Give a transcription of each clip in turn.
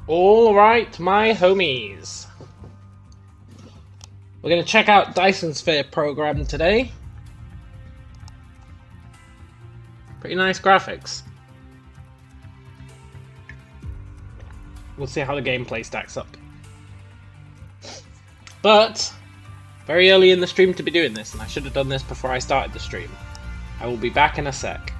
Alright, my homies. We're going to check out Dyson Sphere program today. Pretty nice graphics. We'll see how the gameplay stacks up. But, very early in the stream to be doing this, and I should have done this before I started the stream. I will be back in a sec.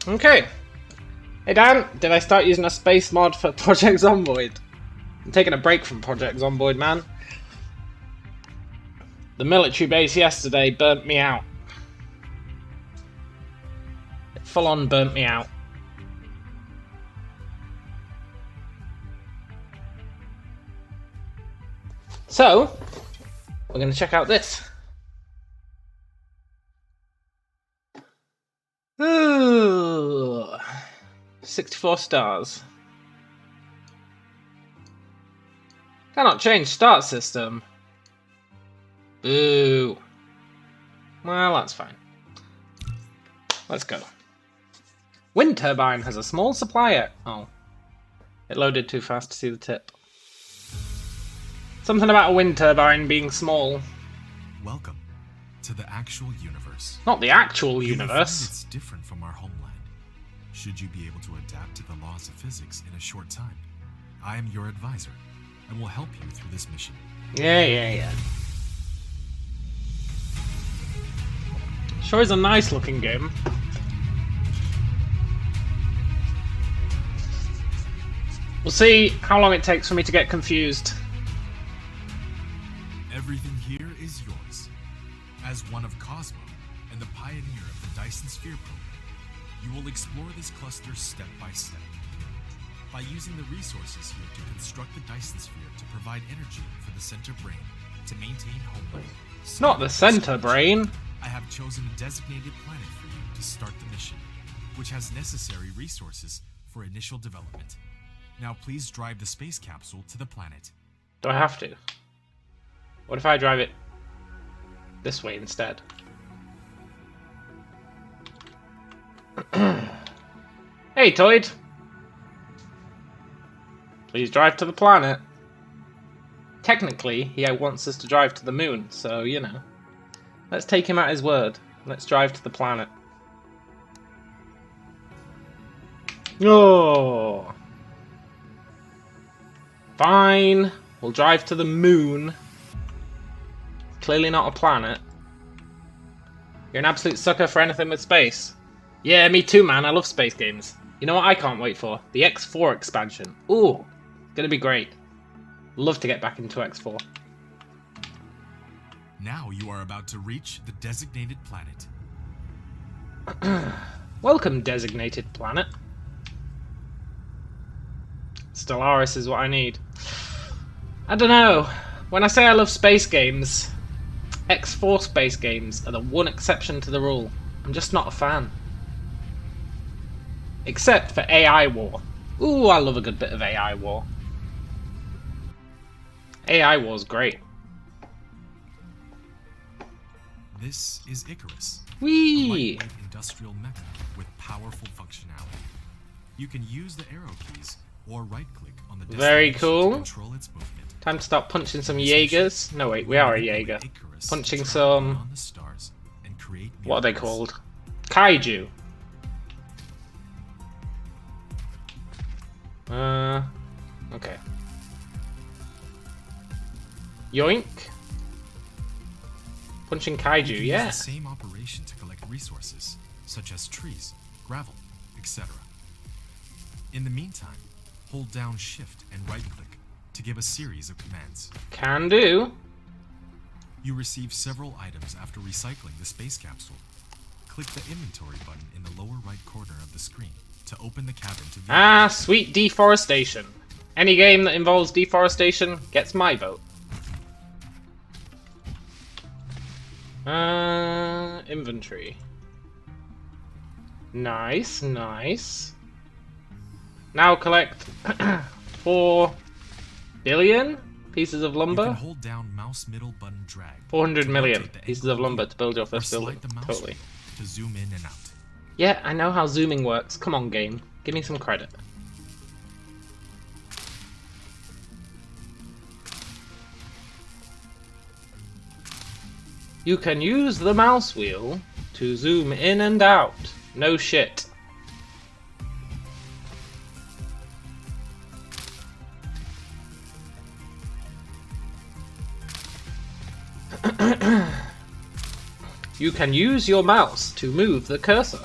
Okay. Hey Dan, did I start using a space mod for Project Zomboid? I'm taking a break from Project Zomboid, man. The military base yesterday burnt me out. It full on burnt me out. So, we're going to check out this. Ooh, 64 stars. Cannot change start system. Boo. Well, that's fine. Let's go. Wind turbine has a small supplier. Oh. It loaded too fast to see the tip. Something about a wind turbine being small. Welcome to the actual universe. Not the actual universe. It's different from our homeland. Should you be able to adapt to the laws of physics in a short time, I am your advisor and will help you through this mission. Yeah. Sure is a nice looking game. We'll see how long it takes for me to get confused. Everything here is yours. As one of Cosmo and the pioneer of the Dyson Sphere program, you will explore this cluster step by step. By using the resources here to construct the Dyson Sphere to provide energy for the center brain to maintain homeland. It's not the center brain. I have chosen a designated planet for you to start the mission, which has necessary resources for initial development. Now please drive the space capsule to the planet. Do I have to? What if I drive it this way instead? Hey, Toyd! Please drive to the planet. Technically, he wants us to drive to the moon, so, you know. Let's take him at his word. Let's drive to the planet. Oh! Fine. We'll drive to the moon. Clearly not a planet. You're an absolute sucker for anything with space. Yeah, me too, man. I love space games. You know what I can't wait for? The X4 expansion. Ooh, gonna be great. Love to get back into X4. Now you are about to reach the designated planet. Welcome, designated planet. Stellaris is what I need. I don't know. When I say I love space games, X4 space games are the one exception to the rule. I'm just not a fan. Except for AI War. Ooh, I love a good bit of AI War. AI War's great. This is Icarus. Whee! A lightweight industrial mecha with powerful functionality. You can use the arrow keys or right-click on the Very destination cool. to control its movement. Time to start punching some Jaegers. No wait, we are a Jaeger. Punching some... On the stars and create What are they mutants. called? Kaiju. Okay. Yoink. Punching You Kaiju, can use yeah. the same operation to collect resources, such as trees, gravel, etc. In the meantime, hold down Shift and right-click to give a series of commands. Can do. You receive several items after recycling the space capsule. Click the inventory button in the lower right corner of the screen to open the cabin to view. Ah, sweet deforestation. Any game that involves deforestation gets my vote. Inventory. Nice, nice. Now collect 4 billion pieces of lumber. You can hold down mouse middle button drag. 400 to million rotate the pieces of lumber to build your first or building. select the mouse Totally. wheel to zoom in and out. Yeah, I know how zooming works. Come on, game. Give me some credit. You can use the mouse wheel to zoom in and out. No shit. You can use your mouse to move the cursor.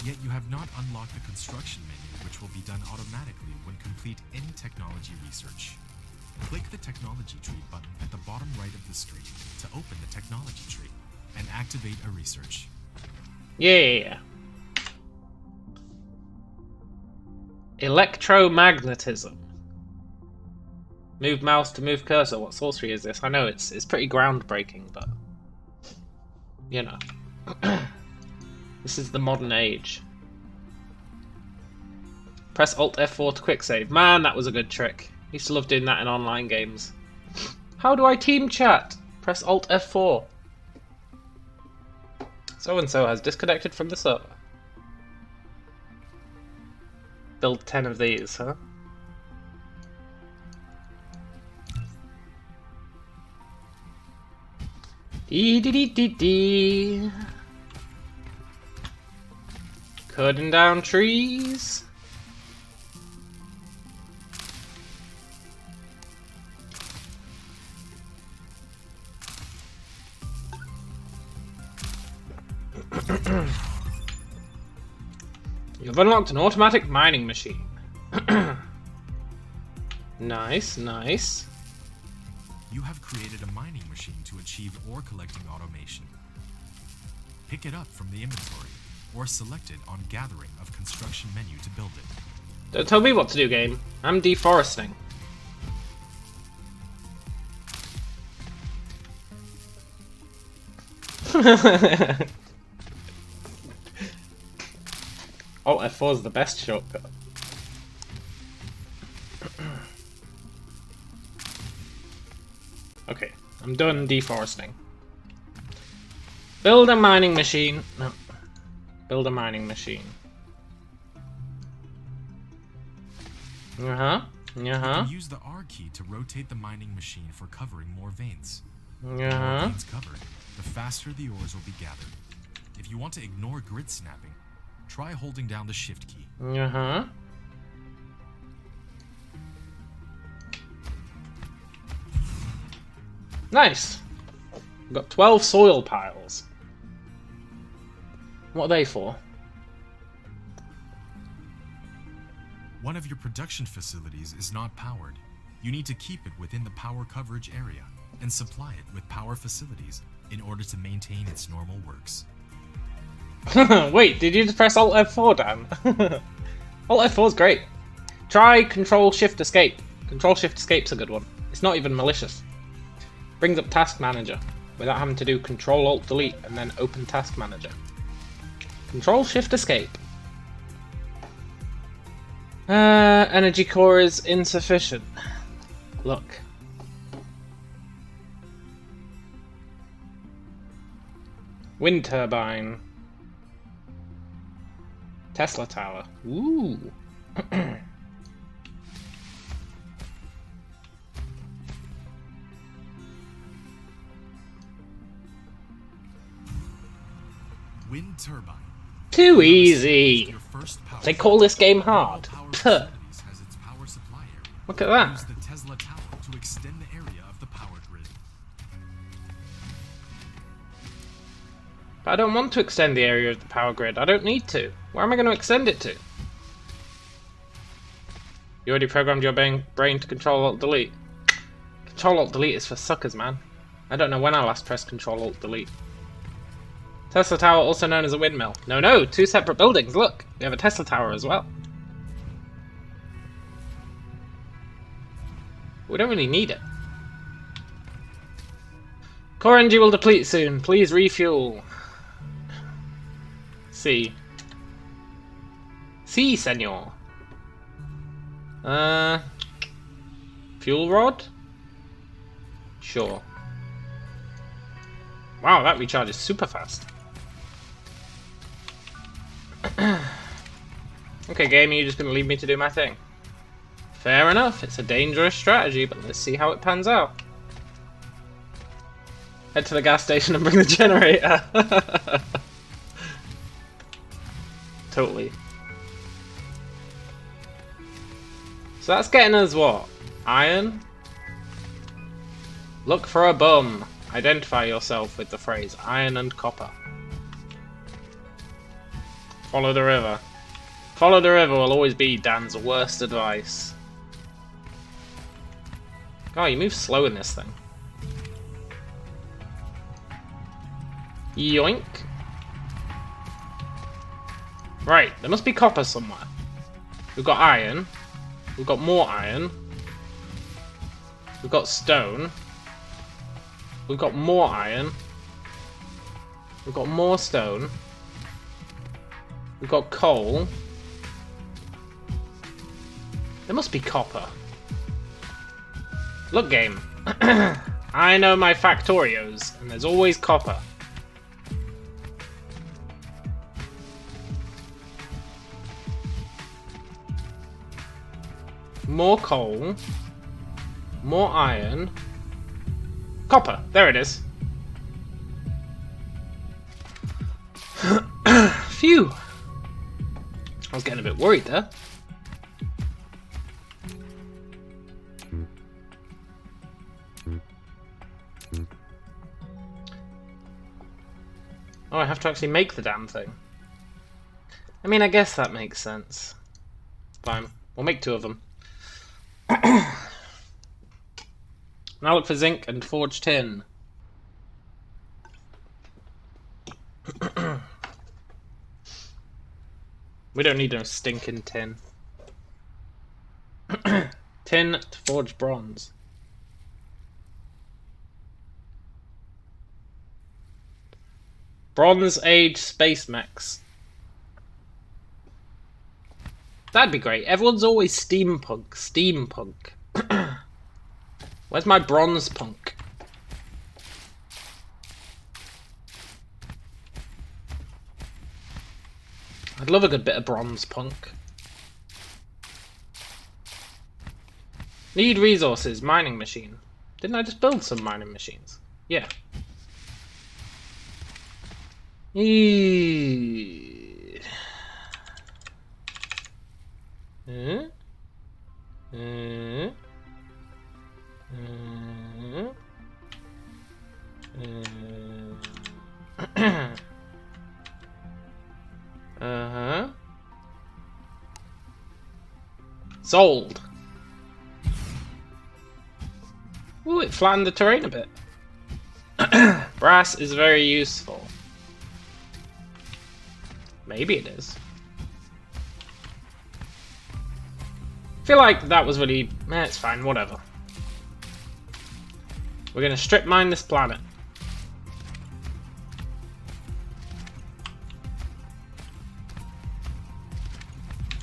Yet you have not unlocked the construction menu, which will be done automatically when complete any technology research. Click the technology tree button at the bottom right of the screen to open the technology tree and activate a research. Yeah. Electromagnetism. Move mouse to move cursor. What sorcery is this? I know it's pretty groundbreaking, but you know. This is the modern age. Press Alt F4 to quick save. Man, that was a good trick. Used to love doing that in online games. How do I team chat? Press Alt F4. So and so has disconnected from the server. Build 10 of these, huh? Dee dee dee dee dee. Cutting down trees. You've unlocked an automatic mining machine. Nice, nice. You have created a mining machine to achieve ore collecting automation. Pick it up from the inventory, or select it on Gathering of Construction menu to build it. Don't tell me what to do, game. I'm deforesting. Alt F4 is the best shortcut. Okay, I'm done deforesting. Build a mining machine. No. Build a mining machine. Uh-huh. You Uh-huh. can use the R key to rotate the mining machine for covering more veins. The more Uh-huh. veins covered, the faster the ores will be gathered. If you want to ignore grid snapping, try holding down the Shift key. Uh-huh. Nice. We've got 12 soil piles. What are they for? One of your production facilities is not powered. You need to keep it within the power coverage area and supply it with power facilities in order to maintain its normal works. Wait, did you just press Alt F4, Dan? Alt F4 is great. Try Control Shift Escape. Control Shift Escape's a good one. It's not even malicious. Brings up Task Manager without having to do Control Alt Delete and then open Task Manager. Control Shift Escape. Energy core is insufficient. Look. Wind turbine. Tesla tower. Ooh. Wind turbine. Too easy. Your first power They call this game hard. Power Puh. Facilities has its power supply area. Look at that. Use the Tesla tower to extend the area of the power grid. But I don't want to extend the area of the power grid. I don't need to. Where am I going to extend it to? You already programmed your brain to Control Alt Delete. Control Alt Delete is for suckers, man. I don't know when I last pressed Control Alt Delete. Tesla Tower, also known as a windmill. No, 2 separate buildings. Look, we have a Tesla Tower as well. We don't really need it. Core energy will deplete soon. Please refuel. Si, senor. Fuel rod? Sure. Wow, that recharges super fast. Okay, game, you're just gonna leave me to do my thing. Fair enough, it's a dangerous strategy, but let's see how it pans out. Head to the gas station and bring the generator. Totally. So that's getting us what? Iron? Look for a bum. Identify yourself with the phrase iron and copper. Follow the river. Follow the river will always be Dan's worst advice. God, you move slow in this thing. Yoink. Right, there must be copper somewhere. We've got iron. We've got more iron. We've got stone. We've got more iron. We've got more stone. We've got coal. There must be copper. Look, game. I know my Factorios, and there's always copper. More coal. More iron. Copper. There it is. Phew. I was getting a bit worried there. Oh, I have to actually make the damn thing. I mean, I guess that makes sense. Fine. We'll make 2 of them. Now look for zinc and forged tin. We don't need no stinking tin. Tin to forge bronze. Bronze Age space mechs. That'd be great. Everyone's always steampunk. Steampunk. Where's my bronze punk? I'd love a good bit of bronze punk. Need resources. Mining machine. Didn't I just build some mining machines? Yeah. Sold. Ooh, it flattened the terrain a bit. Brass is very useful. Maybe it is. I feel like that was really... it's fine, whatever. We're gonna strip mine this planet.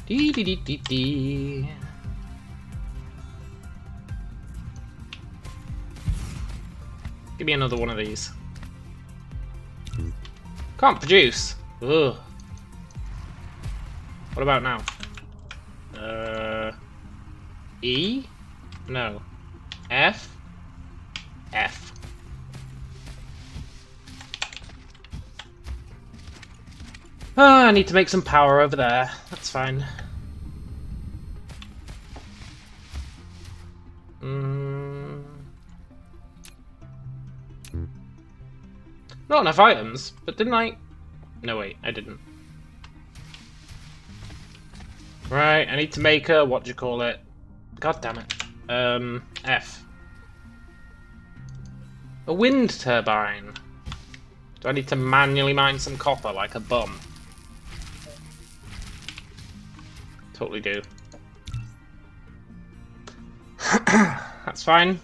Dee dee dee dee dee. Give me another one of these. Can't produce. Ugh. What about now? E? No. F? F. Oh, I need to make some power over there. That's fine. Not enough items, but didn't I? No, wait, I didn't. Right, I need to make a, what do you call it? God damn it. F. A wind turbine. Do I need to manually mine some copper like a bum? Totally do. That's fine.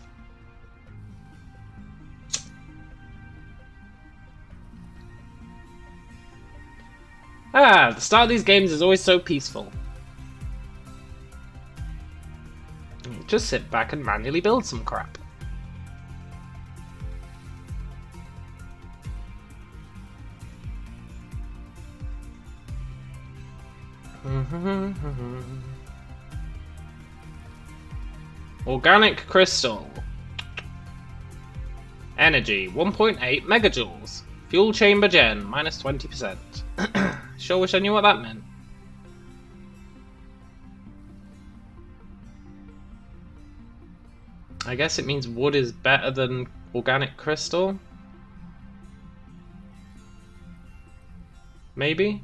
The start of these games is always so peaceful. Just sit back and manually build some crap. Organic crystal. Energy 1.8 megajoules. Fuel chamber gen minus 20%. Sure wish I knew what that meant. I guess it means wood is better than organic crystal. Maybe?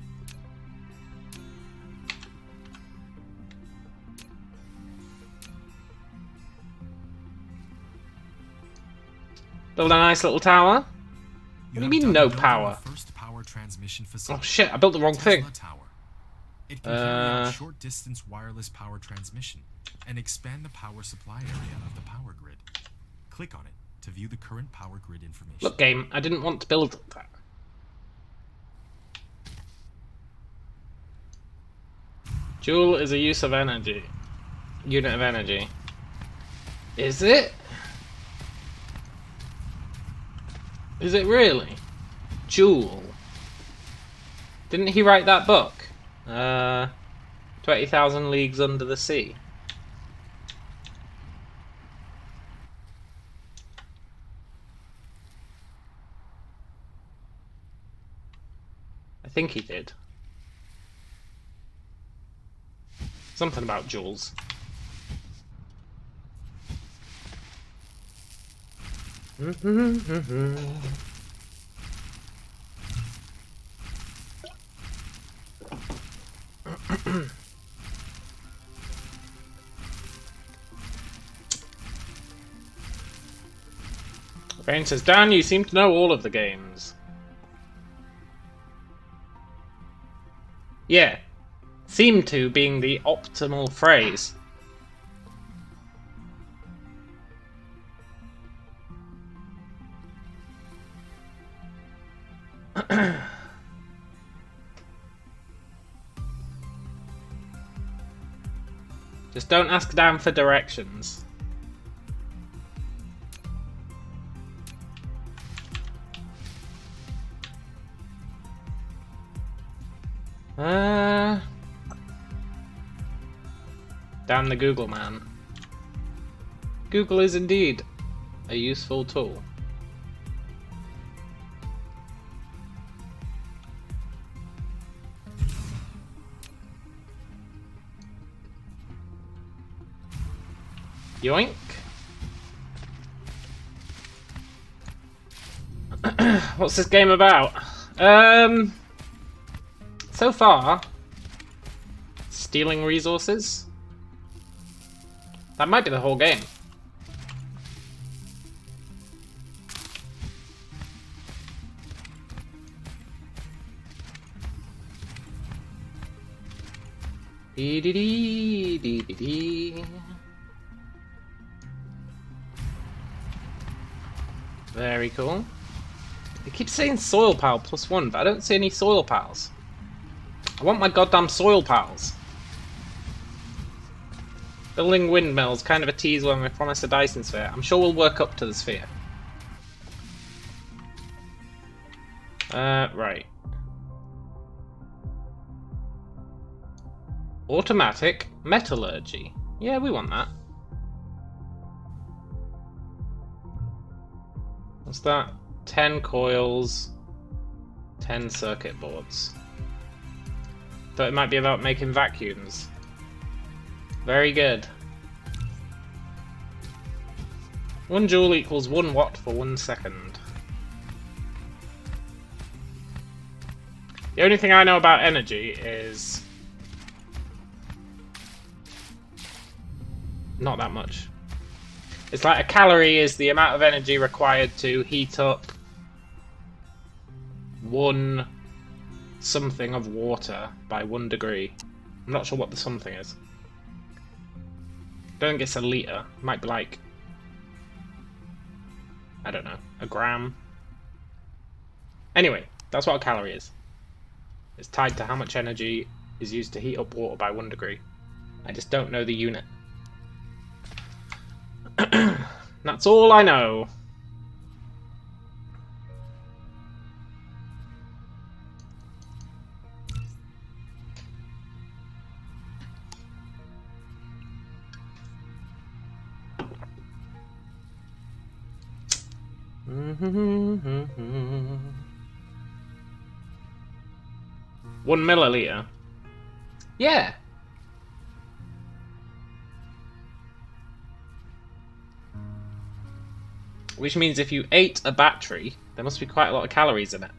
Build a nice little tower. What do you mean no power? First power transmission Oh facility. shit, I built the wrong thing. Tower. It can carry out short distance wireless power transmission and expand the power supply area of the power grid. Click on it to view the current power grid information. Look, game, I didn't want to build that. Joule is a use of energy. Unit of energy. Is it? Is it really? Joule. Didn't he write that book? 20,000 Leagues Under the Sea. I think he did. Something about jewels. Rain says, Dan, you seem to know all of the games. Yeah. Seem to being the optimal phrase. Just don't ask Dan for directions. Dan the Google man. Google is indeed a useful tool. Yoink. What's this game about? So far, stealing resources. That might be the whole game. Dee dee dee dee dee dee. Very cool. They keep saying soil pal +1, but I don't see any soil pals. I want my goddamn soil pals. Building windmills, kind of a tease when we promised a Dyson sphere. I'm sure we'll work up to the sphere. Right. Automatic metallurgy. Yeah, we want that. What's that? 10 coils, 10 circuit boards. Thought it might be about making vacuums. Very good. 1 joule equals 1 watt for 1 second. The only thing I know about energy is not that much. It's like a calorie is the amount of energy required to heat up 1 something of water by 1 degree. I'm not sure what the something is. I don't think it's a litre. It might be like, I don't know, a gram. Anyway, that's what a calorie is. It's tied to how much energy is used to heat up water by 1 degree. I just don't know the unit. That's all I know. One milliliter. Yeah. Which means if you ate a battery, there must be quite a lot of calories in it.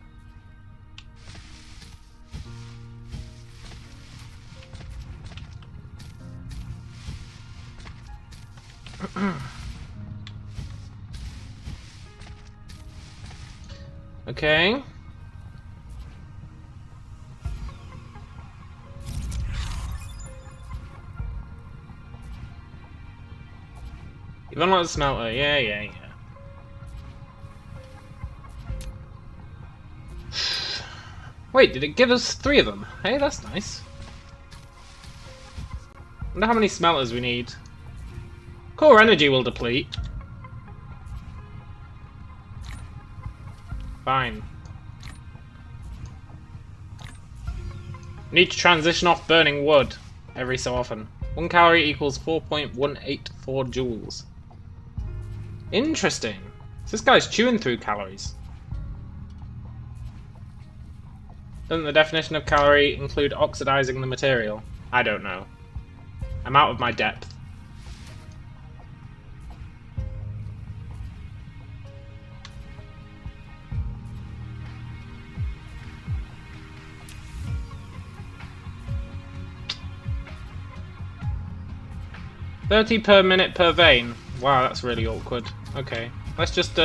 Okay. You've unlocked the smelter. Yeah. Wait, did it give us 3 of them? Hey, that's nice. Wonder how many smelters we need. Core energy will deplete. Fine. Need to transition off burning wood every so often. 1 calorie equals 4.184 joules. Interesting. So this guy's chewing through calories. Doesn't the definition of calorie include oxidizing the material? I don't know. I'm out of my depth. $30 per minute per vein. Wow, that's really awkward. Okay, let's just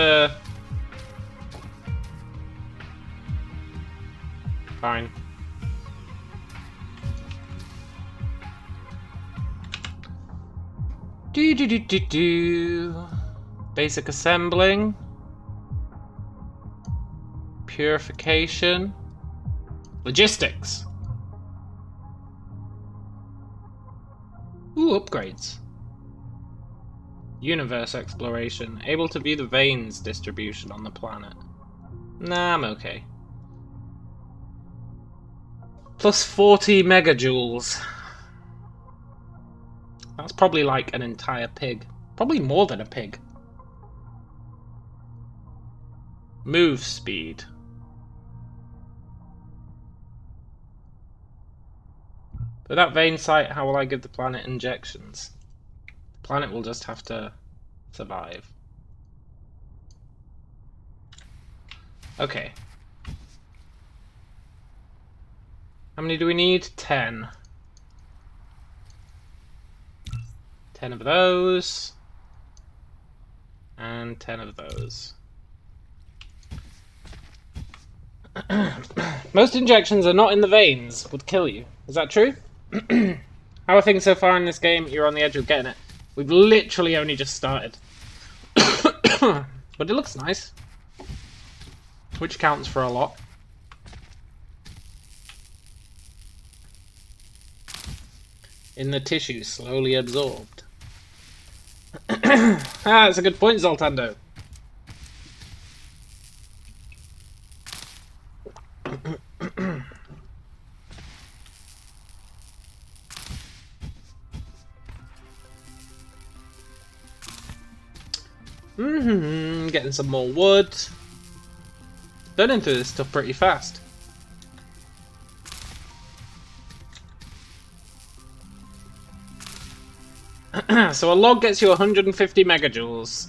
fine. Basic assembling. Purification. Logistics. Ooh, upgrades. Universe exploration. Able to view the veins distribution on the planet. Nah, I'm okay. Plus 40 megajoules. That's probably like an entire pig. Probably more than a pig. Move speed. Without vein sight, how will I give the planet injections? The planet will just have to survive. Okay. How many do we need? 10. 10 of those. And 10 of those. Most injections are not in the veins, would kill you. Is that true? How are things so far in this game? You're on the edge of getting it. We've literally only just started. But it looks nice. Which counts for a lot. In the tissue, slowly absorbed. That's a good point, Zoltando. Getting some more wood. Burning through this stuff pretty fast. So a log gets you 150 megajoules.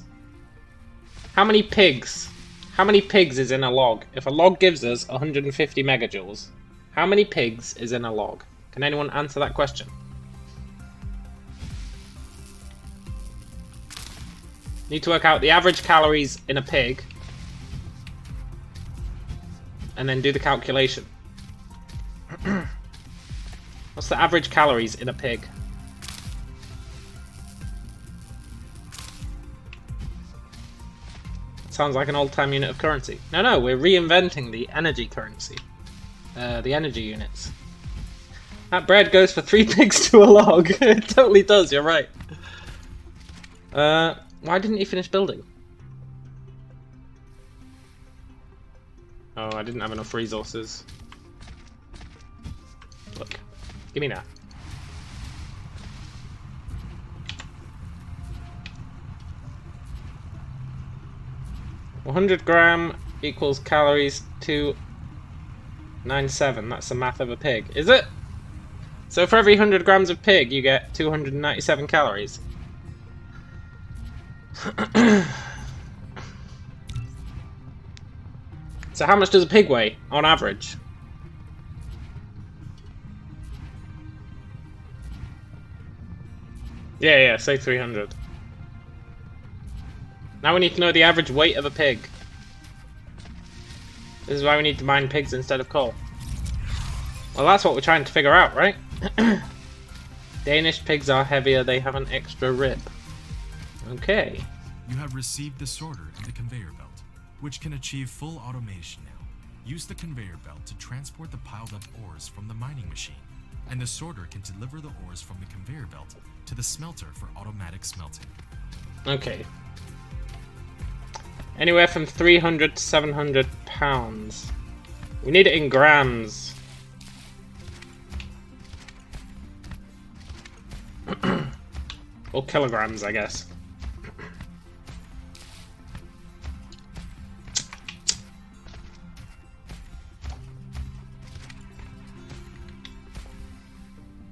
How many pigs? How many pigs is in a log? If a log gives us 150 megajoules, how many pigs is in a log? Can anyone answer that question? Need to work out the average calories in a pig. and then do the calculation. What's the average calories in a pig? Sounds like an old-time unit of currency. No, we're reinventing the energy currency. The energy units. That bread goes for 3 pigs to a log. It totally does, you're right. Why didn't you finish building? Oh, I didn't have enough resources. Look, give me that. $100 equals calories 297. That's the math of a pig. Is it? So for every 100 grams of pig, you get 297 calories. So how much does a pig weigh, on average? Yeah, say 300. Now we need to know the average weight of a pig. This is why we need to mine pigs instead of coal. Well, that's what we're trying to figure out, right? Danish pigs are heavier, they have an extra rib. Okay. You have received the sorter and the conveyor belt, which can achieve full automation now. Use the conveyor belt to transport the piled up ores from the mining machine, and the sorter can deliver the ores from the conveyor belt to the smelter for automatic smelting. Okay. Anywhere from 300 to 700 pounds. We need it in grams. Or kilograms, I guess.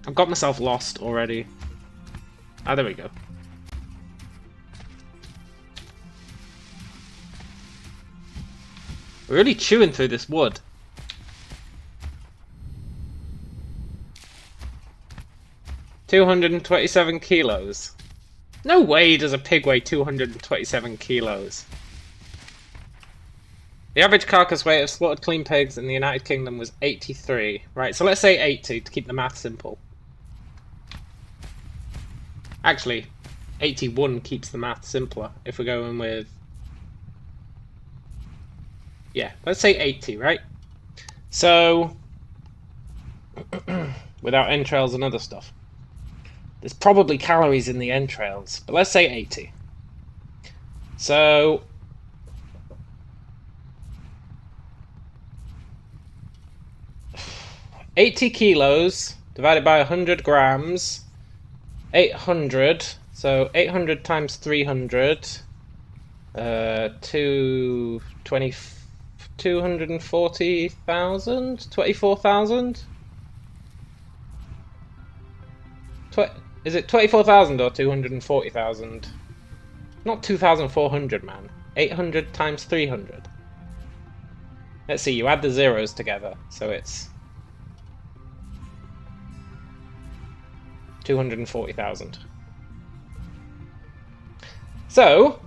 I've got myself lost already. Ah, there we go. We're really chewing through this wood. $227 kilos. No way does a pig weigh 227 kilos. The average carcass weight of slaughtered clean pigs in the United Kingdom was 83. Right, so let's say 80 to keep the math simple. Actually, 81 keeps the math simpler if we're going with... Yeah, let's say 80, right? So, without entrails and other stuff. There's probably calories in the entrails, but let's say 80. So, $80 kilos divided by 100 grams, 800. So 800 times 300, 240,000, 24,000. Is it 24,000 or 240,000? Not 2,400, man. 800 times 300. Let's see, you add the zeros together, so it's 240,000. So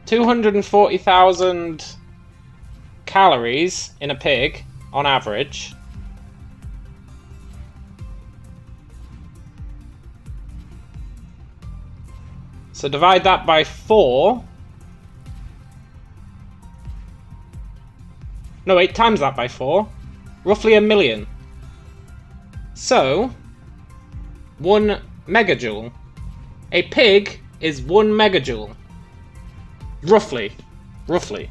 240,000 calories in a pig on average. So divide that by 4. No, wait, times that by 4. Roughly 1 million. So, 1 megajoule. A pig is 1 megajoule. Roughly. Roughly.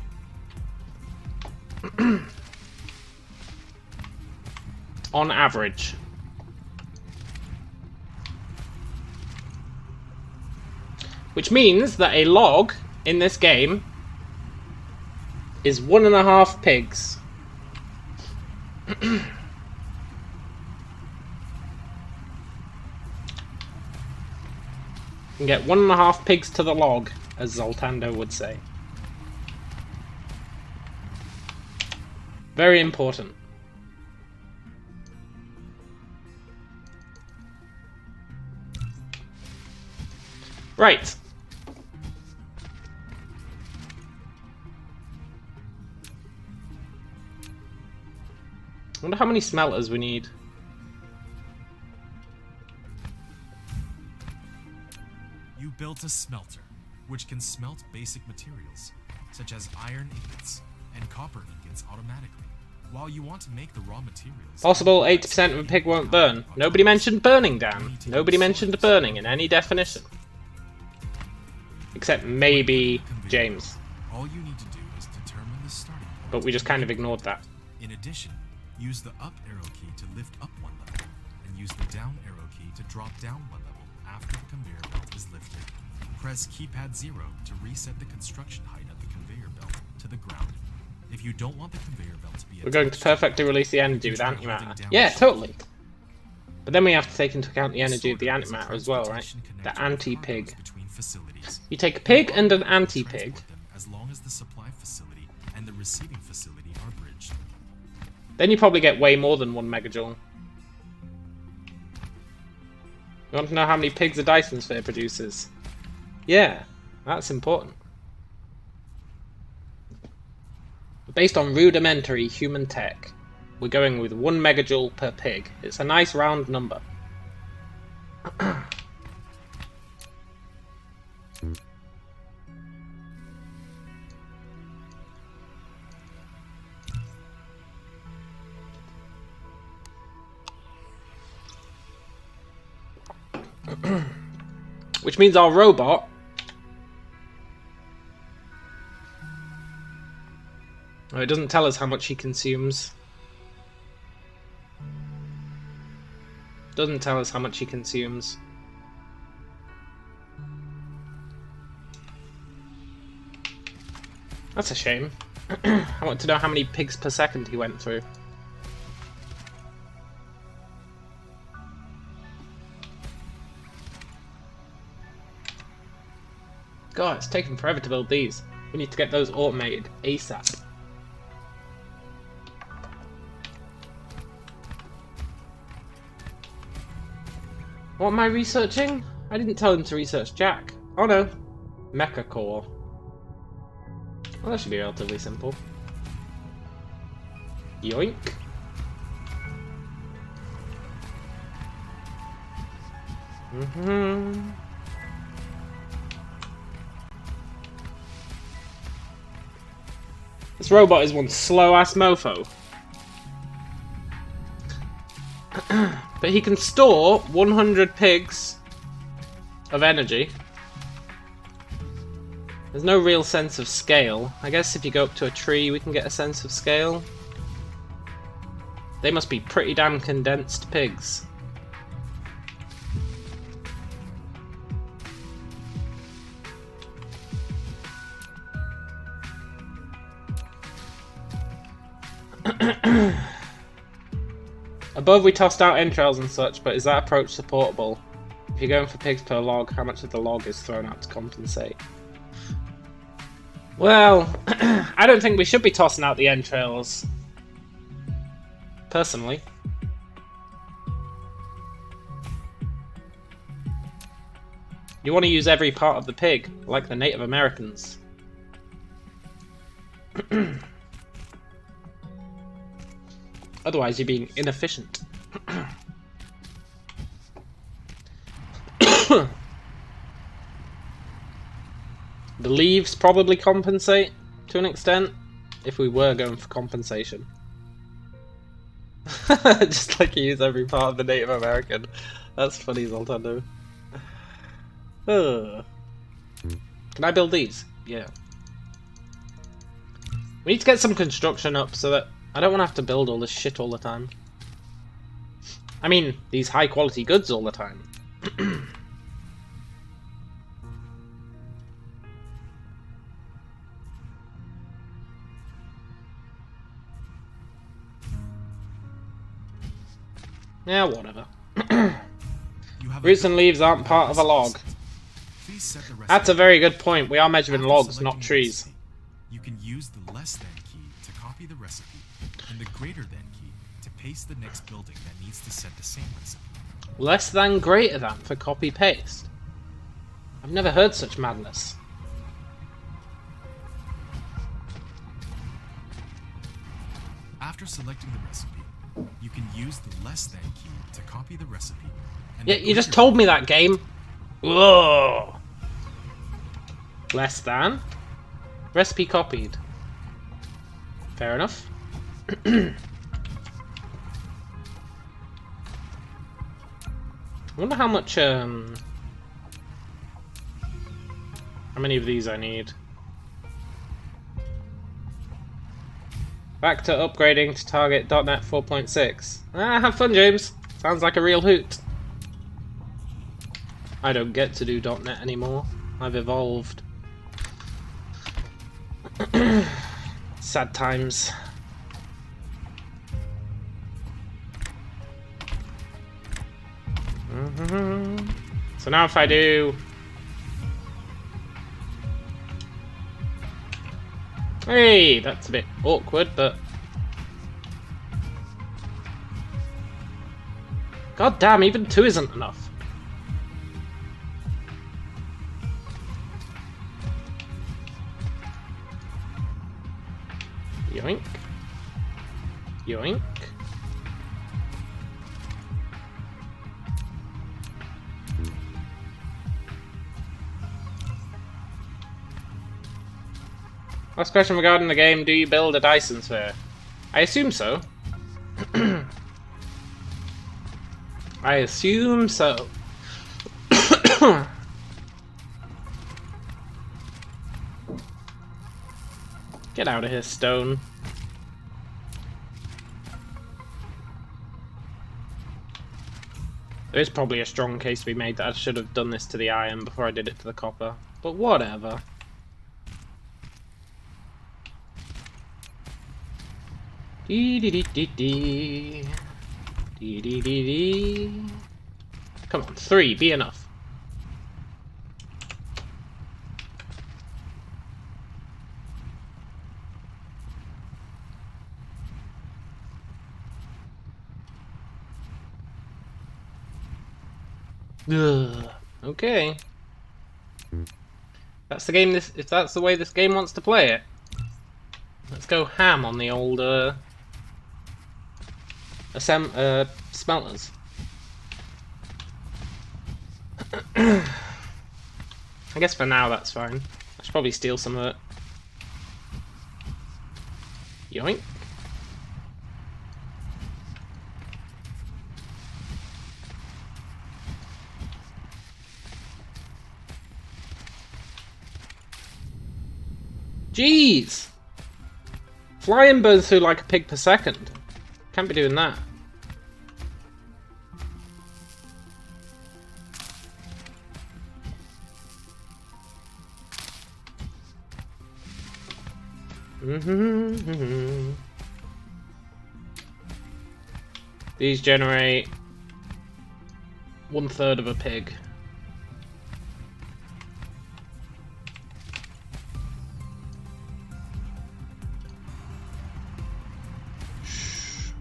On average. Which means that a log in this game is 1.5 pigs. You can get 1.5 pigs to the log, as Zoltando would say. Very important. Right. wonder how many smelters we need. You built a smelter, which can smelt basic materials, such as iron ingots and copper ingots automatically. While you want to make the raw materials... Possible 80% of a pig won't burn. Nobody mentioned burning, Dan. Nobody mentioned burning in any definition. Except maybe James. All you need to do is determine the starting point. But we just kind of ignored that. In addition, use the up arrow key to lift up one level, and use the down arrow key to drop down one level after the conveyor belt is lifted. Press keypad 0 to reset the construction height of the conveyor belt to the ground. If you don't want the conveyor belt to be... We're going to perfectly release the energy with antimatter. Yeah, totally. But then we have to take into account the energy of the antimatter as well, right? The anti-pig. You take a pig and an anti-pig. As long as the supply facility and the receiving facility are bridged. Then you probably get way more than 1 megajoule. You want to know how many pigs a Dyson sphere produces? Yeah, that's important. Based on rudimentary human tech, we're going with 1 megajoule per pig. It's a nice round number. Which means our robot oh, it doesn't tell us how much he consumes. Doesn't tell us how much he consumes. That's a shame. I want to know how many pigs per second he went through. God, it's taking forever to build these. We need to get those automated ASAP. What am I researching? I didn't tell him to research Jack. Oh no. Mecha Core. Well, that should be relatively simple. Yoink. This robot is one slow-ass mofo. But he can store 100 pigs of energy. There's no real sense of scale. I guess if you go up to a tree we can get a sense of scale. They must be pretty damn condensed pigs. Above we tossed out entrails and such, but is that approach supportable? If you're going for pigs per log, how much of the log is thrown out to compensate? Well, I don't think we should be tossing out the entrails. Personally. You want to use every part of the pig, like the Native Americans. Otherwise, you're being inefficient. The leaves probably compensate to an extent, if we were going for compensation. Just like you use every part of the Native American. That's funny, Zoltando. Can I build these? Yeah. We need to get some construction up so that I don't want to have to build all this shit all the time. I mean, these high quality goods all the time. Yeah, whatever. Roots and leaves aren't part of a log. That's a very good point. We are measuring logs, not trees. You can use the less than key to copy the recipe, and the greater than key to paste the next building that needs to set the same recipe. Less than greater than for copy paste. I've never heard such madness. After selecting the recipe, You can use the less than key to copy the recipe. And Yeah, the you just greater told me that, game. Whoa. Less than. Recipe copied. Fair enough. I wonder how much, how many of these I need. Back to upgrading to target .NET 4.6. Ah, have fun, James. Sounds like a real hoot. I don't get to do .NET anymore. I've evolved. Sad times. So now if I do... Hey, that's a bit awkward, but... God damn, even 2 isn't enough. Yoink. Yoink. Last question regarding the game, do you build a Dyson sphere? I assume so. I assume so. Get out of here, Stone. There is probably a strong case to be made that I should have done this to the iron before I did it to the copper. But whatever. Dee dee dee dee dee. Dee dee dee dee. Come on, 3, be enough. Ugh. Okay. That's the game. If that's the way this game wants to play it, let's go ham on the old smelters. I guess for now that's fine. I should probably steal some of it. Yoink. Jeez! Flying burns through like a pig per second. Can't be doing that. These generate 1/3 of a pig.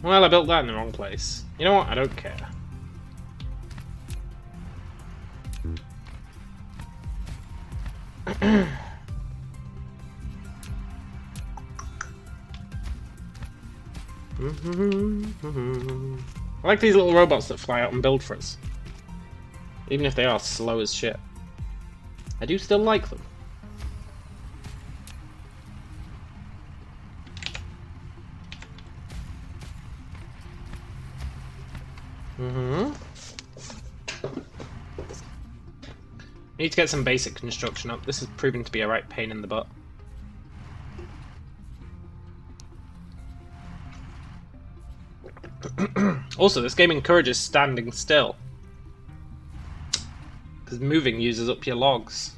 Well, I built that in the wrong place. You know what? I don't care. I like these little robots that fly out and build for us. Even if they are slow as shit. I do still like them. Need to get some basic construction up. This is proving to be a right pain in the butt. Also, this game encourages standing still. Because moving uses up your logs.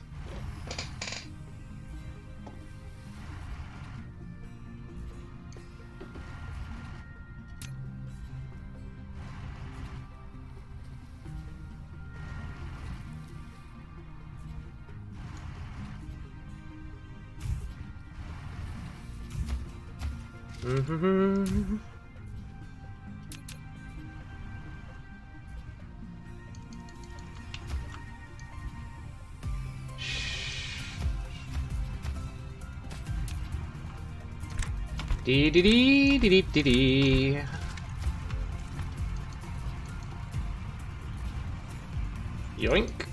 Dee dee dee dee dee dee dee. Yoink.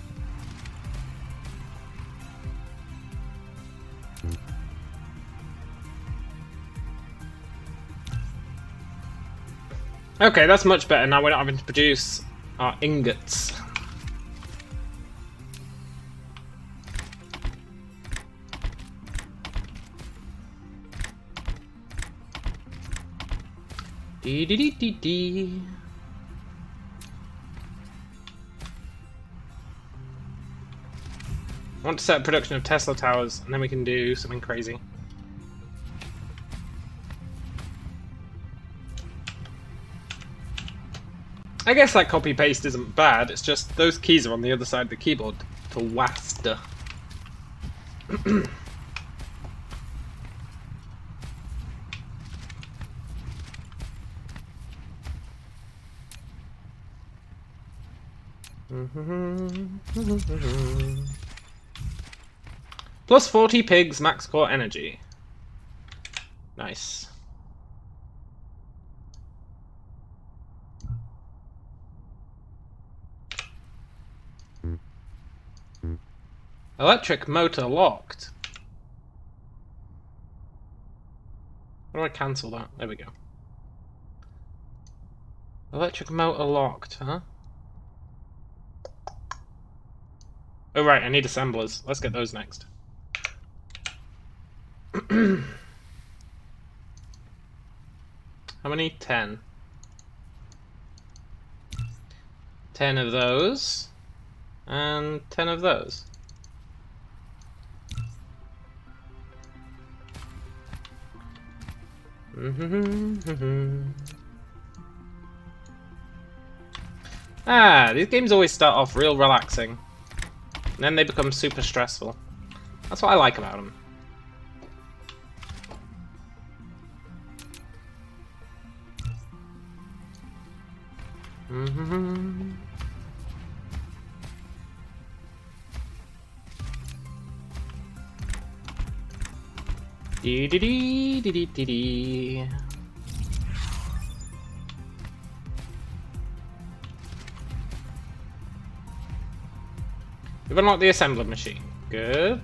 Okay, that's much better. Now we're not having to produce our ingots. Dee dee dee dee dee. I want to set up production of Tesla towers, and then we can do something crazy. I guess that copy paste isn't bad. It's just those keys are on the other side of the keyboard to wasta. Plus 40 pigs, max core energy. Nice. Electric motor locked. How do I cancel that? There we go. Electric motor locked, huh? Oh right, I need assemblers. Let's get those next. How many? 10. 10 of those. And 10 of those. Ah, these games always start off real relaxing. And then they become super stressful. That's what I like about them. Dee dee dee dee dee dee dee. We've unlocked the assembler machine. Good.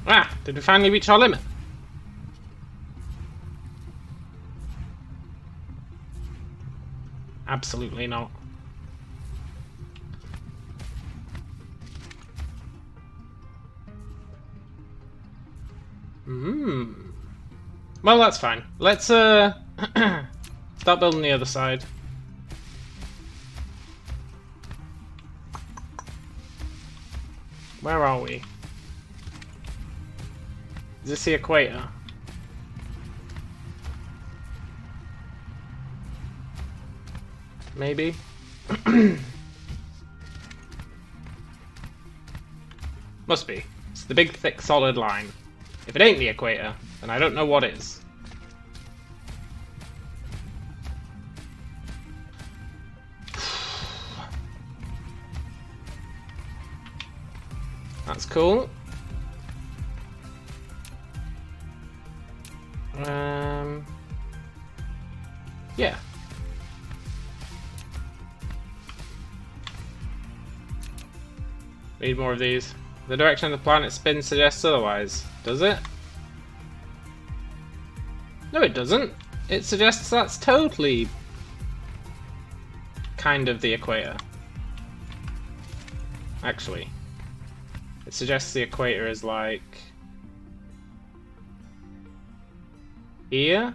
Ah! Did we finally reach our limit? Absolutely not. Well, that's fine. Let's start building the other side. Where are we? Is this the equator? Maybe? Must be. It's the big, thick, solid line. If it ain't the equator, then I don't know what is. That's cool. Yeah. Need more of these. The direction of the planet spin suggests otherwise. Does it? No, it doesn't. It suggests that's totally kind of the equator. Actually. It suggests the equator is like here?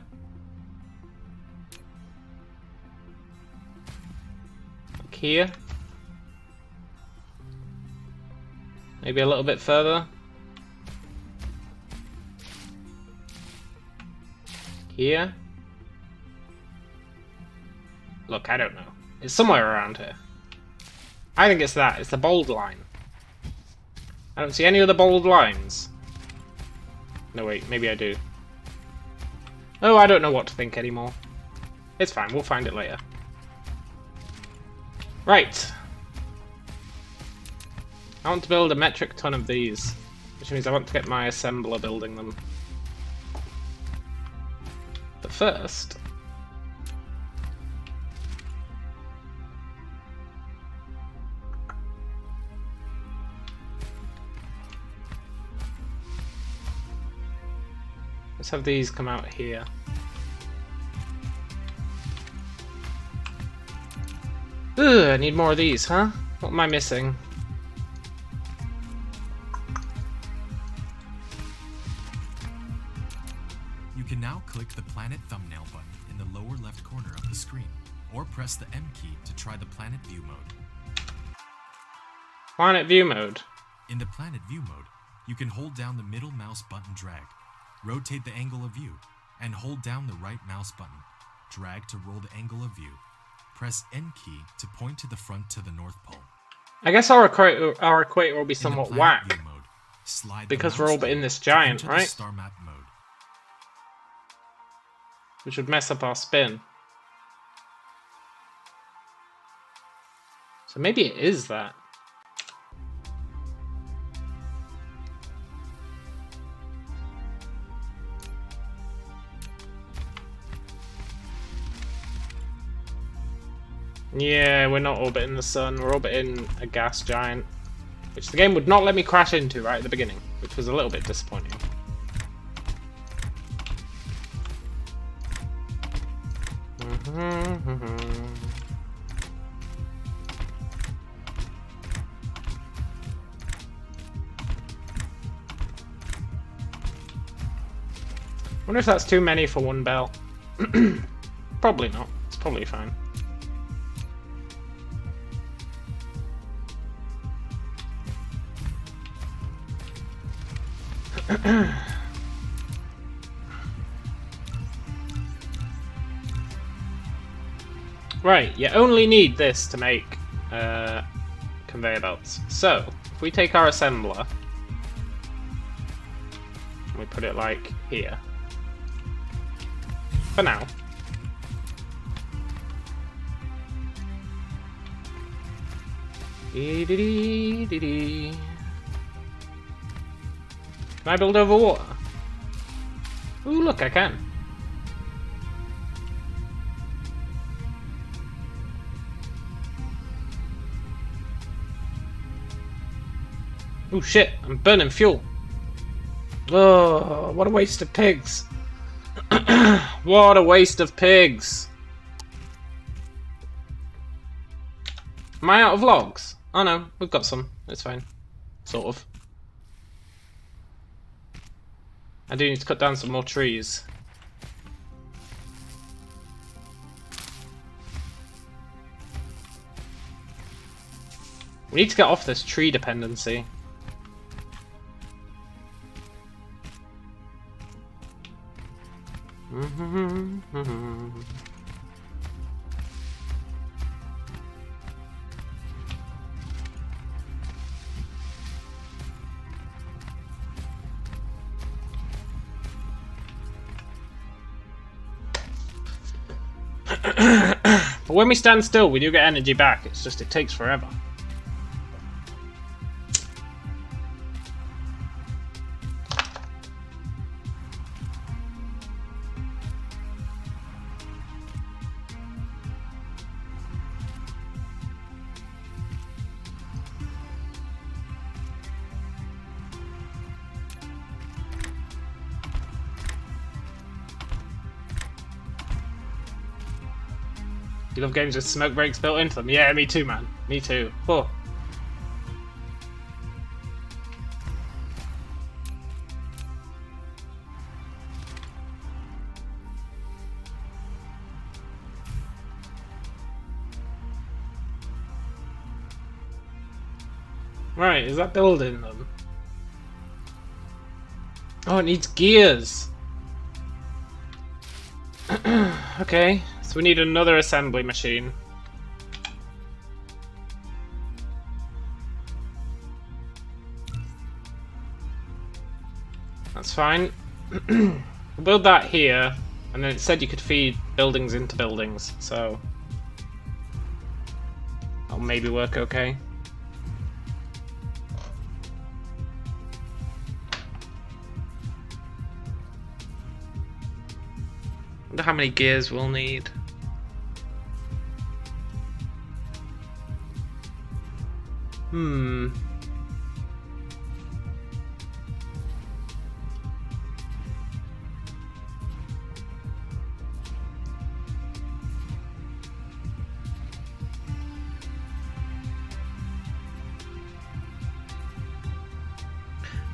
Like here? Maybe a little bit further? Here? Look, I don't know. It's somewhere around here. I think it's that. It's the bold line. I don't see any other bold lines. No, wait. Maybe I do. Oh, I don't know what to think anymore. It's fine. We'll find it later. Right. I want to build a metric ton of these, which means I want to get my assembler building them. But first... let's have these come out here. Ugh, I need more of these, huh? What am I missing? You can now click the planet thumbnail button in the lower left corner of the screen, or press the M key to try the planet view mode. Planet view mode. In the planet view mode, you can hold down the middle mouse button drag, rotate the angle of view, and hold down the right mouse button, drag to roll the angle of view. Press N key to point to the front to the North Pole. I guess our equator will be somewhat whack, mode, slide because we're orbiting this giant, right? Star map mode. Which would mess up our spin. So maybe it is that. Yeah, we're not orbiting the sun, we're orbiting a gas giant. Which the game would not let me crash into right at the beginning, which was a little bit disappointing. Wonder if that's too many for one bell. Probably not. It's probably fine. Right, you only need this to make conveyor belts. So, if we take our assembler, and we put it like here, for now. Dee-dee-dee-dee-dee. Can I build over water? Ooh, look, I can. Oh shit, I'm burning fuel. Oh, what a waste of pigs. What a waste of pigs. Am I out of logs? Oh no, we've got some. It's fine. Sort of. I do need to cut down some more trees. We need to get off this tree dependency. But when we stand still, we do get energy back. It's just it takes forever. You love games with smoke breaks built into them? Yeah, me too, man. Me too. Oh. Right, is that building them? Oh, it needs gears. Okay. So we need another assembly machine. That's fine. We'll build that here, and then it said you could feed buildings into buildings, so that'll maybe work okay. Wonder how many gears we'll need.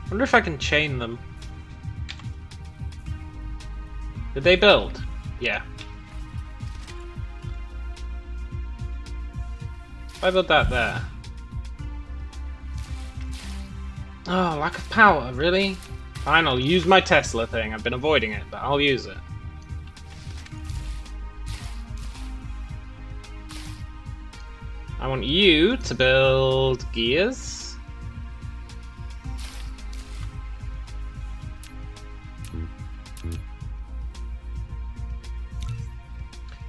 Wonder if I can chain them. Did they build? Yeah. If I build that there. Oh, lack of power, really? Fine, I'll use my Tesla thing. I've been avoiding it, but I'll use it. I want you to build gears.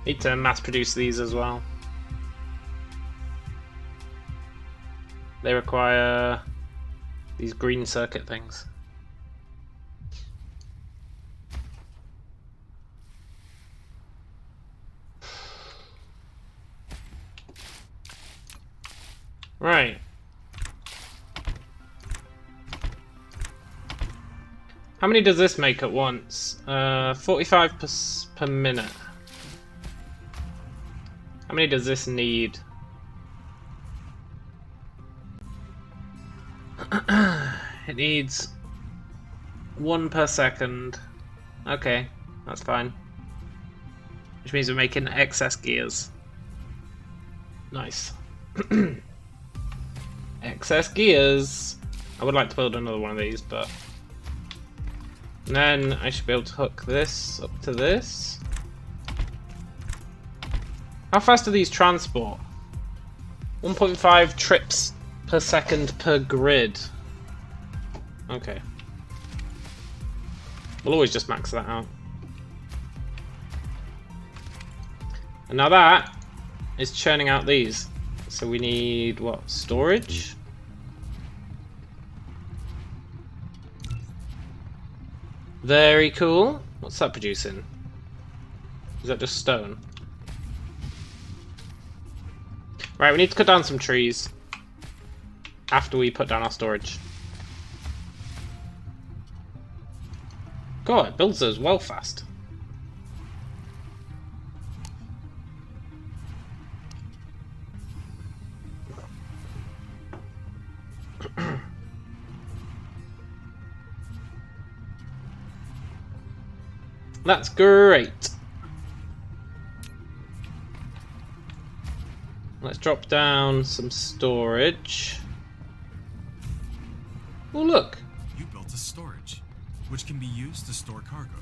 Need to mass produce these as well. They require these green circuit things. Right. How many does this make at once? 45 per minute. How many does this need? It needs 1 per second. Okay, that's fine. Which means we're making excess gears. Nice. Excess gears. I would like to build another one of these, but... And then I should be able to hook this up to this. How fast do these transport? 1.5 trips per second per grid. Okay. We'll always just max that out. And now that is churning out these. So we need, what, storage? Very cool. What's that producing? Is that just stone? Right, we need to cut down some trees after we put down our storage. God, it builds those well fast. That's great. Let's drop down some storage. Oh, look. You built a storage, which can be used to store cargo.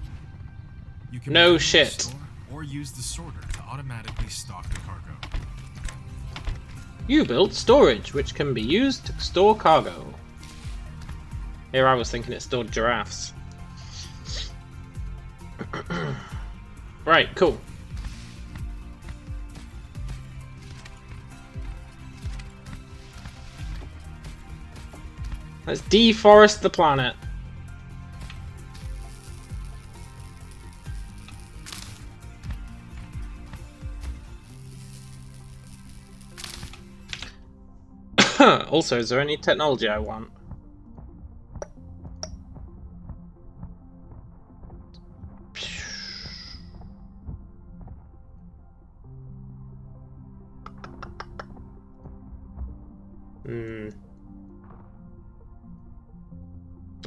You can no shit. Store or use the sorter to automatically stock the cargo. You built storage, which can be used to store cargo. Here I was thinking it stored giraffes. Right, cool. Let's deforest the planet. Also, is there any technology I want?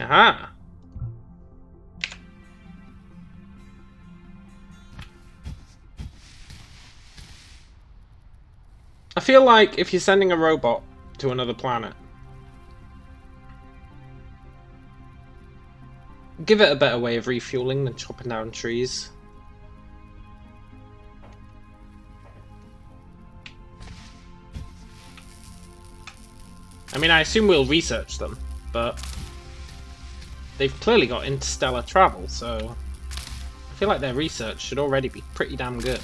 Aha! I feel like if you're sending a robot to another planet, give it a better way of refueling than chopping down trees. I mean, I assume we'll research them, but they've clearly got interstellar travel, so I feel like their research should already be pretty damn good.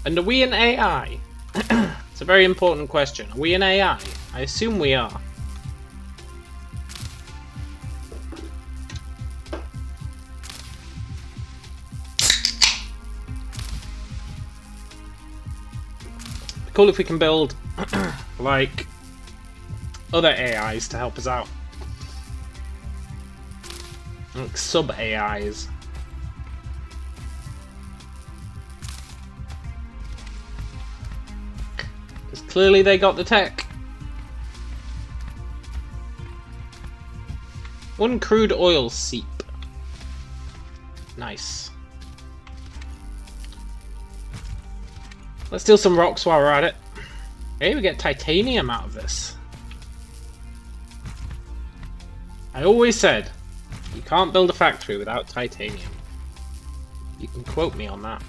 And are we an AI? It's a very important question. Are we an AI? I assume we are. cool if we can build, like, other AIs to help us out. Like sub-AIs. Because clearly they got the tech. One crude oil seep. Nice. Let's steal some rocks while we're at it. Maybe we get titanium out of this. I always said, you can't build a factory without titanium. You can quote me on that.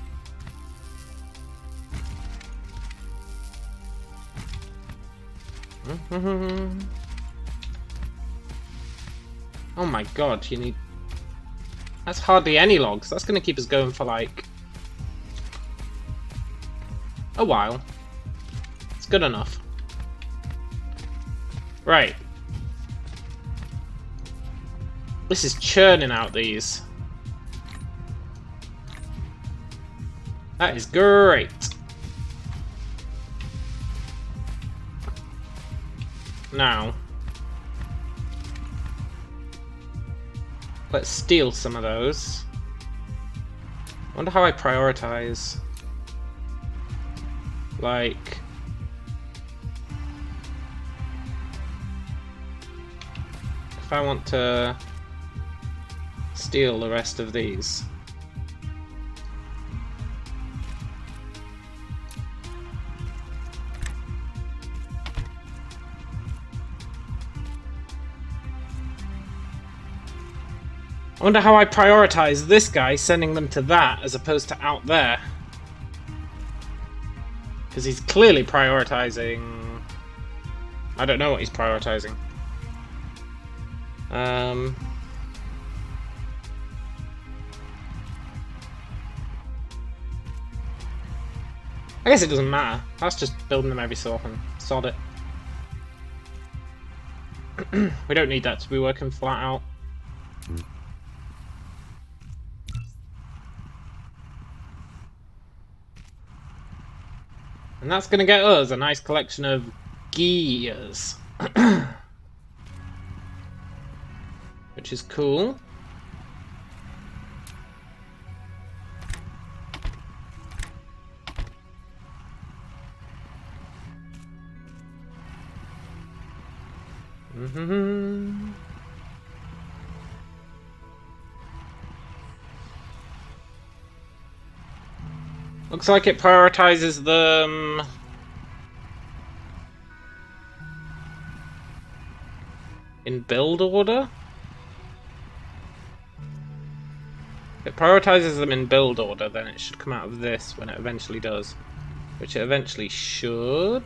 Oh my god, you need... That's hardly any logs. That's going to keep us going for like... a while. It's good enough. Right. This is churning out these. That is great. Now, let's steal some of those. Wonder how I prioritize. Like, if I want to steal the rest of these. I wonder how I prioritize this guy sending them to that as opposed to out there. Because he's clearly prioritizing... I don't know what he's prioritizing. I guess it doesn't matter. That's just building them every so often. Sod it. We don't need that to be working flat out. And that's going to get us a nice collection of gears. Which is cool. Looks like it prioritizes them in build order. If it prioritizes them in build order, then it should come out of this when it eventually does. Which it eventually should.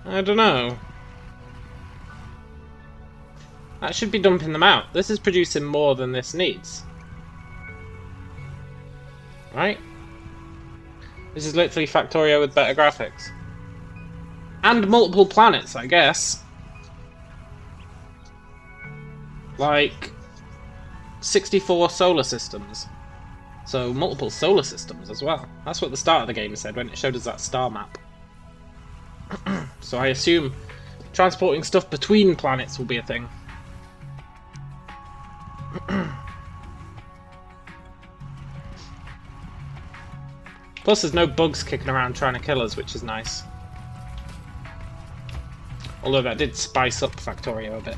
I don't know. That should be dumping them out. This is producing more than this needs. Right? This is literally Factorio with better graphics. And multiple planets, I guess. Like 64 solar systems. So multiple solar systems as well. That's what the start of the game said when it showed us that star map. So I assume transporting stuff between planets will be a thing. Plus there's no bugs kicking around trying to kill us, which is nice. Although that did spice up Factorio a bit.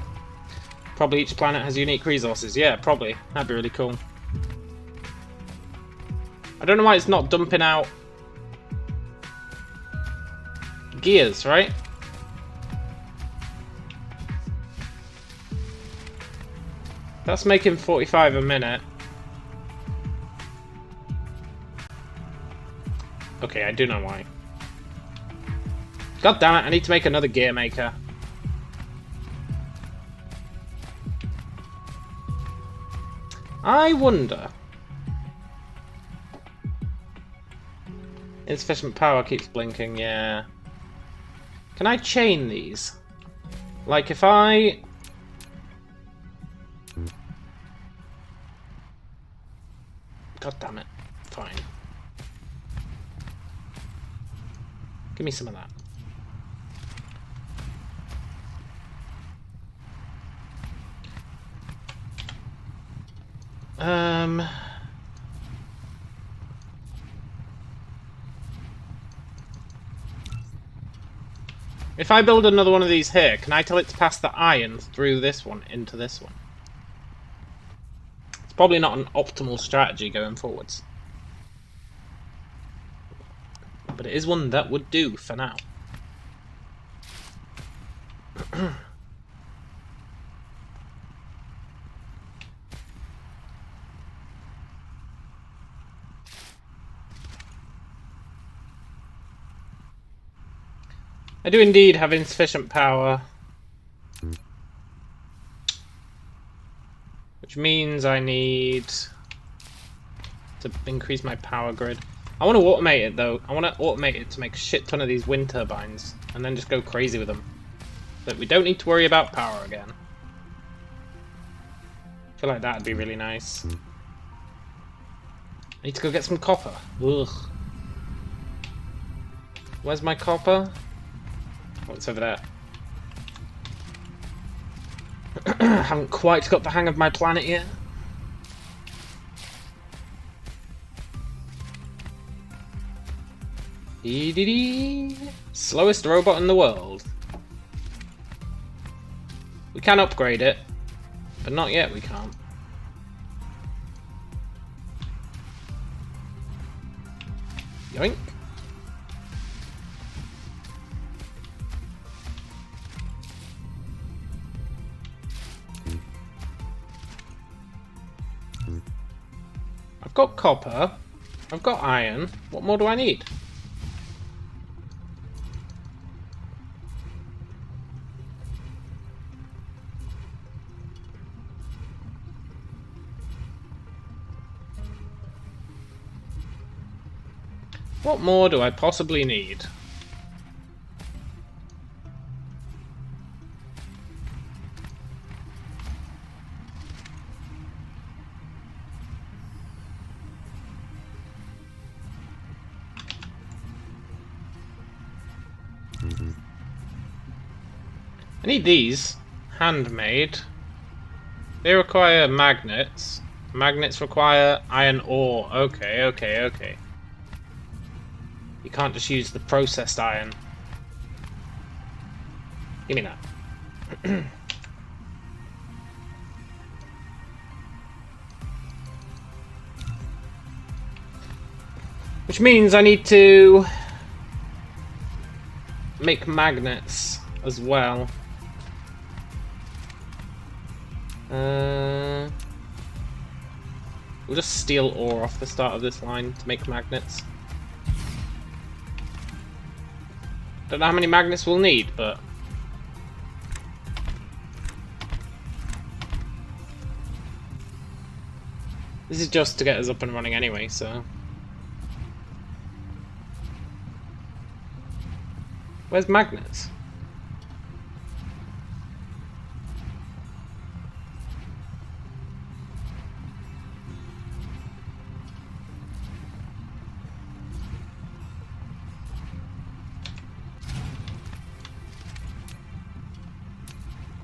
Probably each planet has unique resources. Yeah, probably. That'd be really cool. I don't know why it's not dumping out gears, right? That's making 45 a minute. Okay, I do know why. God damn it, I need to make another gear maker. I wonder Insufficient power keeps blinking, yeah. Can I chain these? Like if I... God damn it. Fine. Give me some of that. If I build another one of these here, can I tell it to pass the iron through this one into this one? It's probably not an optimal strategy going forwards. But it is one that would do for now. I do indeed have insufficient power. Which means I need to increase my power grid. I want to automate it though. I want to automate it to make a shit ton of these wind turbines and then just go crazy with them. But we don't need to worry about power again. I feel like that'd be really nice. I need to go get some copper. Ugh. Where's my copper? Oh, it's over there. Haven't quite got the hang of my planet yet. Slowest robot in the world. We can upgrade it, but not yet we can't. Yoink. I've got copper, I've got iron, what more do I need? What more do I possibly need? I need these. Handmade. They require magnets. Magnets require iron ore. Okay, okay, okay. You can't just use the processed iron. Give me that. Which means I need to make magnets as well. We'll just steal ore off the start of this line to make magnets. Don't know how many magnets we'll need, but this is just to get us up and running anyway, so. Where's magnets?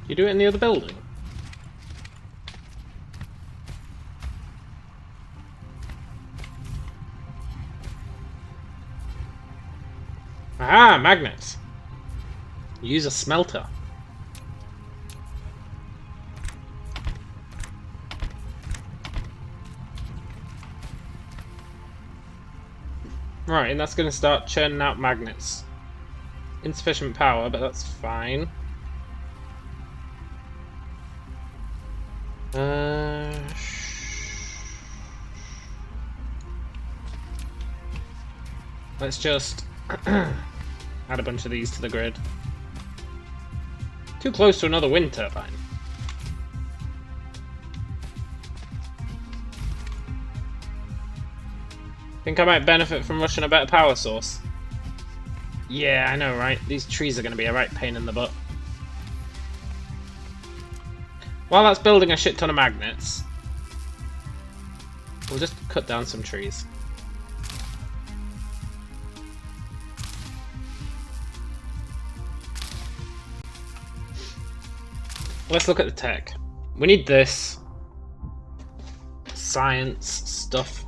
You do it in the other building? Ah, magnets. Use a smelter. Right, and that's going to start churning out magnets. Insufficient power, but that's fine. Let's just add a bunch of these to the grid. Too close to another wind turbine. Think I might benefit from rushing a better power source? Yeah, I know, right? These trees are going to be a right pain in the butt. While that's building a shit ton of magnets, we'll just cut down some trees. Let's look at the tech. We need this. Science stuff.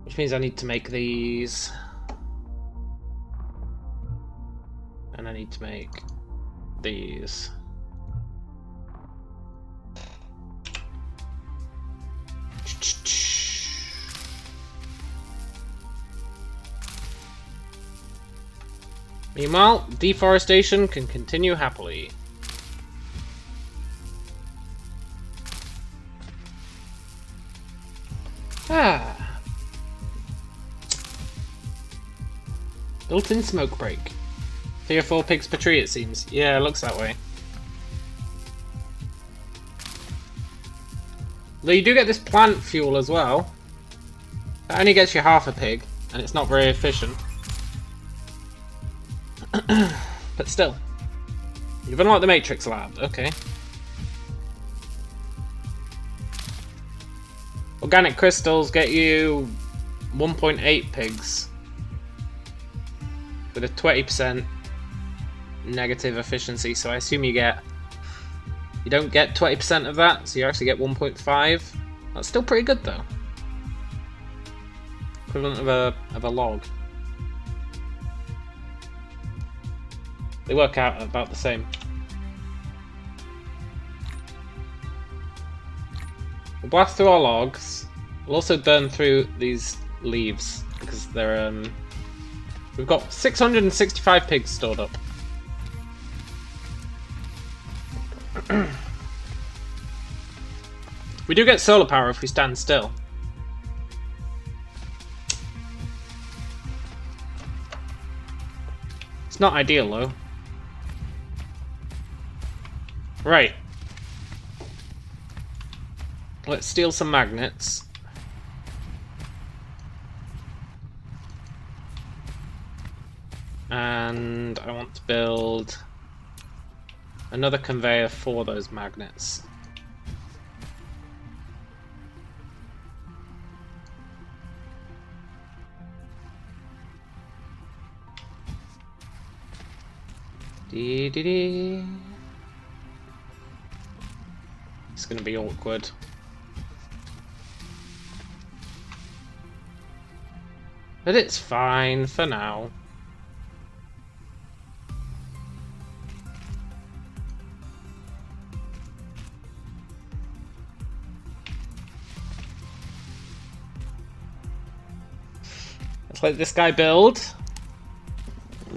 Which means I need to make these. And I need to make these. Meanwhile, deforestation can continue happily. Built-in smoke break. 3 or 4 pigs per tree, it seems. Yeah, it looks that way. Though you do get this plant fuel as well. That only gets you half a pig, and it's not very efficient. But still. You've unlocked the Matrix Lab, okay. Organic crystals get you 1.8 pigs. With a 20% negative efficiency, so I assume you don't get 20% of that, so you actually get 1.5. That's still pretty good though. Equivalent of a log. They work out about the same. We'll blast through our logs. We'll also burn through these leaves because they're we've got 665 pigs stored up. We do get solar power if we stand still. It's not ideal though. Right. Let's steal some magnets. And I want to build another conveyor for those magnets. Dee. It's gonna be awkward. But it's fine for now. Let's let this guy build.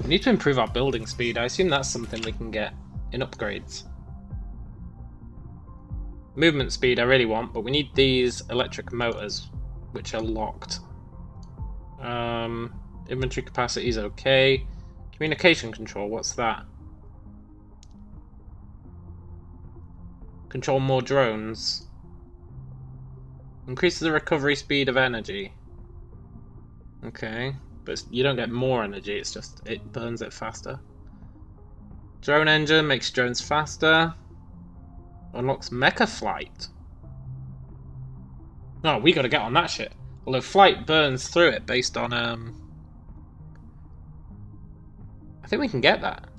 We need to improve our building speed. I assume that's something we can get in upgrades. Movement speed I really want, but we need these electric motors, which are locked. Inventory capacity is okay. Communication control, what's that? Control more drones. Increases the recovery speed of energy. Okay, but you don't get more energy, it's just, it burns it faster. Drone engine makes drones faster. Unlocks mecha flight. Oh, we gotta get on that shit. Although flight burns through it based on, I think we can get that.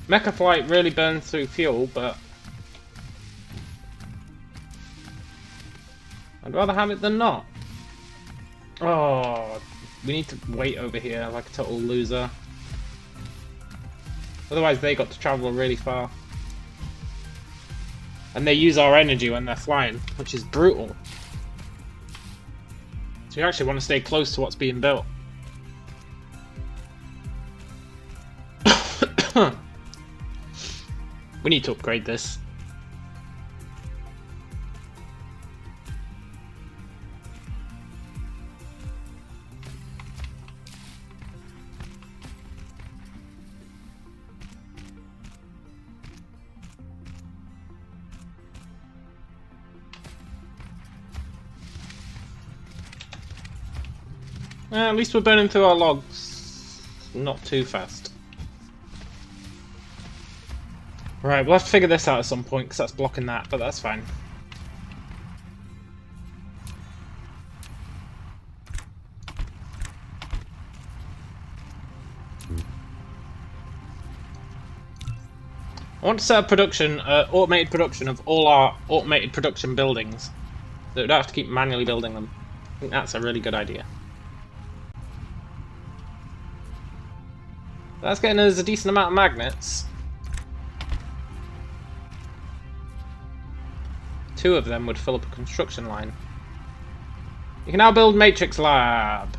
Mecha flight really burns through fuel, but I'd rather have it than not. Oh, we need to wait over here like a total loser. Otherwise they got to travel really far. And they use our energy when they're flying, which is brutal. So you actually want to stay close to what's being built. We need to upgrade this. At least we're burning through our logs not too fast. Right, we'll have to figure this out at some point because that's blocking that, but that's fine. I want to set up production, automated production of all our automated production buildings, so we don't have to keep manually building them. I think that's a really good idea. That's getting us a decent amount of magnets. 2 of them would fill up a construction line. You can now build Matrix Lab.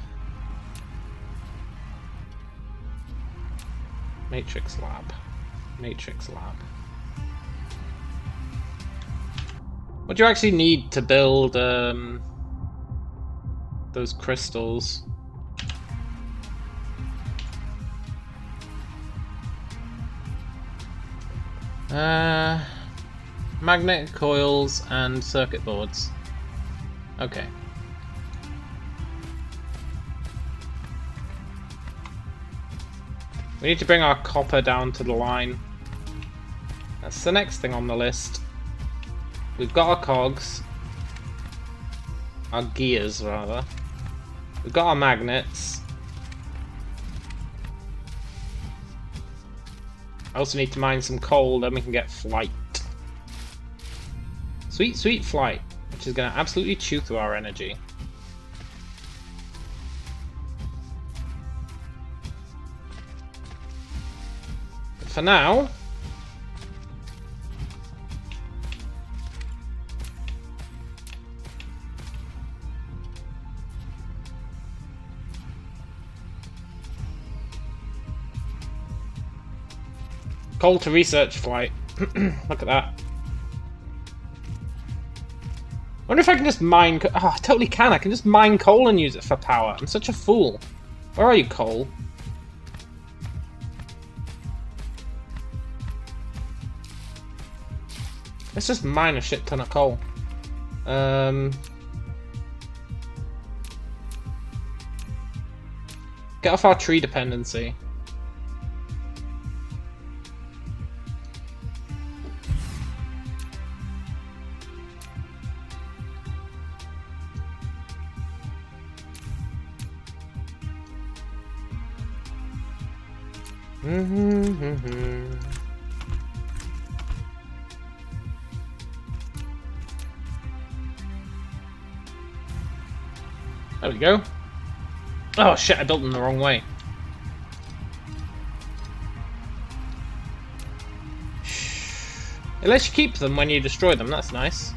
Matrix Lab. Matrix Lab. What do you actually need to build those crystals? Magnetic coils and circuit boards. Okay. We need to bring our copper down to the line. That's the next thing on the list. We've got our cogs. Our gears, rather. We've got our magnets. I also need to mine some coal, then we can get flight. Sweet, sweet flight, which is going to absolutely chew through our energy. But for now, coal to research flight. Look at that. I wonder if I can just mine... Oh, I totally can. I can just mine coal and use it for power. I'm such a fool. Where are you, coal? Let's just mine a shit ton of coal. Get off our tree dependency. There we go. Oh shit, I built them the wrong way. It lets you keep them when you destroy them, that's nice.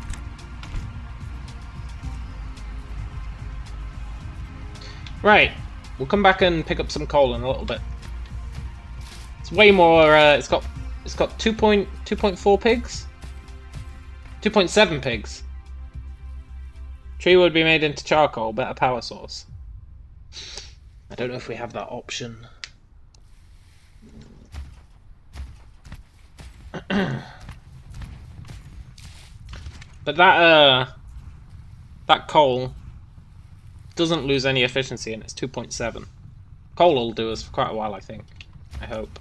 Right, we'll come back and pick up some coal in a little bit. It's way more, it's got 2.4 pigs? 2.7 pigs. Tree would be made into charcoal, better power source. I don't know if we have that option. But that coal doesn't lose any efficiency and it's 2.7. Coal will do us for quite a while, I think. I hope.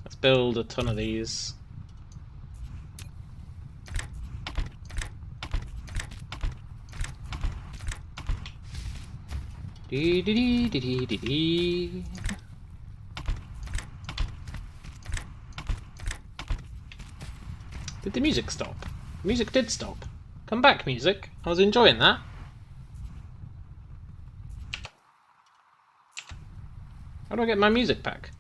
Let's build a ton of these. Dee dee dee dee dee dee. Did the music stop? The music did stop. Come back, music. I was enjoying that. How do I get my music back?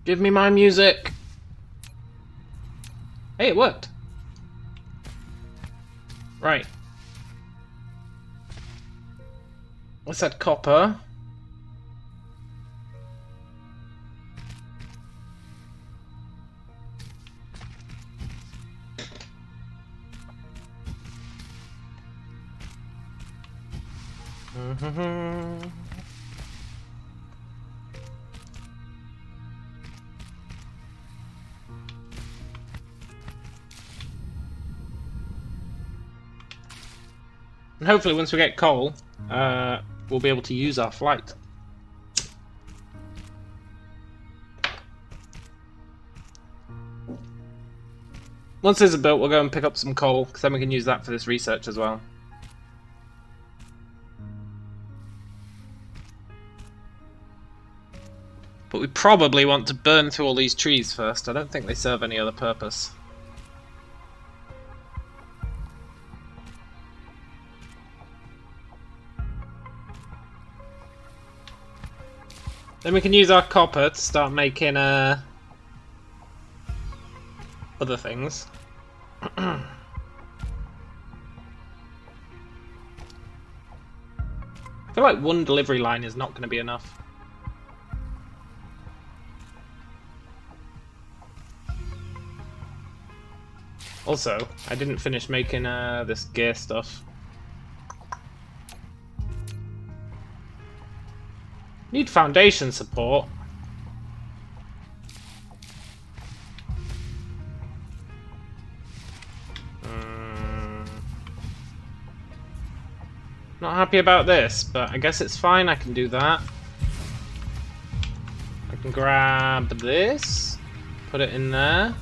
Give me my music. Hey, it worked. Right. What's that, copper? And hopefully once we get coal, we'll be able to use our flight. Once this is built, we'll go and pick up some coal, because then we can use that for this research as well. But we probably want to burn through all these trees first. I don't think they serve any other purpose. Then we can use our copper to start making other things. I feel like one delivery line is not going to be enough. Also, I didn't finish making this gear stuff. Need foundation support. Not happy about this, but I guess it's fine. I can do that. I can grab this, put it in there.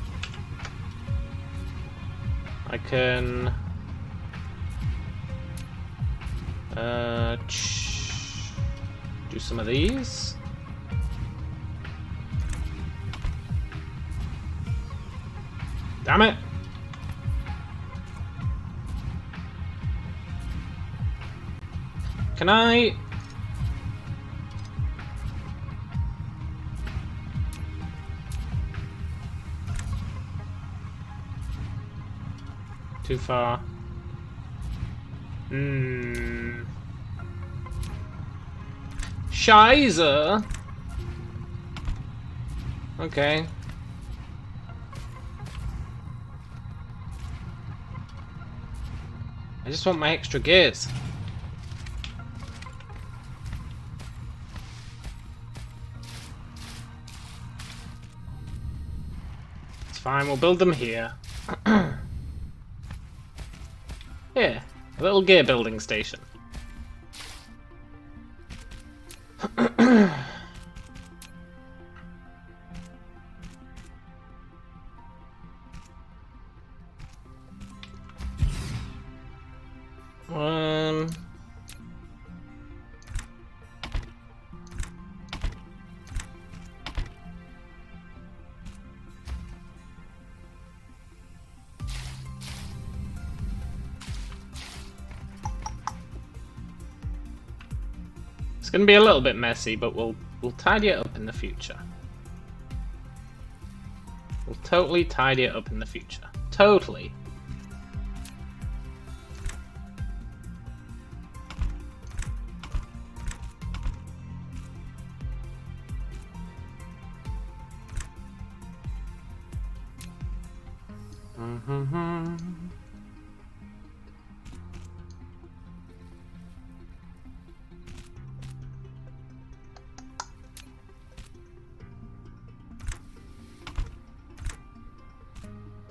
I can do some of these. Damn it! Can I? Too far. Scheiße! Okay. I just want my extra gears. It's fine, we'll build them here. Here, a little gear building station. It's gonna be a little bit messy, but we'll tidy it up in the future. We'll totally tidy it up in the future. Totally.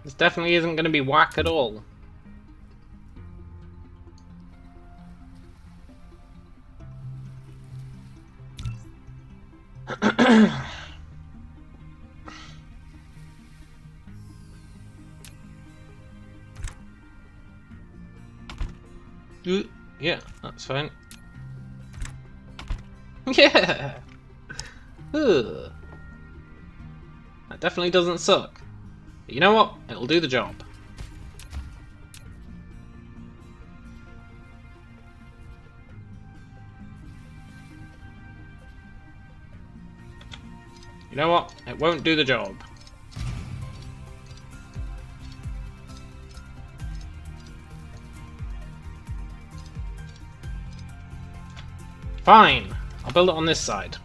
This definitely isn't going to be whack at all. Yeah, that's fine. Yeah! Ugh. That definitely doesn't suck. But you know what? It'll do the job. You know what? It won't do the job. Fine. I'll build it on this side.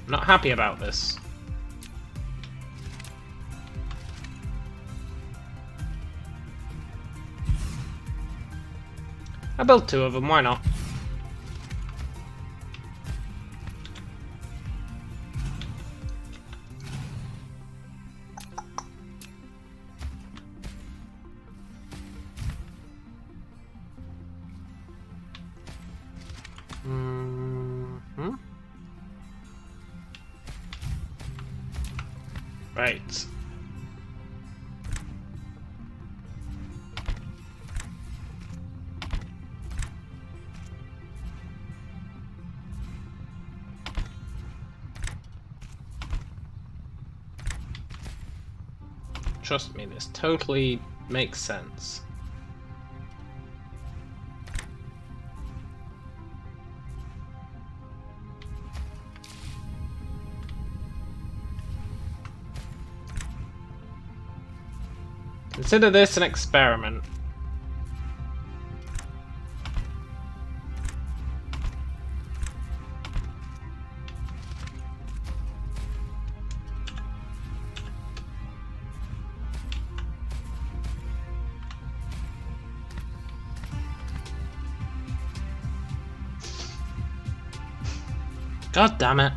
I'm not happy about this. I built two of them, why not? Right. Trust me, this totally makes sense. Consider this an experiment. God damn it.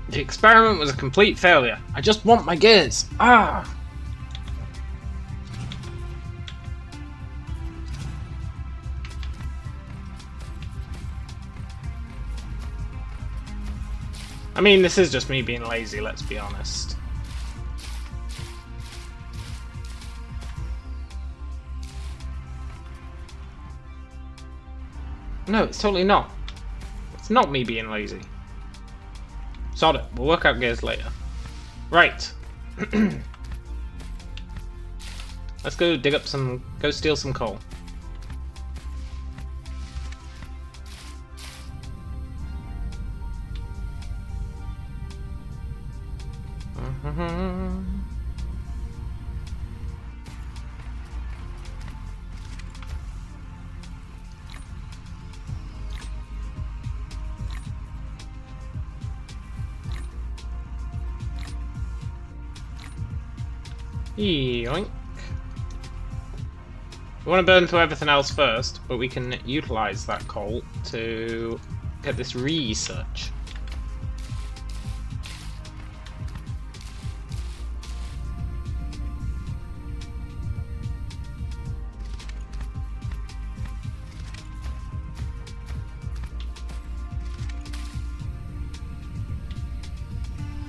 The experiment was a complete failure. I just want my gears. Ah! I mean, this is just me being lazy, let's be honest. No, it's totally not. It's not me being lazy. Sod it. We'll work out gears later. Right. Let's go dig up some... Go steal some coal. Yoink. We want to burn through everything else first, but we can utilize that coal to get this research.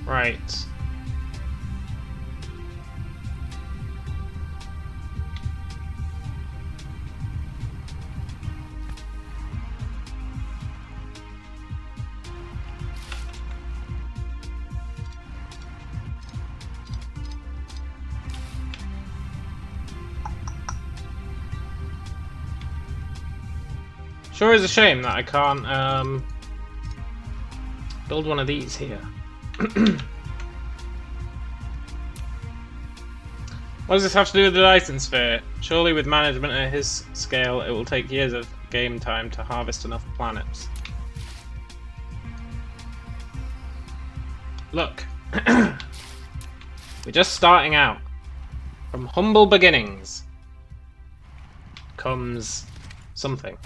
Right. Sure is a shame that I can't build one of these here. What does this have to do with the Dyson sphere? Surely with management at his scale it will take years of game time to harvest enough planets. Look. We're just starting out. From humble beginnings comes something.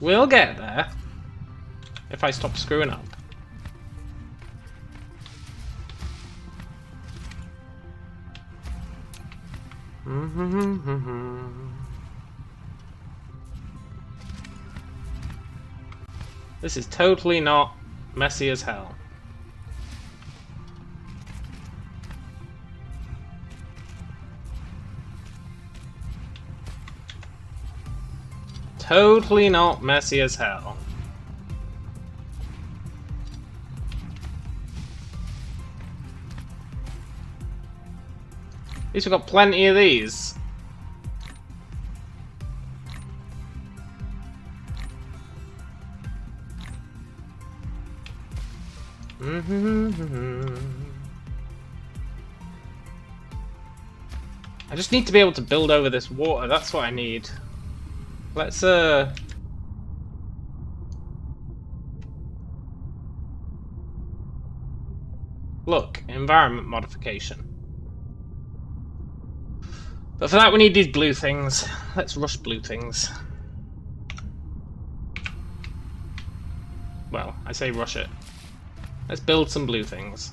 We'll get there if I stop screwing up. This is totally not messy as hell. Totally not messy as hell. At least we've got plenty of these. I just need to be able to build over this water, that's what I need. Let's look, environment modification. But for that we need these blue things. Let's rush blue things. Well, I say rush it. Let's build some blue things.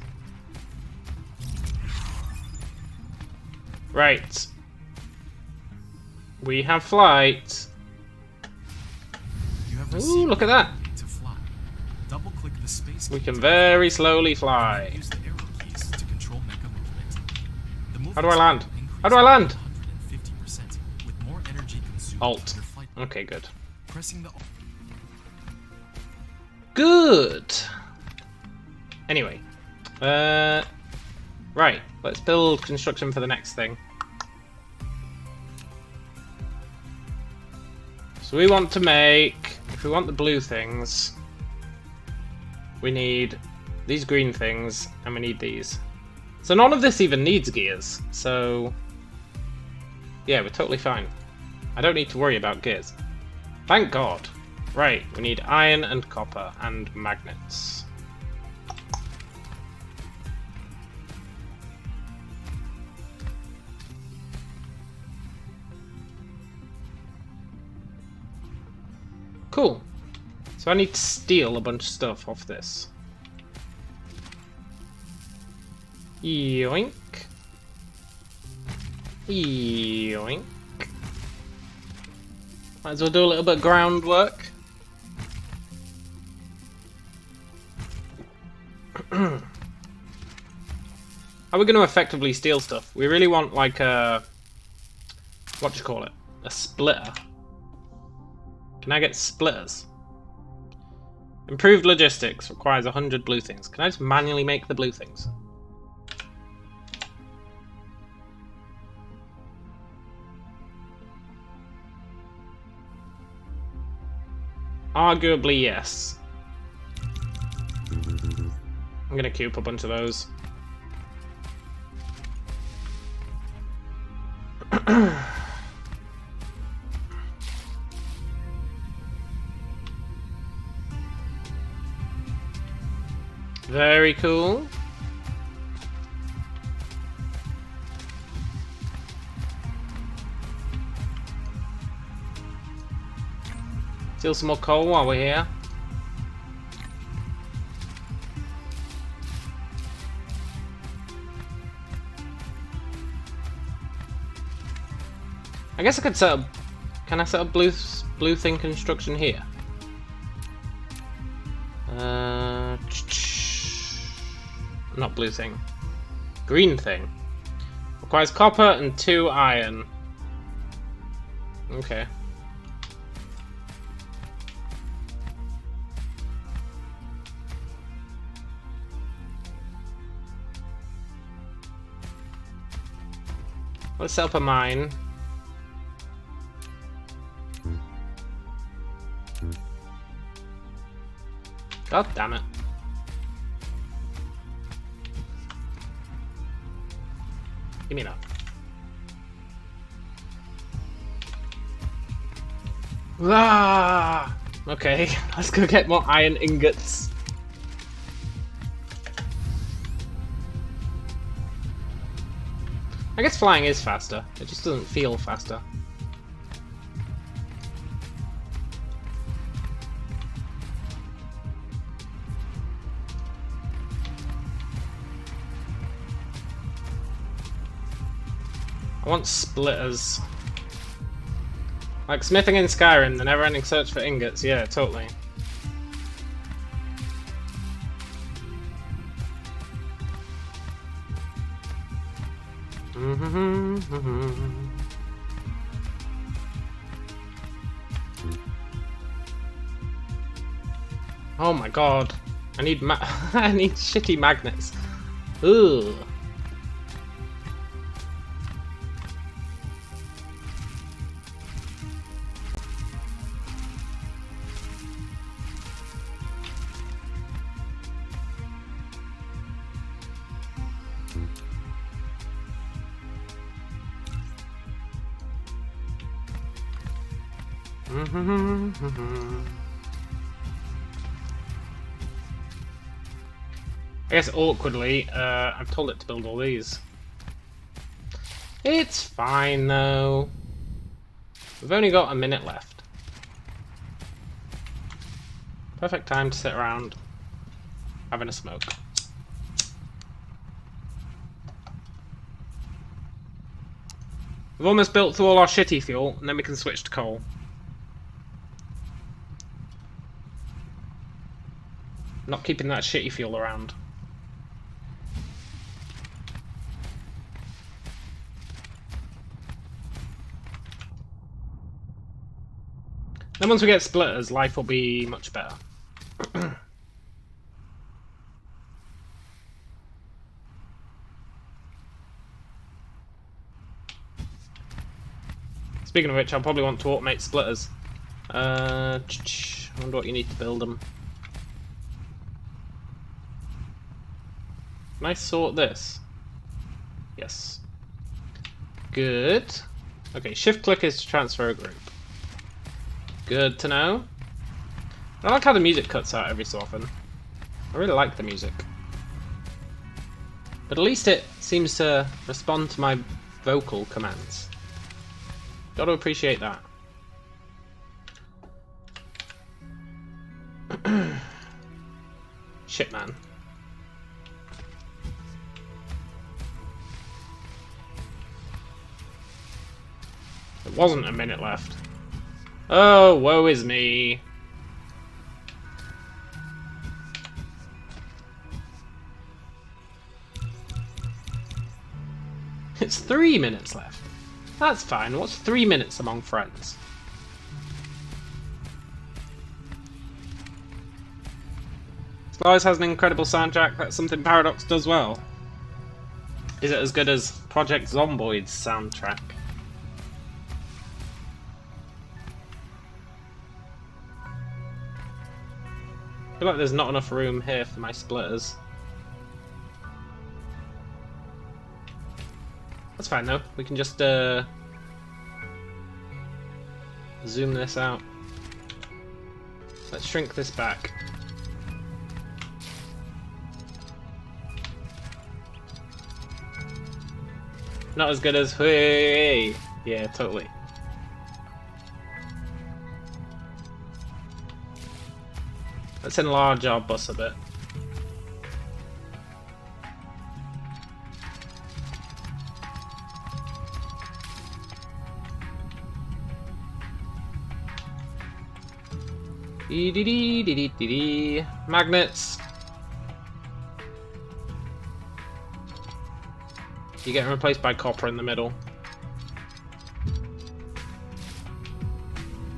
Right. We have flight. You have Ooh, look at that. to fly. Double-click the space We key can to very slowly and fly. use the arrow keys to control mecha movement. The movement How do I land? speed will How do I land? increase by 150% with more energy consumed Alt. under flight. Okay, good. Pressing the Good. Anyway. Right. Let's build construction for the next thing. So we want to make, if we want the blue things, we need these green things, and we need these. So none of this even needs gears, so yeah, we're totally fine. I don't need to worry about gears. Thank God. Right, we need iron and copper and magnets. Cool. So I need to steal a bunch of stuff off this. Yoink. Yoink. Might as well do a little bit of groundwork. How are we going to effectively steal stuff? We really want like a... what do you call it? A splitter. Can I get splitters? Improved logistics requires 100 blue things. Can I just manually make the blue things? Arguably, yes. I'm gonna queue up a bunch of those. Very cool. Steal some more coal while we're here. I guess I could set up... Can I set up blue thing construction here? Not blue thing. Green thing. Requires copper and 2 iron. Okay. Let's set up a mine. God damn it. Give me that. Ah! Okay, let's go get more iron ingots. I guess flying is faster. It just doesn't feel faster. I want splitters. Like smithing in Skyrim, the never-ending search for ingots. Yeah, totally. Oh my god. I need I need shitty magnets. Ugh. I guess awkwardly, I've told it to build all these. It's fine though. We've only got a minute left. Perfect time to sit around. Having a smoke. We've almost built through all our shitty fuel, and then we can switch to coal. Not keeping that shitty fuel around. Then once we get splitters, life will be much better. Speaking of which, I'll probably want to automate splitters. I wonder what you need to build them. Can I sort this? Yes. Good. Okay, shift click is to transfer a group. Good to know. I like how the music cuts out every so often. I really like the music. But at least it seems to respond to my vocal commands. Gotta appreciate that. Shit, man. There wasn't a minute left. Oh, woe is me. It's 3 minutes left. That's fine. What's 3 minutes among friends? Slice has an incredible soundtrack. That's something Paradox does well. Is it as good as Project Zomboid's soundtrack? I feel like there's not enough room here for my splitters. That's fine though, we can just zoom this out. Let's shrink this back. Not as good as hey. Yeah, totally. Let's enlarge our bus a bit. Magnets. You're getting replaced by copper in the middle.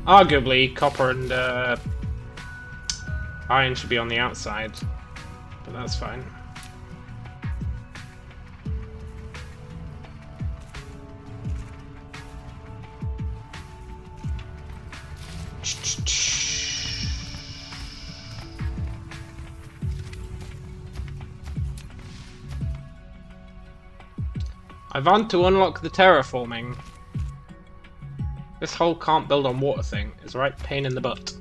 Arguably, copper and iron should be on the outside, but that's fine. I want to unlock the terraforming. This whole can't build on water thing is a right pain in the butt.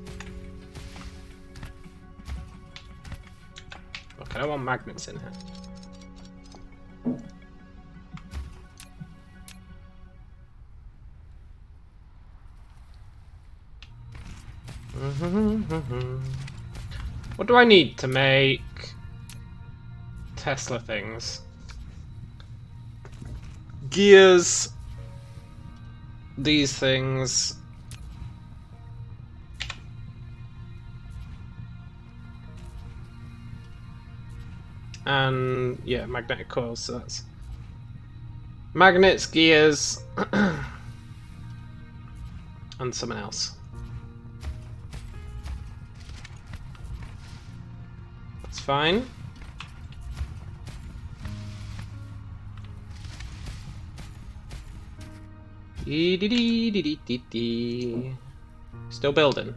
Look, I don't want magnets in here. What do I need to make Tesla things? Gears. These things. And yeah, magnetic coils, so that's magnets, gears, and something else. That's fine. Still building.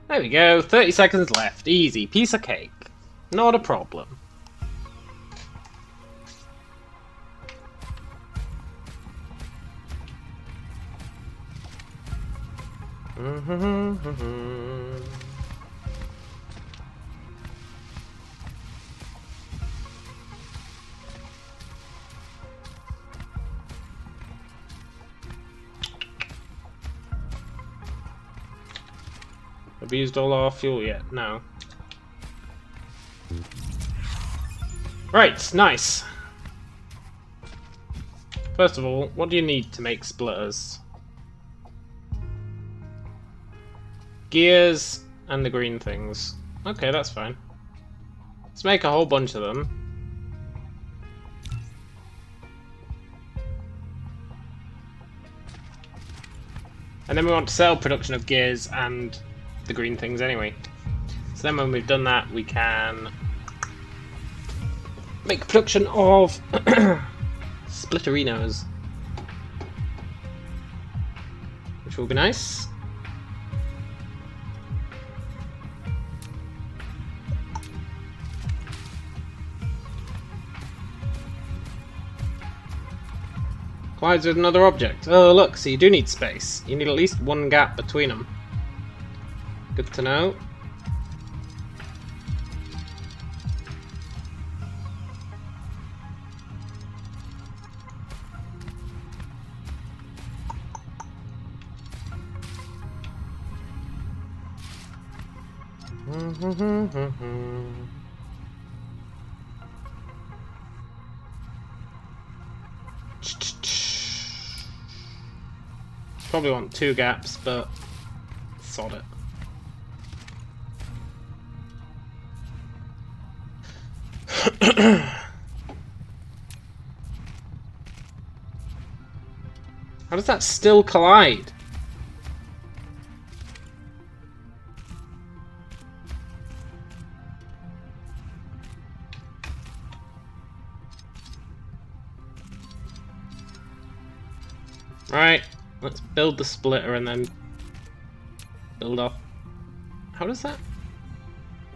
There we go, 30 seconds left. Easy, piece of cake. Not a problem. Have we used all our fuel yet? No. Right, nice. First of all, what do you need to make splitters? Gears and the green things. Okay, that's fine. Let's make a whole bunch of them. And then we want to sell production of gears and the green things anyway. So then when we've done that, we can make production of splitterinos, which will be nice. Collides with another object. Oh look, so you do need space. You need at least one gap between them. Good to know. Probably want 2 gaps, but sod it. How does that still collide? Right, let's build the splitter and then build off. How does that?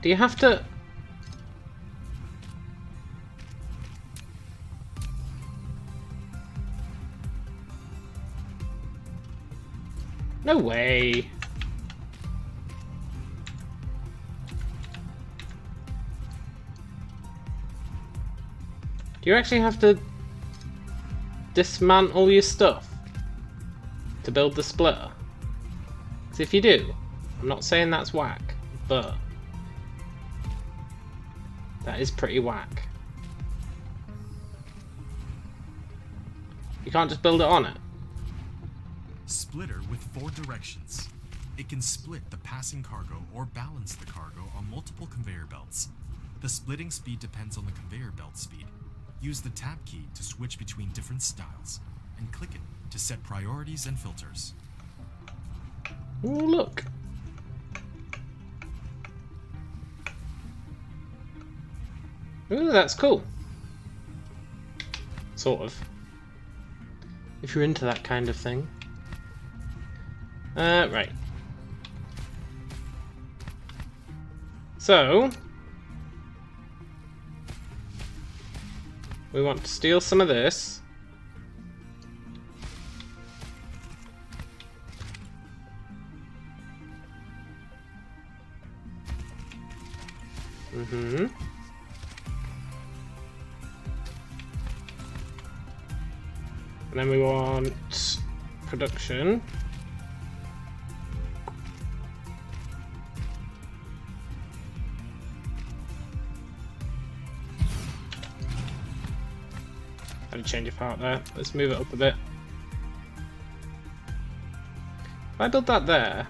Do you have to? No way. Do you actually have to dismantle your stuff to build the splitter? Because if you do, I'm not saying that's whack, but that is pretty whack. You can't just build it on it. Splitter with 4 directions. It can split the passing cargo or balance the cargo on multiple conveyor belts. The splitting speed depends on the conveyor belt speed. Use the tab key to switch between different styles, and click it to set priorities and filters. Oh, look. Ooh, that's cool. Sort of. If you're into that kind of thing. Right. So, we want to steal some of this. Mm-hmm. And then we want production. Had a change of heart there. Let's move it up a bit. If I build that there.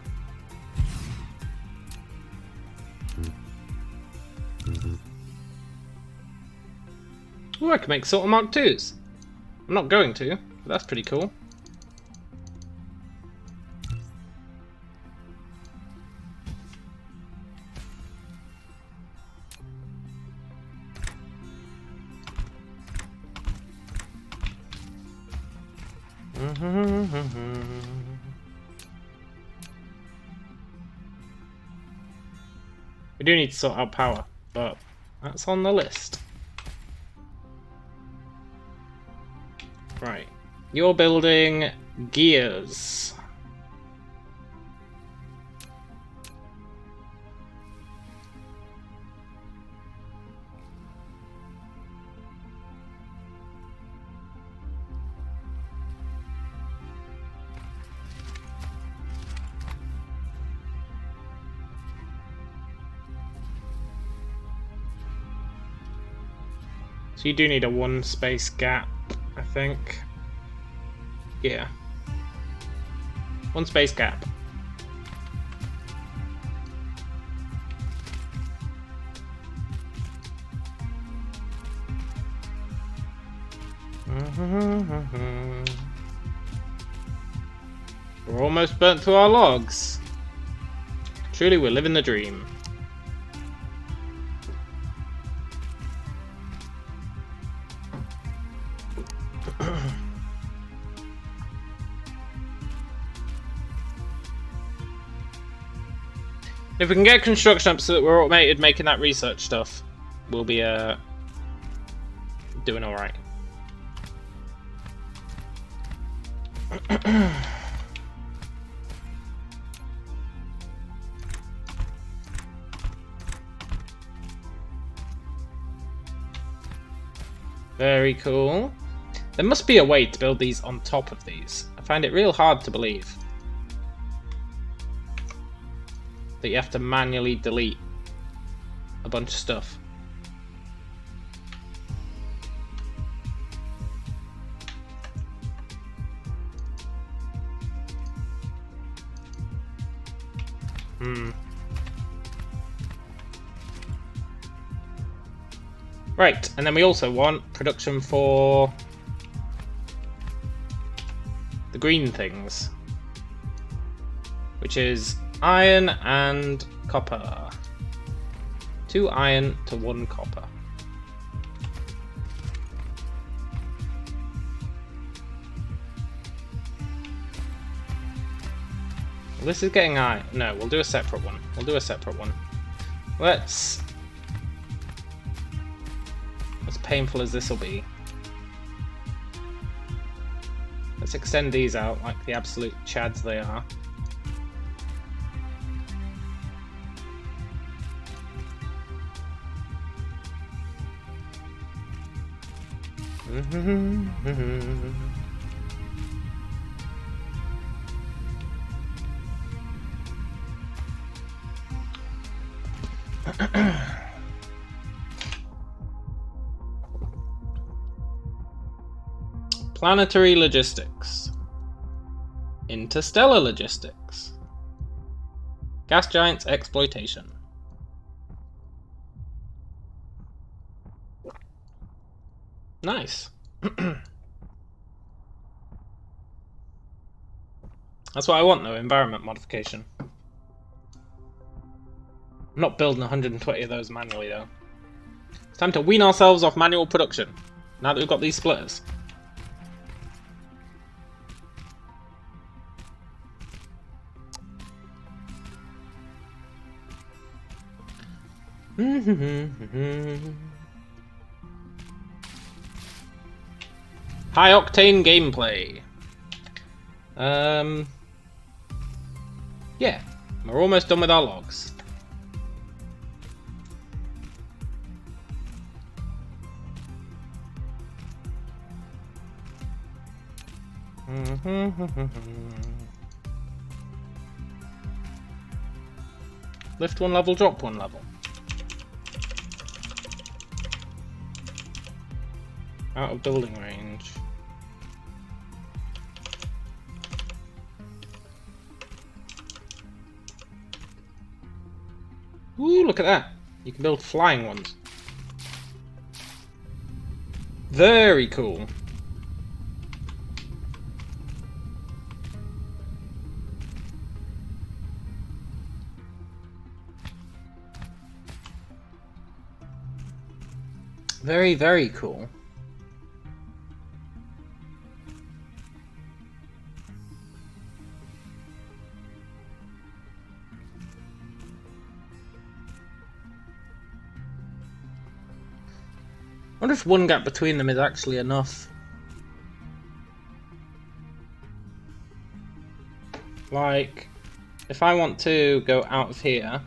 Ooh, I can make sort of Mark IIs. I'm not going to, but that's pretty cool. We do need to sort out power, but that's on the list. Right, you're building gears. So you do need a 1 space gap, I think. Yeah. 1 space gap. We're almost burnt through our logs. Truly, we're living the dream. If we can get construction up so that we're automated making that research stuff, we'll be doing alright. Very cool. There must be a way to build these on top of these. I find it real hard to believe that you have to manually delete a bunch of stuff. Right, and then we also want production for the green things, which is iron and copper. 2 iron to 1 copper. Well, this is getting iron. No, we'll do a separate one. We'll do a separate one. Let's... As painful as this will be, let's extend these out like the absolute chads they are. Planetary logistics. Interstellar logistics. Gas giants exploitation. Nice. That's what I want though, environment modification. I'm not building 120 of those manually though. It's time to wean ourselves off manual production, now that we've got these splitters. High octane gameplay. Yeah, we're almost done with our logs. Lift 1 level, drop 1 level. Out of building range. Ooh, look at that. You can build flying ones. Very cool. Very, very cool. I wonder if 1 gap between them is actually enough. Like, if I want to go out of here,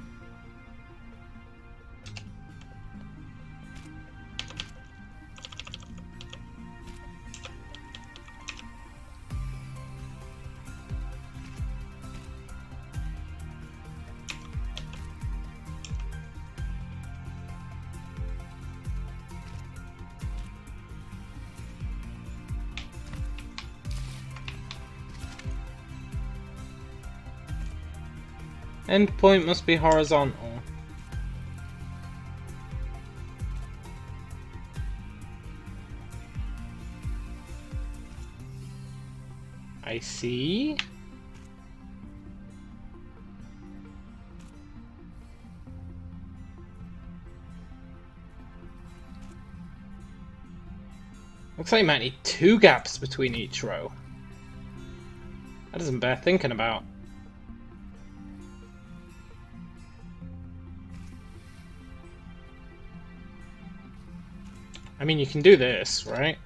Endpoint must be horizontal. I see. Looks like you might need 2 gaps between each row. That doesn't bear thinking about. I mean, you can do this, right?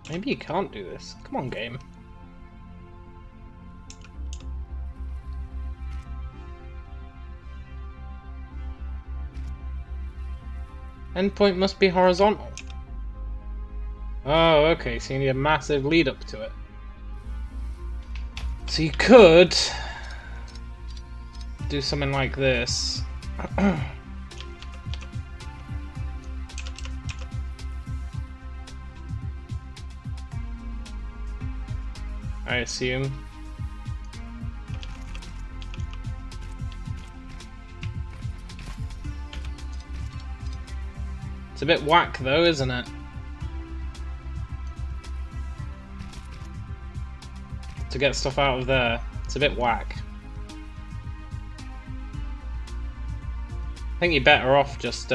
Maybe you can't do this. Come on, game. Endpoint must be horizontal. Oh, okay, so you need a massive lead up to it. So you could do something like this. I assume. It's a bit whack though, isn't it? To get stuff out of there. It's a bit whack. I think you're better off just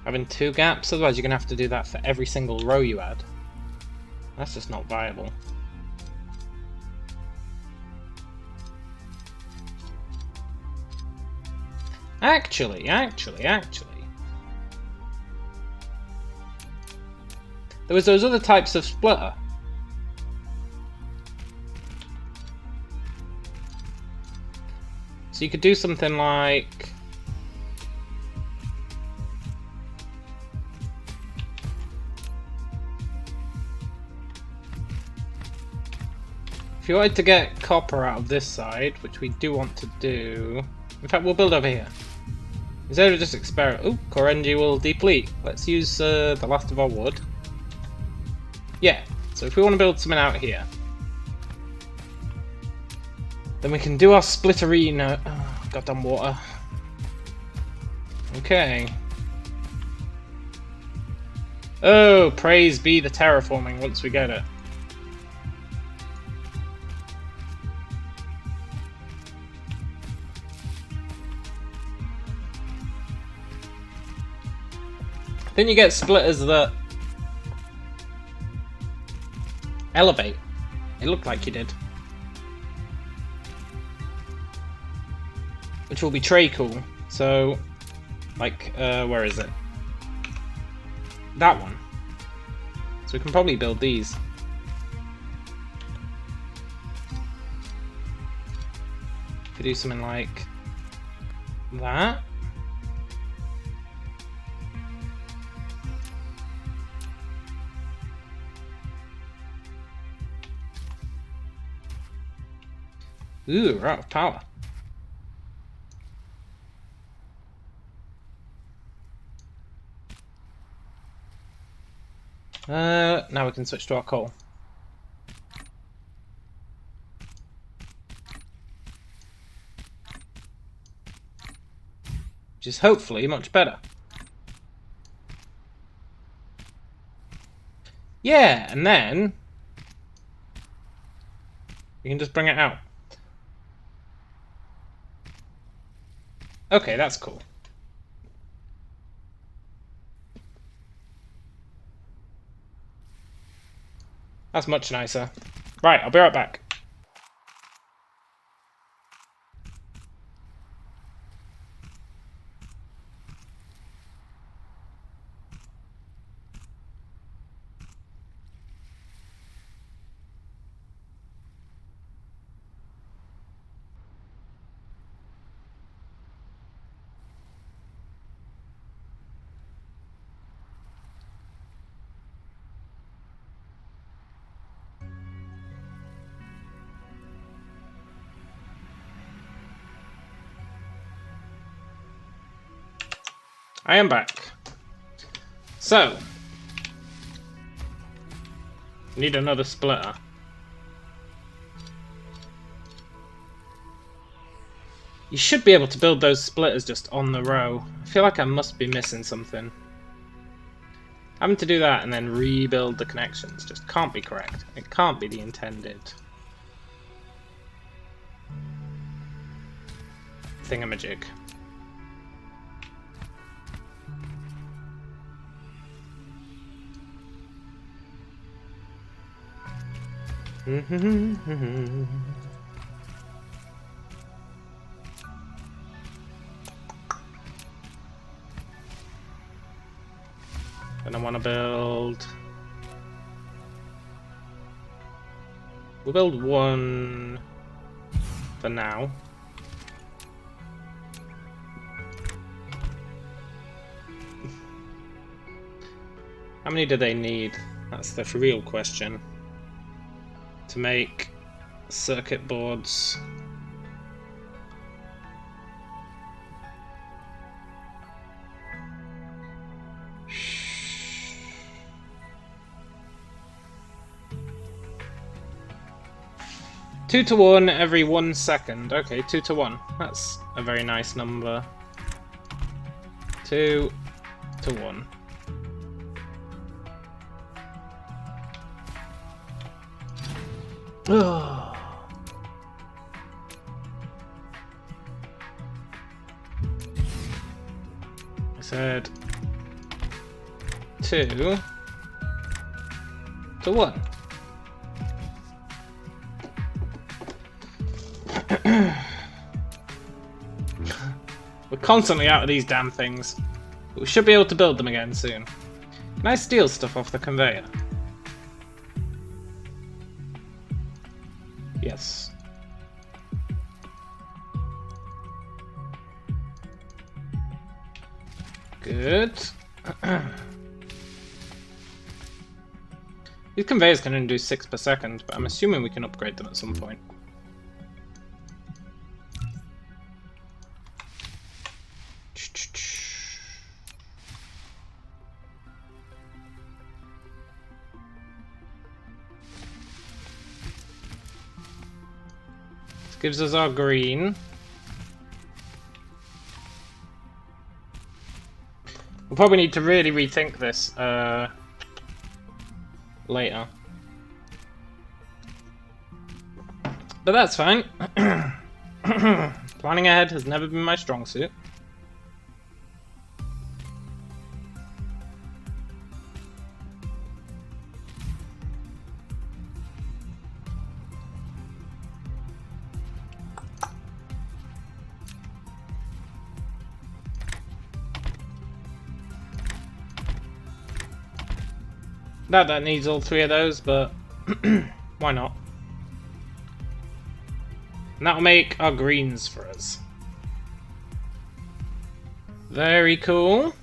having 2 gaps, otherwise you're going to have to do that for every single row you add. That's just not viable. Actually. There was those other types of splitter. So you could do something like... If you wanted to get copper out of this side, which we do want to do... In fact, we'll build over here. Instead of just experiment... Oh, core energy will deplete. Let's use the last of our wood. Yeah, so if we want to build something out here, then we can do our splitterino... Oh, goddamn water. Okay. Oh, praise be the terraforming once we get it. Then you get splitters that elevate. It looked like you did. Which will be tray cool. So, like, where is it? That one. So we can probably build these. If we do something like that. Ooh, we're out of power. Now we can switch to our coal. Which is hopefully much better. Yeah, and then we can just bring it out. Okay, that's cool. That's much nicer. Right, I'll be right back. I am back. So, need another splitter. You should be able to build those splitters just on the row. I feel like I must be missing something. Having to do that and then rebuild the connections just can't be correct. It can't be the intended thingamajig. And I want to build... We'll build one for now. How many do they need? That's the real question. To make circuit boards. Two to 1 every 1 second. Okay, 2 to 1. That's a very nice number. 2 to 1. Oh. I said 2 to 1. We're constantly out of these damn things, but we should be able to build them again soon. Can I steal stuff off the conveyor? Yes. Good. These conveyors can only do 6 per second, but I'm assuming we can upgrade them at some point. This gives us our green. We'll probably need to really rethink this later. But that's fine. Planning ahead has never been my strong suit. That needs all 3 of those, but why not? And that'll make our greens for us. Very cool.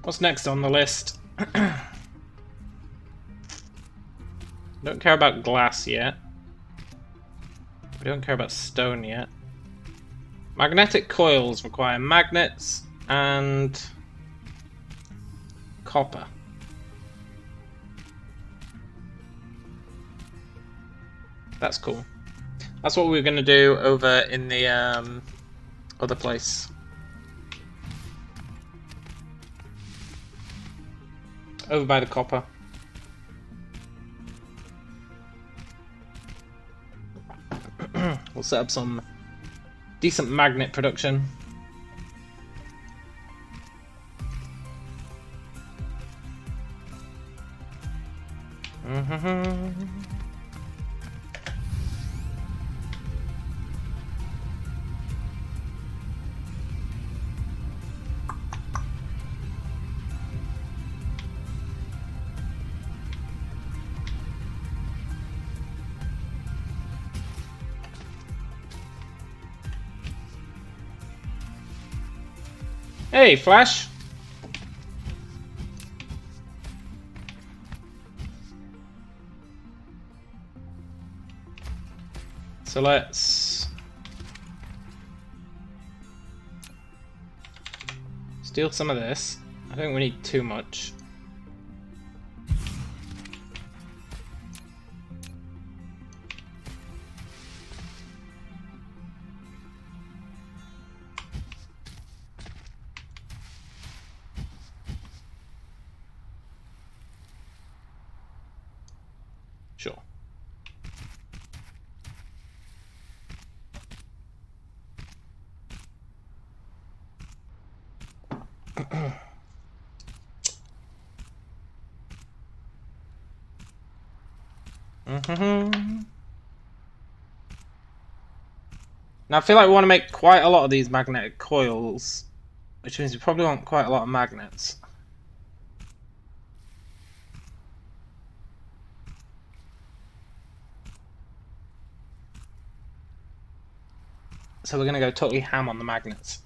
What's next on the list? Don't care about glass yet. We don't care about stone yet. Magnetic coils require magnets and copper. That's cool. That's what we were going to do over in the other place. Over by the copper. We'll set up some decent magnet production. Hey, Flash! So let's steal some of this. I think we need too much. Sure. Now I feel like we want to make quite a lot of these magnetic coils, which means we probably want quite a lot of magnets. So we're going to go totally ham on the magnets.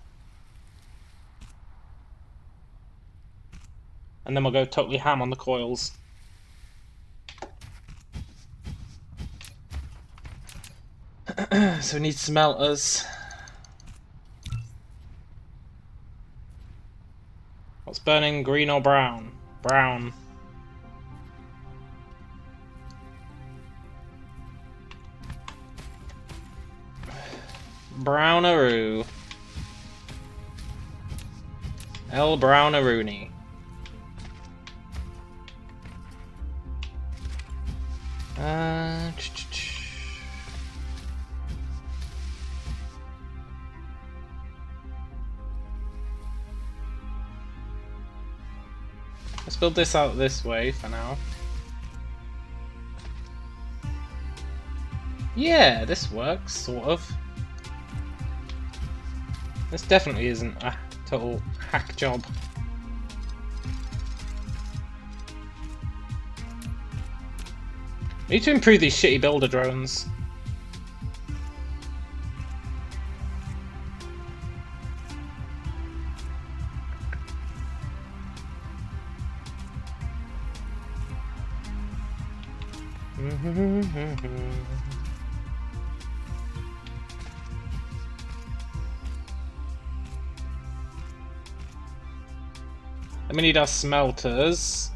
And then we'll go totally ham on the coils. So we need smelters. What's burning, green or brown? Brown. Browneroo. El Browneroony. Let's build this out this way for now. Yeah, this works, sort of. This definitely isn't a total hack job. Need to improve these shitty builder drones. Then we need our smelters.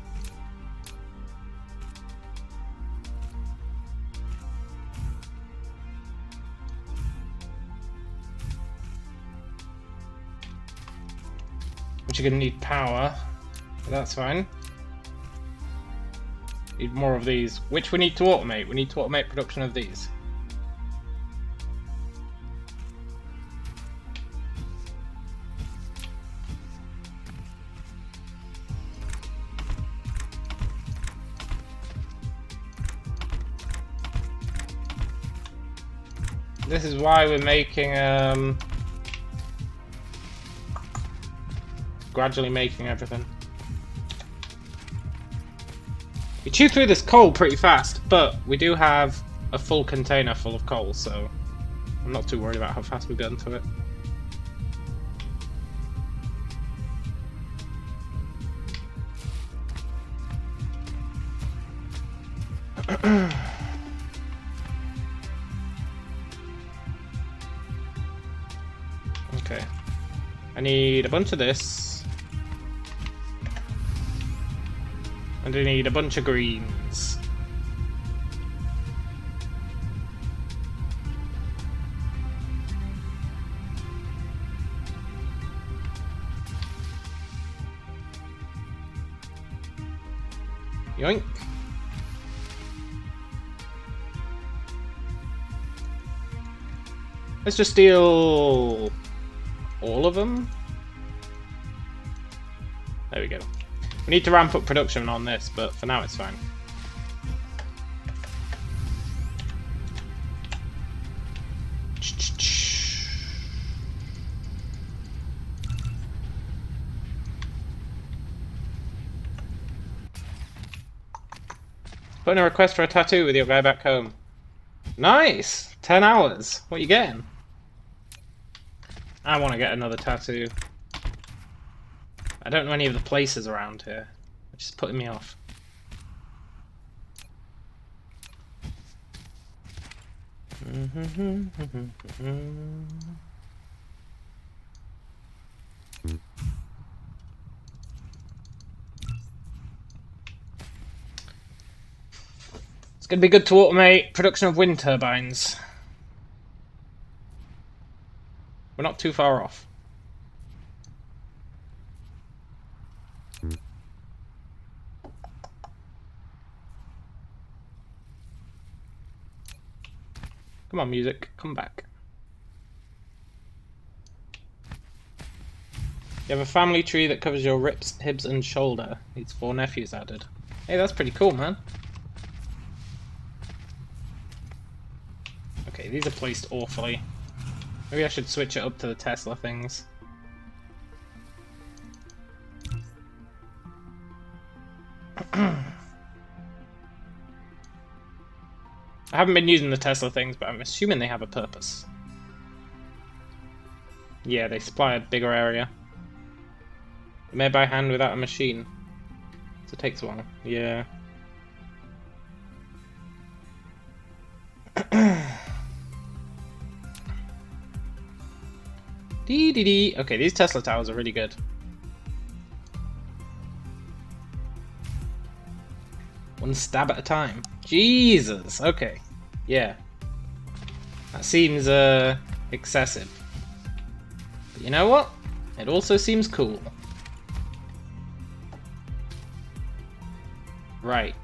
Which are going to need power, but that's fine. Need more of these, which we need to automate. We need to automate production of these. This is why we're making gradually making everything. We chew through this coal pretty fast, but we do have a full container full of coal, so I'm not too worried about how fast we get into it. Okay. I need a bunch of this. And I need a bunch of greens. Yoink. Let's just steal all of them. There we go. We need to ramp up production on this, but for now it's fine. Put in a request for a tattoo with your guy back home. Nice! 10 hours. What are you getting? I want to get another tattoo. I don't know any of the places around here, which is putting me off. It's going to be good to automate production of wind turbines. We're not too far off. Come on, music, come back. You have a family tree that covers your rips, hibs, and shoulder. Needs 4 nephews added. Hey, that's pretty cool, man. Okay, these are placed awfully. Maybe I should switch it up to the Tesla things. I haven't been using the Tesla things, but I'm assuming they have a purpose. Yeah, they supply a bigger area. Made by hand without a machine. So it takes a while. Yeah. Dee dee dee. Okay, these Tesla towers are really good. One stab at a time. Jesus. Okay. Yeah. That seems excessive. But you know what? It also seems cool. Right.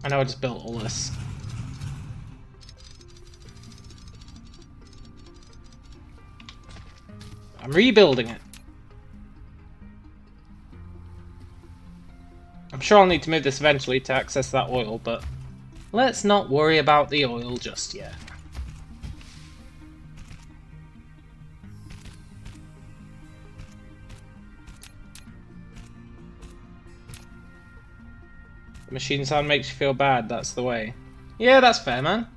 I know I just built all this. I'm rebuilding it. I'm sure I'll need to move this eventually to access that oil, but let's not worry about the oil just yet. The machine sound makes you feel bad, that's the way. Yeah, that's fair, man.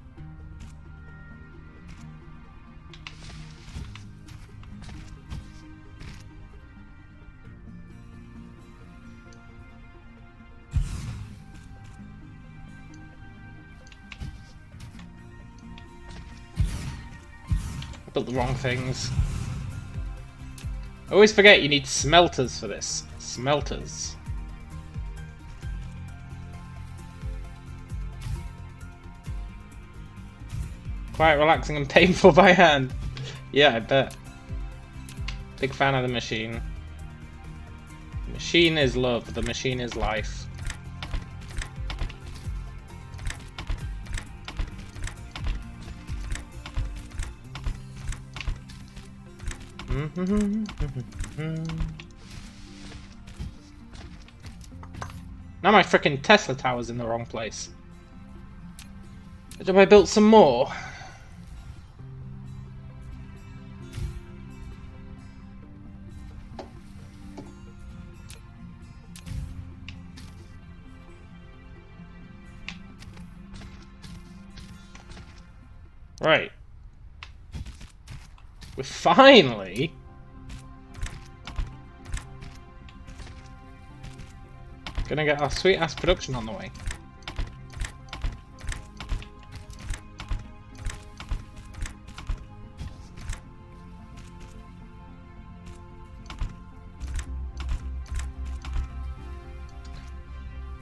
I built the wrong things. I always forget you need smelters for this. Smelters. Quite relaxing and painful by hand. Yeah, I bet. Big fan of the machine. The machine is love. The machine is life. Now my frickin' Tesla tower's in the wrong place. Have I built some more? Right. We're finally gonna get our sweet ass production on the way.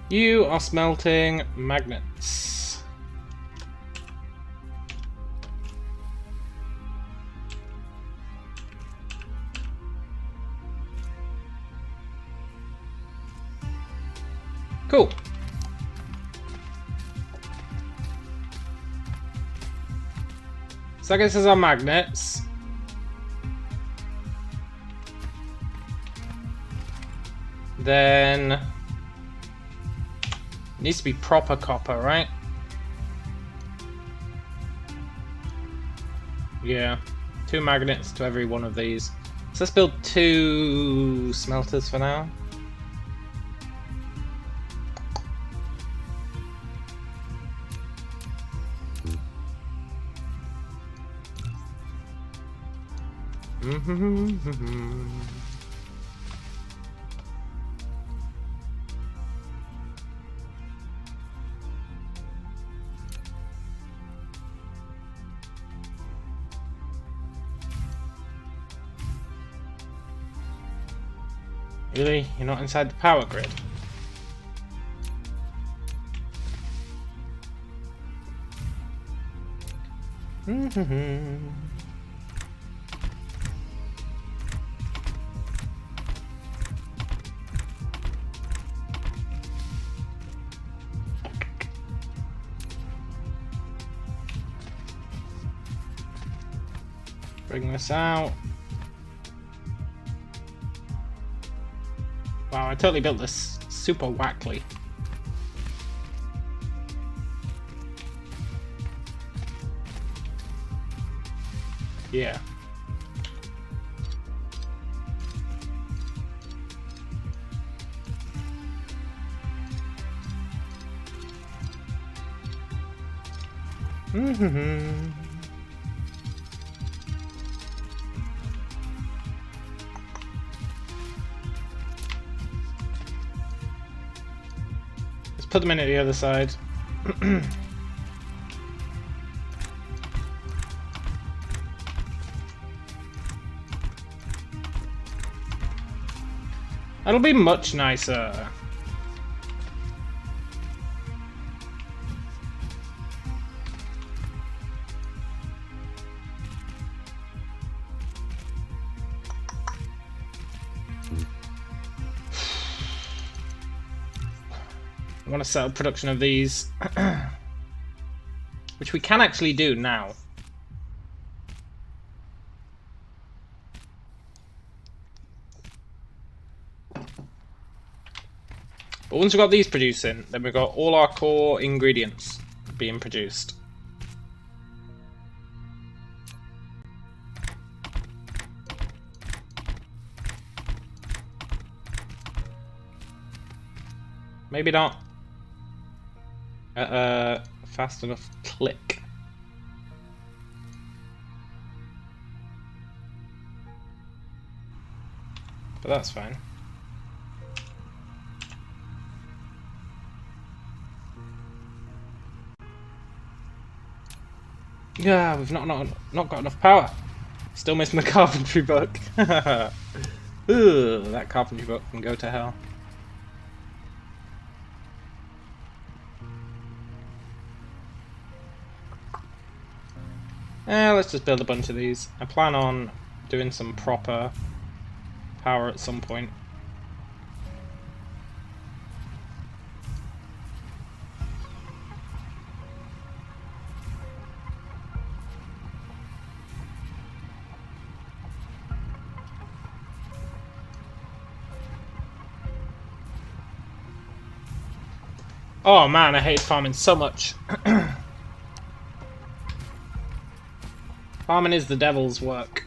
You are smelting magnets. Cool. So I guess these are magnets. Then it needs to be proper copper, right? Yeah, 2 magnets to every one of these. So let's build 2 smelters for now. Really? You're not inside the power grid? Bring this out. Wow, I totally built this super wackly. Yeah. Let's put them in at the other side. That'll be much nicer. I want to set up production of these, which we can actually do now. But once we've got these producing, then we've got all our core ingredients being produced. Maybe not fast enough click. But that's fine. Yeah, we've not got enough power. Still missing the carpentry book. Ugh, that carpentry book can go to hell. Let's just build a bunch of these. I plan on doing some proper power at some point. Oh man, I hate farming so much. Farming is the devil's work.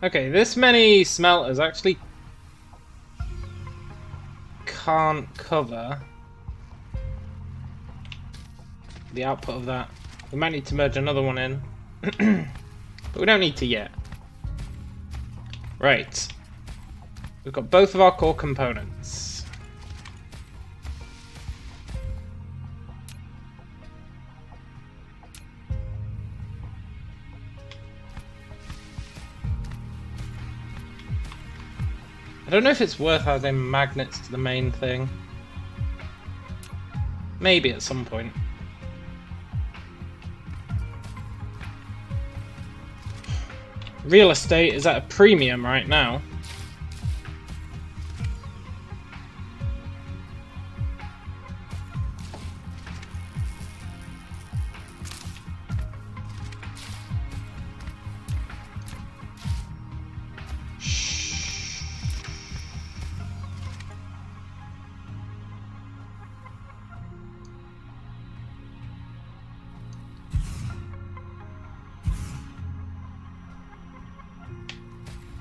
Okay, this many smelters actually can't cover the output of that. We might need to merge another one in, but we don't need to yet. Right. We've got both of our core components. I don't know if it's worth adding magnets to the main thing. Maybe at some point. Real estate is at a premium right now.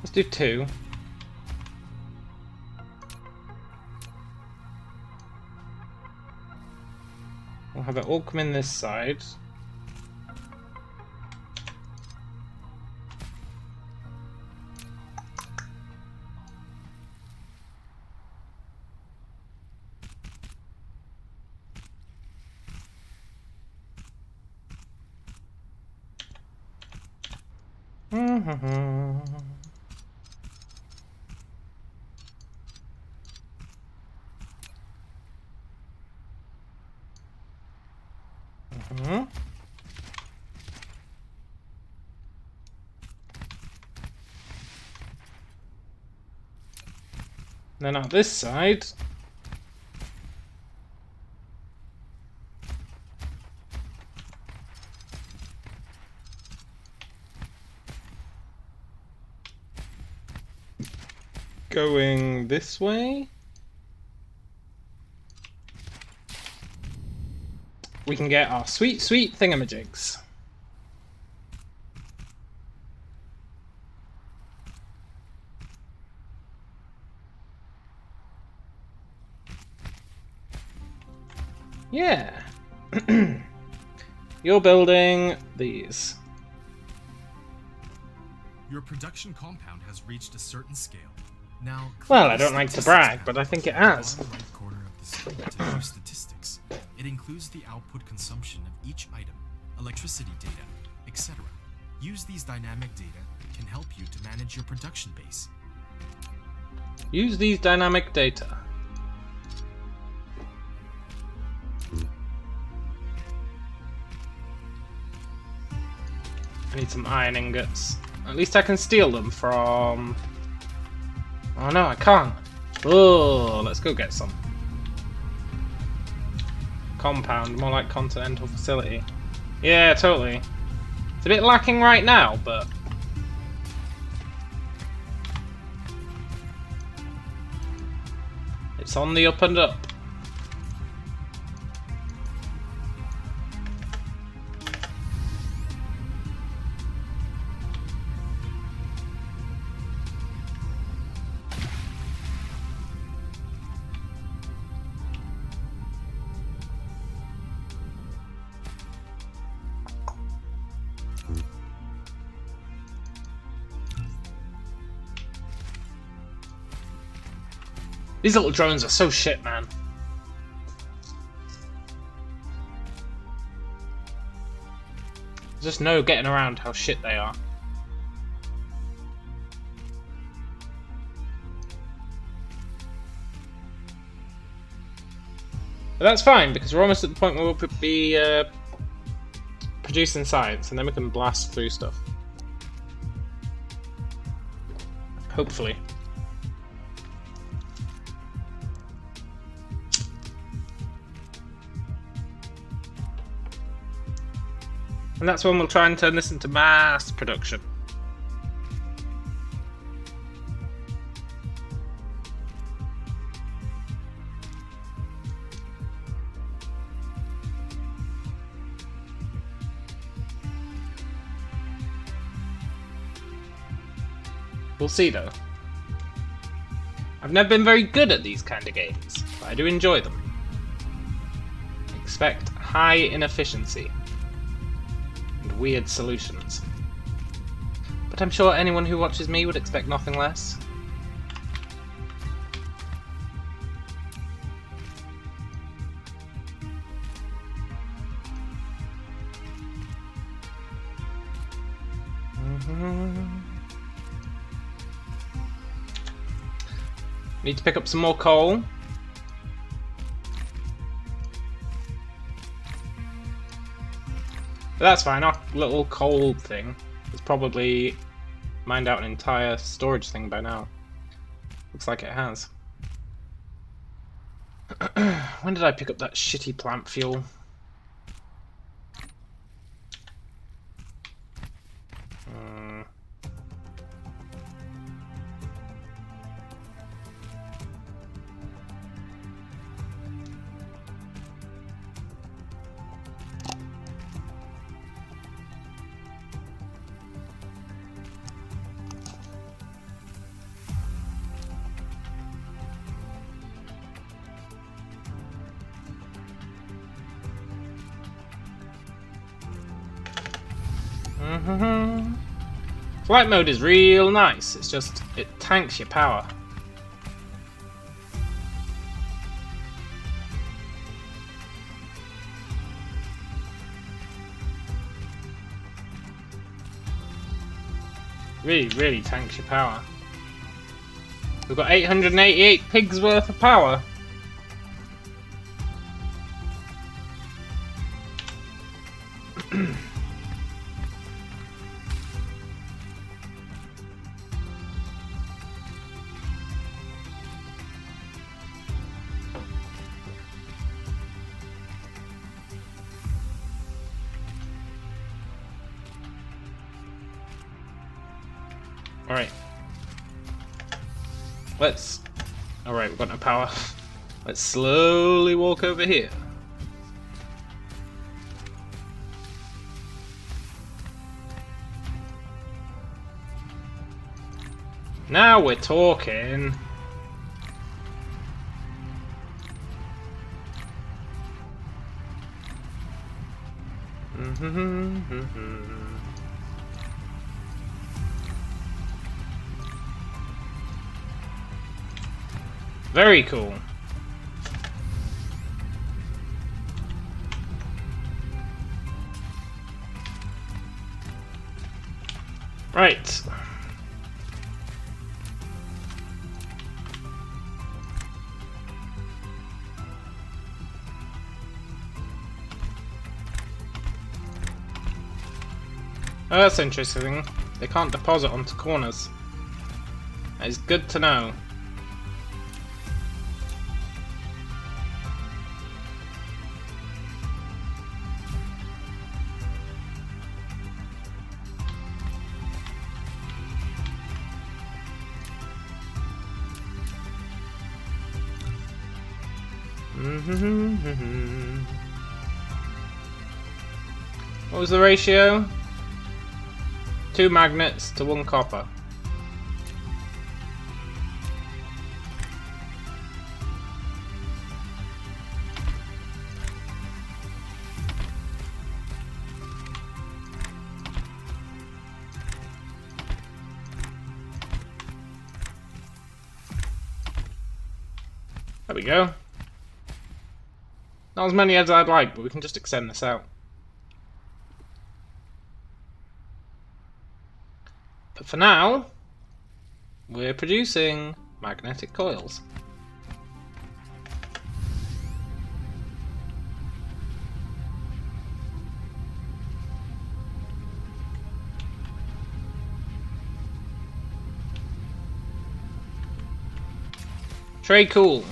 Let's do 2. We'll have it all come in this side. Then on this side. Going this way. We can get our sweet, sweet thingamajigs. Yeah. You're building these. Your production compound has reached a certain scale. Now, well, I don't like to brag, but I think it has. On the right corner of the screen to view statistics. It includes the output consumption of each item, electricity data, etc. Use these dynamic data can help you to manage your production base. Use these dynamic data. I need some iron ingots. At least I can steal them from... Oh no, I can't. Oh, let's go get some. Compound, more like continental facility. Yeah, totally. It's a bit lacking right now, but... it's on the up and up. These little drones are so shit, man. There's just no getting around how shit they are. But that's fine, because we're almost at the point where we'll be producing science, and then we can blast through stuff. Hopefully. And that's when we'll try and turn this into mass production. We'll see though. I've never been very good at these kind of games, but I do enjoy them. Expect high inefficiency. Weird solutions. But I'm sure anyone who watches me would expect nothing less. Need to pick up some more coal. But that's fine, our little coal thing has probably mined out an entire storage thing by now. Looks like it has. When did I pick up that shitty plant fuel? Flight mode is real nice, it's just, it tanks your power. Really tanks your power. We've got 888 pigs worth of power. Alright. Alright, we've got no power. Let's slowly walk over here. Now we're talking. Very cool. Right. Oh, that's interesting. They can't deposit onto corners. That is good to know. What was the ratio? 2 magnets to 1 copper. There we go. Not as many as I'd like, but we can just extend this out. But for now, we're producing magnetic coils. Very cool.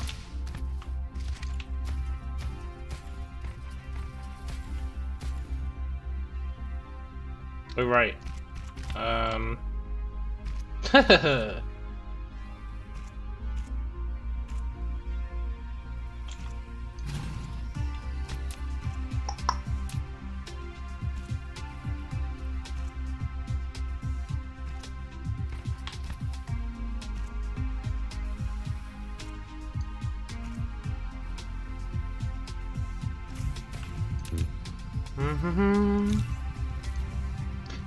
Oh, right.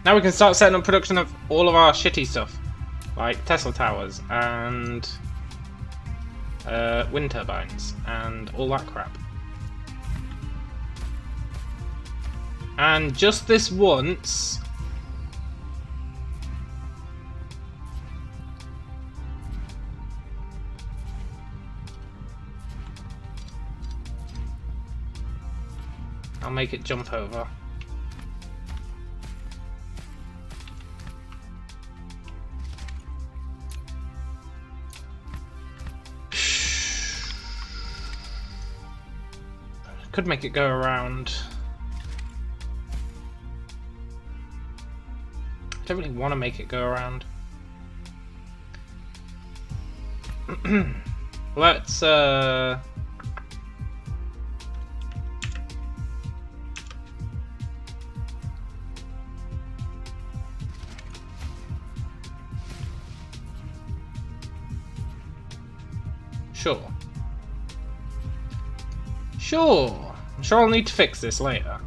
Now we can start setting up production of all of our shitty stuff, like Tesla towers and wind turbines and all that crap. And just this once, I'll make it jump over. Could make it go around. I don't really want to make it go around. Let's Sure. I'm sure I'll need to fix this later.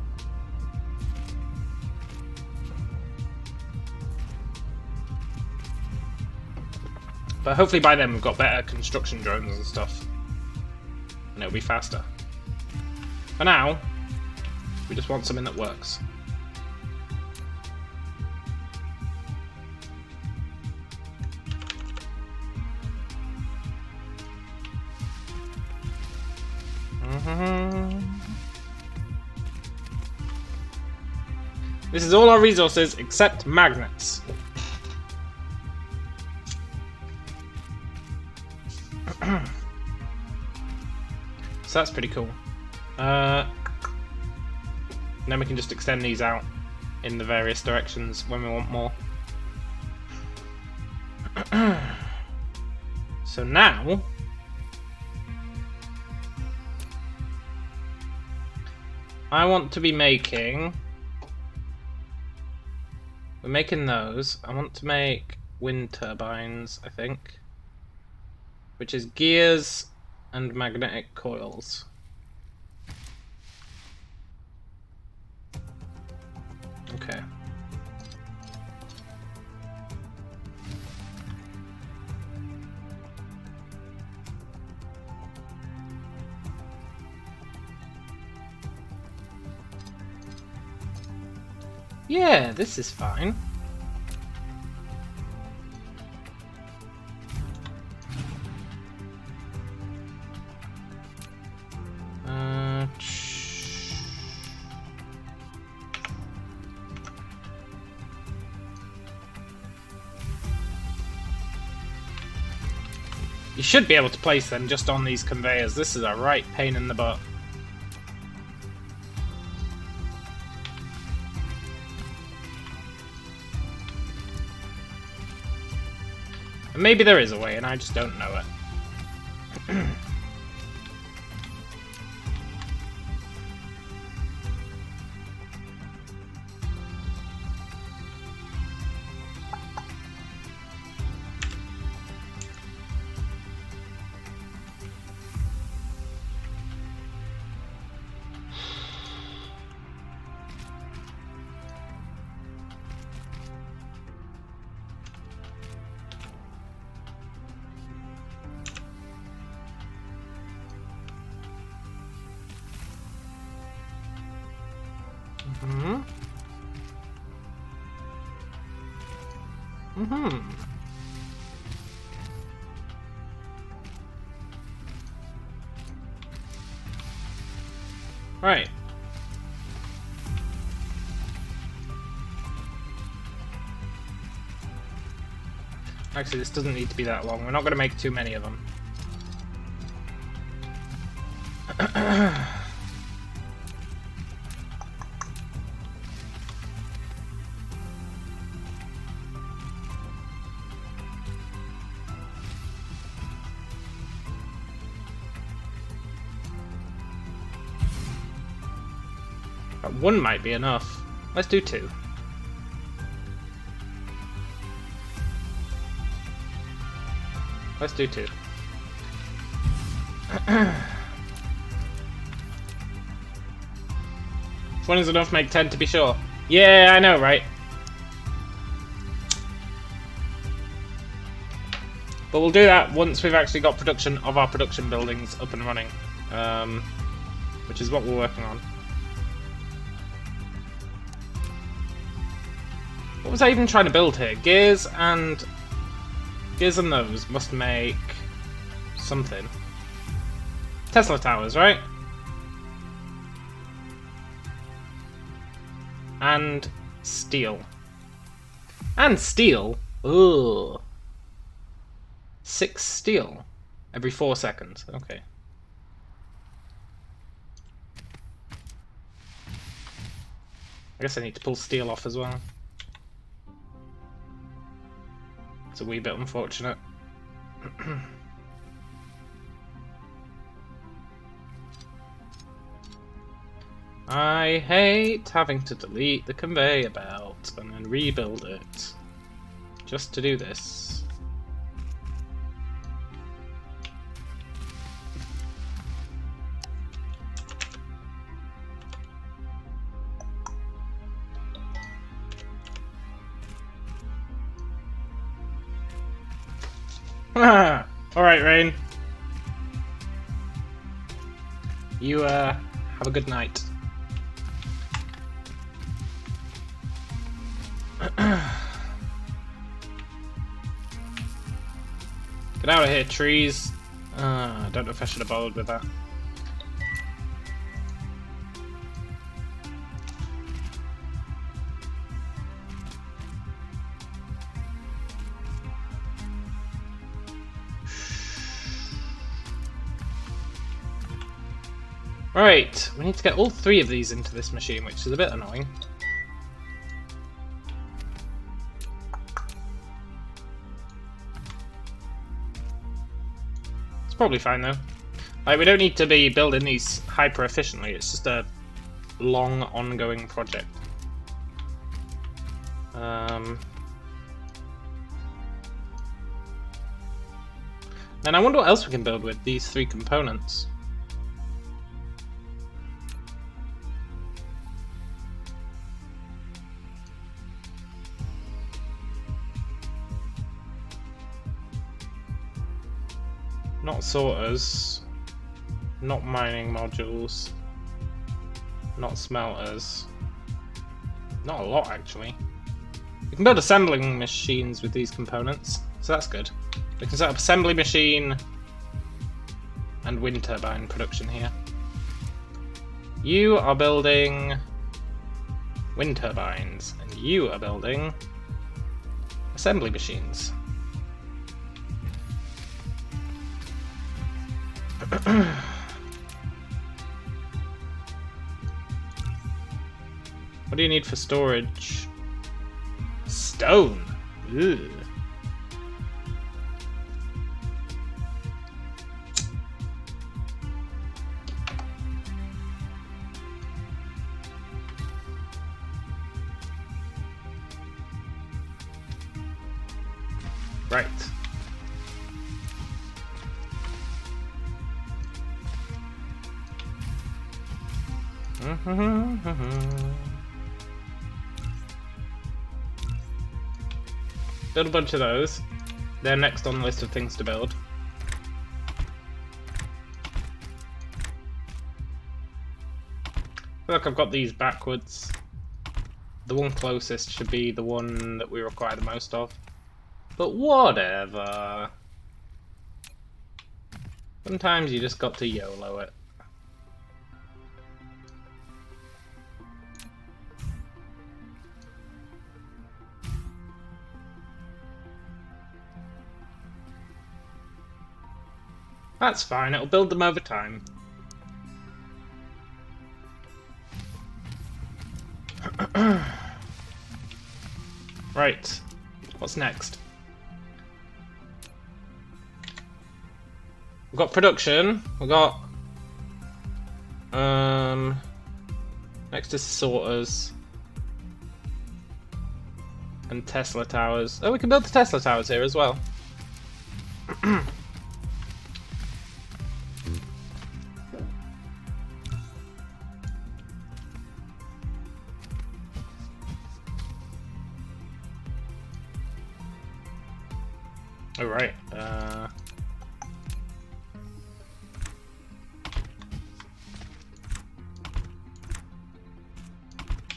But hopefully by then we've got better construction drones and stuff. And it'll be faster. For now, we just want something that works. This is all our resources except magnets. So that's pretty cool. And then we can just extend these out in the various directions when we want more. So now I want to be making... We're making those. I want to make wind turbines, I think. Which is gears and magnetic coils. Okay. Yeah, this is fine. You should be able to place them just on these conveyors. This is a right pain in the butt. Maybe there is a way, and I just don't know it. Right. Actually, this doesn't need to be that long. We're not going to make too many of them. One might be enough. Let's do two. Let's do two. One is enough to make 10 to be sure. Yeah, I know, right? But we'll do that once we've actually got production of our production buildings up and running. Which is what we're working on. What was I even trying to build here? Gears and those must make something. Tesla towers, right? And steel. And steel? Ugh. 6 steel every 4 seconds. Okay. I guess I need to pull steel off as well. It's a wee bit unfortunate. I hate having to delete the conveyor belt and then rebuild it just to do this. Alright, Rain. You, have a good night. Get out of here, trees. I don't know if I should have bothered with that. Right, we need to get all 3 of these into this machine, which is a bit annoying. It's probably fine though. Like, we don't need to be building these hyper efficiently, it's just a long ongoing project. And I wonder what else we can build with these 3 components. Not sorters, not mining modules, not smelters. Not a lot actually. We can build assembling machines with these components, so that's good. We can set up assembly machine and wind turbine production here. You are building wind turbines, and you are building assembly machines. What do you need for storage? Stone! Ugh. Right. Build a bunch of those. They're next on the list of things to build. I feel like I've got these backwards. The one closest should be the one that we require the most of. But whatever. Sometimes you just got to YOLO it. That's fine, it'll build them over time. Right, what's next? We've got production, we've got next is sorters and Tesla towers. Oh, we can build the Tesla towers here as well. Oh, right.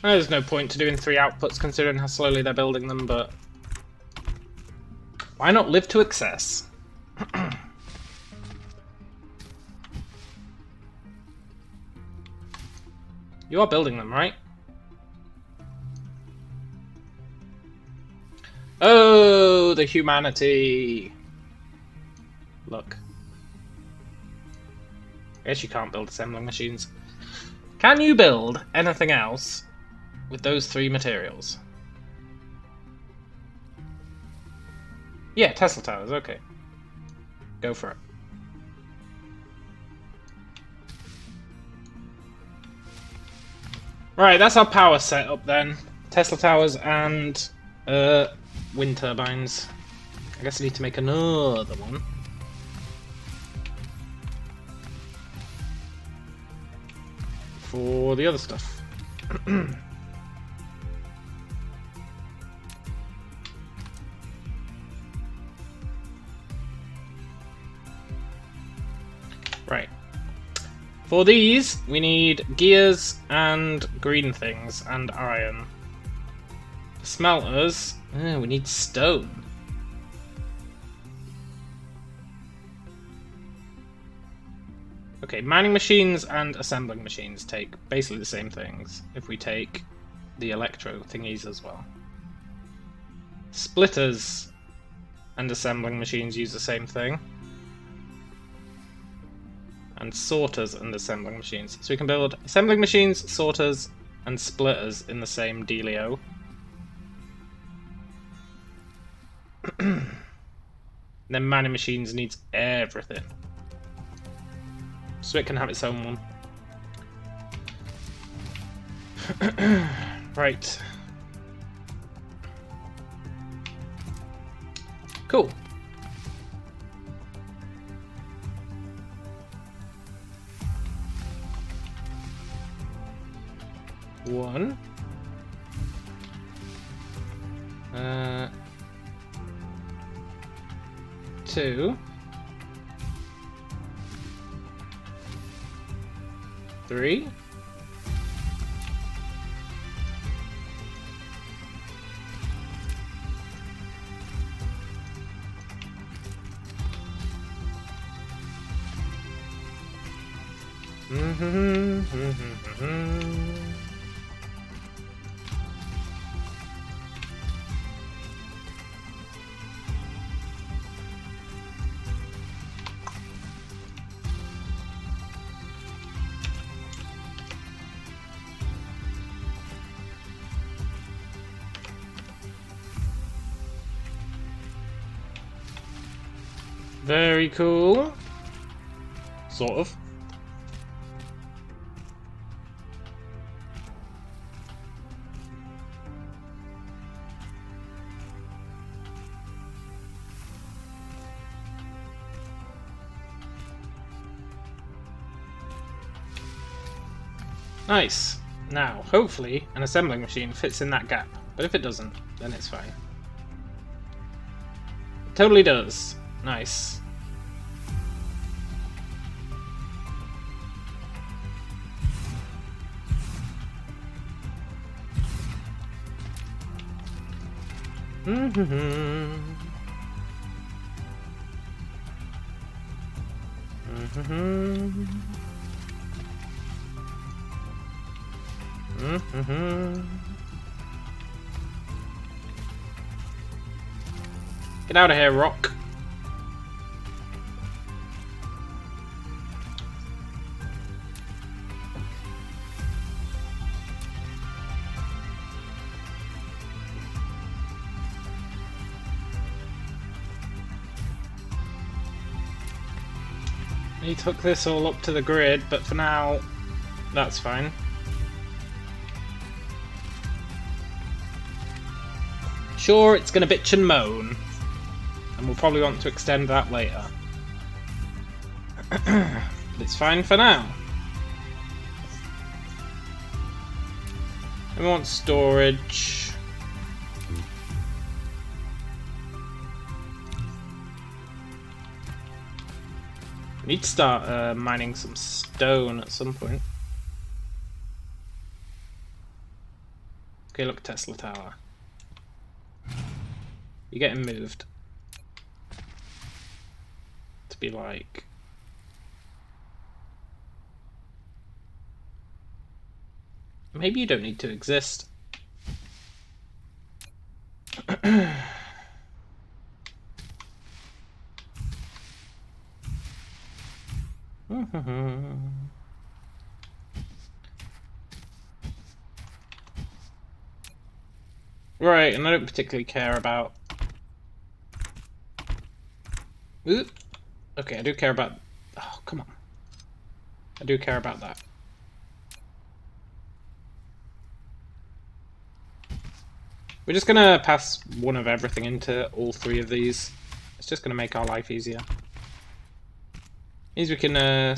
There's no point to doing 3 outputs considering how slowly they're building them, but why not live to excess? You are building them, right? Oh, the humanity! Look. I guess you can't build assembling machines. Can you build anything else with those 3 materials? Yeah, Tesla towers, okay. Go for it. Right, that's our power setup then. Tesla towers and wind turbines. I guess I need to make another one. For the other stuff. Right. For these, we need gears and green things and iron. For smelters, we need stone. Okay, mining machines and assembling machines take basically the same things if we take the electro thingies as well. Splitters and assembling machines use the same thing. and sorters and assembling machines. So we can build assembling machines, sorters, and splitters in the same dealio. Then mining machines needs everything. So it can have its own one. Right. Cool. One. Two. Three. Very cool. Sort of. Nice. Now, hopefully, an assembling machine fits in that gap. But if it doesn't, then it's fine. It totally does. Nice. Get out of here, Rock. He took this all up to the grid, but for now, that's fine. Sure, it's gonna bitch and moan, and we'll probably want to extend that later. But it's fine for now. And we want storage. We need to start mining some stone at some point. Okay, look, Tesla Tower. You're getting moved. To be like... Maybe you don't need to exist. Right, and I don't particularly care about... Oop. Okay, I do care about... Oh, come on. I do care about that. We're just gonna pass one of everything into all three of these. It's just gonna make our life easier. Means we can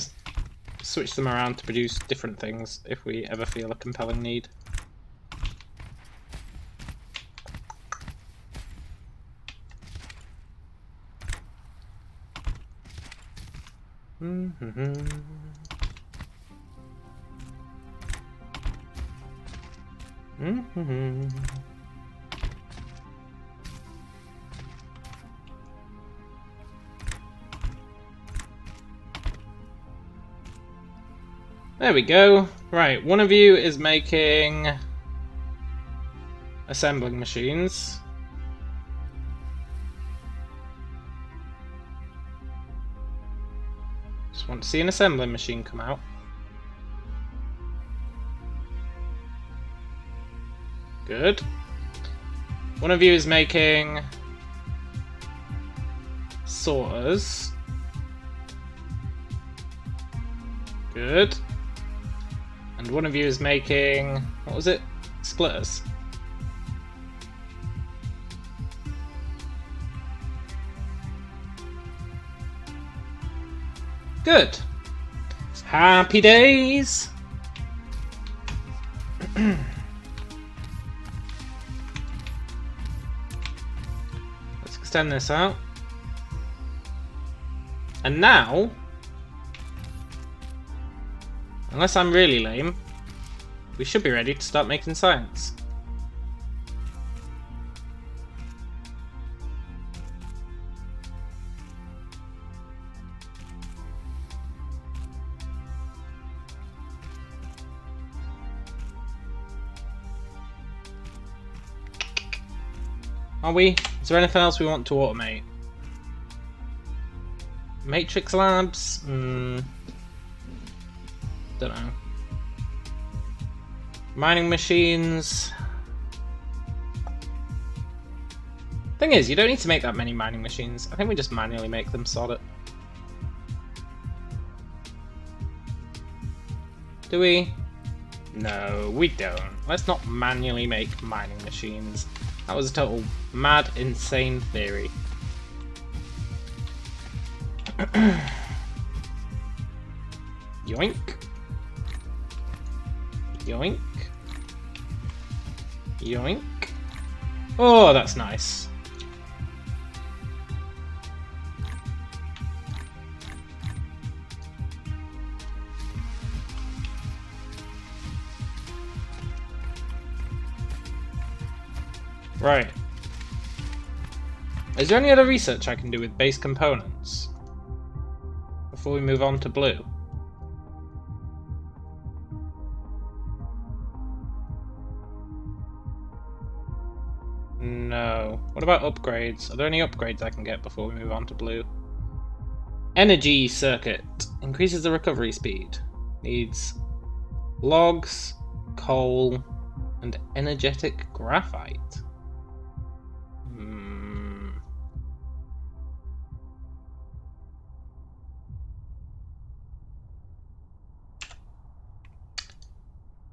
switch them around to produce different things if we ever feel a compelling need. There we go. Right, one of you is making assembling machines. So Just want to see an assembling machine come out. Good. One of you is making sorters. Good. And one of you is making, what was it? Splitters. Good. Happy days. Let's extend this out. And now, unless I'm really lame, we should be ready to start making science. Are we? Is there anything else we want to automate? Matrix labs? Don't know. Mining machines. Thing is, you don't need to make that many mining machines. I think we just manually make them, sod it. Do we? No, we don't. Let's not manually make mining machines. That was a total mad, insane theory. Yoink. Yoink. Yoink. Oh, that's nice. Right. Is there any other research I can do with base components before we move on to blue? No. What about upgrades? Are there any upgrades I can get before we move on to blue? Energy circuit. Increases the recovery speed. Needs logs, coal, and energetic graphite.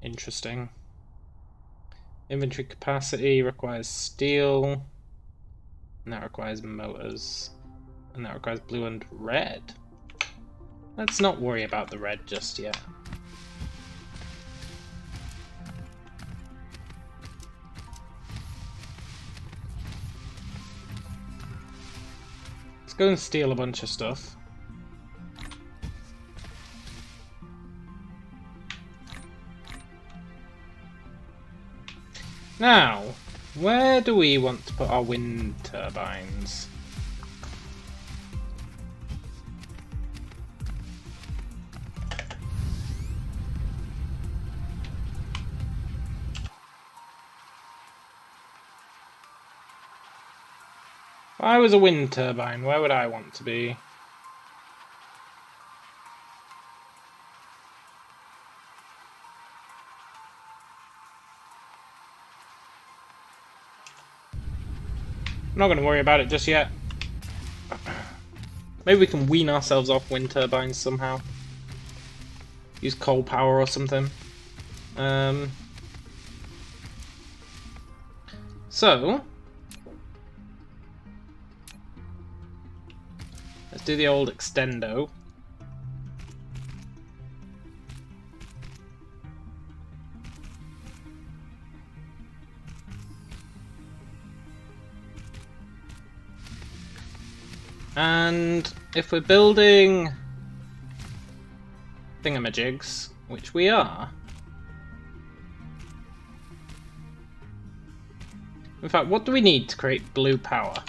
Interesting. Inventory capacity requires steel, and that requires motors, and that requires blue and red. Let's not worry about the red just yet. Let's go and steal a bunch of stuff. Now, where do we want to put our wind turbines? If I was a wind turbine, where would I want to be? I'm not going to worry about it just yet. Maybe we can wean ourselves off wind turbines somehow. Use coal power or something. So, let's do the old extendo. And if we're building thingamajigs, which we are, in fact, what do we need to create blue power?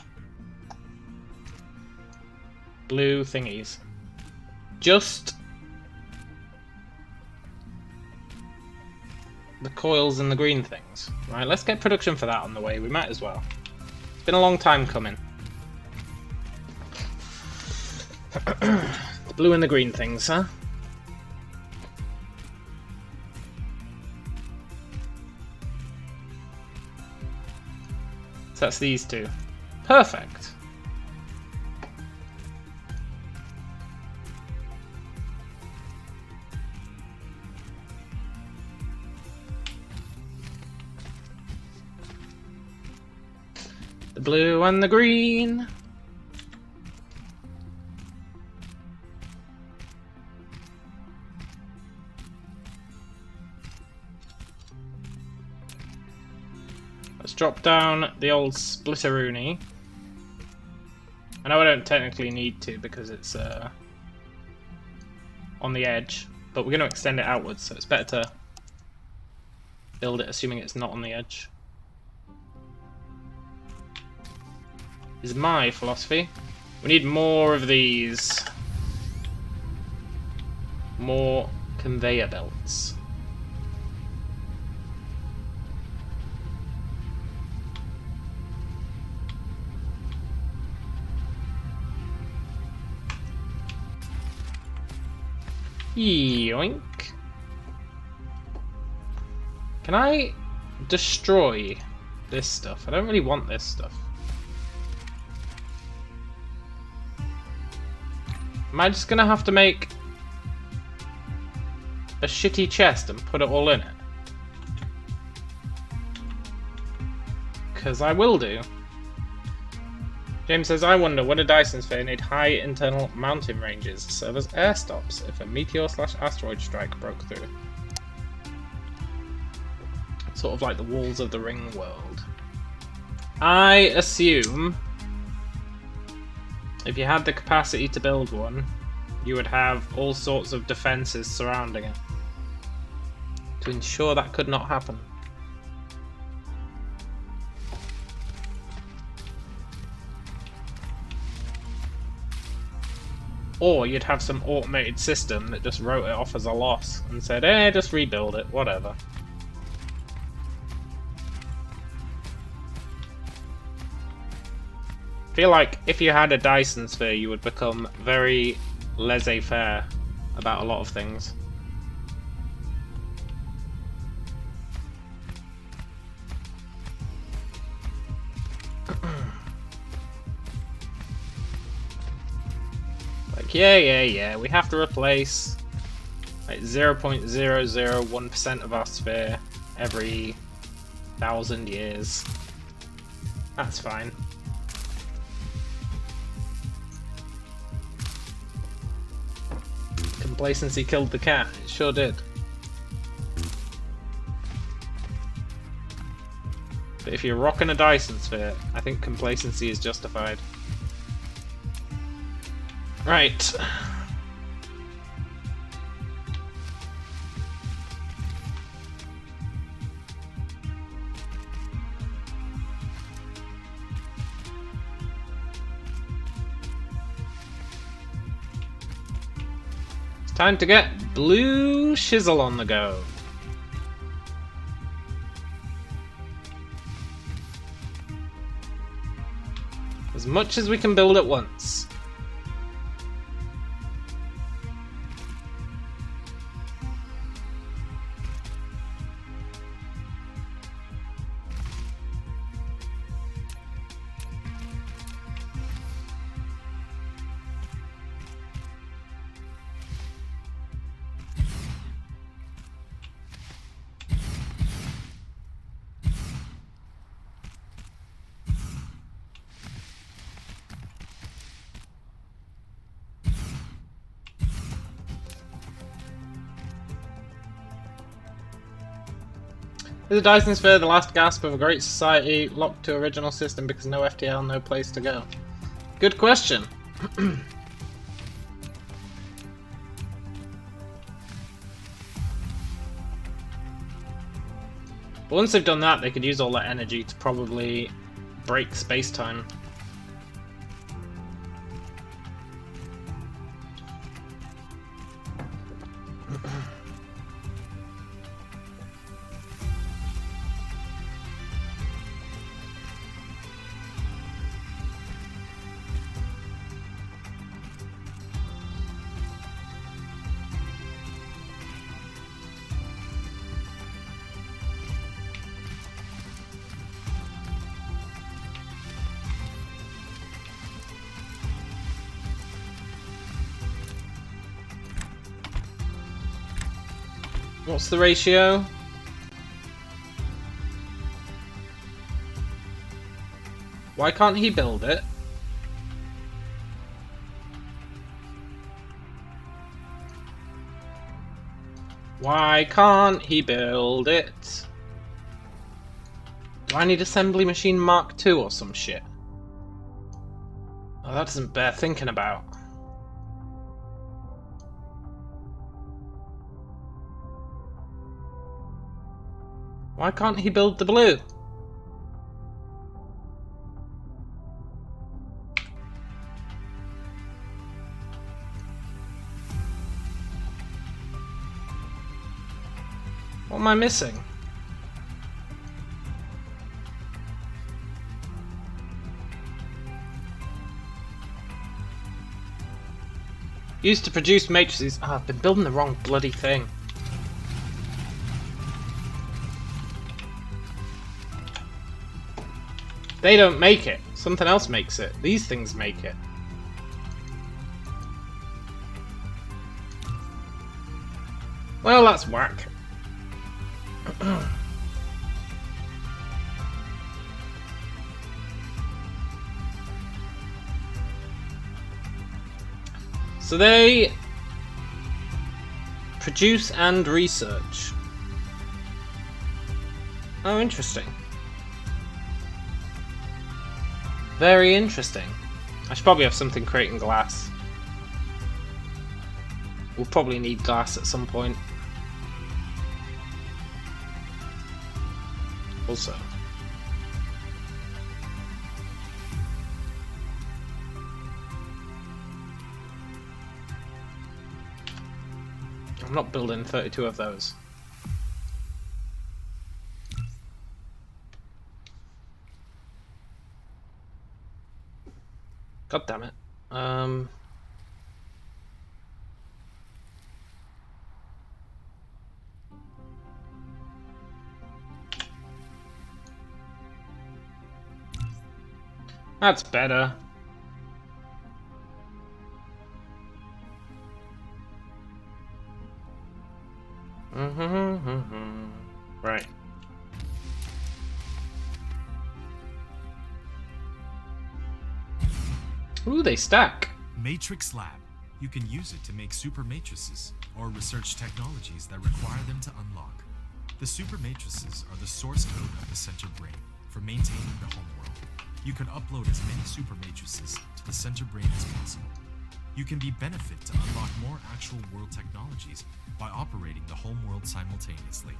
Blue thingies. Just the coils and the green things. Right, let's get production for that on the way. We might as well. It's been a long time coming. The The blue and the green things, huh? So that's these two. Perfect. The blue and the green. Let's drop down the old splitteroonie. I know I don't technically need to because it's on the edge, but we're going to extend it outwards, so it's better to build it assuming it's not on the edge. Is my philosophy. We need more of these. More conveyor belts. Yoink. Can I destroy this stuff? I don't really want this stuff. Am I just gonna have to make a shitty chest and put it all in it? Because I will do. James says, I wonder, would a Dyson sphere need high internal mountain ranges to serve as air stops if a meteor/asteroid strike broke through? Sort of like the walls of the Ring world. I assume if you had the capacity to build one, you would have all sorts of defences surrounding it to ensure that could not happen. Or you'd have some automated system that just wrote it off as a loss and said, eh, just rebuild it, whatever. I feel like if you had a Dyson sphere, you would become very laissez-faire about a lot of things. Like, yeah, we have to replace like 0.001% of our sphere every 1,000 years. That's fine. Complacency killed the cat. It sure did. But if you're rocking a Dyson sphere, I think complacency is justified. Right. Time to get blue shizzle on the go. As much as we can build at once. Is the Dyson sphere the last gasp of a great society locked to original system because no FTL, no place to go? Good question. But once they've done that, they could use all that energy to probably break space-time. What's the ratio? Why can't he build it? Why can't he build it? Do I need assembly machine Mark II or some shit? Oh, that doesn't bear thinking about. Why can't he build the blue? What am I missing? Used to produce matrices. Oh, I've been building the wrong bloody thing. They don't make it. Something else makes it. These things make it. Well, that's whack. So they produce and research. Oh, interesting. Very interesting. I should probably have something creating glass. We'll probably need glass at some point. Also. I'm not building 32 of those. God damn it. That's better. Right. Ooh, they stack. Matrix Lab. You can use it to make super matrices or research technologies that require them to unlock. The super matrices are the source code of the center brain for maintaining the home world. You can upload as many super matrices to the center brain as possible. You can be benefit to unlock more actual world technologies by operating the home world simultaneously.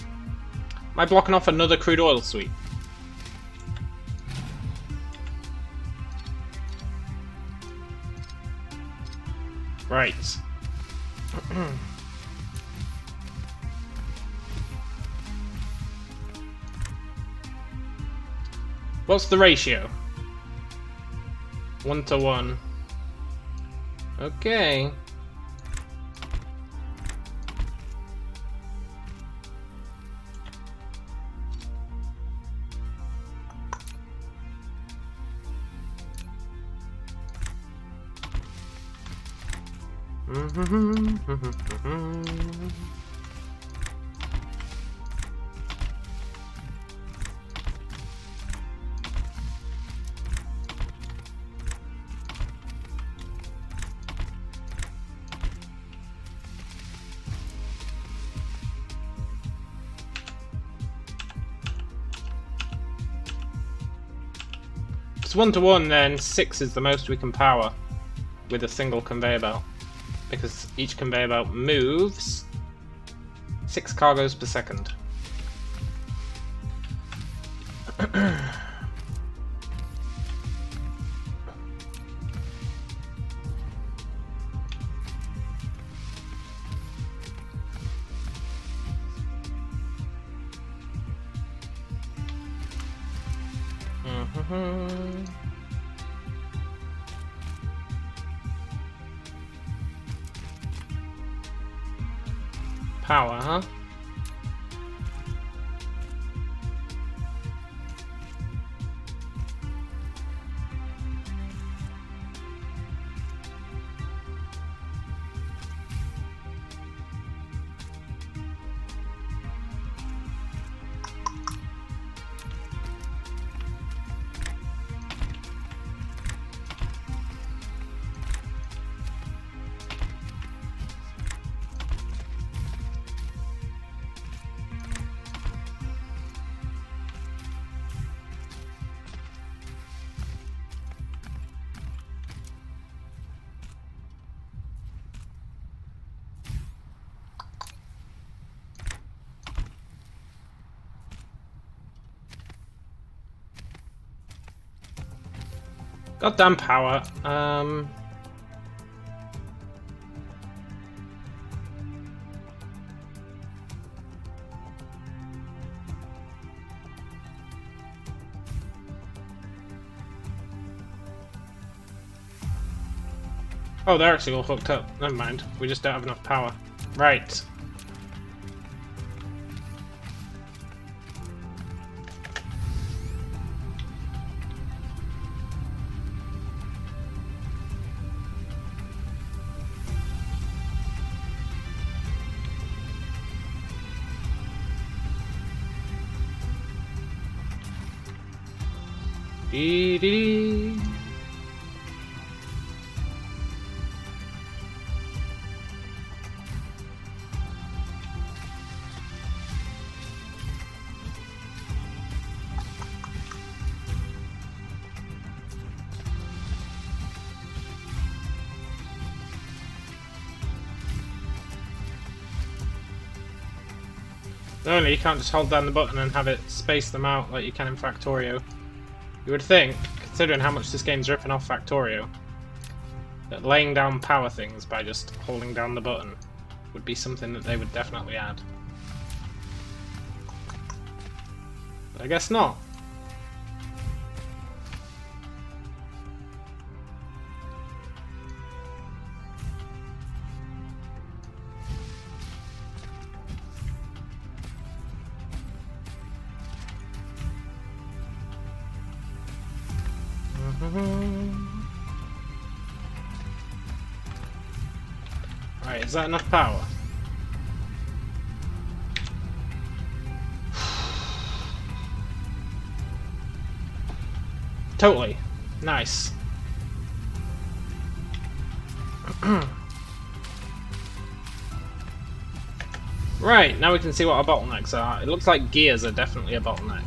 Am I blocking off another crude oil suite? Right. What's the ratio? 1 to 1. Okay. It's 1 to 1, then 6 is the most we can power with a single conveyor belt, because each conveyor belt moves 6 cargoes per second. Power, huh? Goddamn power. Oh, they're actually all hooked up. Never mind. We just don't have enough power. Right. Dee dee dee. Only you can't just hold down the button and have it space them out like you can in Factorio. You would think, considering how much this game's ripping off Factorio, that laying down power things by just holding down the button would be something that they would definitely add. But I guess not. Right, is that enough power? Totally. Nice. Right, now we can see what our bottlenecks are. It looks like gears are definitely a bottleneck.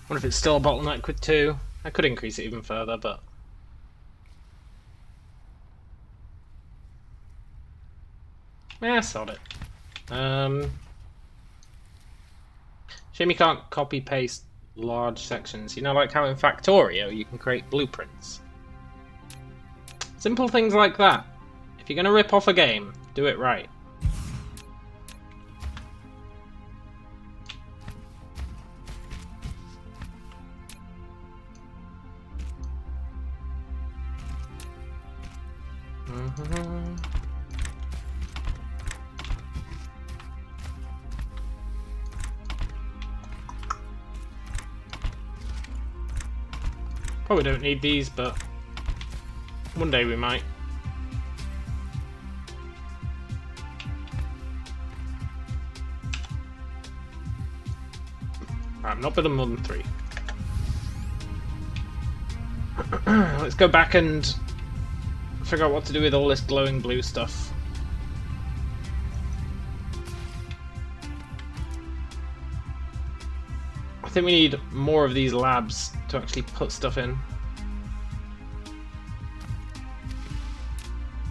What if it's still a bottleneck with 2? I could increase it even further, but... yeah, sod it. Shame you can't copy-paste large sections. You know, like how in Factorio you can create blueprints. Simple things like that. If you're gonna rip off a game, do it right. Probably don't need these, but one day we might. Right, I'm not building more than 3. Let's go back and figure out what to do with all this glowing blue stuff. I think we need more of these labs to actually put stuff in.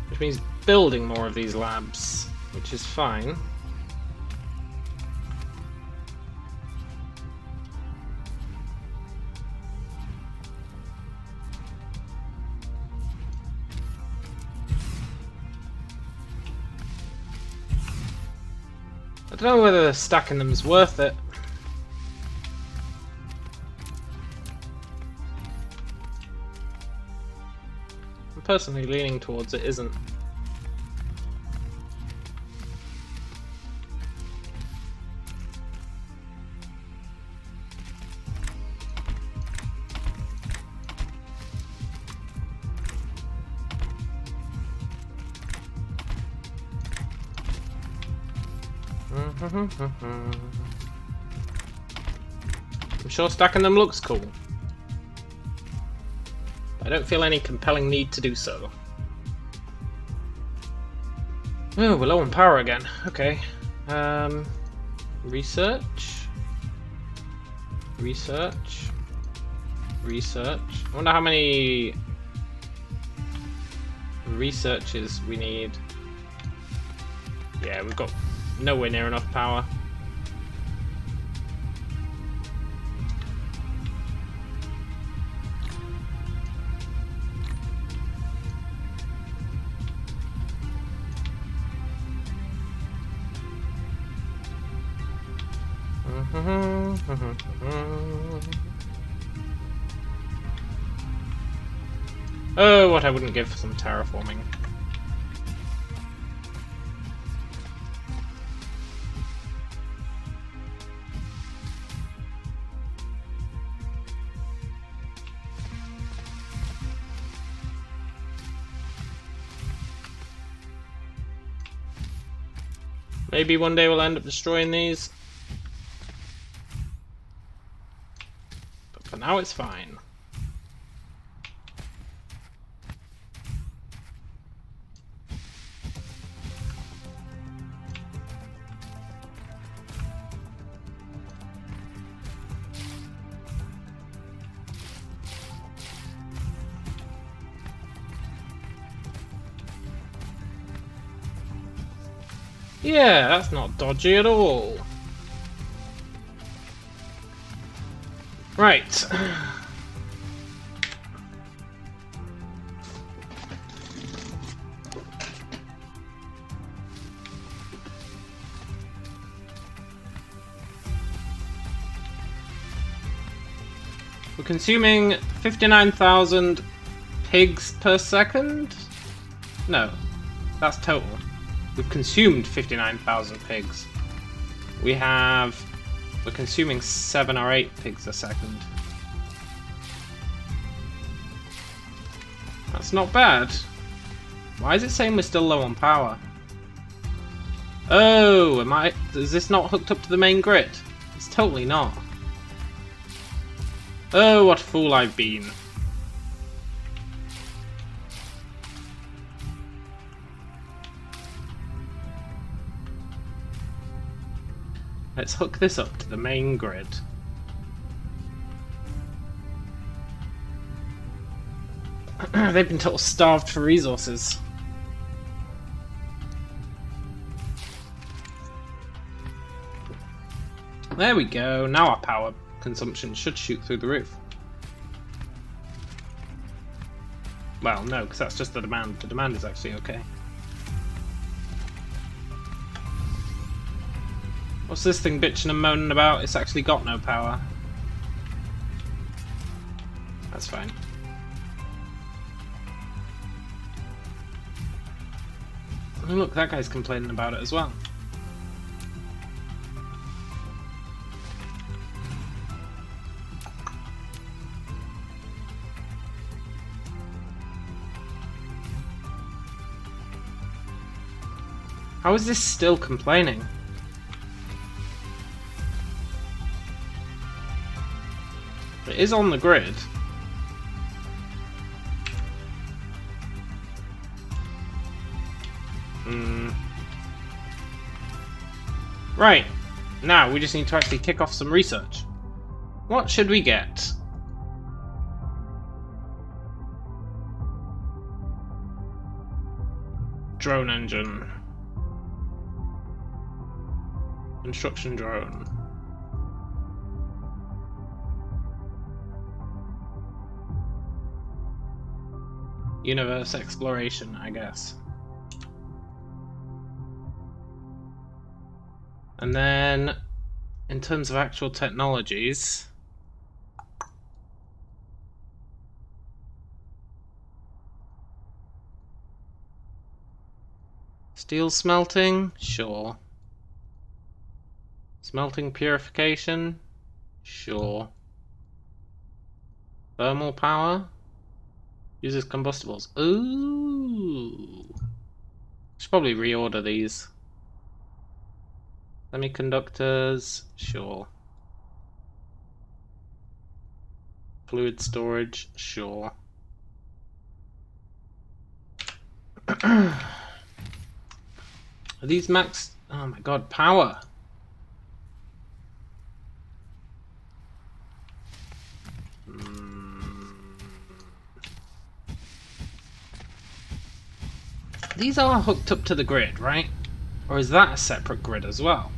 Which means building more of these labs, which is fine. I don't know whether stacking them is worth it. I'm personally leaning towards it isn't. I'm sure stacking them looks cool. I don't feel any compelling need to do so. Oh, we're low on power again. Okay. Research. Research. Research. I wonder how many researches we need. Yeah, we've got nowhere near enough power. Oh, what I wouldn't give for some terraforming. Maybe one day we'll end up destroying these. But for now it's fine. Yeah, that's not dodgy at all. Right. We're consuming 59,000 pigs per second? No, that's total. We've consumed 59,000 pigs. We're consuming 7 or 8 pigs a second. That's not bad. Why is it saying we're still low on power? Oh, is this not hooked up to the main grid? It's totally not. Oh, what a fool I've been. Let's hook this up to the main grid. They've been total starved for resources. There we go. Now our power consumption should shoot through the roof. Well, no, because that's just the demand. The demand is actually okay. What's this thing bitching and moaning about? It's actually got no power. That's fine. Oh look, that guy's complaining about it as well. How is this still complaining? It is on the grid. Right. Now we just need to actually kick off some research. What should we get? Drone engine. Construction drone. Universe exploration, I guess. And then, in terms of actual technologies, steel smelting, sure. Smelting purification, sure. Thermal power. Uses combustibles. Ooh. Should probably reorder these. Semiconductors, sure. Fluid storage, sure. Are these max? Oh my god, power! These are hooked up to the grid, right? Or is that a separate grid as well?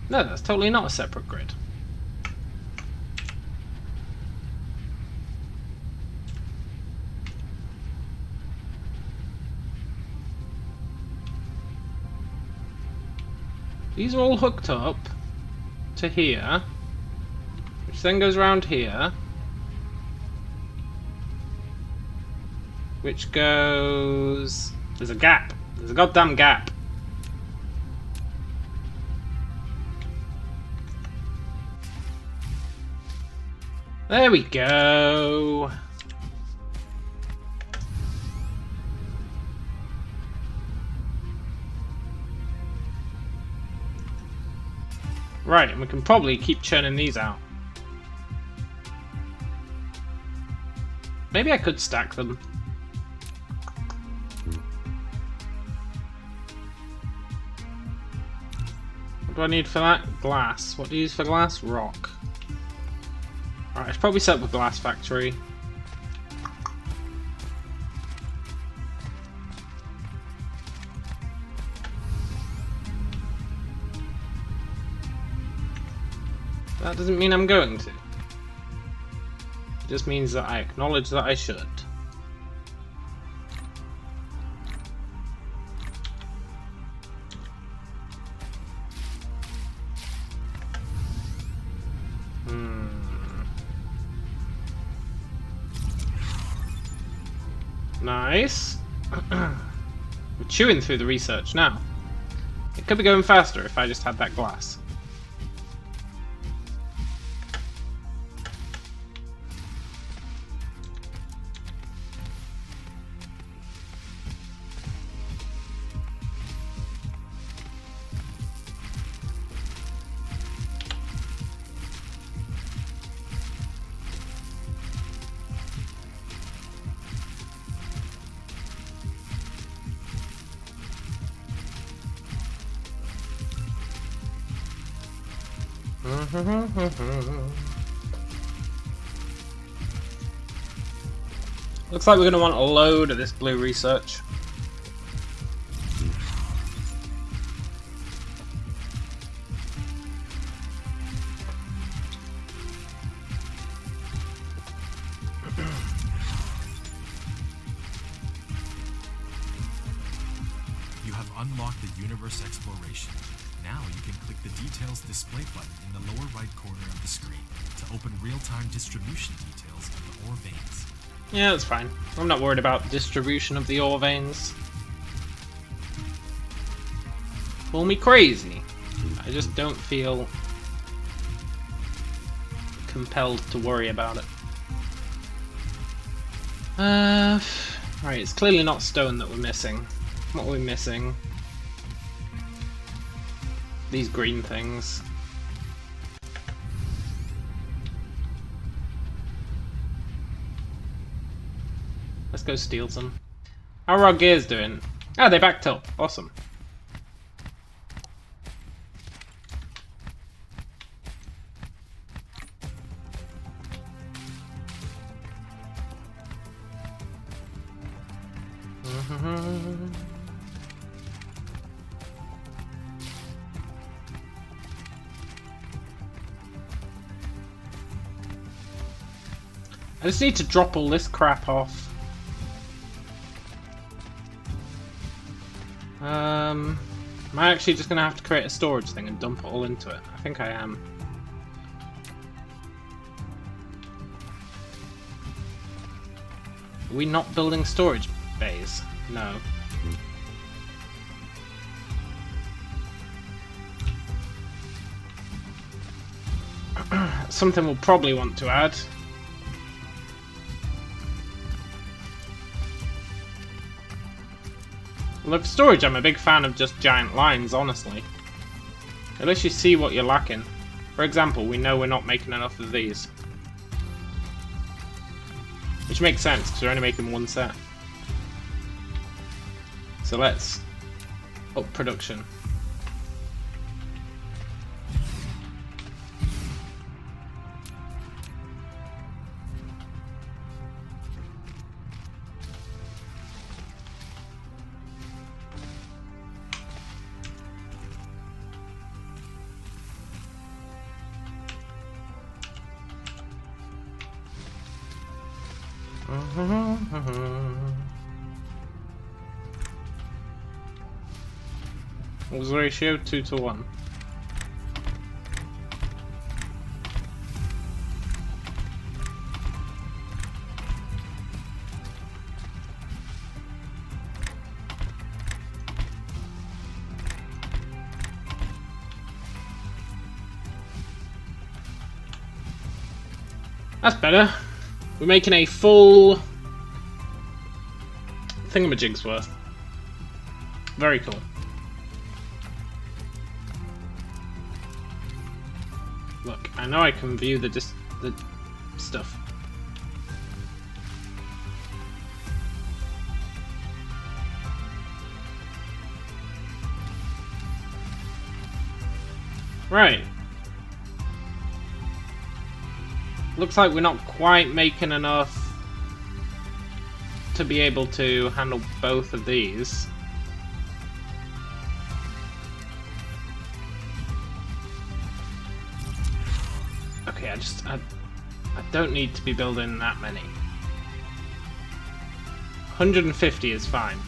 No, that's totally not a separate grid. These are all hooked up to here, which then goes around here, which goes... There's a gap. There's a goddamn gap. There we go. Right, and we can probably keep churning these out. Maybe I could stack them. What do I need for that? Glass. What do you use for glass? Rock. Alright, I should probably set up a glass factory. That doesn't mean I'm going to. It just means that I acknowledge that I should. Nice. We're chewing through the research now. It could be going faster if I just had that glass. Looks like we're going to want a load of this blue research. You have unlocked the universe exploration. Now you can click the details display button in the lower right corner of the screen to open real-time distribution details of the ore veins. Yeah, that's fine. I'm not worried about distribution of the ore veins. Call me crazy. I just don't feel compelled to worry about it. Right, it's clearly not stone that we're missing. What are we missing? These green things. Let's go steal some. How are our gears doing? Ah, they backed up. Awesome. I just need to drop all this crap off. Am I actually just going to have to create a storage thing and dump it all into it? I think I am. Are we not building storage bays? No. Something we'll probably want to add. Well, for storage, I'm a big fan of just giant lines, honestly. At least you see what you're lacking. For example, we know we're not making enough of these. Which makes sense, because we're only making one set. So let's up production. What was the ratio? 2 to 1. That's better. We're making a full thingamajig's worth. Very cool. Look, I know I can view the stuff. Right. Looks like we're not quite making enough to be able to handle both of these. Okay, I don't need to be building that many. 150 is fine.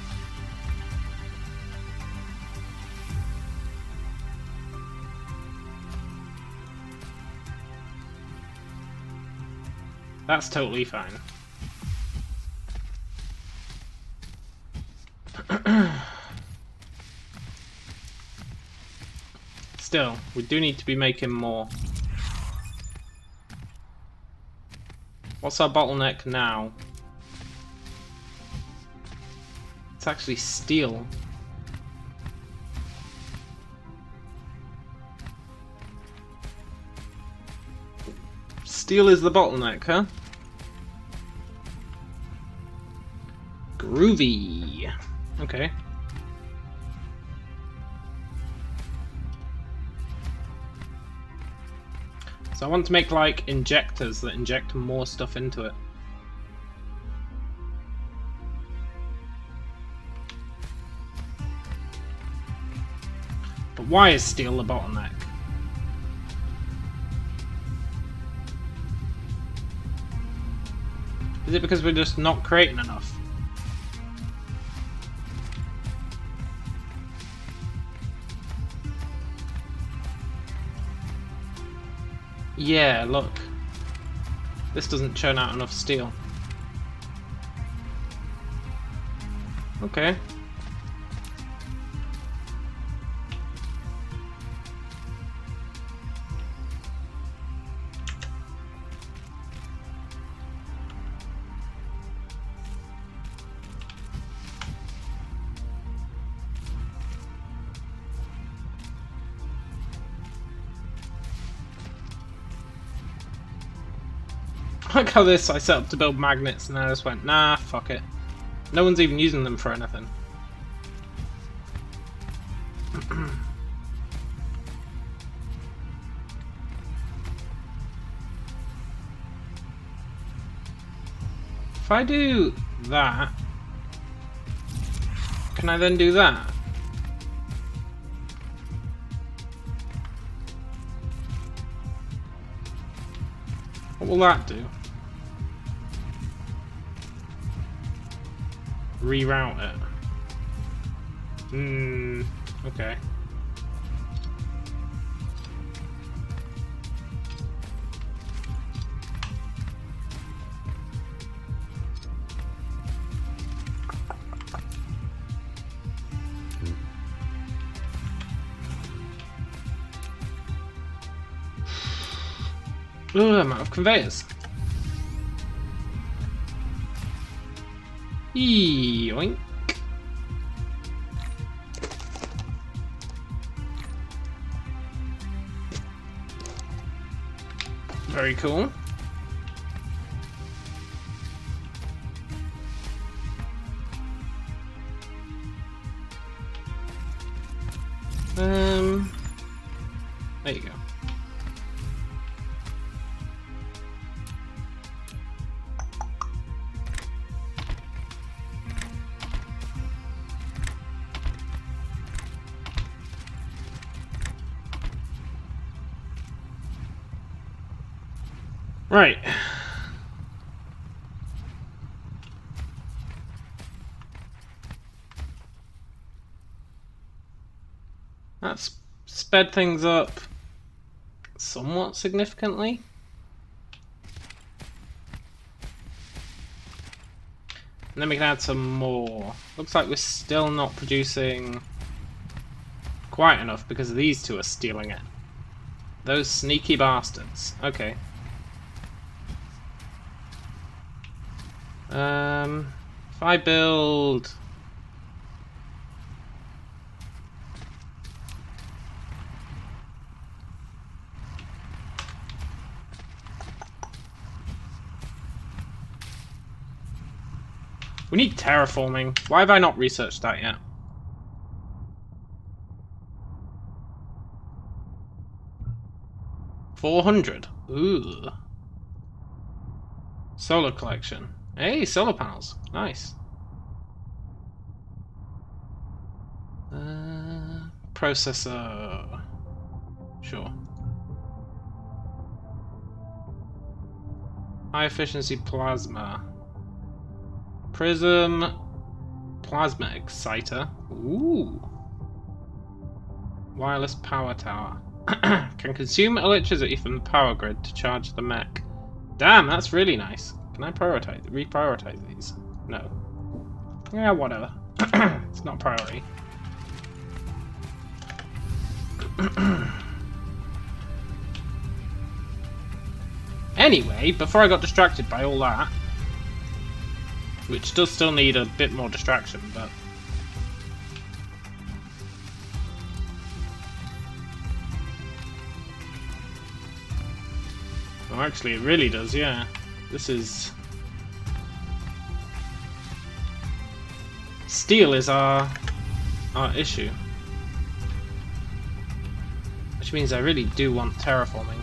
That's totally fine. Still, we do need to be making more. What's our bottleneck now? It's actually steel. Steel is the bottleneck, huh? Groovy. Okay. So I want to make like injectors that inject more stuff into it. But why is steel the bottleneck? Is it because we're just not creating enough? Yeah, look. This doesn't churn out enough steel. Okay. I like how this I set up to build magnets and then I just went, nah, fuck it. No one's even using them for anything. If I do that, can I then do that? What will that do? Reroute it. Okay. Oh, I'm out of conveyors. Yoink. Very cool. There you go. Right. That's sped things up somewhat significantly. And then we can add some more. Looks like we're still not producing quite enough because these two are stealing it. Those sneaky bastards. Okay. If I build... We need terraforming. Why have I not researched that yet? $400. Ooh. Solar collection. Hey, solar panels. Nice. Processor. Sure. High efficiency plasma. Prism. Plasma exciter. Ooh. Wireless power tower. Can consume electricity from the power grid to charge the mech. Damn, that's really nice. Can I reprioritize these? No. Yeah, whatever. It's not a priority. Anyway, before I got distracted by all that, which does still need a bit more distraction, but... Well, actually, it really does, yeah. This is... Steel is our issue. Which means I really do want terraforming.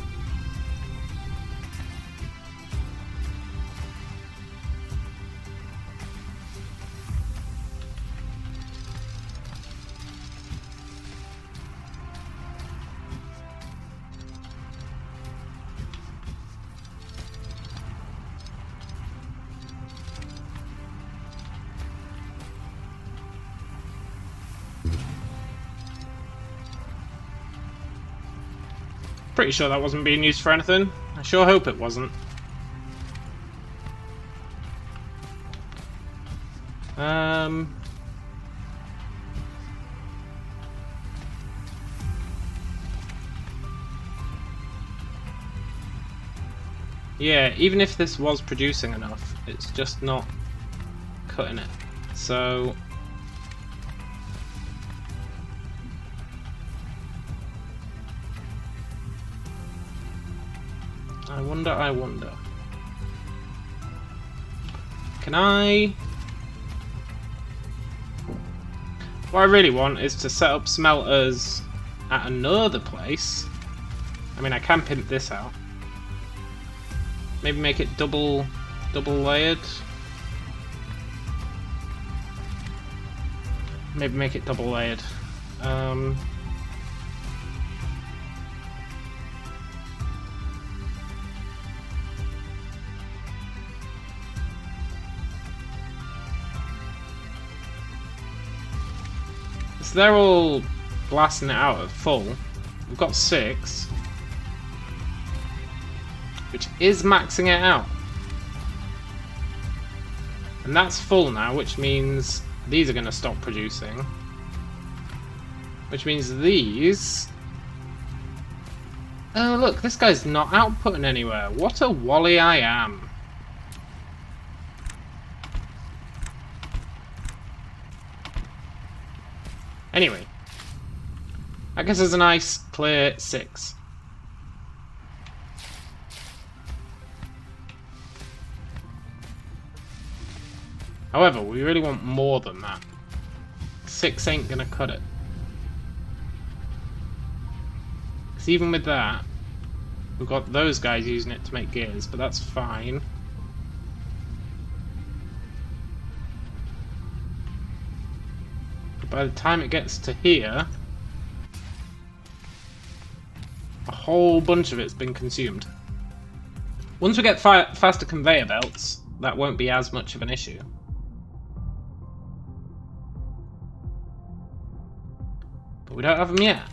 Pretty sure that wasn't being used for anything. I sure hope it wasn't. Yeah, even if this was producing enough, it's just not cutting it. So... I wonder. Can I... What I really want is to set up smelters at another place. I mean, I can pimp this out. Maybe make it double layered. Maybe make it double layered. So they're all blasting it out at full. We've got 6. Which is maxing it out. And that's full now, which means these are going to stop producing. Which means these... Oh look, this guy's not outputting anywhere. What a wally I am. Anyway. That gives us a nice, clear 6. However, we really want more than that. 6 ain't gonna cut it. Because even with that, we've got those guys using it to make gears, but that's fine. But by the time it gets to here, a whole bunch of it's been consumed. Once we get faster conveyor belts, that won't be as much of an issue. But we don't have them yet.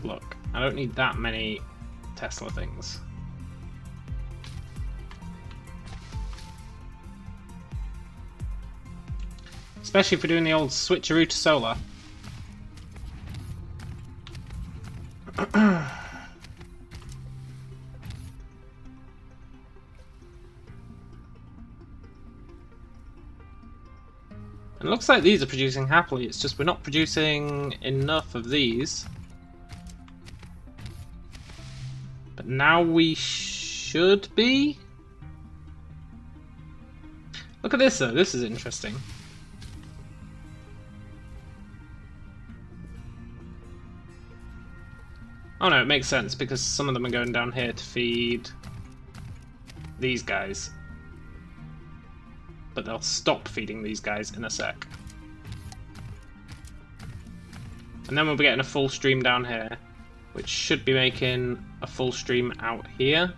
Look, I don't need that many Tesla things. Especially if we're doing the old switcheroo to solar. It looks like these are producing happily, it's just we're not producing enough of these. But now we should be? Look at this though, this is interesting. Oh no, it makes sense because some of them are going down here to feed these guys. But they'll stop feeding these guys in a sec. And then we'll be getting a full stream down here, which should be making a full stream out here,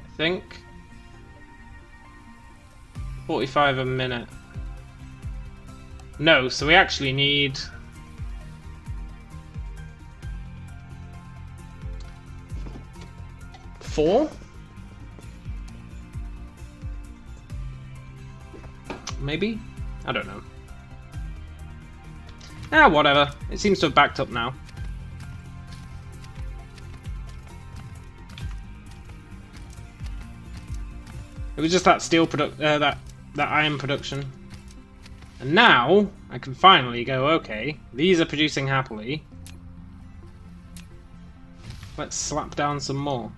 I think. 45 a minute. No, so we actually need... four? Maybe? I don't know. Ah, whatever. It seems to have backed up now. It was just that steel that iron production. And now I can finally go, okay, these are producing happily. Let's slap down some more.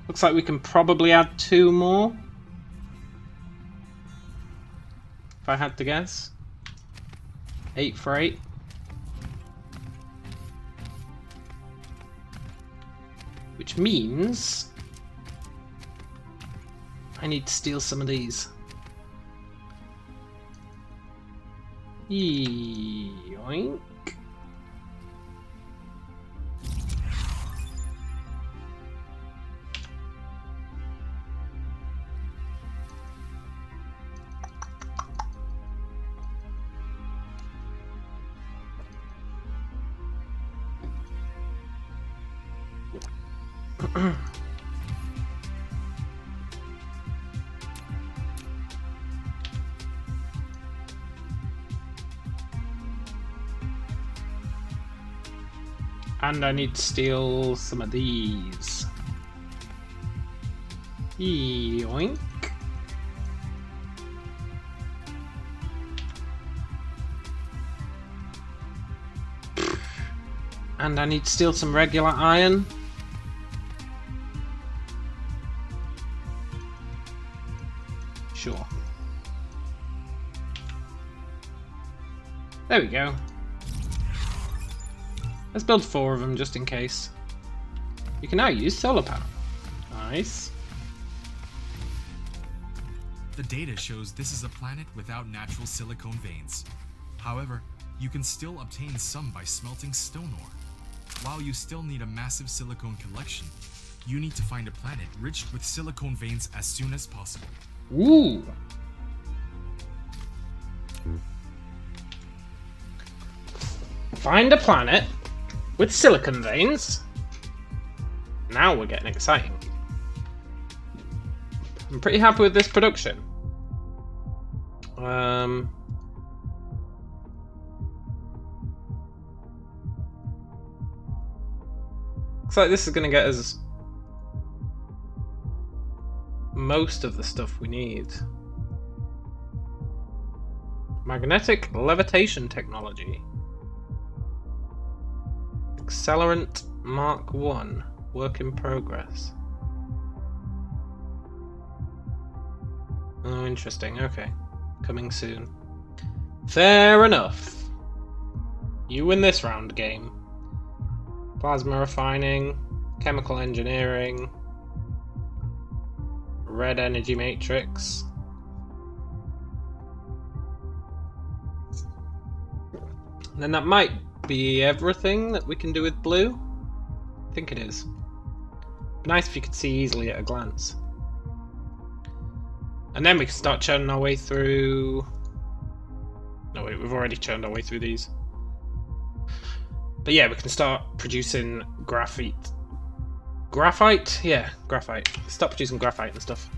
Looks like we can probably add 2 more. If I had to guess. 8 for 8. Which means I need to steal some of these. Yoink. And I need to steal some of these. Yoink. And I need to steal some regular iron. Sure. There we go. Let's build 4 of them just in case. You can now use solar panel. Nice. The data shows this is a planet without natural silicone veins. However, you can still obtain some by smelting stone ore. While you still need a massive silicone collection, you need to find a planet rich with silicone veins as soon as possible. Ooh. Find a planet with silicon veins. Now we're getting exciting. I'm pretty happy with this production. Looks like this is going to get us most of the stuff we need. Magnetic levitation technology. Accelerant Mark 1. Work in progress. Oh, interesting. Okay. Coming soon. Fair enough. You win this round, game. Plasma refining, chemical engineering, red energy matrix. And then that might be everything that we can do with blue. I think it is. Nice if you could see easily at a glance. And then we can start churning our way through... No wait, we've already churned our way through these. But yeah, we can start producing graphite. Graphite? Yeah, graphite. Start producing graphite and stuff.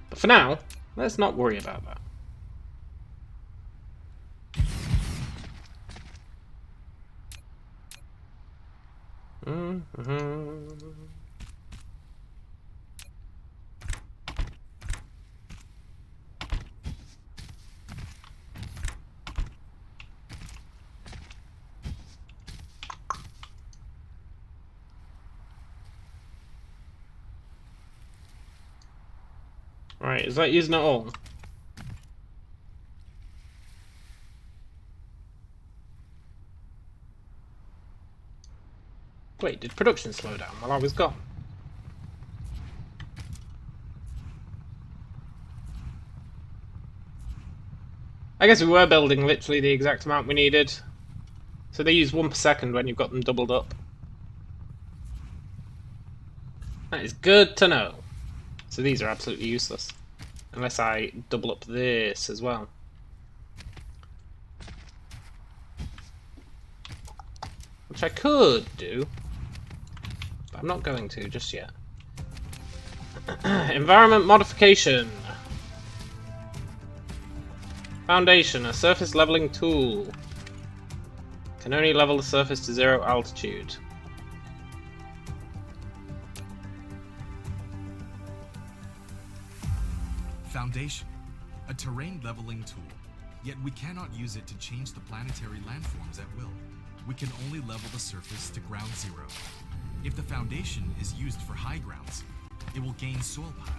But for now, let's not worry about that. Right, is that using it all? Wait, did production slow down while I was gone? I guess we were building literally the exact amount we needed. So they use 1 per second when you've got them doubled up. That is good to know. So these are absolutely useless. Unless I double up this as well. Which I could do. But I'm not going to just yet. Environment modification. Foundation, a surface leveling tool. Can only level the surface to 0 altitude. Foundation, a terrain leveling tool. Yet we cannot use it to change the planetary landforms at will. We can only level the surface to ground zero. If the foundation is used for high grounds, it will gain soil pile.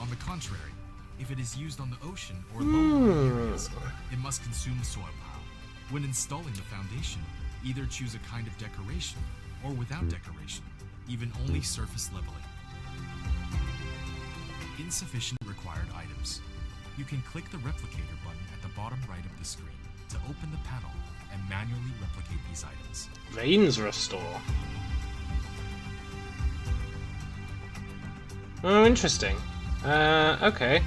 On the contrary, if it is used on the ocean or low areas, it must consume soil pile. When installing the foundation, either choose a kind of decoration or without decoration, even only surface leveling. Insufficient required items. You can click the replicator button at the bottom right of the screen to open the panel and manually replicate these items. Veins restore. Oh, interesting. Okay.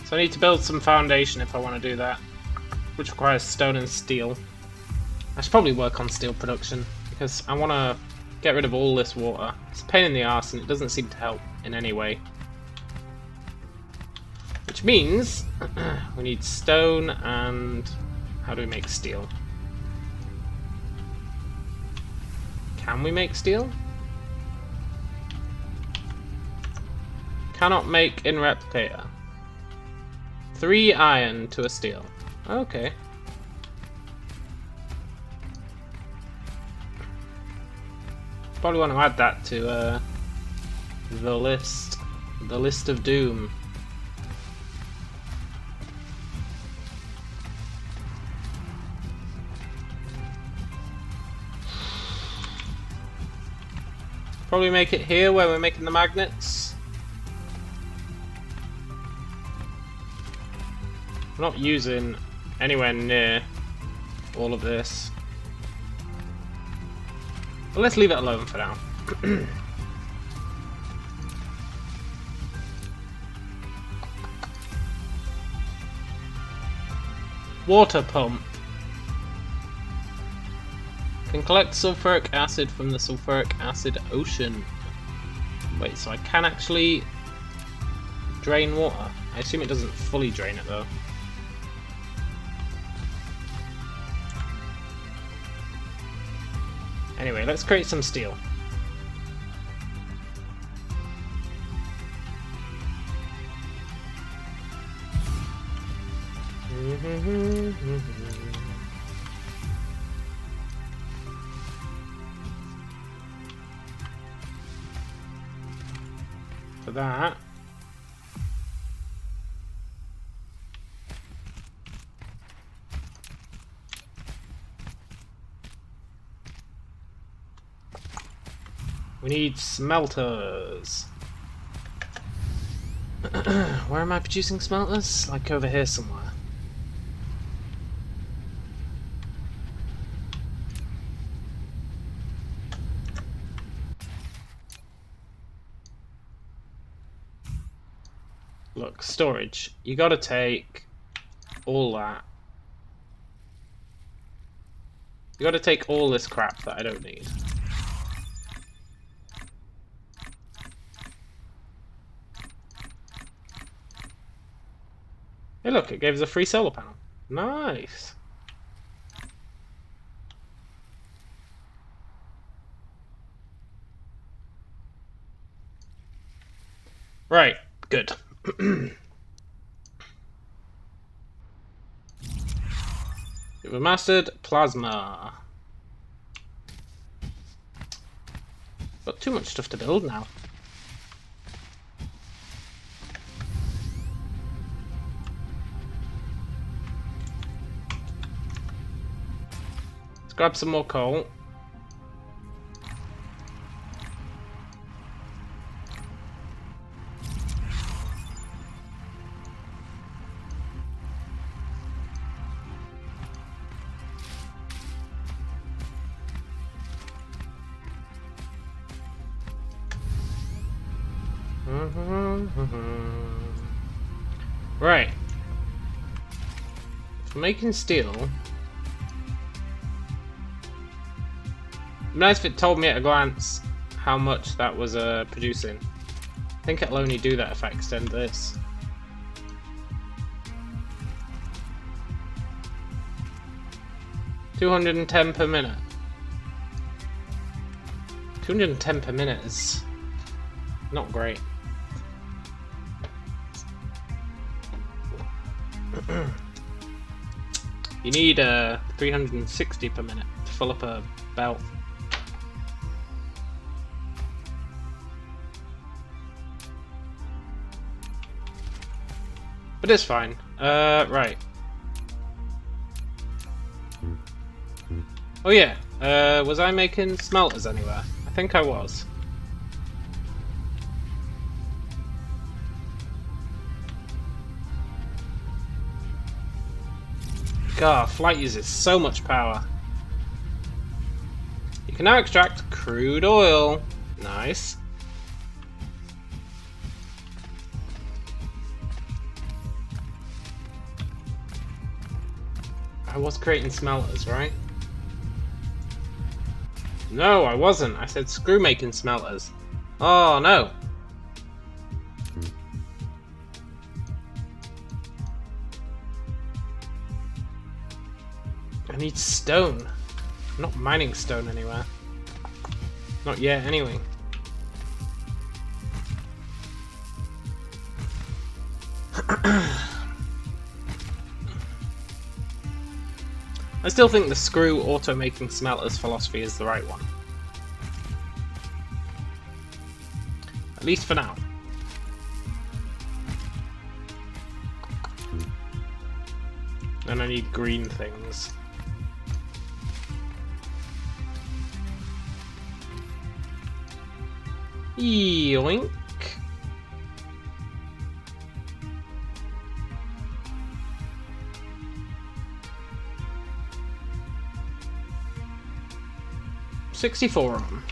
So I need to build some foundation if I want to do that, which requires stone and steel. I should probably work on steel production, because I want to get rid of all this water. It's a pain in the arse and it doesn't seem to help in any way. Which means we need stone and... how do we make steel? Can we make steel? Cannot make in replicator. 3 iron to a steel. Okay. Probably want to add that to the list of doom. Probably make it here where we're making the magnets. I'm not using anywhere near all of this. But let's leave it alone for now. Water pump. Can collect sulfuric acid from the sulfuric acid ocean. Wait, so I can actually drain water? I assume it doesn't fully drain it though. Anyway, let's create some steel. For that. We need smelters. Where am I producing smelters? Like over here somewhere. Look, storage. You gotta take all that. You gotta take all this crap that I don't need. Hey look, it gave us a free solar panel. Nice. Right, good. We've mastered plasma. Got too much stuff to build now. Let's grab some more coal. Right. For making steel, it'd be nice if it told me at a glance how much that was producing. I think it'll only do that if I extend this. $210 per minute. 210 per minute is not great. You need 360 per minute to fill up a belt. But it's fine. Right. Oh yeah, was I making smelters anywhere? I think I was. God, flight uses so much power. You can now extract crude oil. Nice. I was creating smelters, right? No, I wasn't. I said screw making smelters. Oh no. I need stone. I'm not mining stone anywhere. Not yet, anyway. I still think the screw auto-making smelters philosophy is the right one. At least for now. Then I need green things. Yoink. $64 of them.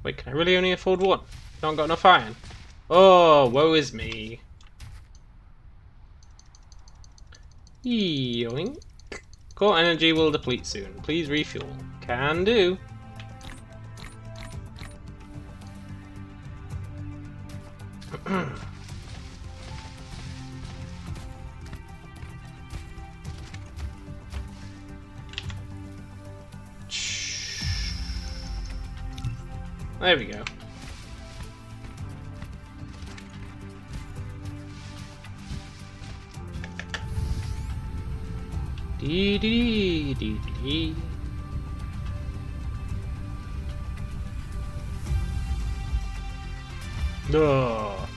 Wait, can I really only afford one? Not got enough iron. Oh, woe is me. Yoink. Core energy will deplete soon. Please refuel. Can do. There we go. Dee dee dee dee dee. Ugh.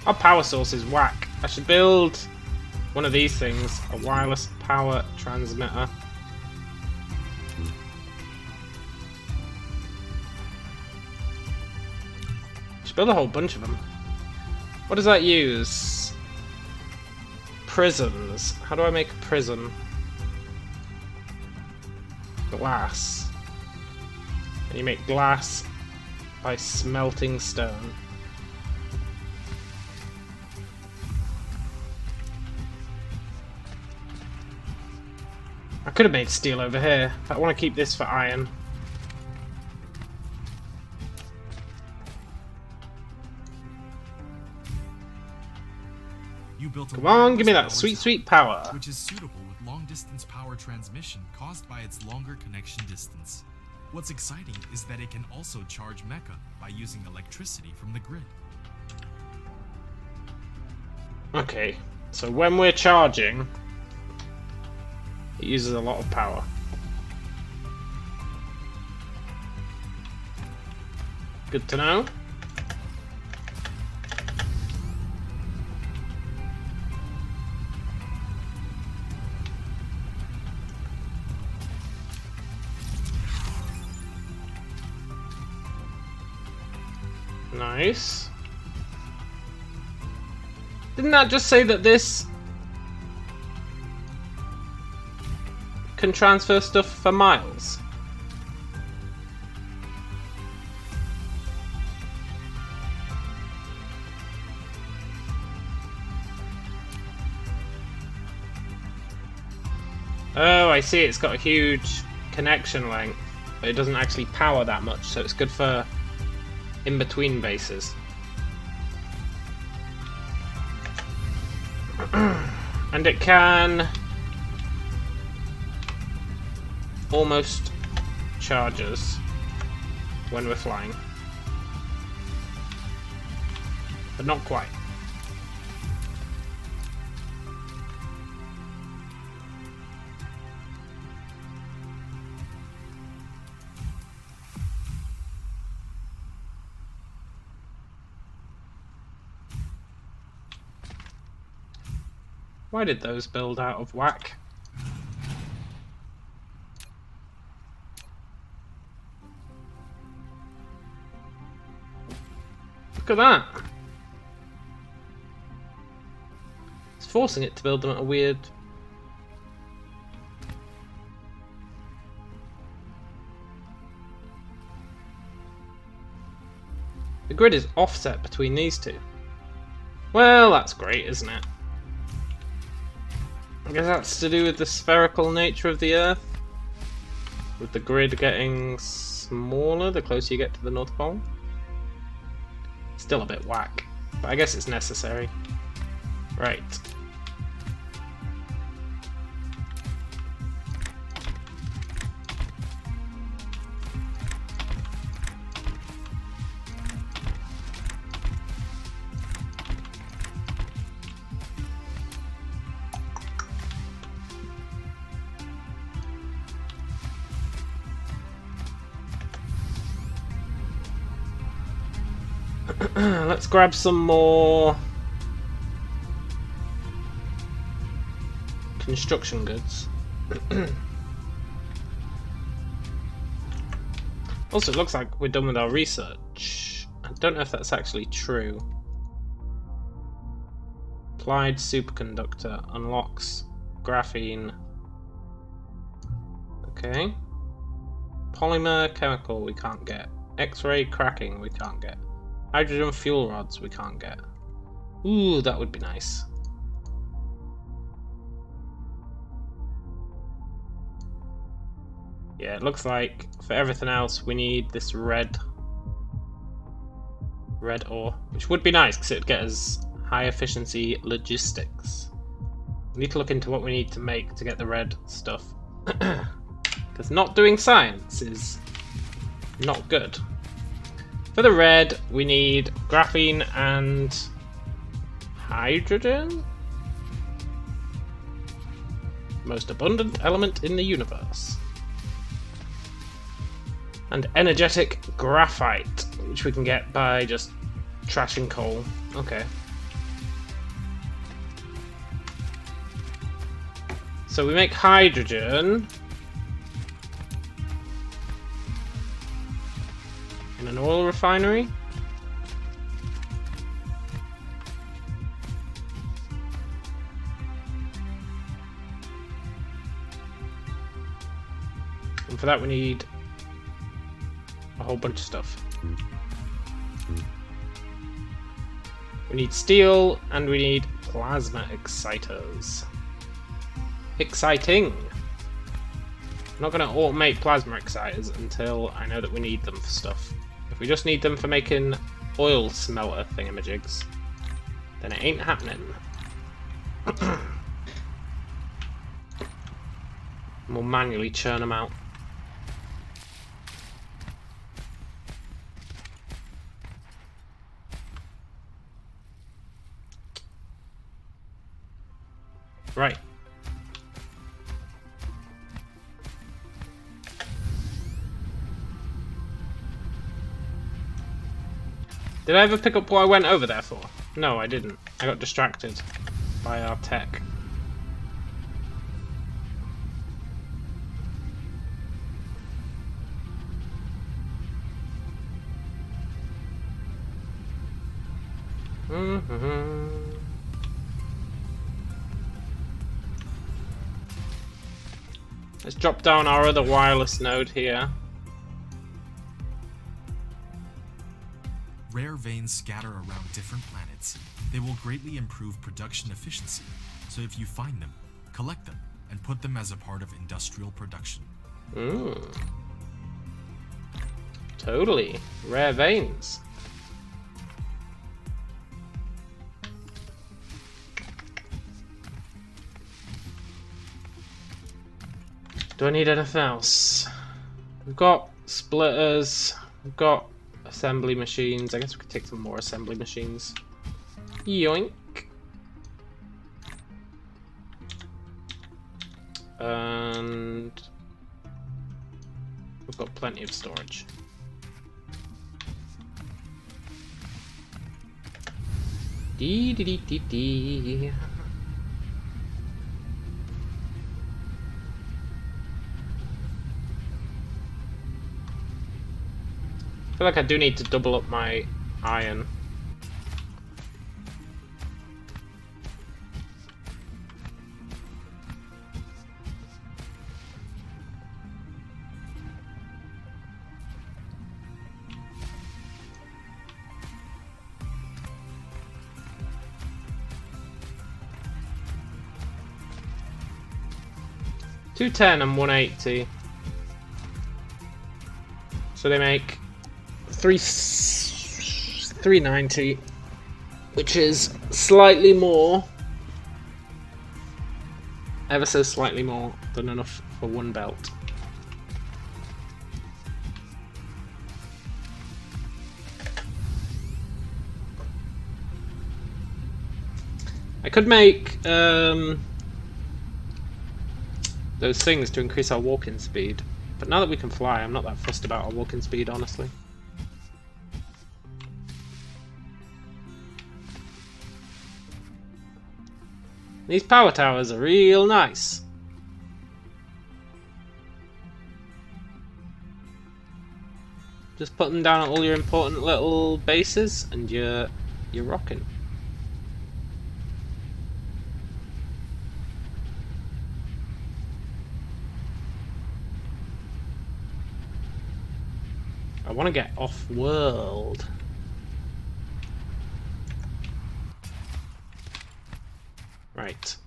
Our power source is whack. I should build one of these things, a wireless power transmitter. I should build a whole bunch of them. What does that use? Prisms. How do I make a prism? Glass. And you make glass by smelting stone. I could have made steel over here, but I want to keep this for iron. You built a Come on, give me that wireless sweet, power sweet power. which is suitable with long-distance power transmission caused by its longer connection distance. What's exciting is that it can also charge mecha by using electricity from the grid. Okay, so when we're charging, it uses a lot of power. Good to know. Nice. Didn't that just say that this can transfer stuff for miles? Oh, I see. It's got a huge connection length, but it doesn't actually power that much, so it's good for in-between bases. And it can almost charge us when we're flying, but not quite. Why did those build out of whack? Look at that! It's forcing it to build them at a weird... The grid is offset between these two. Well, that's great, isn't it? I guess that's to do with the spherical nature of the Earth, with the grid getting smaller the closer you get to the North Pole. Still a bit whack, but I guess it's necessary. Right. Let's grab some more construction goods. Also, it looks like we're done with our research. I don't know if that's actually true. Applied superconductor unlocks graphene. Okay. Polymer chemical we can't get. X-ray cracking we can't get. Hydrogen fuel rods we can't get. Ooh, that would be nice. Yeah, it looks like for everything else we need this red ore, which would be nice because it would get us high efficiency logistics. We need to look into what we need to make to get the red stuff. Because not doing science is not good. For the red, we need graphene and hydrogen? Most abundant element in the universe. And energetic graphite, which we can get by just trashing coal. Okay. So we make hydrogen in an oil refinery. And for that we need a whole bunch of stuff. We need steel and we need plasma exciters. Exciting! I'm not going to automate plasma exciters until I know that we need them for stuff. If we just need them for making oil smelter thingamajigs, then it ain't happening. We'll manually churn them out. Right. Did I ever pick up what I went over there for? No, I didn't. I got distracted by our tech. Let's drop down our other wireless node here. Rare veins scatter around different planets. They will greatly improve production efficiency, so if you find them, collect them, and put them as a part of industrial production. Totally. Rare veins. Do I need anything else? We've got splitters, we've got assembly machines. I guess we could take some more assembly machines. Yoink. And we've got plenty of storage. Dee dee dee dee dee. I feel like I do need to double up my iron. $210 and 180. So they make 390, which is slightly more, ever so slightly more than enough for one belt. I could make those things to increase our walking speed, but now that we can fly, I'm not that fussed about our walking speed, honestly. These power towers are real nice. Just put them down at all your important little bases and you're rocking. I want to get off-world. Right.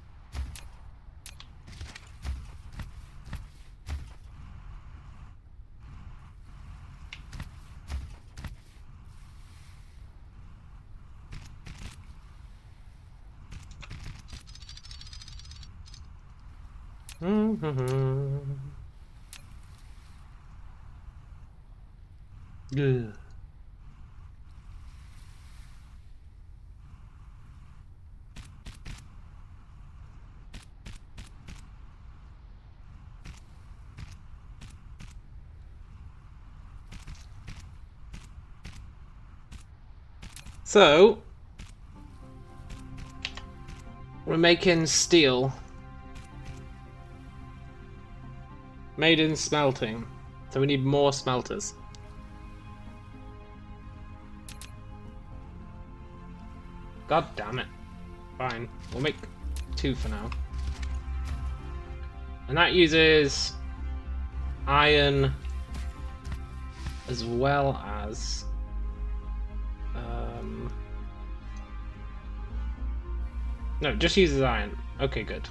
Good. So, we're making steel. Made in smelting. So we need more smelters. God damn it. Fine. We'll make 2 for now. And that uses iron as well as no, it just uses iron. Okay, good.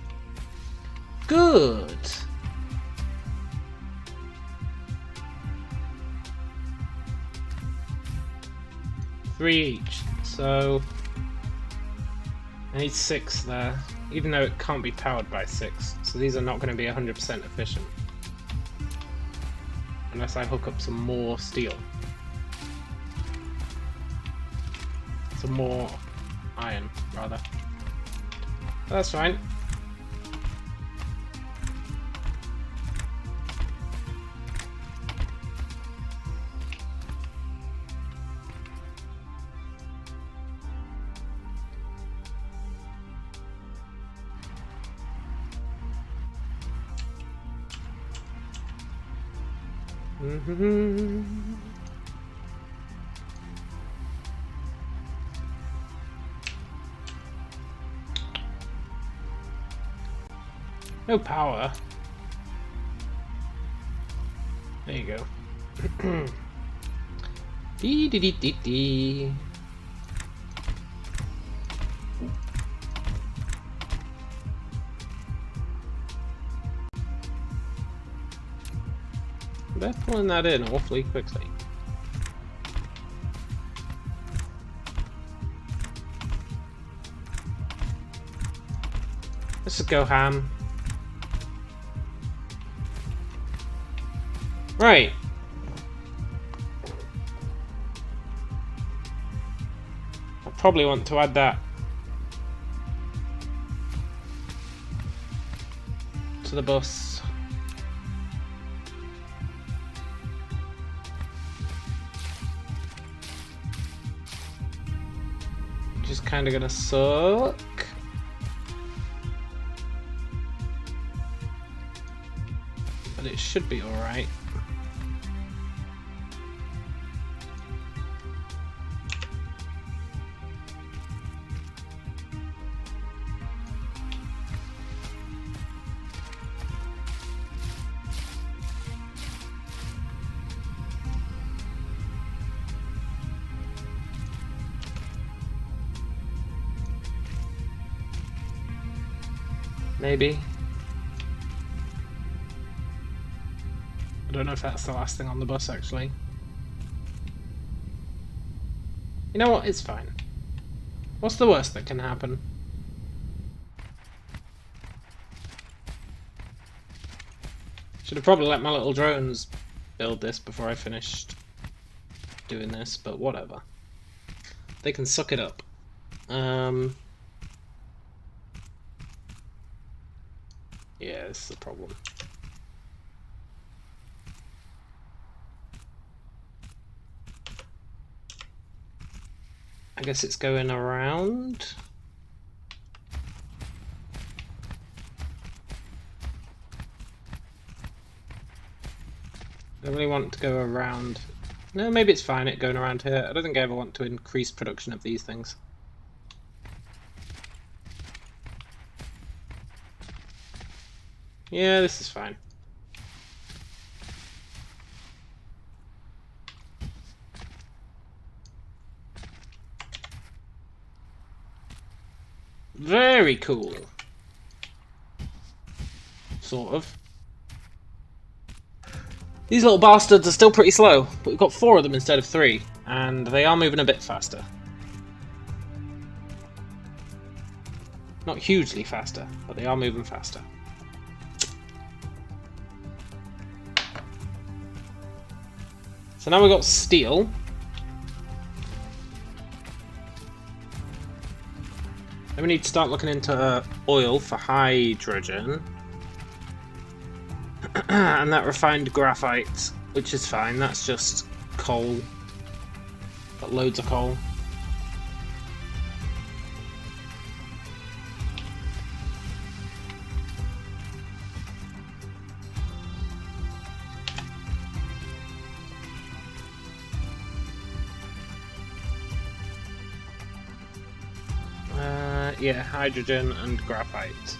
Good. Three each. So I need 6 there, even though it can't be powered by 6. So these are not going to be 100% efficient. Unless I hook up some more steel. Some more iron, rather. That's fine. No power. There you go. Dee dee dee dee dee. They're pulling that in awfully quickly. Let's just go ham. Right. I probably want to add that to the bus. Which is kind of gonna suck. But it should be alright. Maybe. I don't know if that's the last thing on the bus, actually. You know what? It's fine. What's the worst that can happen? Should have probably let my little drones build this before I finished doing this, but whatever. They can suck it up. Yeah, this is the problem. I guess it's going around. I really want to go around. No, maybe it's fine it going around here. I don't think I ever want to increase production of these things. Yeah, this is fine. Very cool. Sort of. These little bastards are still pretty slow, but we've got 4 of them instead of 3, and they are moving a bit faster. Not hugely faster, but they are moving faster. So now we've got steel. Then we need to start looking into oil for hydrogen. And that refined graphite, which is fine, that's just coal. Got loads of coal. Yeah, hydrogen and graphite.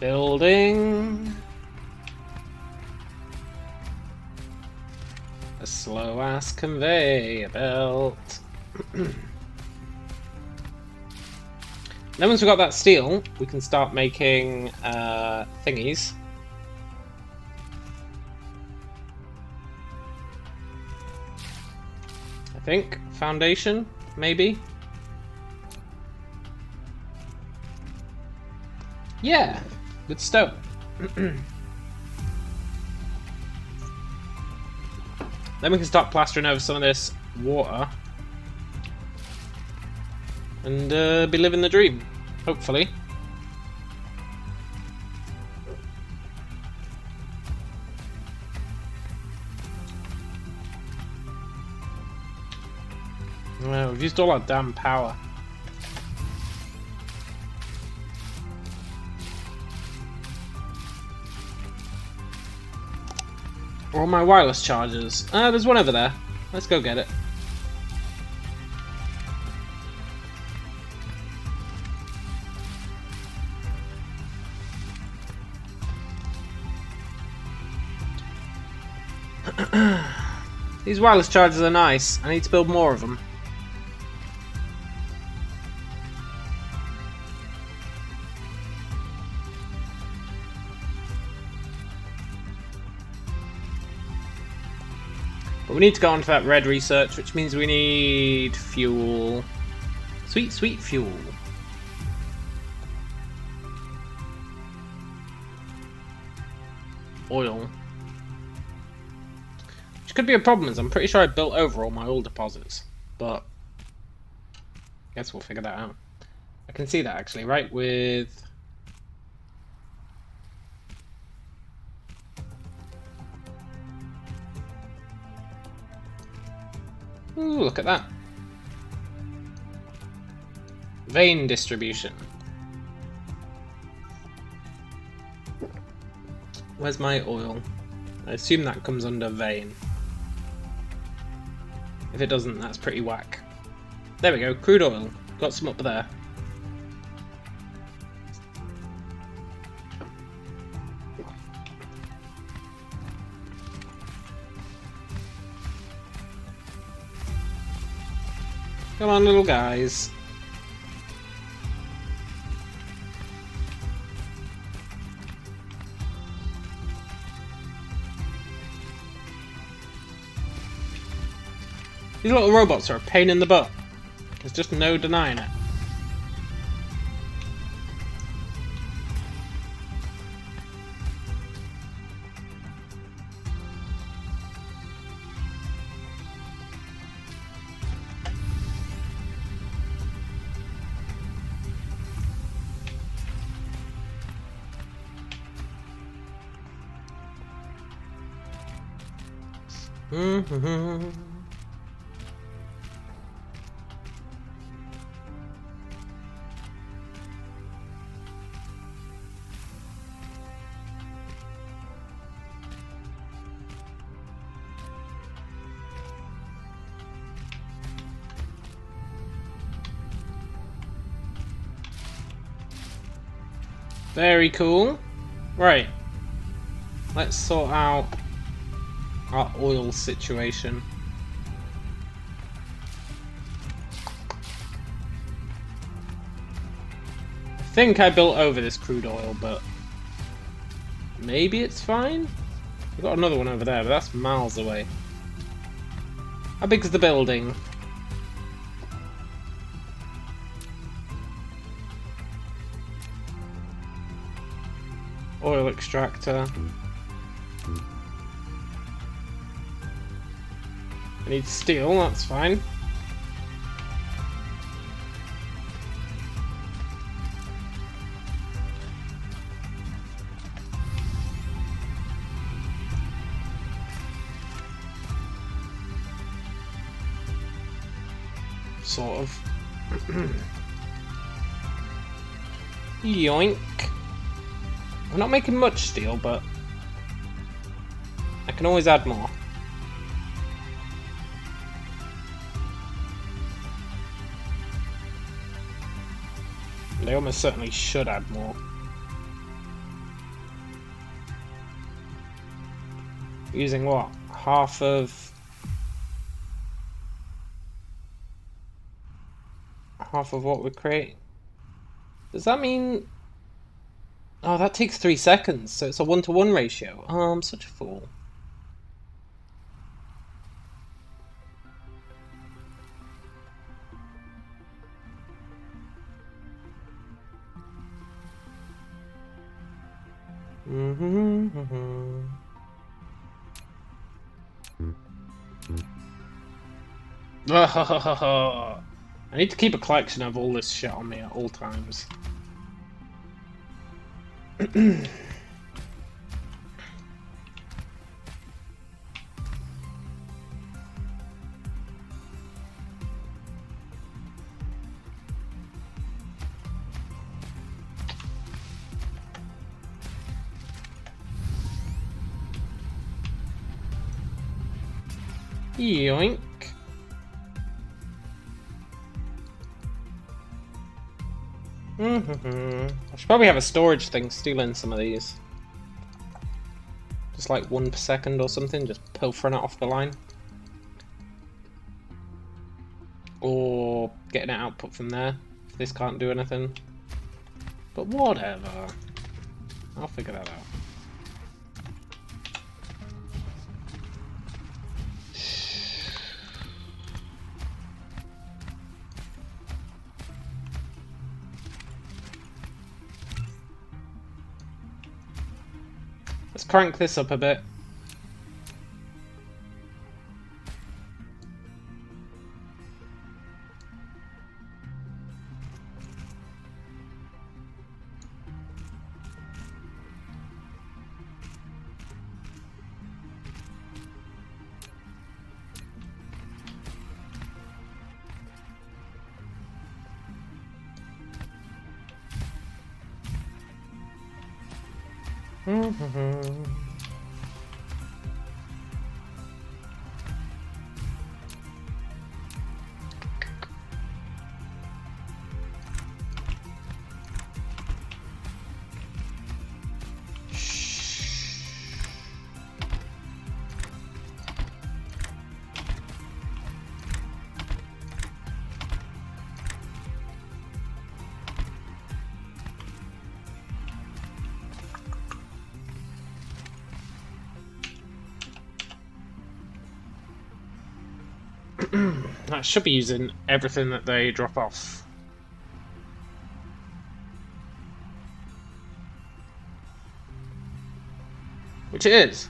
Building a slow ass conveyor belt. Then once we've got that steel, we can start making thingies. I think foundation, maybe. Yeah, good stone. Then we can start plastering over some of this water. And be living the dream, hopefully. Well, we've used all our damn power. All my wireless chargers. There's one over there. Let's go get it. These wireless chargers are nice. I need to build more of them. But we need to go on to that red research, which means we need fuel. Sweet, sweet fuel. Oil. Which could be a problem, as I'm pretty sure I built over all my oil deposits. But I guess we'll figure that out. I can see that actually, right? With ooh, look at that. Vein distribution. Where's my oil? I assume that comes under vein. If it doesn't, that's pretty whack. There we go, crude oil. Got some up there. Come on, little guys. These little robots are a pain in the butt. There's just no denying it. Very cool. Right. Let's sort out our oil situation. I think I built over this crude oil, but maybe it's fine? We've got another one over there, but that's miles away. How big is the building? Oil extractor. I need steel, that's fine. Sort of. Yoink. We're not making much steel, but I can always add more. They almost certainly should add more. Using what? Half of what we create. Does that mean... Oh, that takes 3 seconds, so it's a 1-to-1 ratio. Oh, I'm such a fool. I need to keep a collection of all this shit on me at all times. Yoink. I should probably have a storage thing stealing some of these. Just like 1 per second or something, just pilfering it off the line. Or getting it output from there, if this can't do anything. But whatever. I'll figure that out. Let's crank this up a bit. I should be using everything that they drop off. Which it is.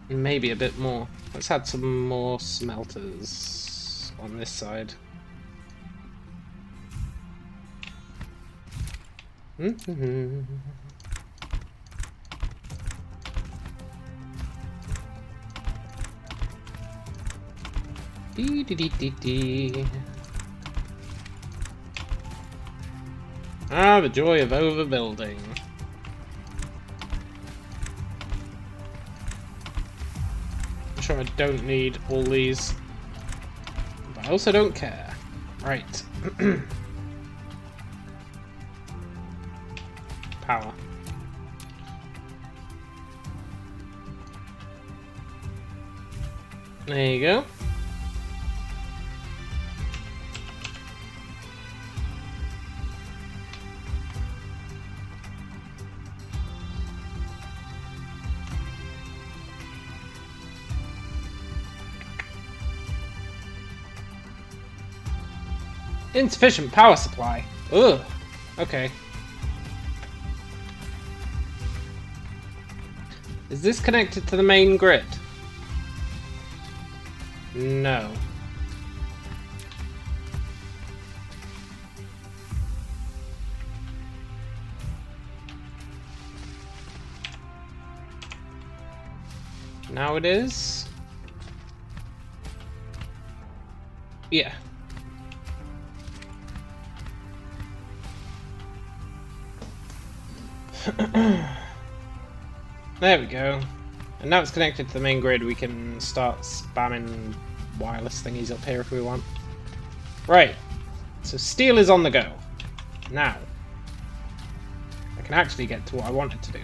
Maybe a bit more. Let's add some more smelters on this side. Dee dee dee dee dee. Ah, the joy of overbuilding. I'm sure I don't need all these, but I also don't care. Right. Power. There you go. Insufficient power supply. Ugh. Okay. Is this connected to the main grid? No. Now it is? Yeah. There we go. And now it's connected to the main grid, we can start spamming wireless thingies up here if we want. Right, so steel is on the go. Now, I can actually get to what I wanted to do.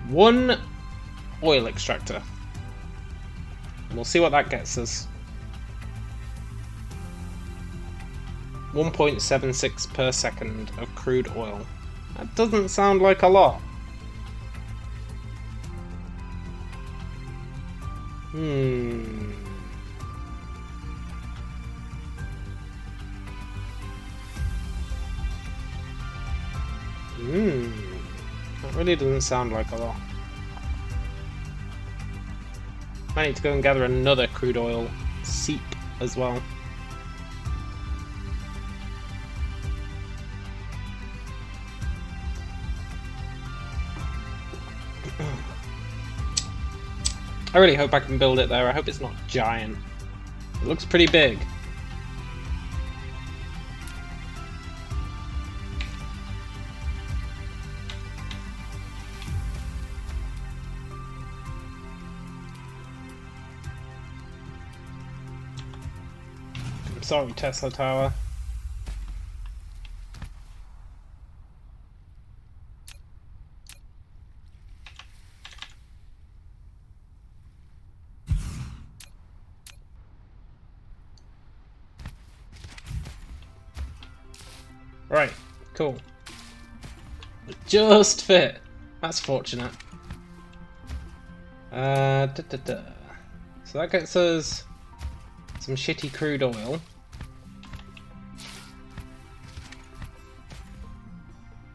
One oil extractor. And we'll see what that gets us. 1.76 per second of crude oil. That doesn't sound like a lot. That really doesn't sound like a lot. I need to go and gather another crude oil seep as well. I really hope I can build it there. I hope it's not giant. It looks pretty big. I'm sorry, Tesla Tower. Right, cool. It just fit. That's fortunate. So that gets us some shitty crude oil.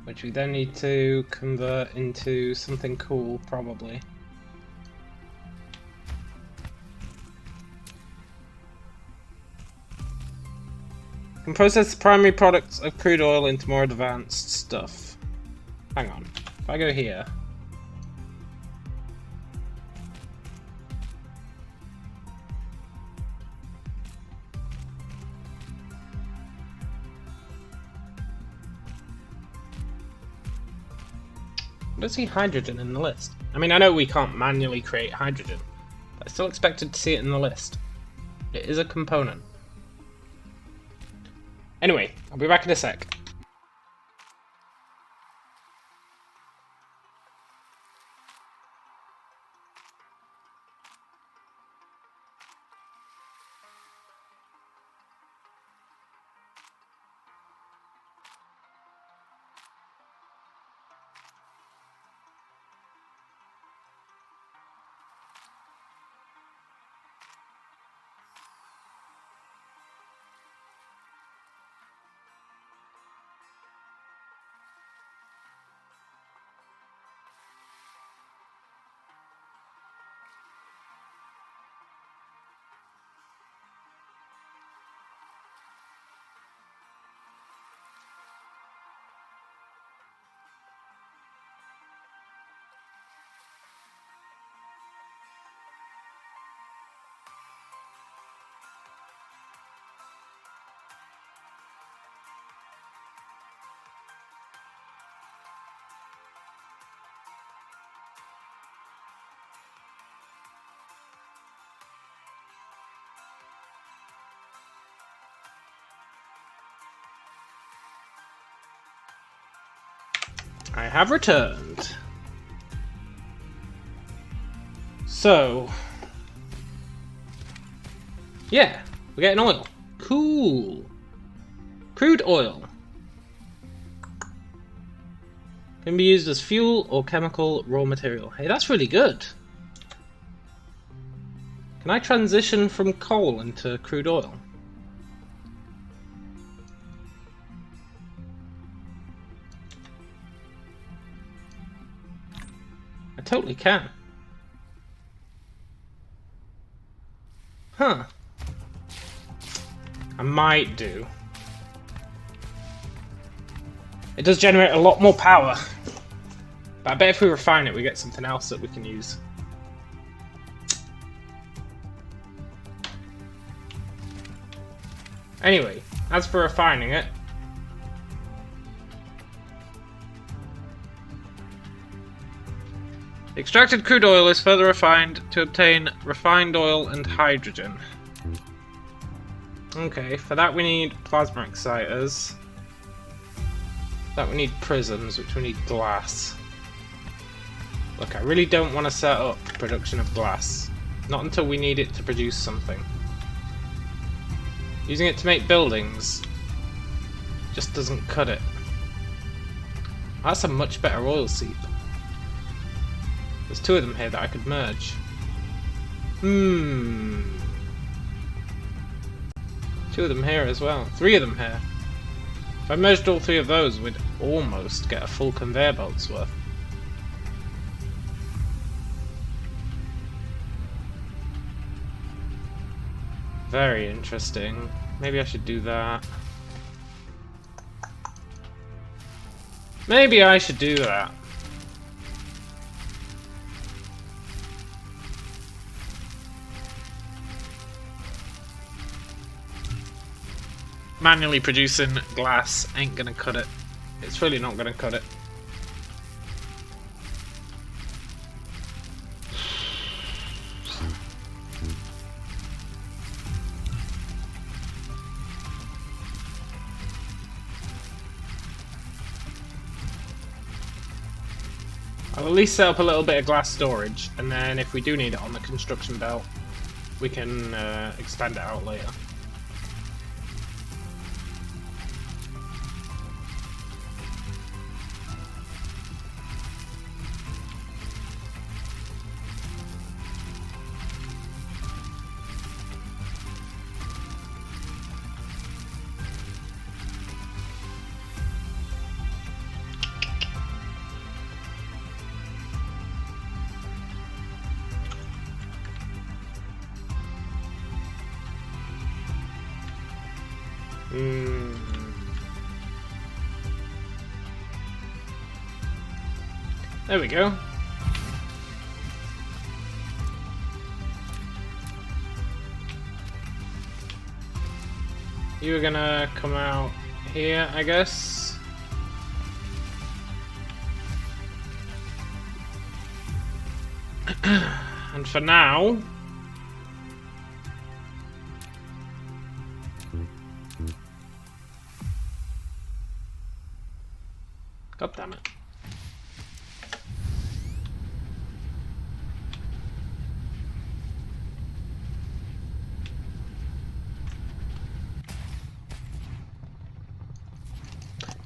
Which we then need to convert into something cool, probably. Can process the primary products of crude oil into more advanced stuff. Hang on. If I go here. I don't see hydrogen in the list. I mean, I know we can't manually create hydrogen, but I still expected to see it in the list. It is a component. Anyway, I'll be back in a sec. I have returned. So, yeah, we're getting oil. Cool. Crude oil can be used as fuel or chemical raw material. Hey, that's really good. Can I transition from coal into crude oil? I totally can. Huh. I might do. It does generate a lot more power. But I bet if we refine it, we get something else that we can use. Anyway, as for refining it, extracted crude oil is further refined to obtain refined oil and hydrogen. Okay, for that we need plasma exciters. For that we need prisms, which we need glass. Look, I really don't want to set up production of glass. Not until we need it to produce something. Using it to make buildings just doesn't cut it. That's a much better oil seep. There's two of them here that I could merge. Two of them here as well. Three of them here. If I merged all three of those, we'd almost get a full conveyor belt's worth. Very interesting. Maybe I should do that. Maybe I should do that. Manually producing glass ain't gonna cut it. It's really not gonna cut it. I'll at least set up a little bit of glass storage, and then if we do need it on the construction belt, we can expand it out later. There we go. You were gonna come out here, I guess. And for now, God damn it.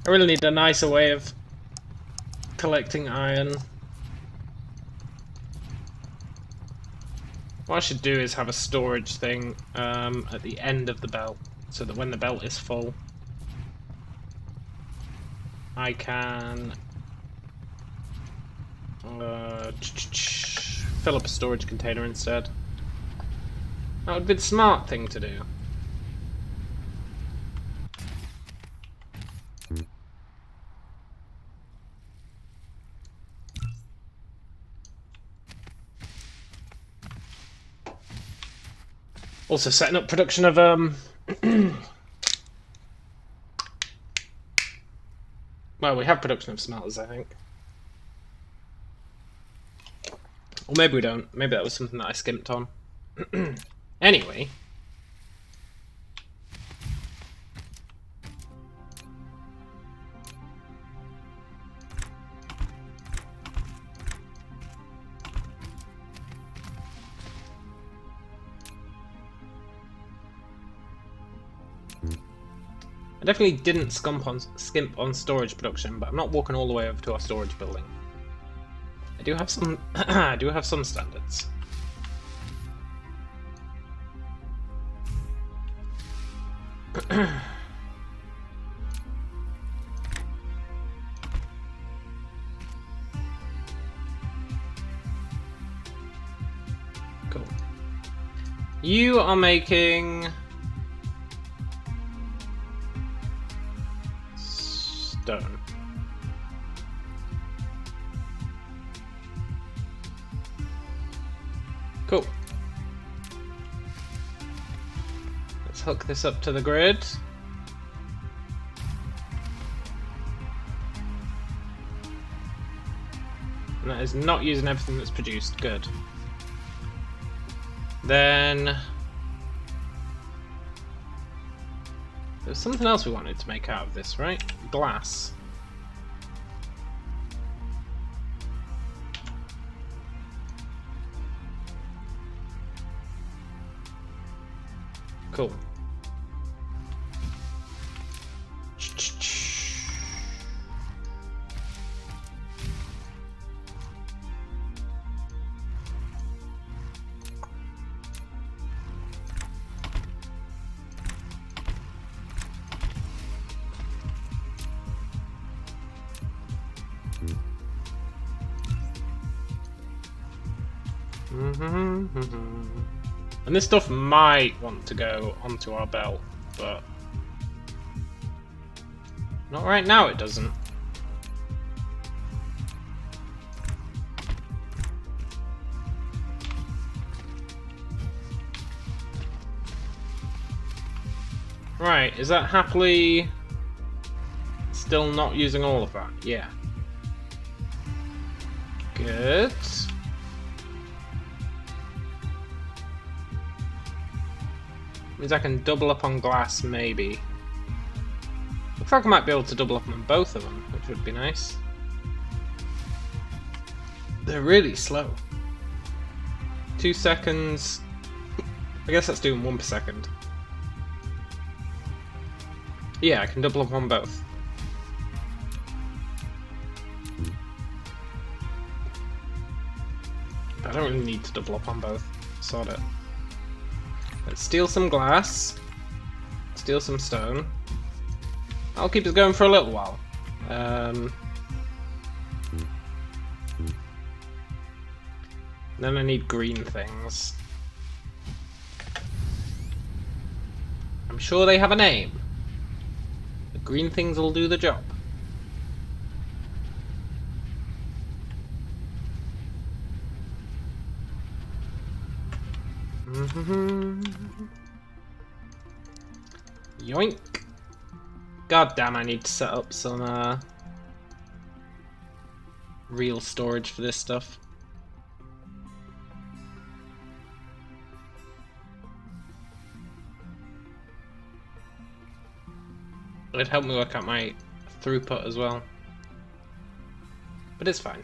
I really need a nicer way of collecting iron. What I should do is have a storage thing at the end of the belt, so that when the belt is full, I can fill up a storage container instead. That would be the smart thing to do. Also setting up production of well, we have production of smelters, I think. Or maybe we don't. Maybe that was something that I skimped on. Anyway. I definitely didn't skimp on storage production, but I'm not walking all the way over to our storage building. I do have some I do have some standards. Cool. You are making stone. Cool. Let's hook this up to the grid. And that is not using everything that's produced. Good. Then there's something else we wanted to make out of this, right? Glass. Cool. And this stuff might want to go onto our belt, but not right now it doesn't. Right, is that happily still not using all of that? Yeah. Good. Means I can double up on glass, maybe. Looks like I might be able to double up on both of them, which would be nice. They're really slow. 2 seconds. I guess that's doing 1 per second. Yeah, I can double up on both. I don't really need to double up on both. Sort it. Let's steal some glass. Steal some stone. I'll keep this going for a little while. Then I need green things. I'm sure they have a name. The green things will do the job. Yoink. God damn, I need to set up some real storage for this stuff. It'd help me work out my throughput as well. But it's fine.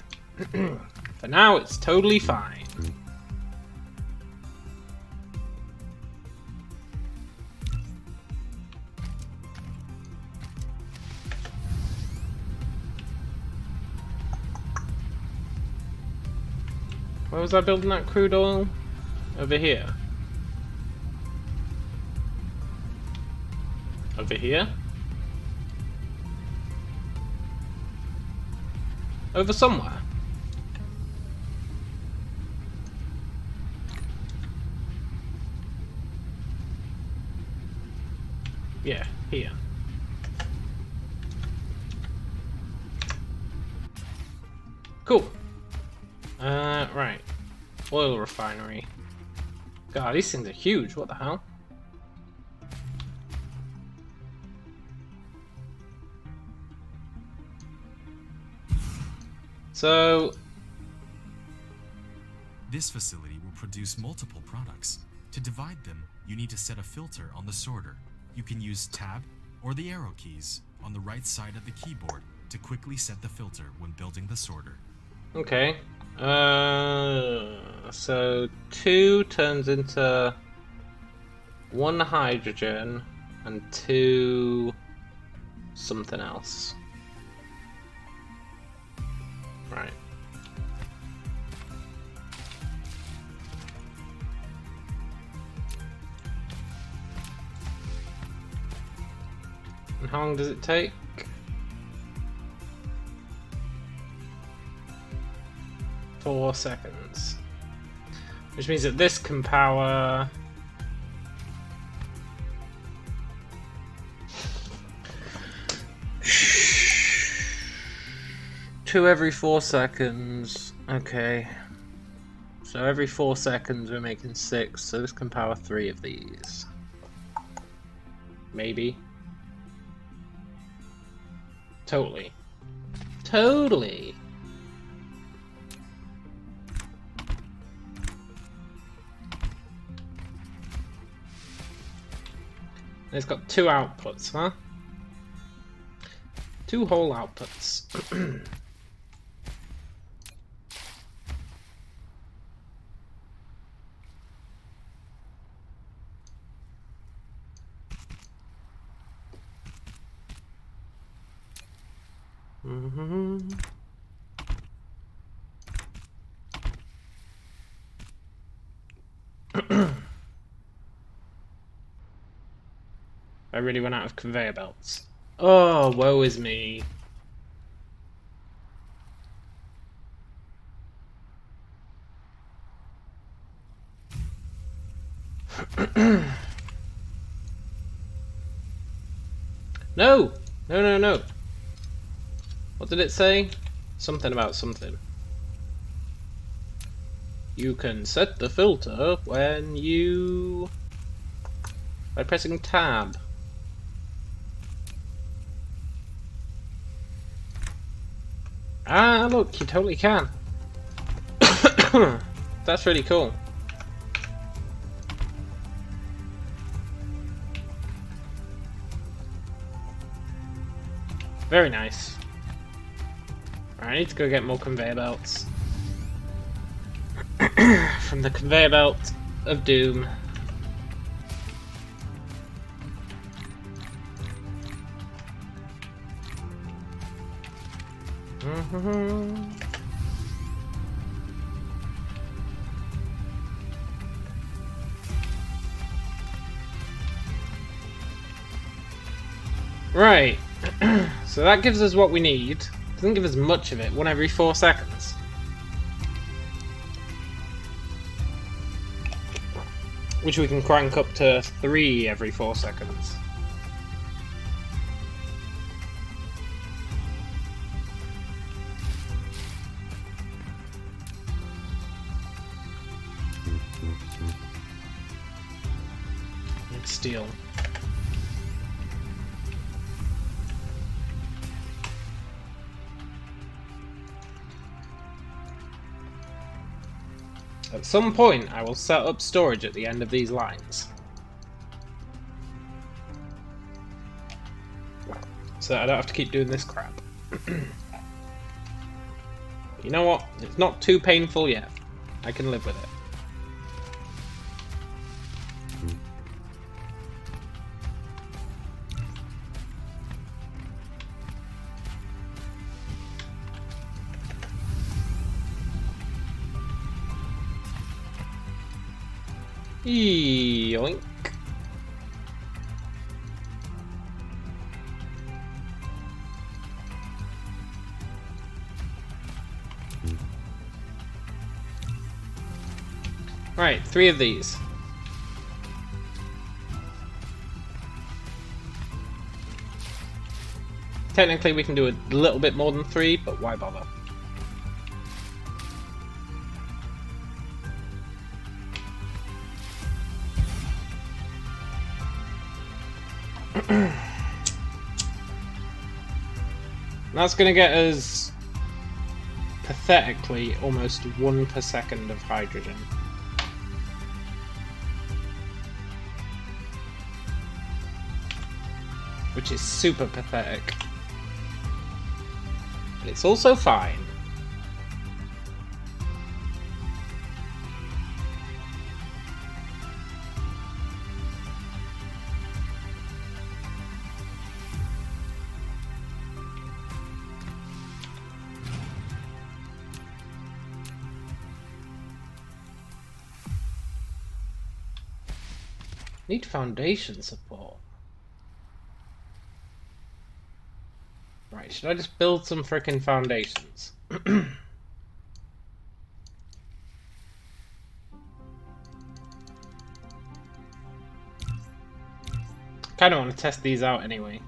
For now, it's totally fine. Where was I building that crude oil? Over here. Over here? Over somewhere. Yeah, here. Cool. Right. Oil refinery. God, these things are huge. What the hell? So... This facility will produce multiple products. To divide them, you need to set a filter on the sorter. You can use Tab or the arrow keys on the right side of the keyboard to quickly set the filter when building the sorter. Okay. So 2 turns into 1 hydrogen and 2 something else. Right. And how long does it take? 4 seconds. Which means that this can power... Two every 4 seconds. Okay. So every 4 seconds we're making 6, so this can power 3 of these. Maybe. Totally. Totally. And it's got 2 outputs, huh? 2 whole outputs. I really went out of conveyor belts. Oh, woe is me. No! No, no, no. What did it say? Something about something. You can set the filter when you... by pressing tab. Ah, look, you totally can. That's really cool. Very nice. Right, I need to go get more conveyor belts. From the conveyor belt of doom. Right. So that gives us what we need. Doesn't give us much of it. 1 every 4 seconds. Which we can crank up to 3 every 4 seconds. Like steel. At some point, I will set up storage at the end of these lines. So I don't have to keep doing this crap. You know what? It's not too painful yet. I can live with it. Yoink. Right, 3 of these. Technically we can do a little bit more than 3, but why bother? That's going to get us pathetically almost 1 per second of hydrogen. Which is super pathetic. But it's also fine. Need foundation support. Right, should I just build some frickin' foundations? Kinda want to test these out anyway.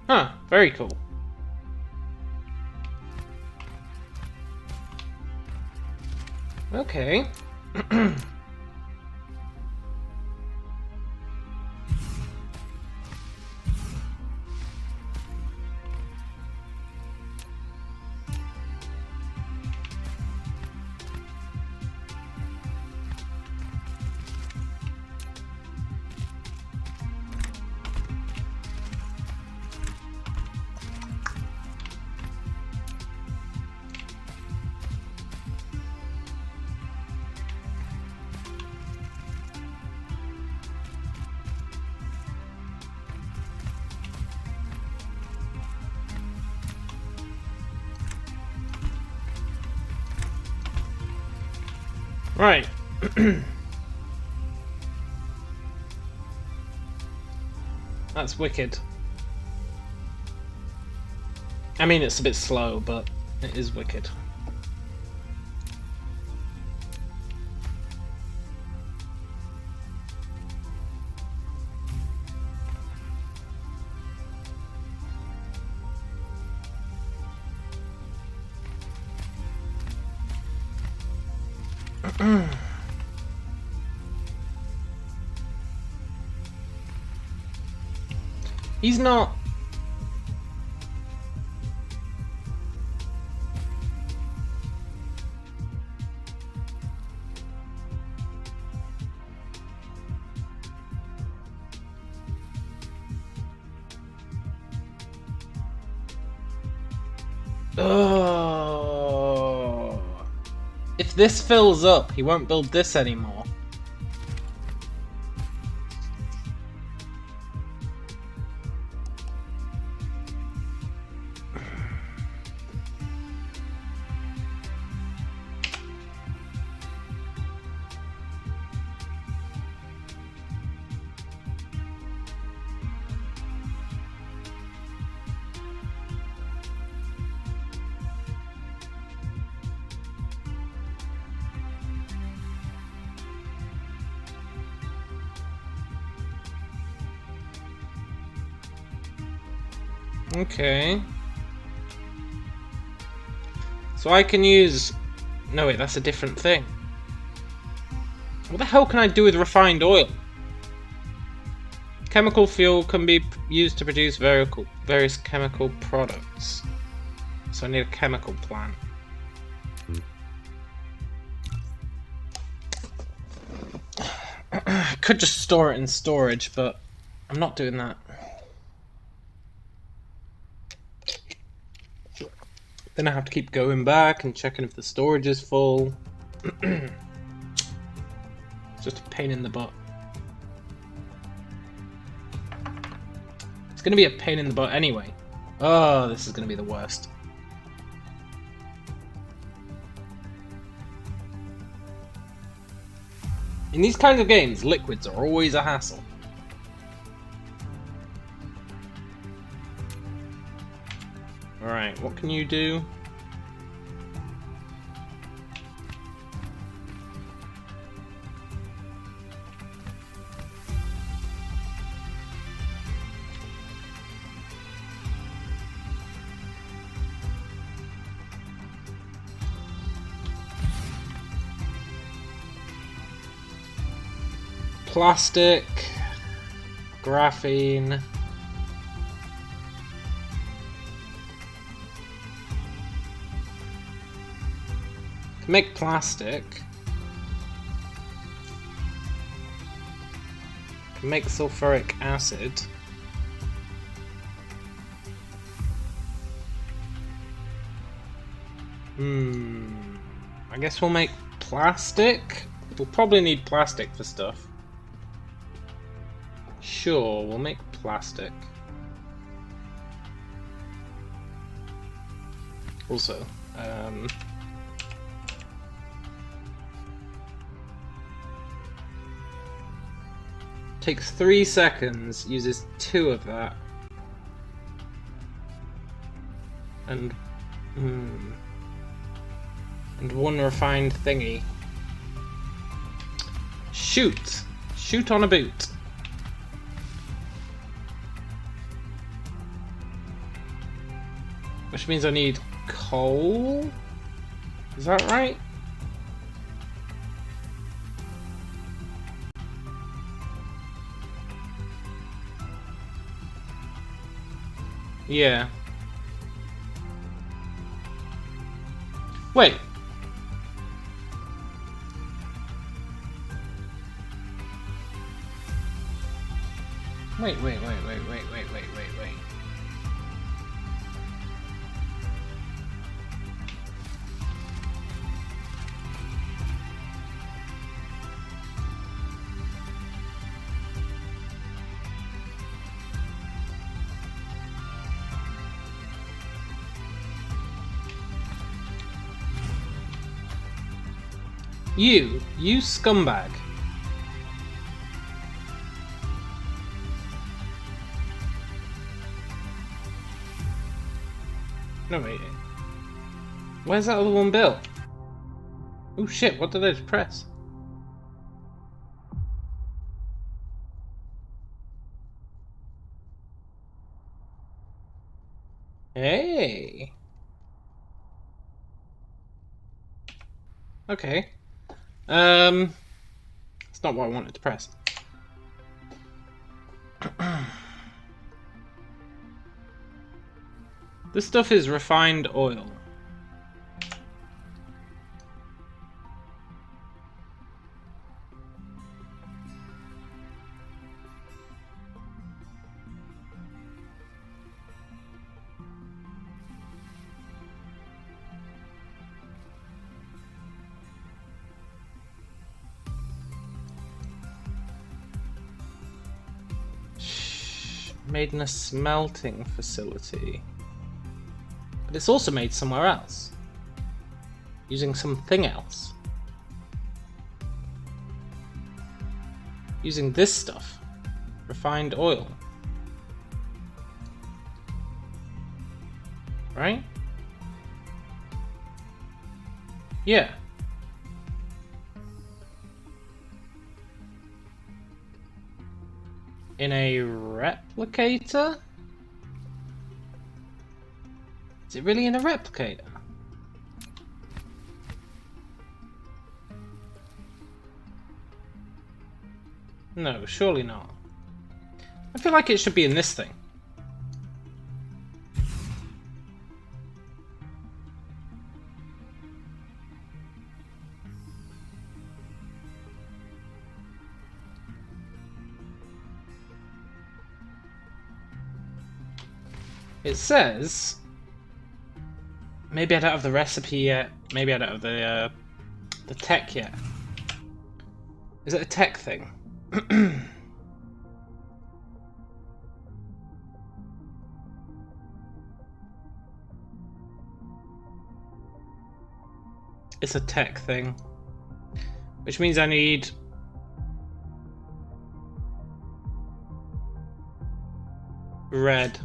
Huh, very cool. Okay. Right. That's wicked. I mean, it's a bit slow, but it is wicked. He's not... Oh. If this fills up, he won't build this anymore. Okay. So I can use... No wait, that's a different thing. What the hell can I do with refined oil? Chemical fuel can be used to produce various chemical products. So I need a chemical plant. I could just store it in storage, but I'm not doing that. Then I have to keep going back and checking if the storage is full. It's just a pain in the butt. It's gonna be a pain in the butt anyway. Oh, this is gonna be the worst. In these kinds of games, liquids are always a hassle. Alright, what can you do? Plastic, graphene. Can make plastic. Can make sulfuric acid. I guess we'll make plastic. We'll probably need plastic for stuff. Sure, we'll make plastic. Also, takes 3 seconds, uses 2 of that. And 1 refined thingy. Shoot! Shoot on a boot. Which means I need coal? Is that right? Yeah. Wait. Wait. You scumbag. No, wait. Where's that other one built? Oh shit, what did I just press? Hey. Okay. It's not what I wanted to press. This stuff is refined oil. Made in a smelting facility. But it's also made somewhere else. Using something else. Using this stuff. Refined oil. Right? Yeah. In a replicator? Is it really in a replicator? No, surely not. I feel like it should be in this thing. It says, maybe I don't have the recipe yet. Maybe I don't have the tech yet. Is it a tech thing? It's a tech thing, which means I need red.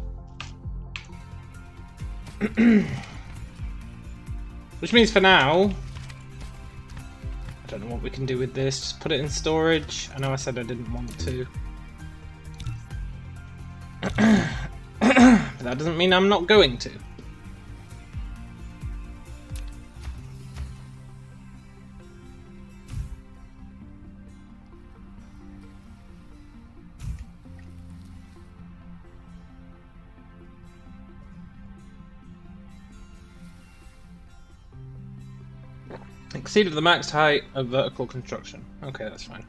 Which means for now, I don't know what we can do with this. Just put it in storage. I know I said I didn't want to. But that doesn't mean I'm not going to. Exceeded the max height of vertical construction. Okay, that's fine.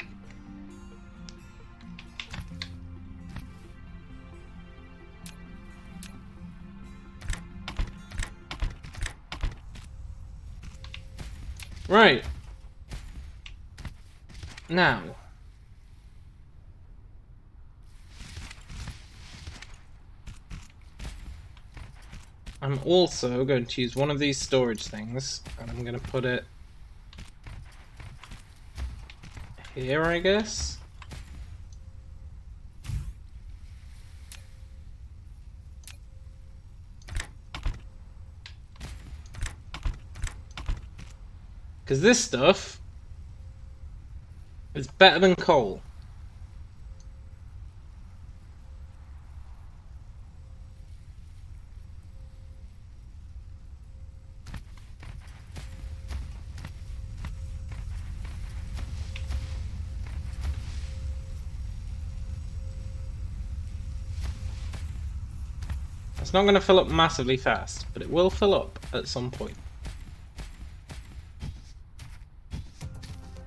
Right. Now. I'm also going to use one of these storage things, and I'm going to put it here, I guess. Because this stuff is better than coal. It's not going to fill up massively fast, but it will fill up at some point.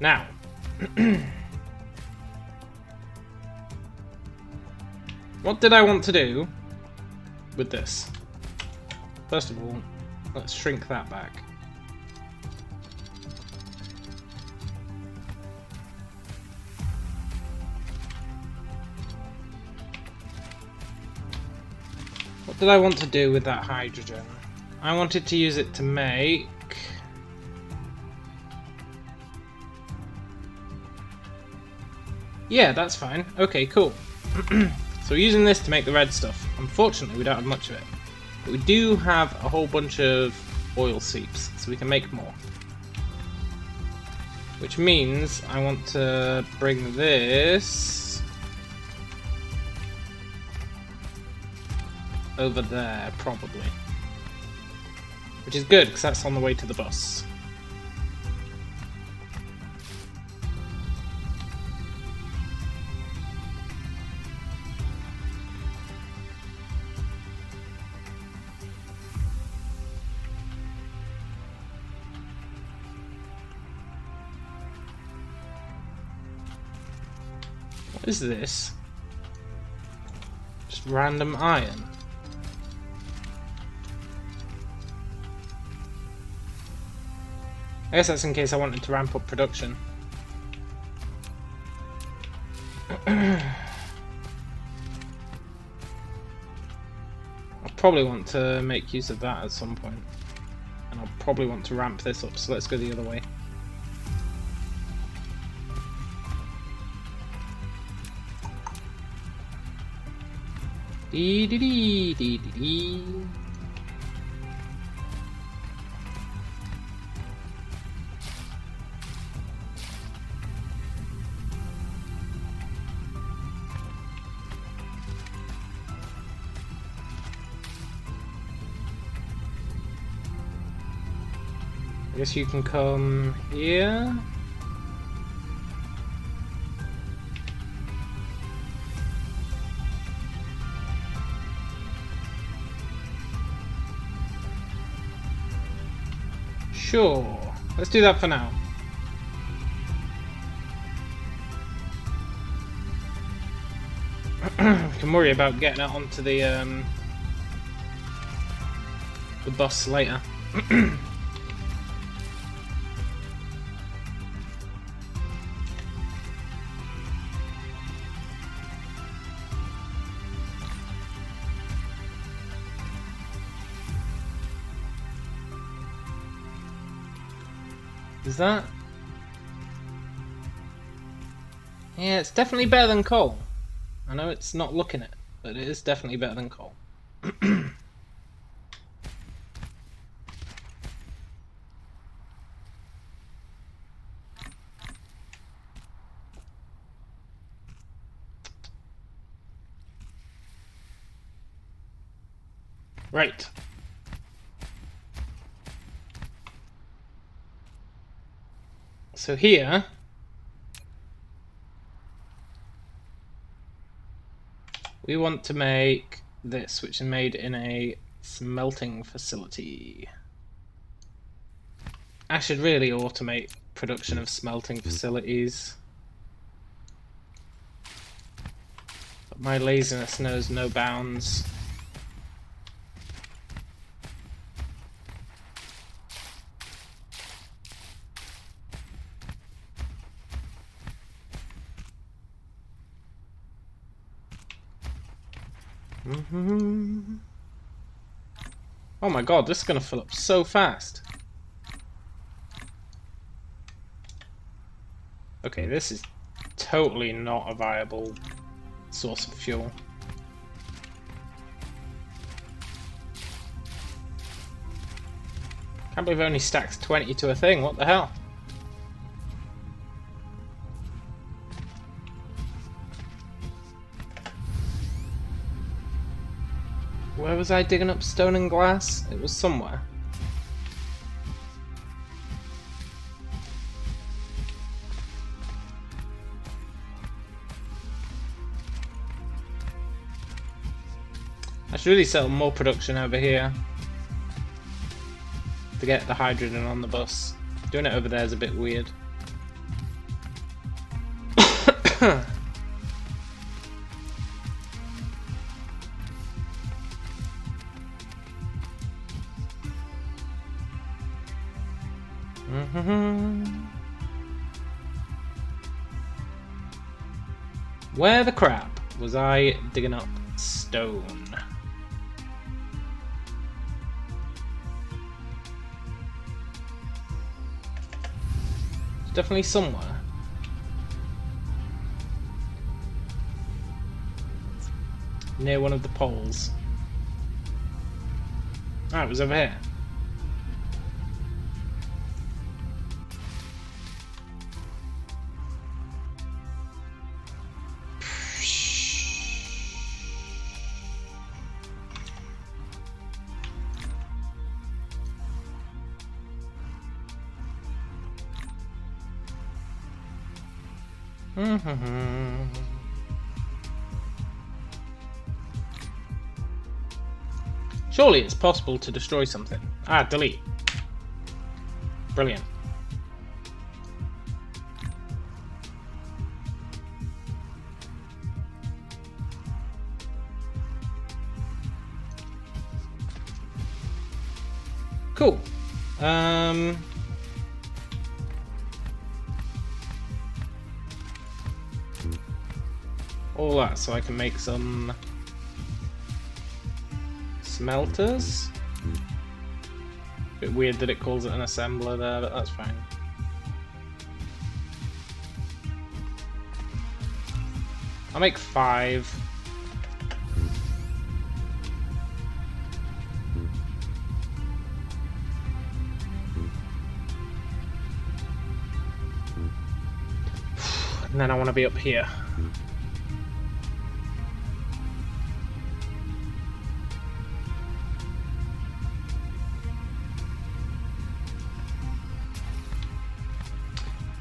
Now, what did I want to do with this? First of all, let's shrink that back. What did I want to do with that hydrogen? I wanted to use it to make... Yeah, that's fine. Okay, cool. So we're using this to make the red stuff. Unfortunately, we don't have much of it. But we do have a whole bunch of oil seeps, so we can make more. Which means I want to bring this over there, probably. Which is good, because that's on the way to the bus. What is this? Just random iron. I guess that's in case I wanted to ramp up production. I'll probably want to make use of that at some point. And I'll probably want to ramp this up, so let's go the other way. Dee dee dee dee dee dee. I guess you can come here. Sure, let's do that for now. We can worry about getting it onto the bus later. Is that? Yeah, it's definitely better than coal. I know it's not looking it, but it is definitely better than coal. Right. So here, we want to make this, which is made in a smelting facility. I should really automate production of smelting facilities. But my laziness knows no bounds. Oh my god, this is going to fill up so fast. Okay, this is totally not a viable source of fuel. Can't believe it only stacks 20 to a thing, what the hell? Where was I digging up stone and glass? It was somewhere. I should really set up more production over here to get the hydrogen on the bus. Doing it over there is a bit weird. Where the crap was I digging up stone? It's definitely somewhere. Near one of the poles. Ah, it was over here. Surely it's possible to destroy something. Ah, delete. Brilliant. Cool. All that so I can make some smelters. Bit weird that it calls it an assembler there, but that's fine. I'll make 5. And then I want to be up here.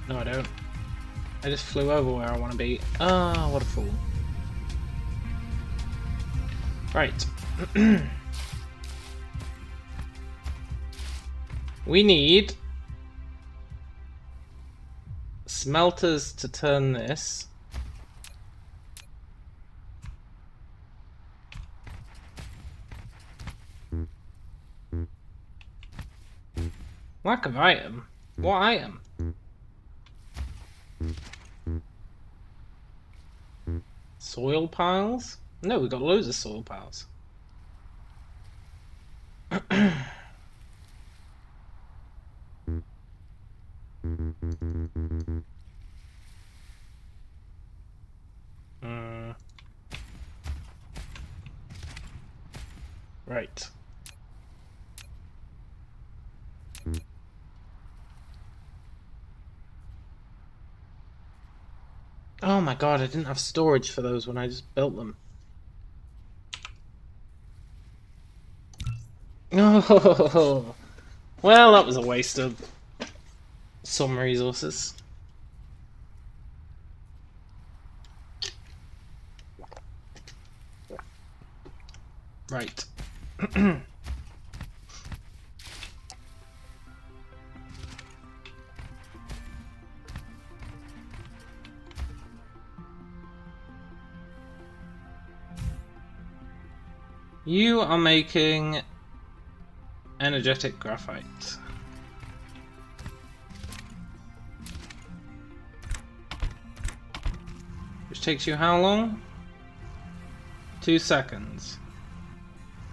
No, I don't. I just flew over where I want to be. Ah, what a fool. Right. We need smelters to turn this. Lack of item? What item? Soil piles? No, we've got loads of soil piles. Right. Oh my god, I didn't have storage for those when I just built them. Oh, well, that was a waste of some resources. Right. You are making energetic graphite. Which takes you how long? 2 seconds.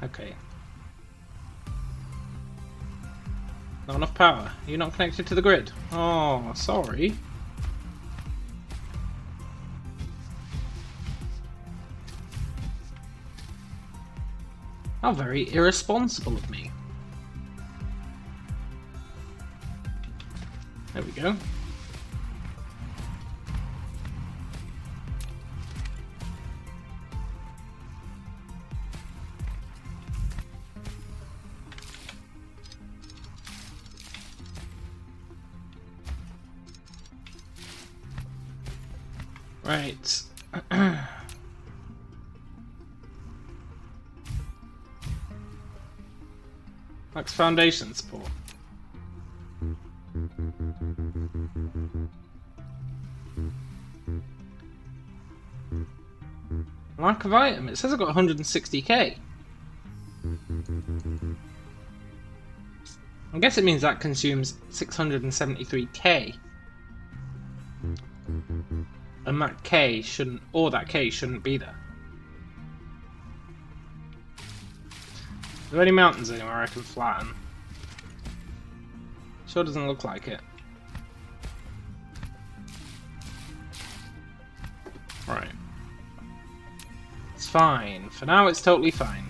Okay. Not enough power. You're not connected to the grid. Oh, sorry. How very irresponsible of me. There we go. Right. Max foundation support. Lack of item. It says I've got 160k. I guess it means that consumes 673k. And that K shouldn't, or that K shouldn't be there. Are there any mountains anywhere I can flatten? Sure doesn't look like it. Right. It's fine. For now it's totally fine.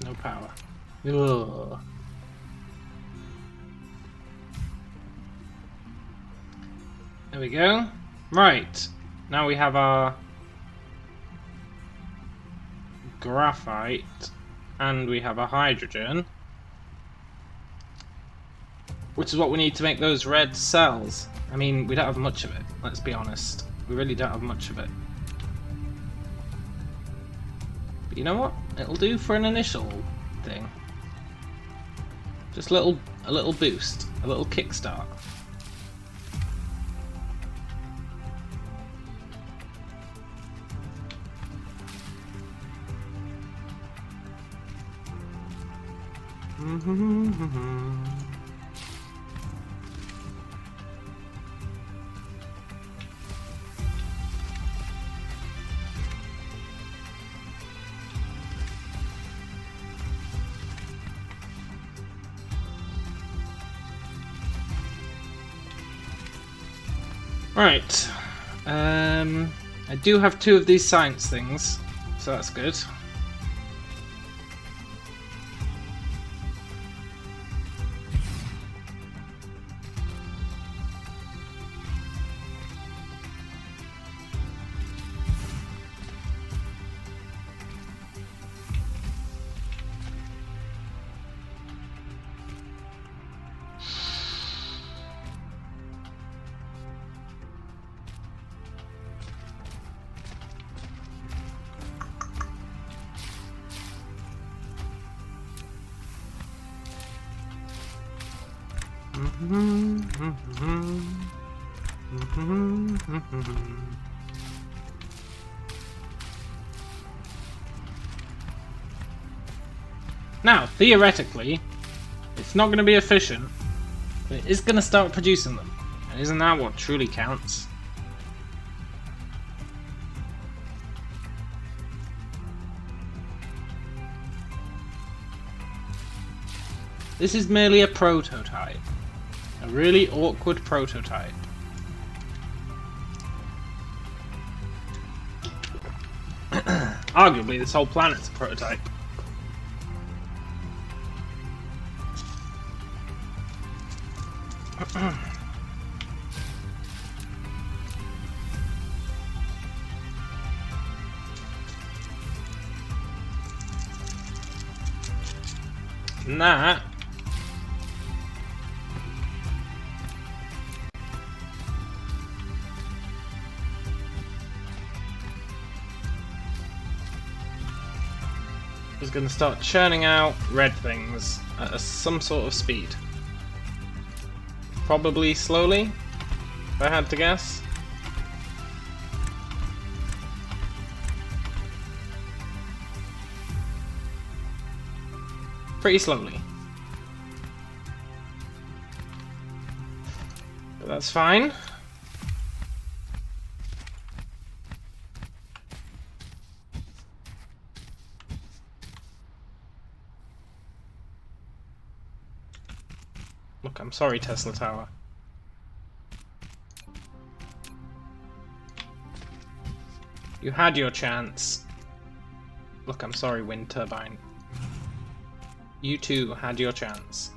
No power. Ugh. There we go. Right. Now we have our graphite and we have a hydrogen, which is what we need to make those red cells. I mean, we don't have much of it, let's be honest. We really don't have much of it. But you know what? It'll do for an initial thing. Just a little boost, a little kickstart. Right. I do have 2 of these science things, so that's good. Now, theoretically, it's not going to be efficient, but it is going to start producing them. And isn't that what truly counts? This is merely a prototype. A really awkward prototype. Arguably, this whole planet's a prototype. And that is going to start churning out red things at some sort of speed. Probably slowly, if I had to guess. Pretty slowly. But that's fine. Look, I'm sorry, Tesla Tower. You had your chance. Look, I'm sorry, wind turbine. You too had your chance.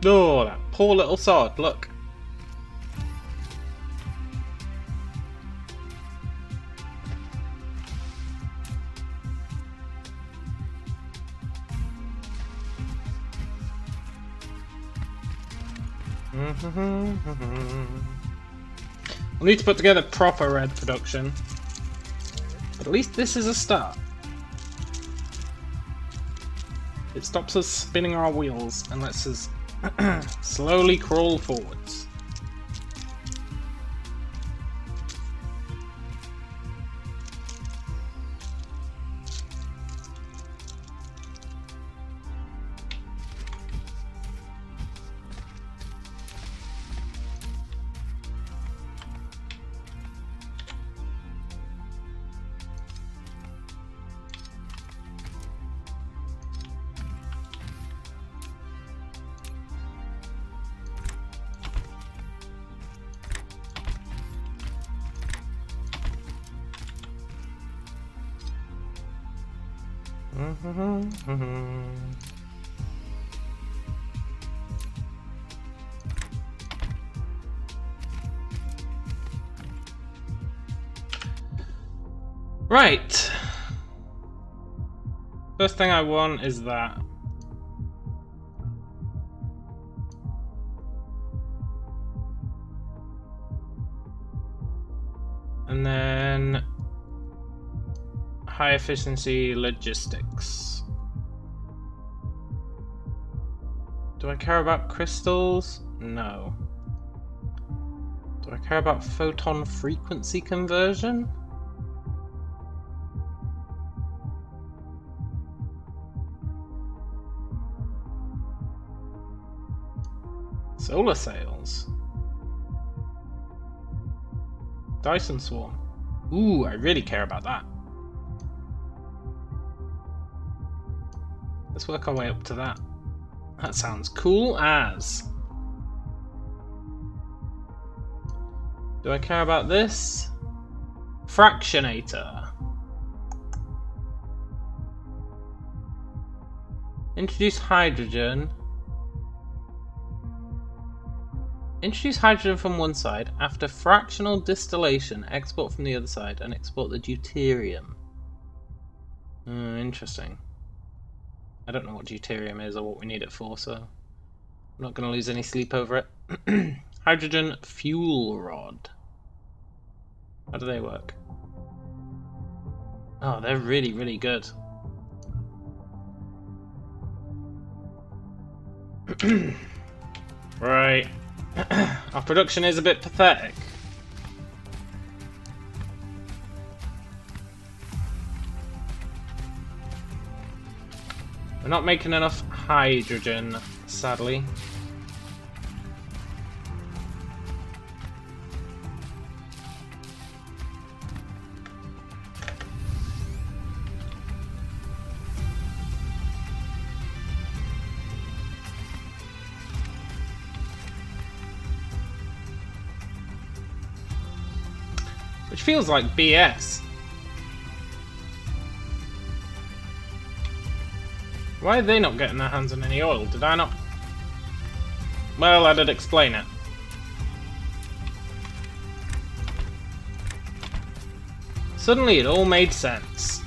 Oh, that poor little sod, look. We'll need to put together proper red production. But at least this is a start. It stops us spinning our wheels and lets us slowly crawl forwards. Right. First thing I want is that. And then high efficiency logistics. Do I care about crystals? No. Do I care about photon frequency conversion? Solar sails. Dyson swarm. Ooh, I really care about that. Let's work our way up to that. That sounds cool as. Do I care about this? Fractionator. Introduce hydrogen. Introduce hydrogen from one side. After fractional distillation, export from the other side and export the deuterium. Interesting. I don't know what deuterium is or what we need it for, so I'm not going to lose any sleep over it. Hydrogen fuel rod. How do they work? Oh, they're really, really good. Right. Our production is a bit pathetic. We're not making enough hydrogen, sadly. Which feels like BS. Why are they not getting their hands on any oil? Did I not? Well, I did explain it. Suddenly it all made sense.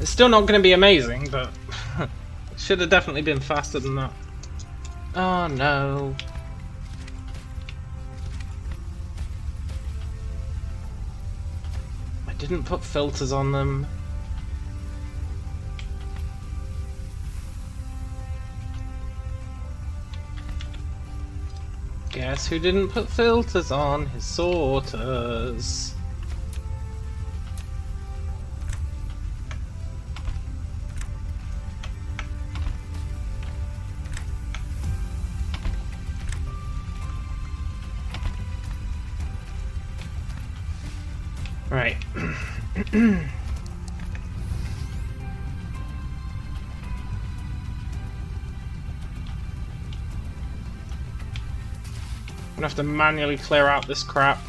It's still not going to be amazing, but it should have definitely been faster than that. Oh no. I didn't put filters on them. Guess who didn't put filters on his sorters? Right. I'm gonna have to manually clear out this crap.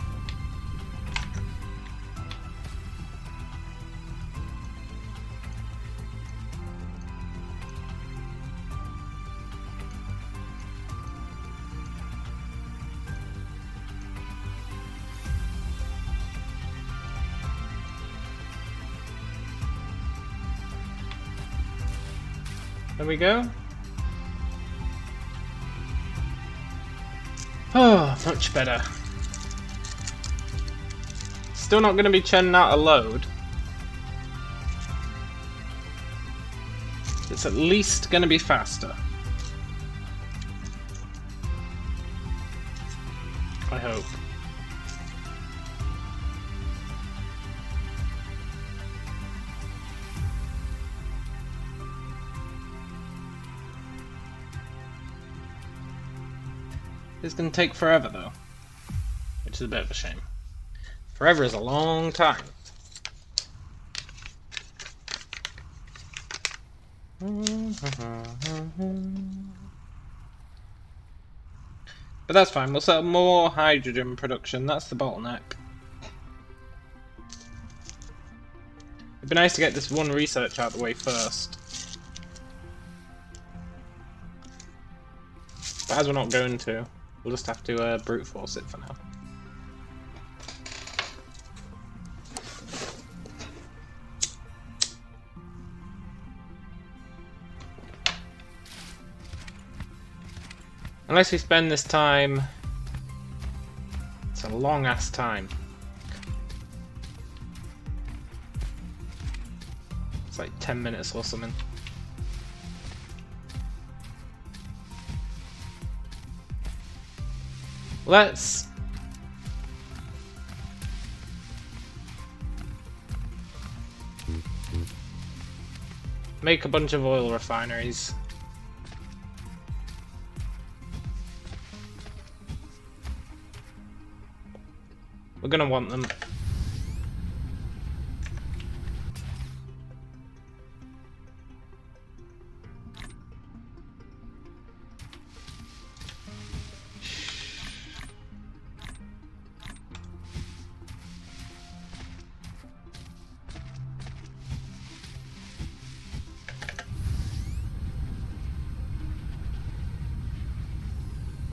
There we go. Oh, much better. Still not going to be churning out a load. It's at least going to be faster. I hope. It's going to take forever though, which is a bit of a shame. Forever is a long time. But that's fine, we'll set up more hydrogen production, that's the bottleneck. It'd be nice to get this one research out of the way first. But as we're not going to, we'll just have to brute force it for now. Unless we spend this time... It's a long ass time. It's like 10 minutes or something. Let's... make a bunch of oil refineries. We're gonna want them.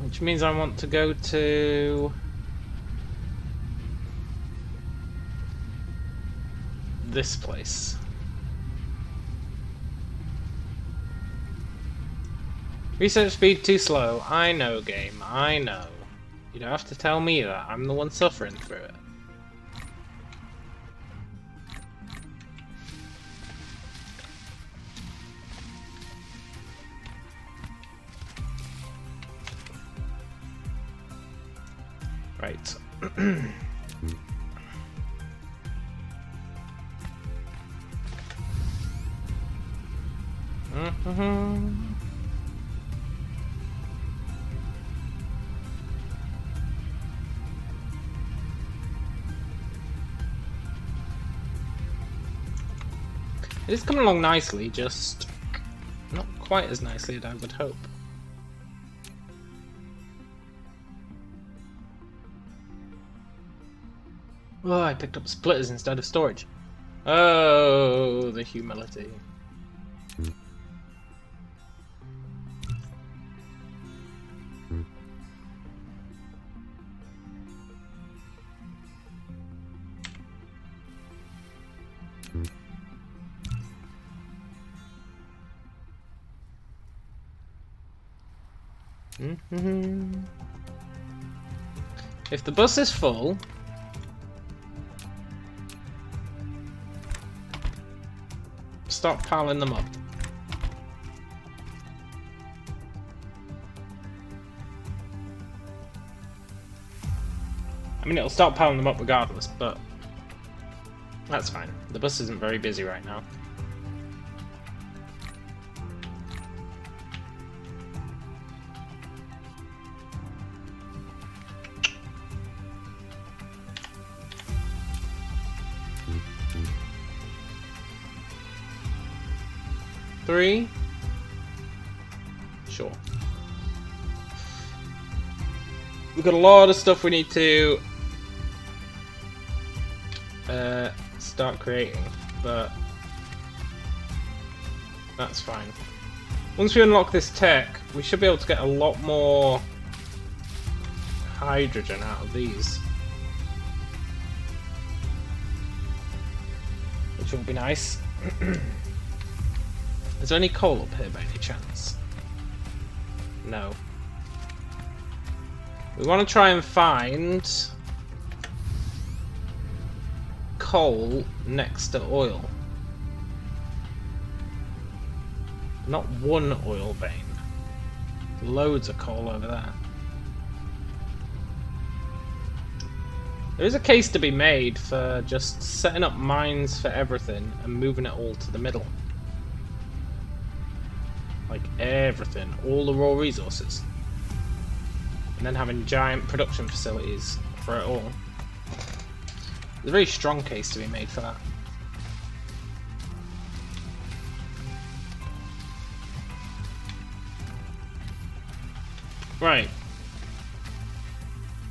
Which means I want to go to this place. Research speed too slow. I know, game. I know. You don't have to tell me that. I'm the one suffering through it. Right. It is coming along nicely, just not quite as nicely as I would hope. Oh, I picked up splitters instead of storage. Oh, the humility. If the bus is full, stop piling them up. I mean, it'll stop piling them up regardless, but that's fine. The bus isn't very busy right now. 3? Sure. We've got a lot of stuff we need to start creating, but that's fine. Once we unlock this tech, we should be able to get a lot more hydrogen out of these, which will be nice. Is there any coal up here by any chance? No. We want to try and find coal next to oil. Not one oil vein. Loads of coal over there. There is a case to be made for just setting up mines for everything and moving it all to the middle. Like everything, all the raw resources. And then having giant production facilities for it all. There's a very strong case to be made for that. Right.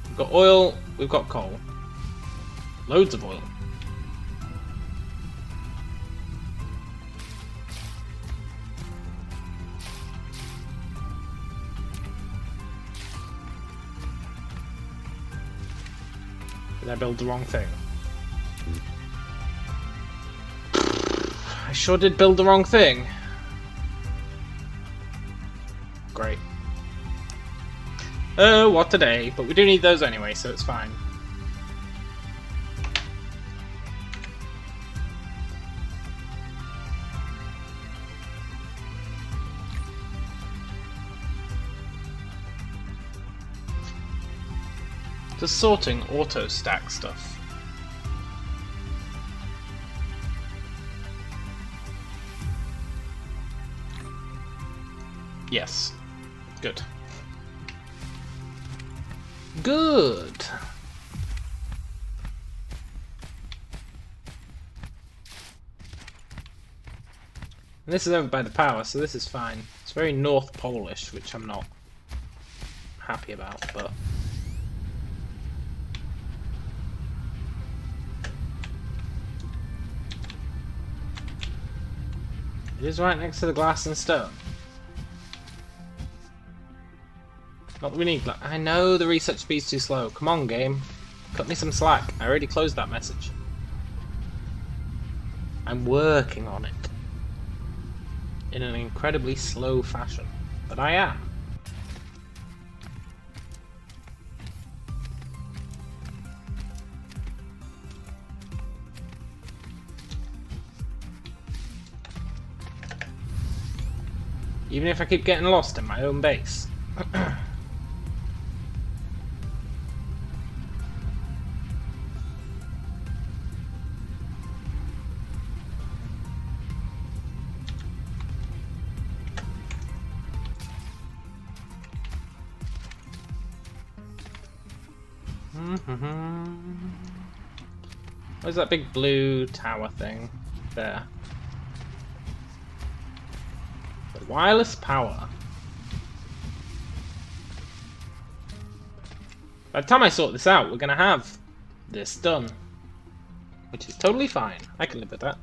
We've got oil, we've got coal. Loads of oil. Did I build the wrong thing? I sure did build the wrong thing. Great. Oh, what a day. But we do need those anyway, so it's fine. Does sorting auto stack stuff? Yes. Good. Good. And this is over by the power, so this is fine. It's very North Polish, which I'm not happy about, but it is right next to the glass and stone. Not that we need glass. I know the research speed's too slow. Come on, game. Cut me some slack. I already closed that message. I'm working on it. In an incredibly slow fashion. But I am. Even if I keep getting lost in my own base. Where's that big blue tower thing? There. The wireless power. By the time I sort this out, we're gonna have this done. Which is totally fine. I can live with that.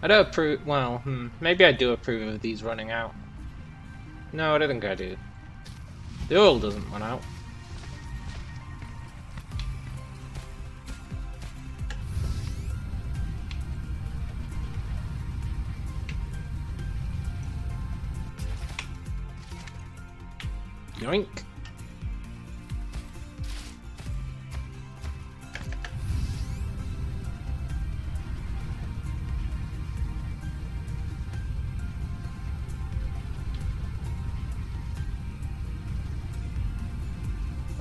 I don't approve. Well, maybe I do approve of these running out. No, I don't think I do. The oil doesn't run out. Yoink.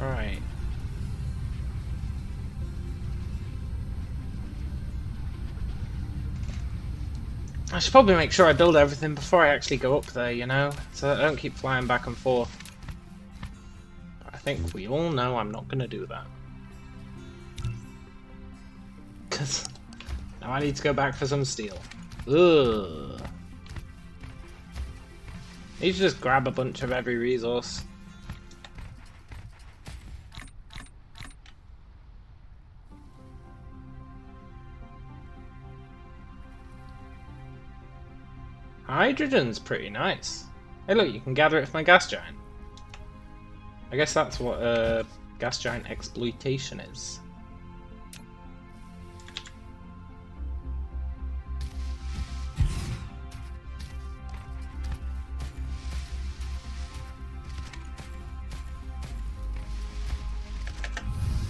Alright. I should probably make sure I build everything before I actually go up there, you know? So I don't keep flying back and forth. I think we all know I'm not going to do that. Because now I need to go back for some steel. Ugh. Need to just grab a bunch of every resource. Hydrogen's pretty nice. Hey look, you can gather it from a gas giant. I guess that's what gas giant exploitation is.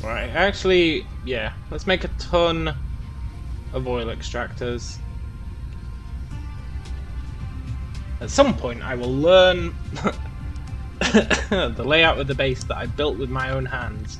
Right, actually, yeah, let's make a ton of oil extractors. At some point I will learn the layout of the base that I built with my own hands.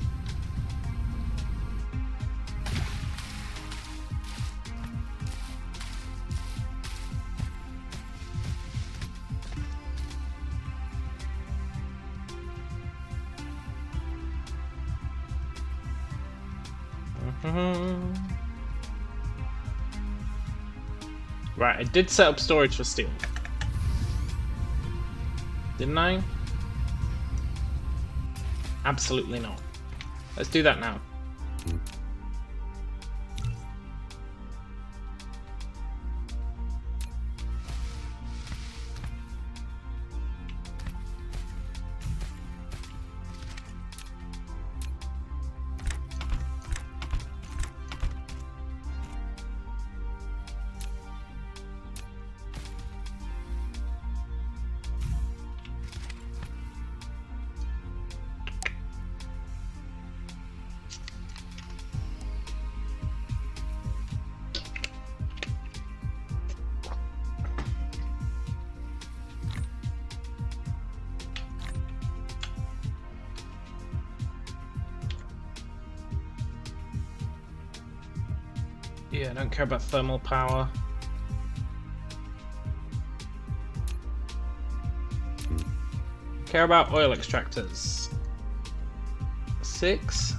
Right, I did set up storage for steel. Didn't I? Absolutely not. Let's do that now. Yeah, I don't care about thermal power. Care about oil extractors. 6.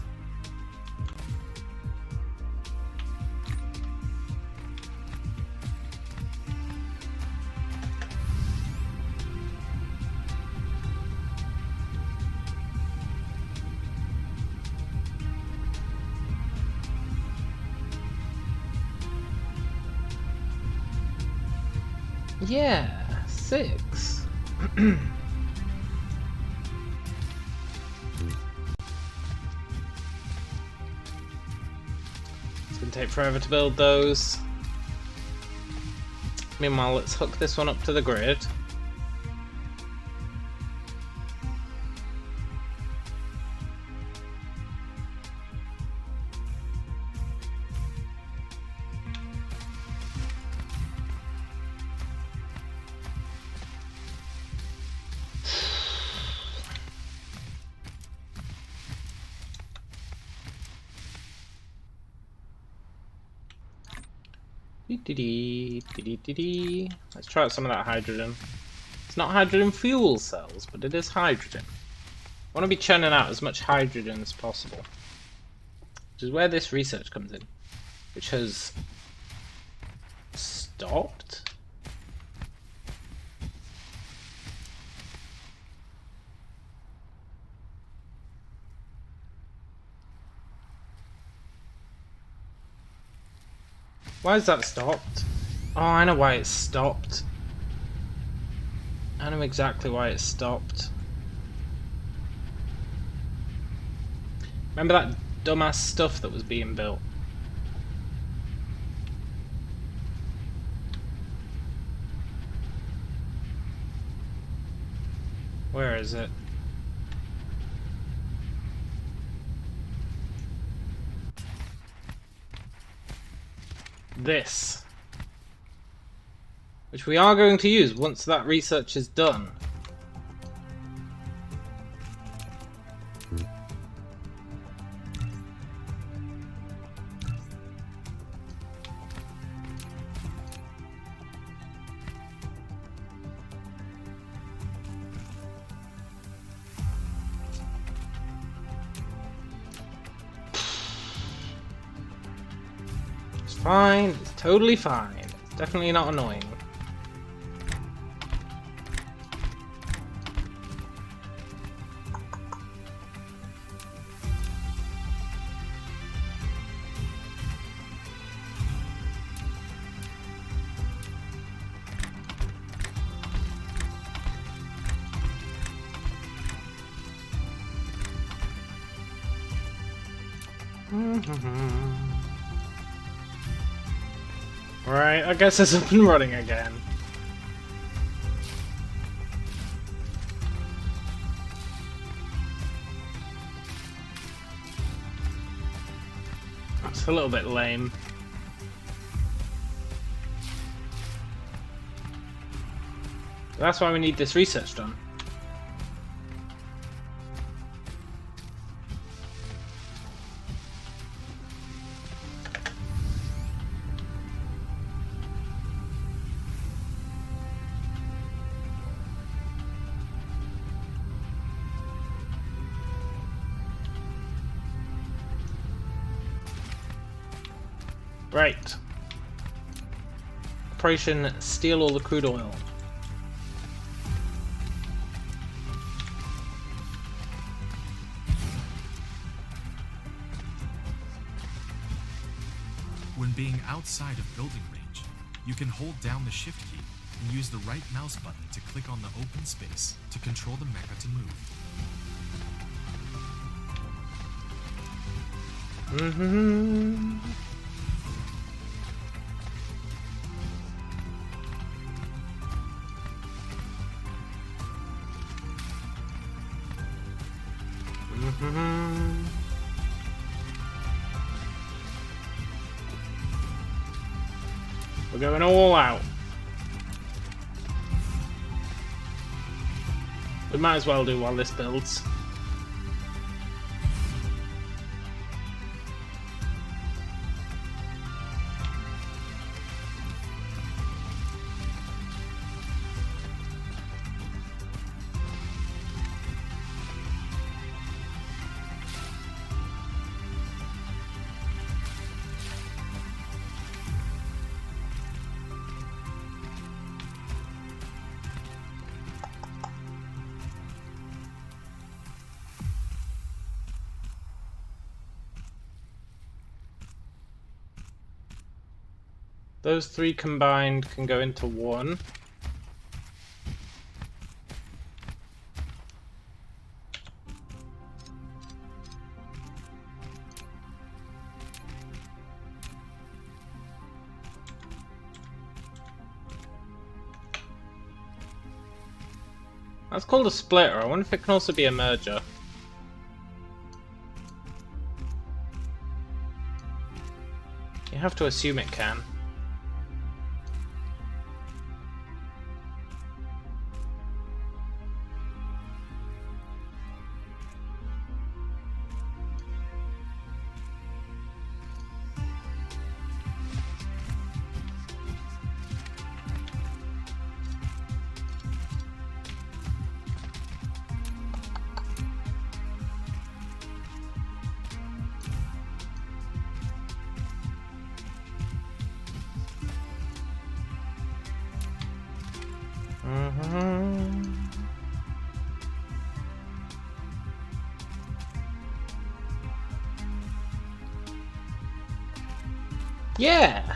Yeah, 6. It's gonna take forever to build those. Meanwhile, let's hook this one up to the grid. Let's try out some of that hydrogen. It's not hydrogen fuel cells, but it is hydrogen. I want to be churning out as much hydrogen as possible, which is where this research comes in, which has stopped. Why is that stopped? Oh, I know why it stopped. I know exactly why it stopped. Remember that dumbass stuff that was being built? Where is it? This, which we are going to use once that research is done. fine. It's totally fine. It's definitely not annoying. Right, I guess it's up and running again. That's a little bit lame. That's why we need this research done. Right. Operation Steal All the Crude Oil. When being outside of building range, you can hold down the shift key and use the right mouse button to click on the open space to control the mecha to move. We're going all out. We might as well do while this builds. Those three combined can go into one. That's called a splitter. I wonder if it can also be a merger. You have to assume it can. Yeah!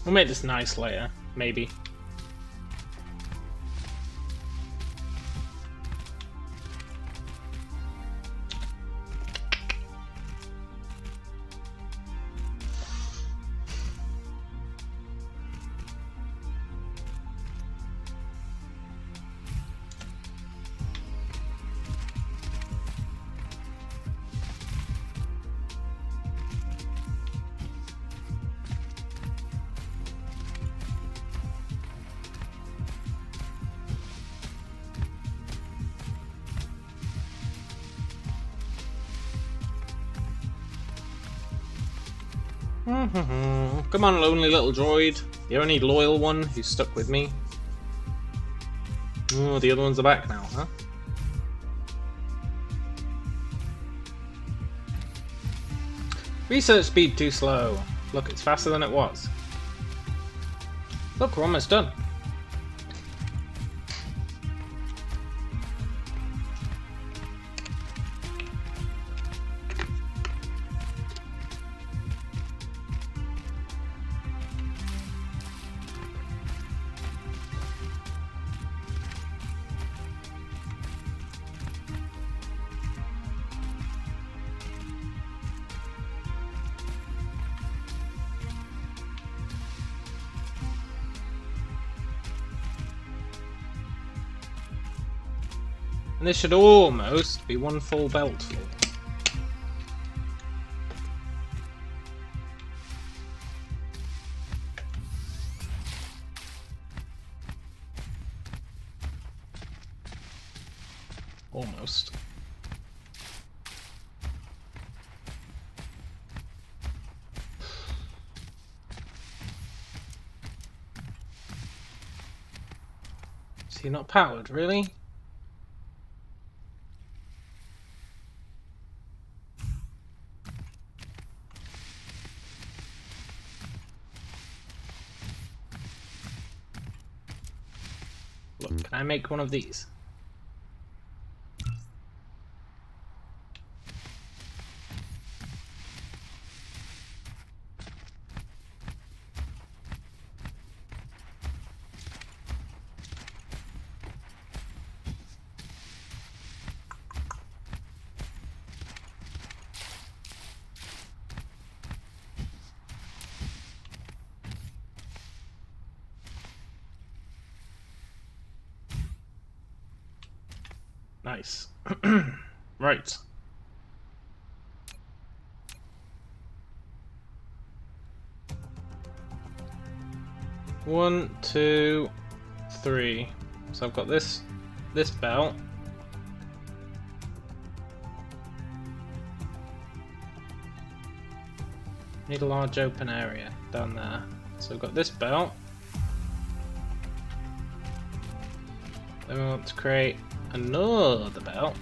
We'll make this nice later, maybe. Come on, lonely little droid. The only loyal one who's stuck with me. Oh, the other ones are back now, huh? Research speed too slow. Look, it's faster than it was. Look, we're almost done. And this should almost be one full belt full. Almost. Is he not powered, really? Look, can I make one of these? Nice. Right. One, two, three. So I've got this belt. Need a large open area down there. So I've got this belt. Then we want to create another belt.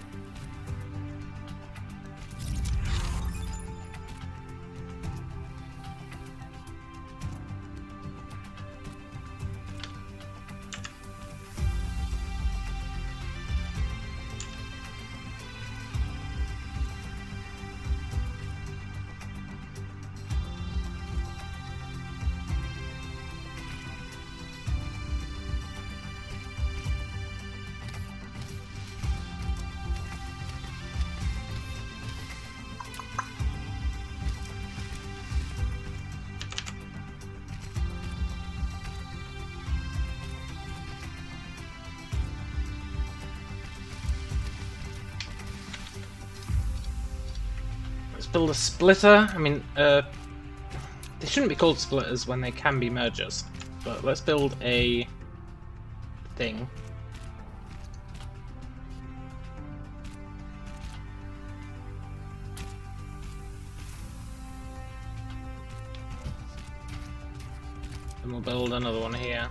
Build a splitter. I mean, they shouldn't be called splitters when they can be mergers, but let's build a thing. And we'll build another one here.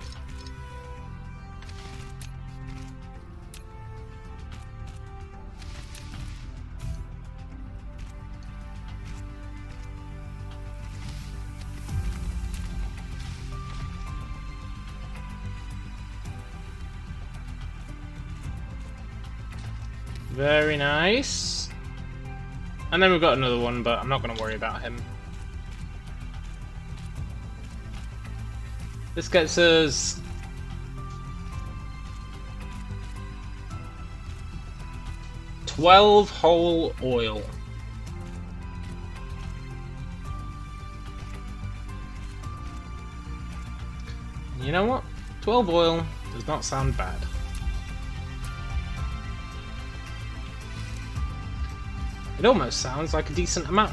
Very nice. And then we've got another one, but I'm not going to worry about him. This gets us 12 whole oil. You know what? 12 oil does not sound bad. It almost sounds like a decent amount.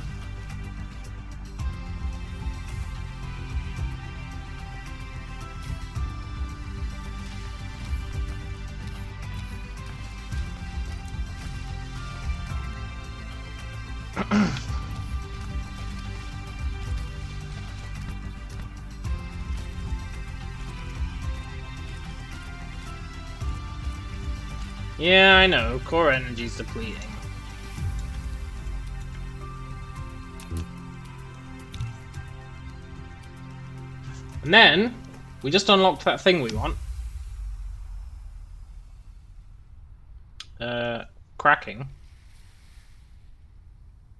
Yeah, I know. Core energy's depleting. And then, we just unlocked that thing we want. Cracking.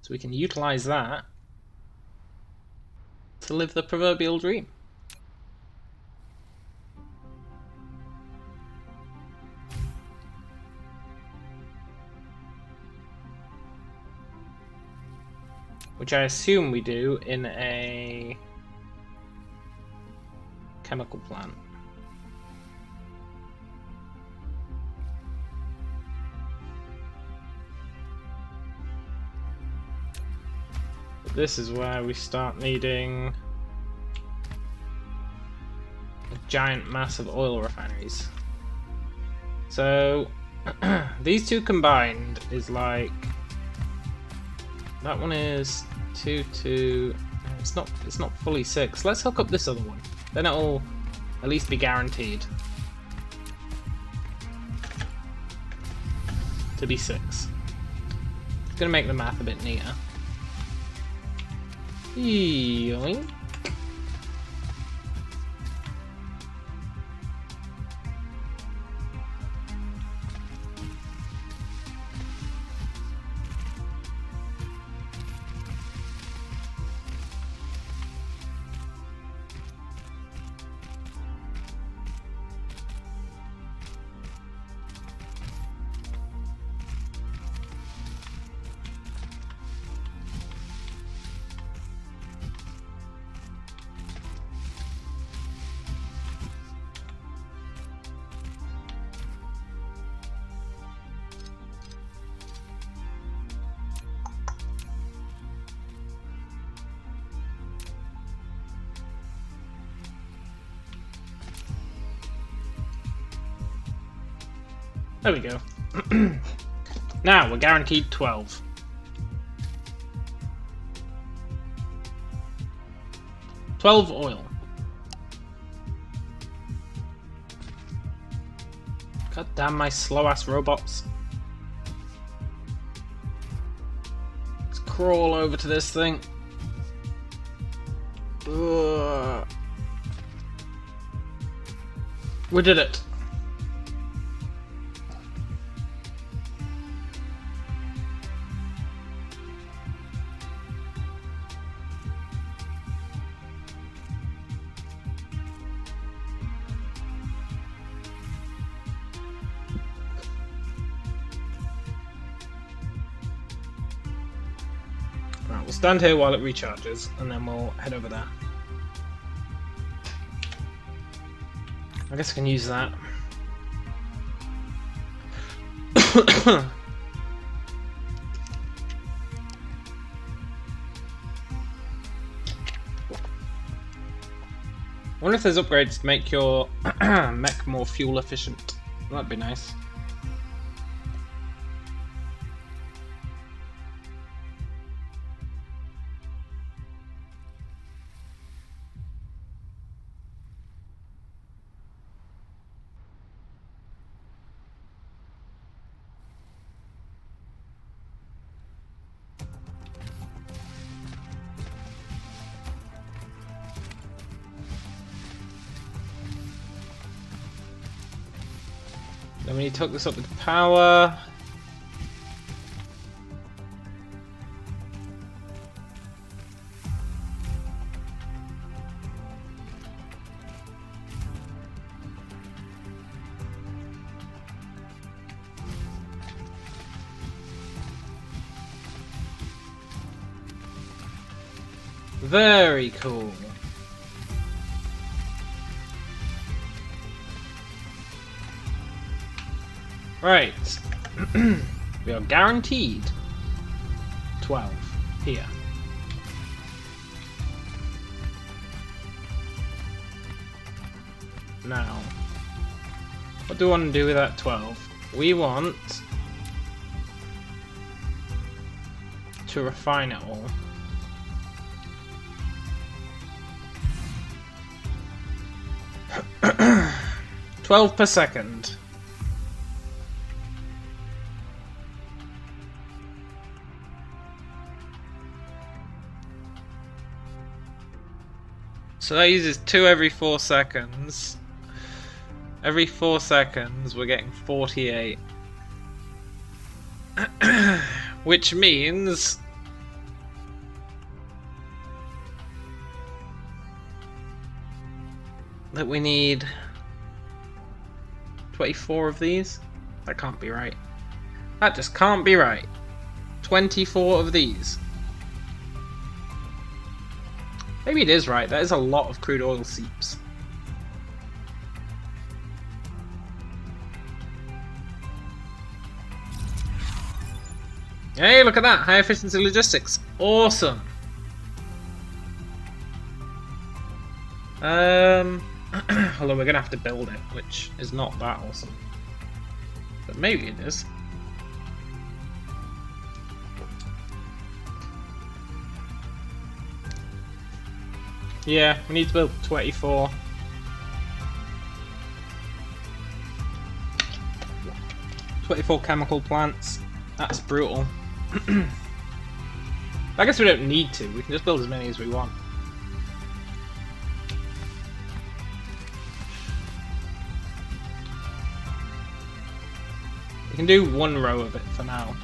So we can utilize that to live the proverbial dream. Which I assume we do in a chemical plant. But this is where we start needing a giant mass of oil refineries. So these two combined is like, that one is 2. It's not fully 6. Let's hook up this other one. Then it'll at least be guaranteed to be 6. It's gonna make the math a bit neater. Yoink. There we go. Now we're guaranteed 12. Oil. God damn my slow ass robots. Let's crawl over to this thing. Ugh. We did it. Right, we'll stand here while it recharges, and then we'll head over there. I guess I can use that. I wonder if there's upgrades to make your mech more fuel efficient. That'd be nice. Then we need to hook this up with power. Very cool. Right. We are guaranteed 12 here. Now, what do we want to do with that 12? We want to refine it all. 12 per second. So that uses 2 every 4 seconds. Every 4 seconds we're getting 48. Which means that we need 24 of these? That can't be right. That just can't be right. 24 of these. Maybe it is right. That is a lot of crude oil seeps. Hey, look at that! High efficiency logistics. Awesome! Although we're gonna have to build it, which is not that awesome. But maybe it is. Yeah, we need to build 24. Chemical plants. That's brutal. I guess we don't need to. We can just build as many as we want. We can do 1 row of it for now.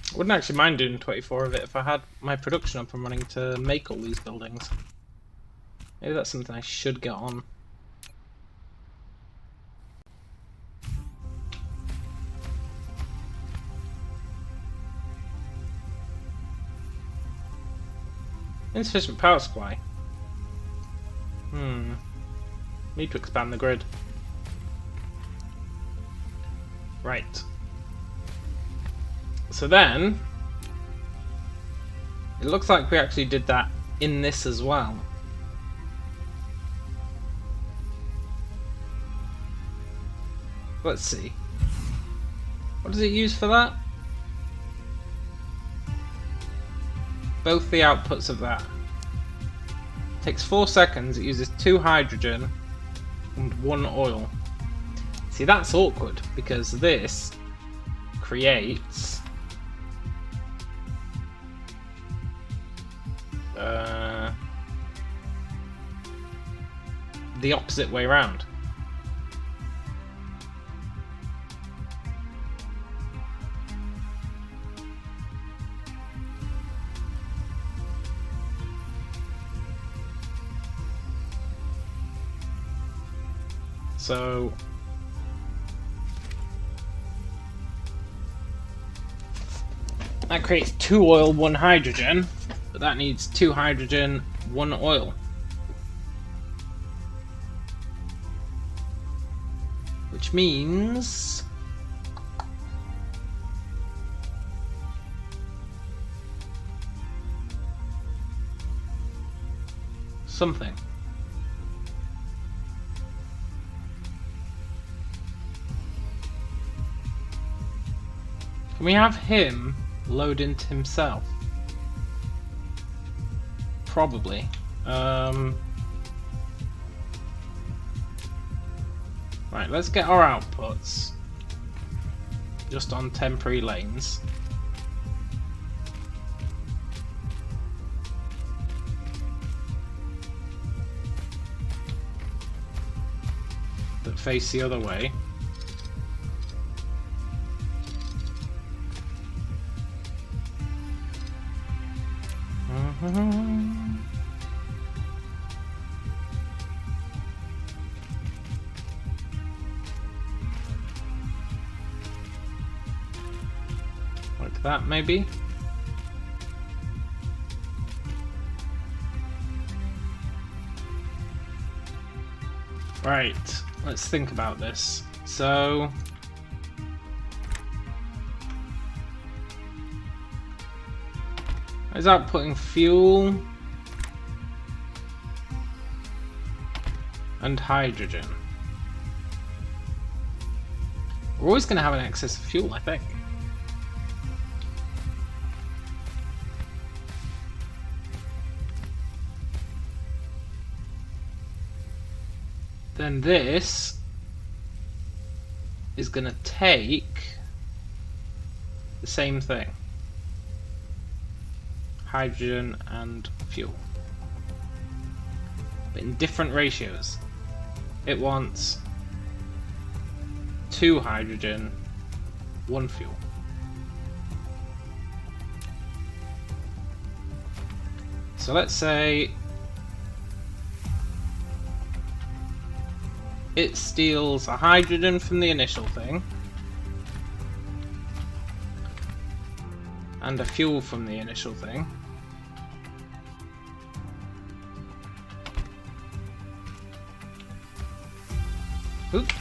I wouldn't actually mind doing 24 of it if I had my production up and running to make all these buildings. Maybe that's something I should get on. Insufficient power supply. Need to expand the grid. Right. So then, it looks like we actually did that in this as well. Let's see. What does it use for that? Both the outputs of that. Takes 4 seconds, it uses 2 hydrogen and 1 oil. See, that's awkward because this creates the opposite way round. So that creates 2 oil, 1 hydrogen, but that needs 2 hydrogen, 1 oil. Which means something. Can we have him load into himself? Probably. Right, let's get our outputs just on temporary lanes. That face the other way. Like that, maybe? Right, let's think about this. So is outputting fuel and hydrogen. We're always going to have an excess of fuel, I think. Then this is going to take the same thing. Hydrogen and fuel. But in different ratios. It wants 2 hydrogen, 1 fuel. So let's say it steals a hydrogen from the initial thing and a fuel from the initial thing. Oop.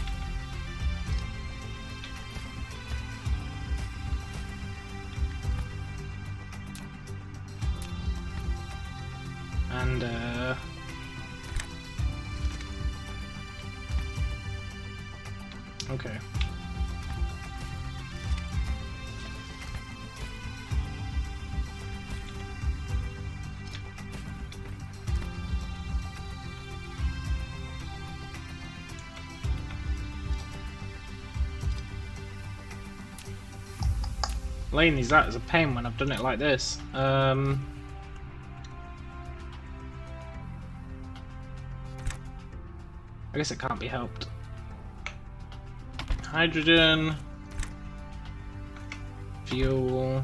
And okay. Laying these out is a pain when I've done it like this. I guess it can't be helped. Hydrogen, fuel.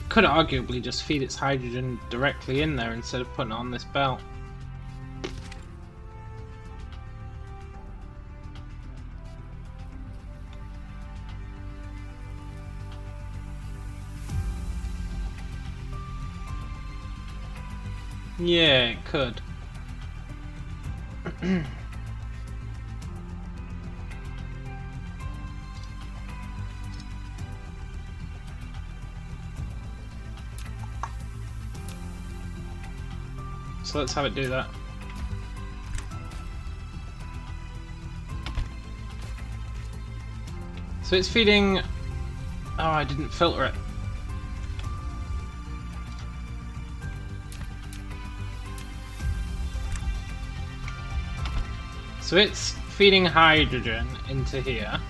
Could arguably just feed its hydrogen directly in there instead of putting it on this belt. Yeah, it could. So let's have it do that. So it's feeding... Oh, I didn't filter it. So it's feeding hydrogen into here.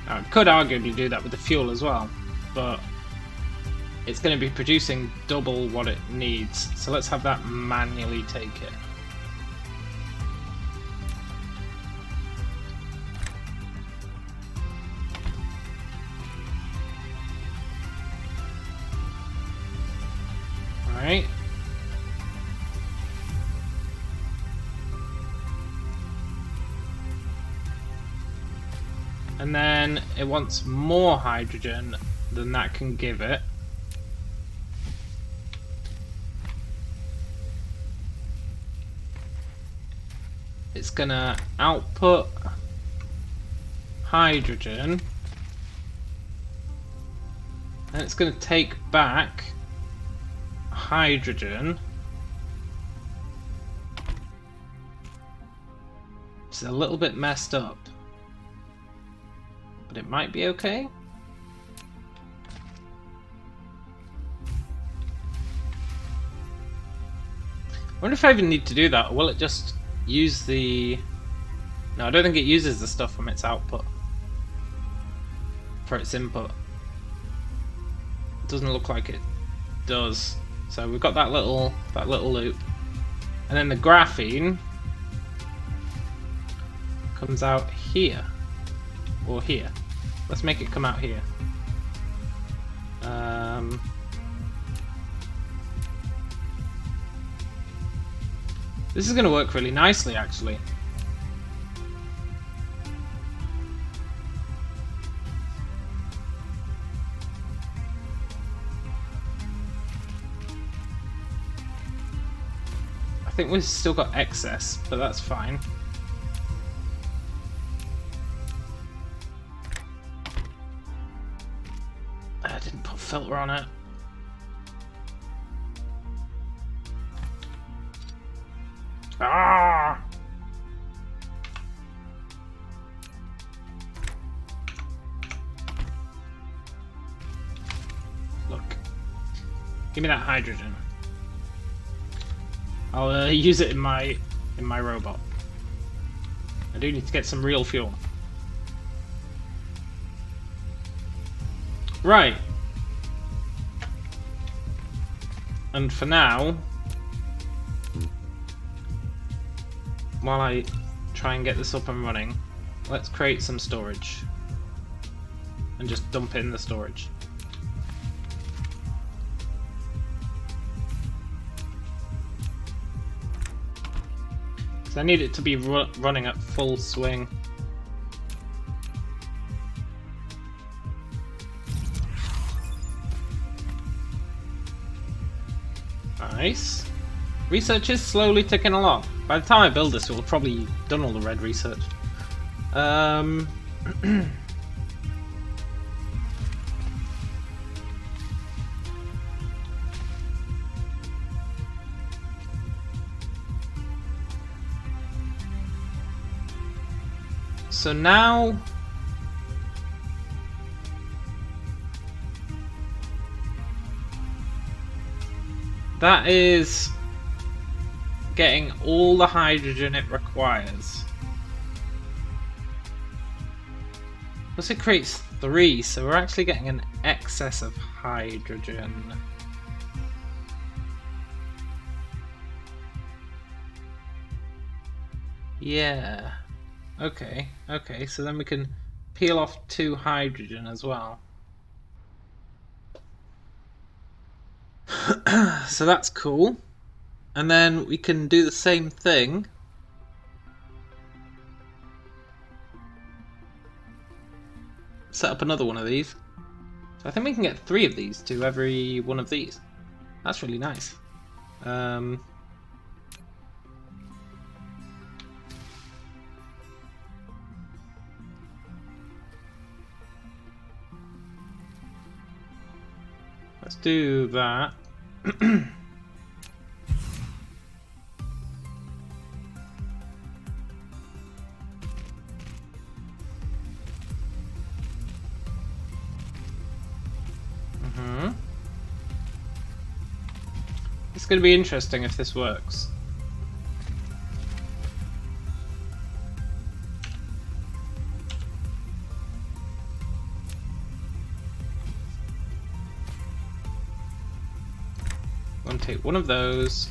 Now it could arguably do that with the fuel as well, but it's going to be producing double what it needs. So let's have that manually take it. Alright. And then it wants more hydrogen than that can give it. It's gonna output hydrogen, and it's gonna take back hydrogen. It's a little bit messed up, but it might be okay. I wonder if I even need to do that, or will it just use the... No, I don't think it uses the stuff from its output for its input. It doesn't look like it does. So we've got that little loop, and then the graphene comes out here or here. Let's make it come out here. This is going to work really nicely, actually. I think we've still got excess, but that's fine. I didn't put filter on it. Ah! Look. Give me that hydrogen. I'll use it in my robot. I do need to get some real fuel. Right. And for now, while I try and get this up and running, let's create some storage. And just dump it in the storage. Because I need it to be running at full swing. Nice. Research is slowly ticking along. By the time I build this, we'll have probably done all the red research. So now... that is getting all the hydrogen it requires. Plus it creates 3, so we're actually getting an excess of hydrogen. Yeah. Okay, okay, so then we can peel off 2 hydrogen as well. So that's cool. And then we can do the same thing. Set up another one of these. So I think we can get 3 of these to every one of these. That's really nice. Let's do that. It's going to be interesting if this works. I'm going to take one of those,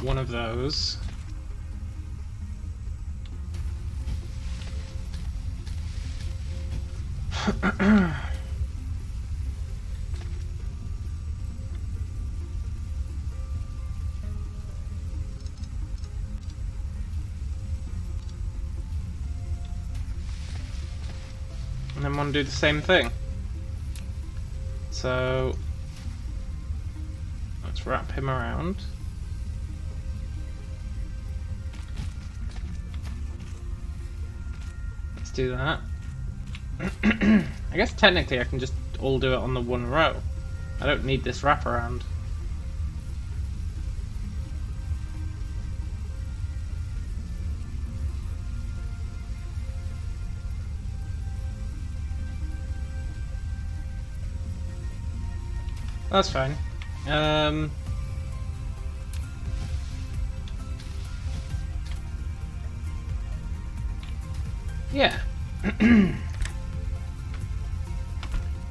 one of those. And then want to do the same thing. So let's wrap him around. Let's do that. I guess technically I can just all do it on the one row. I don't need this wraparound. That's fine. Yeah.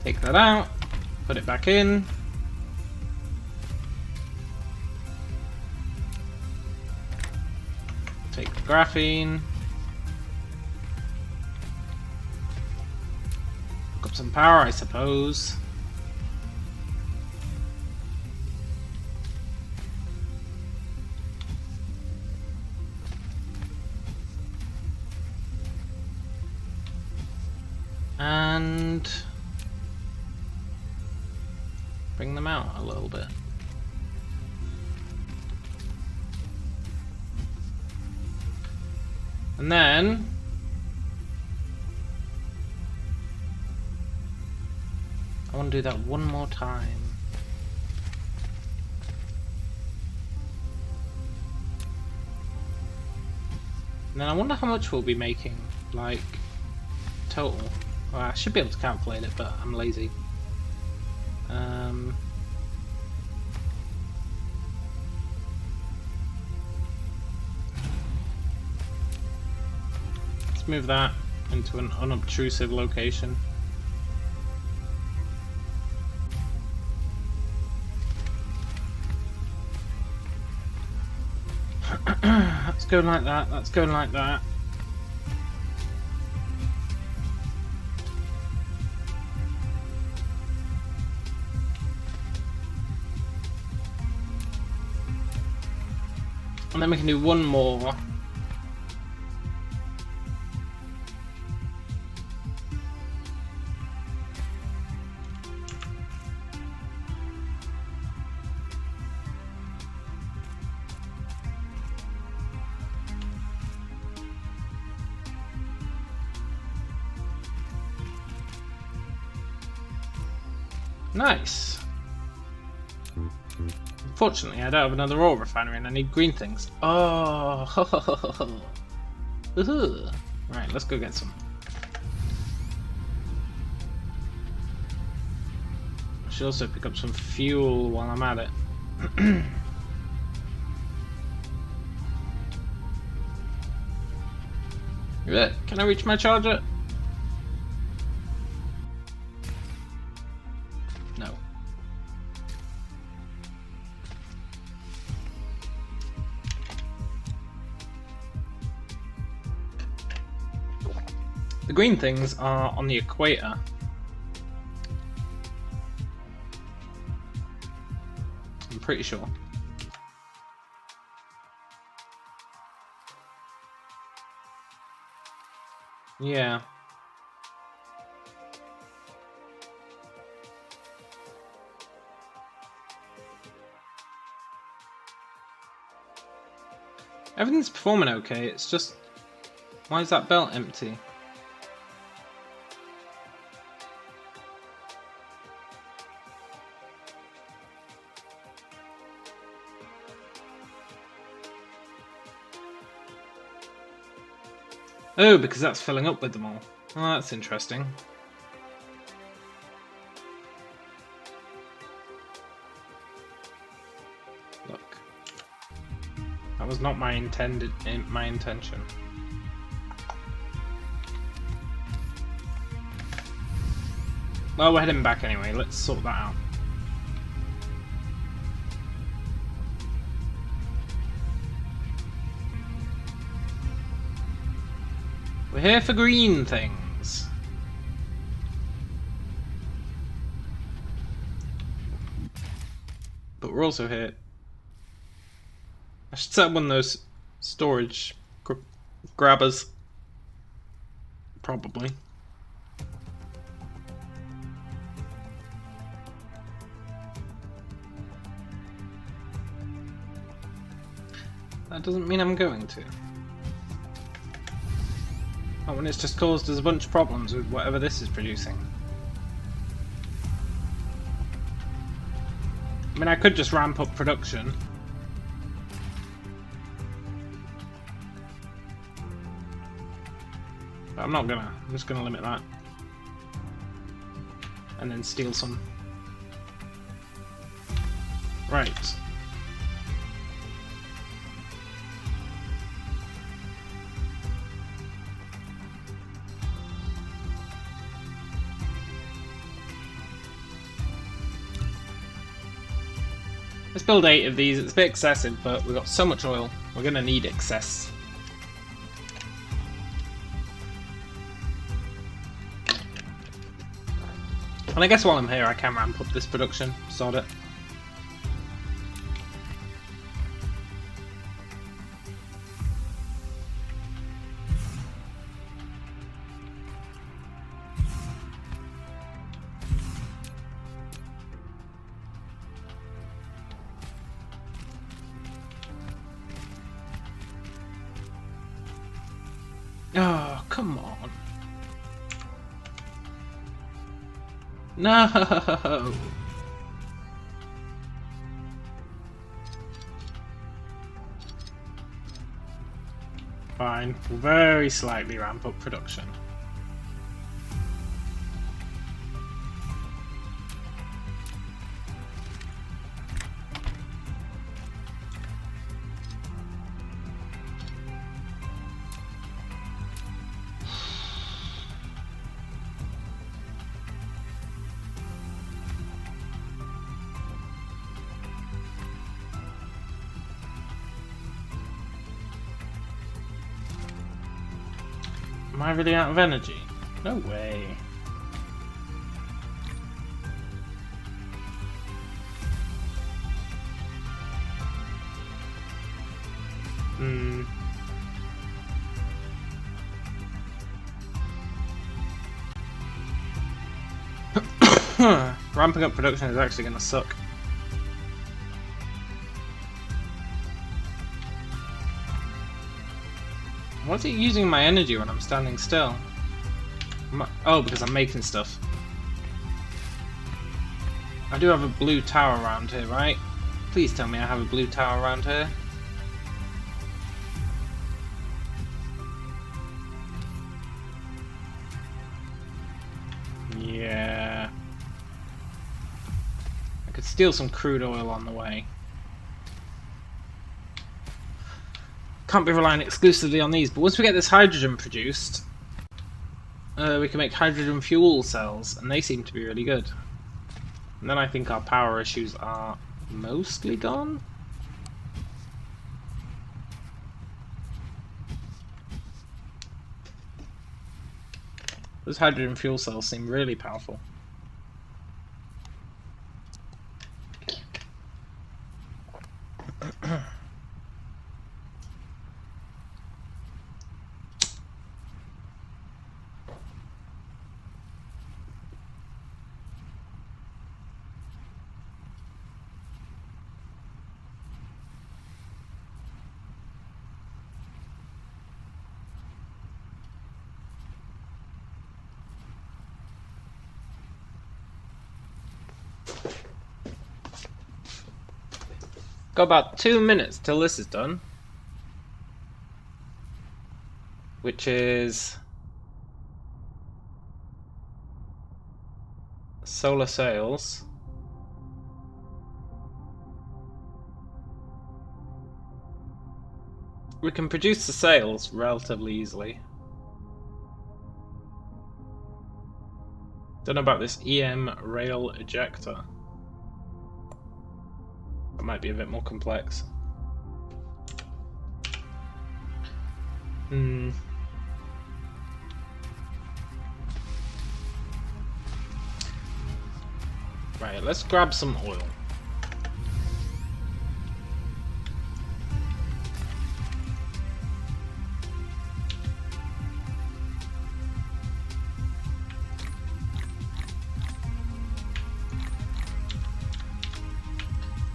Take that out, put it back in. Take the graphene. Hook up some power, I suppose. And bring them out a little bit. And then I want to do that one more time. And then I wonder how much we'll be making, like, total. Well, I should be able to calculate it, but I'm lazy. Let's move that into an unobtrusive location. That's going like that, that's going like that. And then we can do one more. Nice. Unfortunately, I don't have another oil refinery and I need green things. Oh, right, let's go get some. I should also pick up some fuel while I'm at it. Can I reach my charger? No. The green things are on the equator. I'm pretty sure. Yeah. Everything's performing okay, it's just... Why is that belt empty? Oh, because that's filling up with them all. Oh, that's interesting. Look. That was not my intention. Well, we're heading back anyway. Let's sort that out. We're here for green things. But we're also here. I should set one of those storage grabbers. Probably. That doesn't mean I'm going to. Not when it's just caused us a bunch of problems with whatever this is producing. I mean, I could just ramp up production. But I'm not gonna. I'm just gonna limit that. And then steal some. Right. Let's build 8 of these. It's a bit excessive, but we've got so much oil. We're going to need excess. And I guess while I'm here, I can ramp up this production. Sod it. Oh, come on. No. Fine. We'll very slightly ramp up production. Am I really out of energy? No way. Ramping up production is actually going to suck. What's it using my energy when I'm standing still? Oh, because I'm making stuff. I do have a blue tower around here, right? Please tell me I have a blue tower around here. Yeah. I could steal some crude oil on the way. Can't be relying exclusively on these, but once we get this hydrogen produced, we can make hydrogen fuel cells, and they seem to be really good. And then I think our power issues are mostly gone. Those hydrogen fuel cells seem really powerful. Got about 2 minutes till this is done, which is solar sails. We can produce the sails relatively easily. Don't know about this EM rail ejector. That might be a bit more complex. Right, let's grab some oil.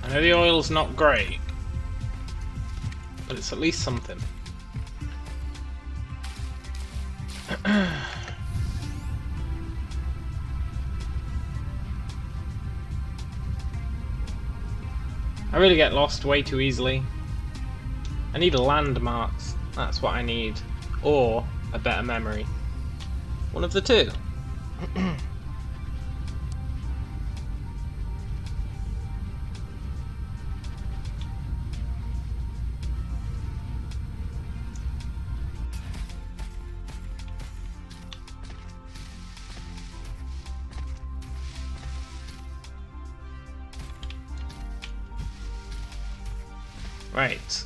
I know the oil's not great, but it's at least something. I really get lost way too easily. I need landmarks, that's what I need. Or a better memory. One of the two. Right.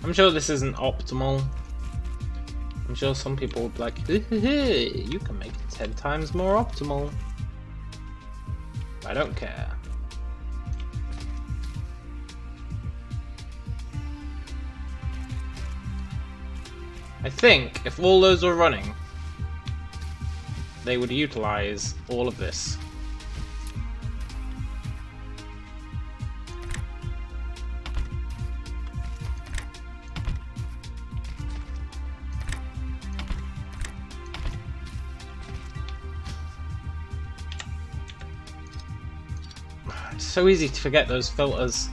I'm sure this isn't optimal. I'm sure some people will be like, hey, you can make it 10 times more optimal. I don't care. I think if all those were running, they would utilize all of this. It's so easy to forget those filters.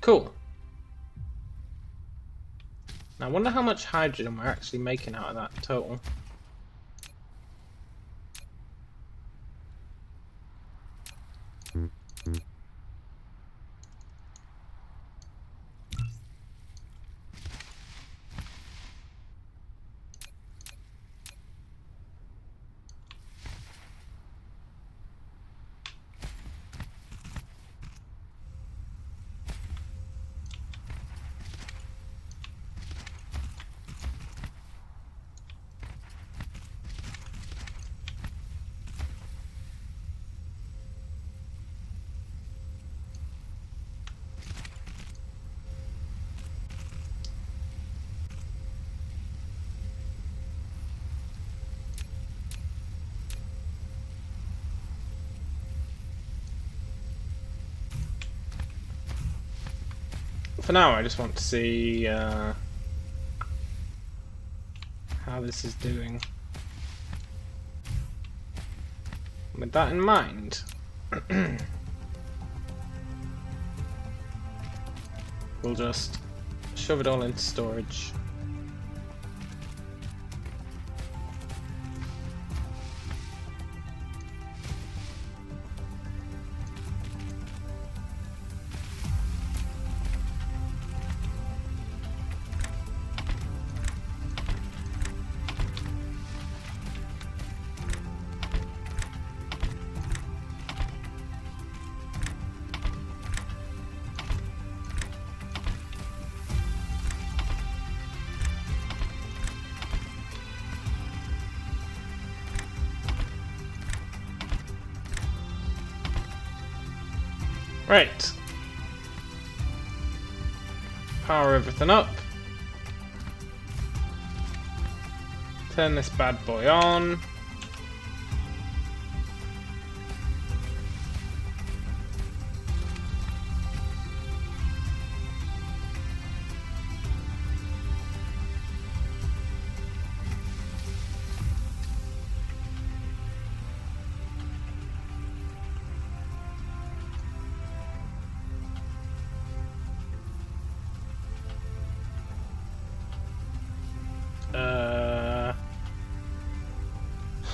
Cool. Now I wonder how much hydrogen we're actually making out of that total. For now, I just want to see how this is doing. With that in mind, we'll just shove it all into storage. Right. Power everything up. Turn this bad boy on.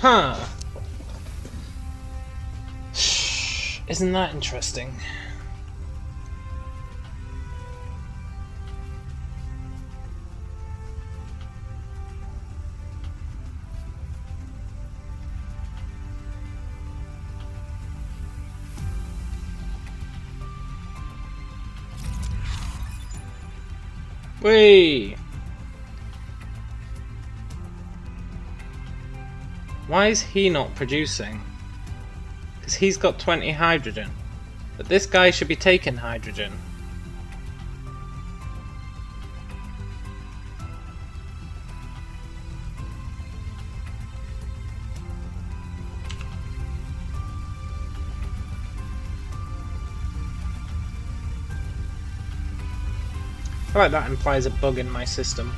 Huh. Isn't that interesting? Whee! Why is he not producing? Because he's got 20 hydrogen. But this guy should be taking hydrogen. I feel like that implies a bug in my system.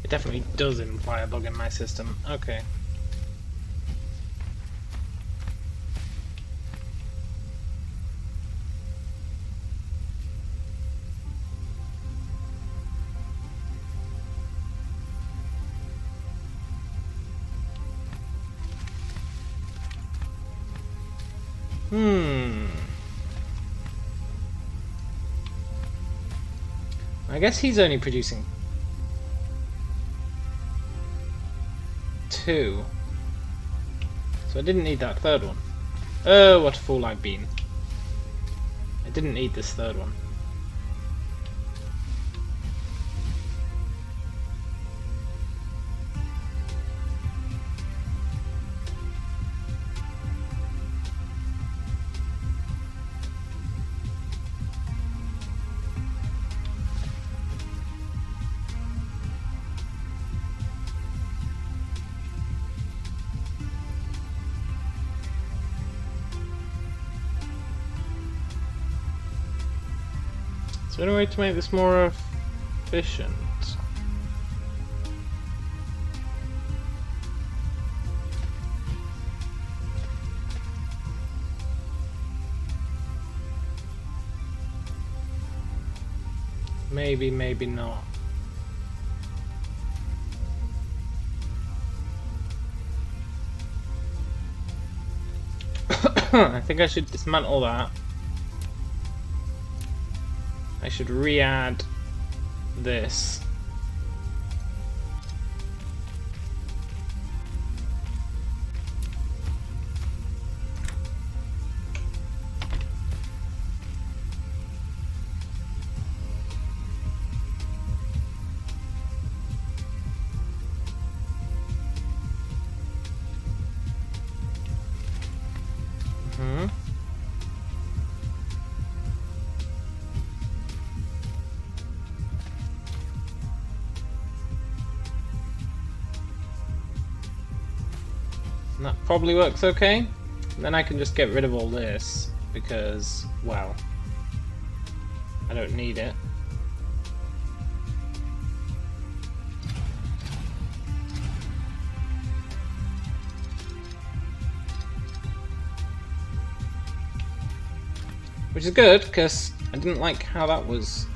It definitely does imply a bug in my system. Okay. I guess he's only producing 2. So I didn't need that third one. Oh, what a fool I've been. I didn't need this third one. Is there any way to make this more efficient? Maybe, maybe not. I think I should dismantle that. I should re-add this. And that probably works okay. And then I can just get rid of all this because, well, I don't need it. Which is good, because I didn't like how that was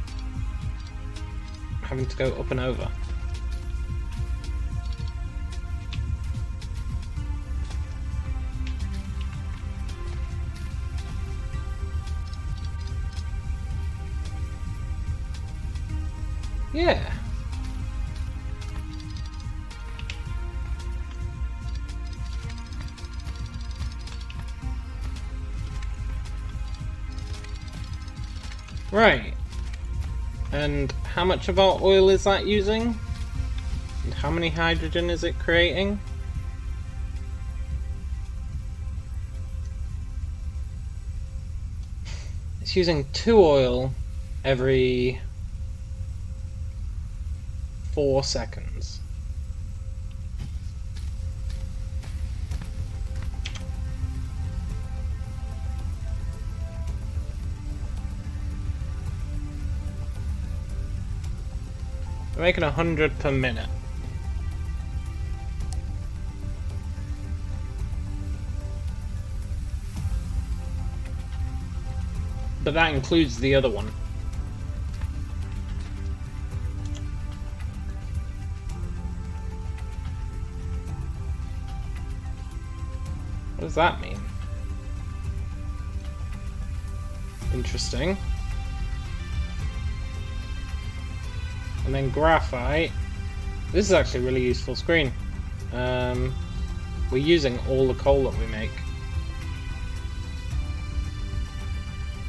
having to go up and over. Yeah. Right. And how much of our oil is that using? And how many hydrogen is it creating? It's using 2 oil every 4 seconds. We're making 100 per minute. But that includes the other one. What does that mean? Interesting. And then graphite. This is actually a really useful screen. We're using all the coal that we make.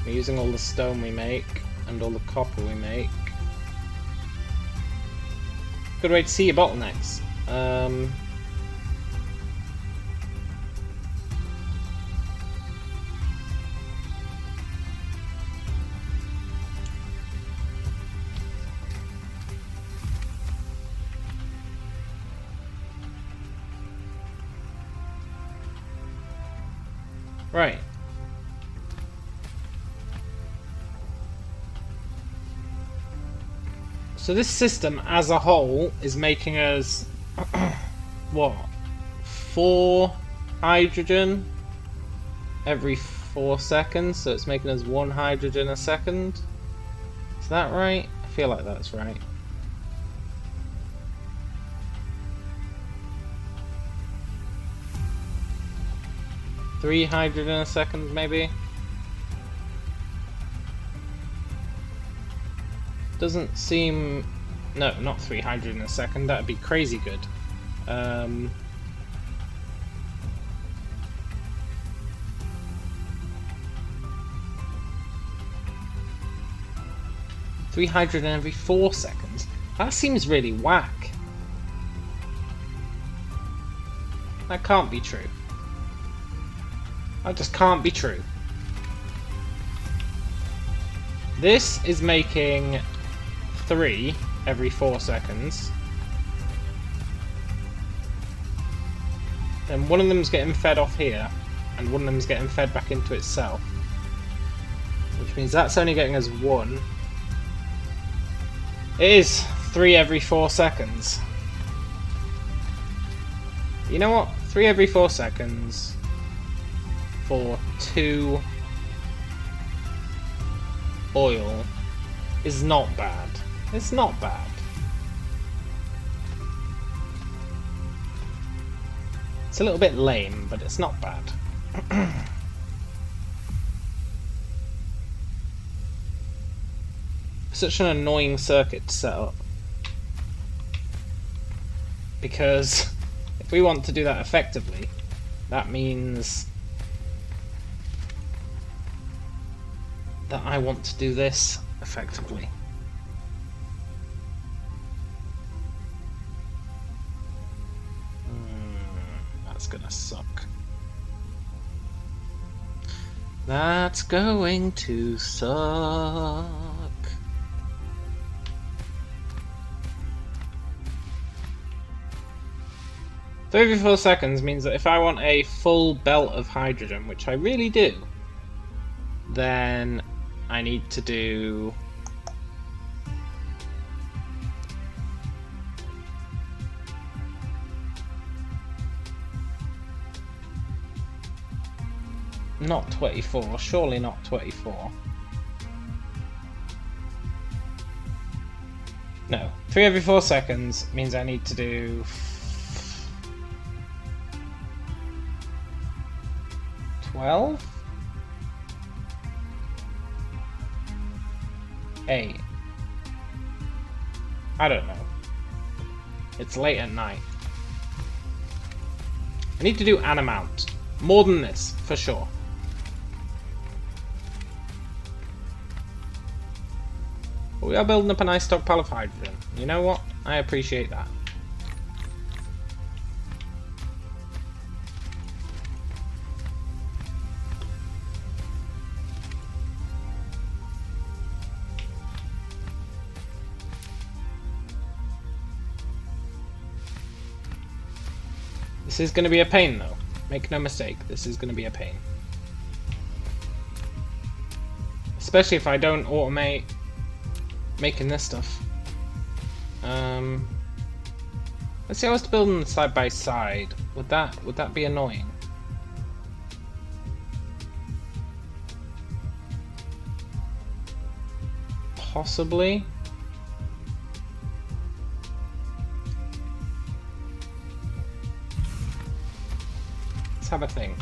We're using all the stone we make and all the copper we make. Good way to see your bottlenecks. Right. So this system as a whole is making us what? 4 hydrogen every 4 seconds, so it's making us 1 hydrogen a second. Is that right? I feel like that's right. Three hydrogen a second, maybe? Doesn't seem... No, not 3 hydrogen a second, that'd be crazy good. 3 hydrogen every 4 seconds? That seems really whack. That can't be true. That just can't be true. This is making 3 every 4 seconds. And one of them's getting fed off here, and one of them's getting fed back into itself. Which means that's only getting us 1. It is 3 every 4 seconds. You know what? 3 every 4 seconds for 2 oil is not bad. It's not bad. It's a little bit lame, but it's not bad. Such an annoying circuit to set up. Because if we want to do that effectively, that means that I want to do this effectively. That's gonna suck. That's going to suck. Every 4 seconds means that if I want a full belt of hydrogen, which I really do, then I need to do not 24, surely not 24. No, 3 every 4 seconds means I need to do 12? 8. I don't know. It's late at night. I need to do an amount. More than this, for sure. But we are building up a nice stockpile of hydrogen. You know what? I appreciate that. This is going to be a pain, though. Make no mistake, this is going to be a pain. Especially if I don't automate making this stuff. Let's see, I was to build them side by side. Would that be annoying? Possibly. Let's have a think.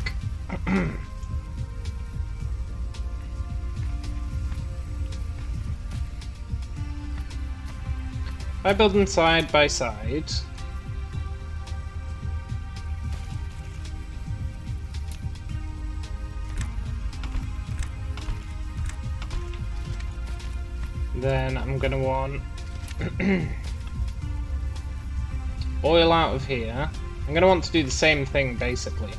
If I build them side by side, then I'm going to want oil out of here. I'm going to want to do the same thing, basically.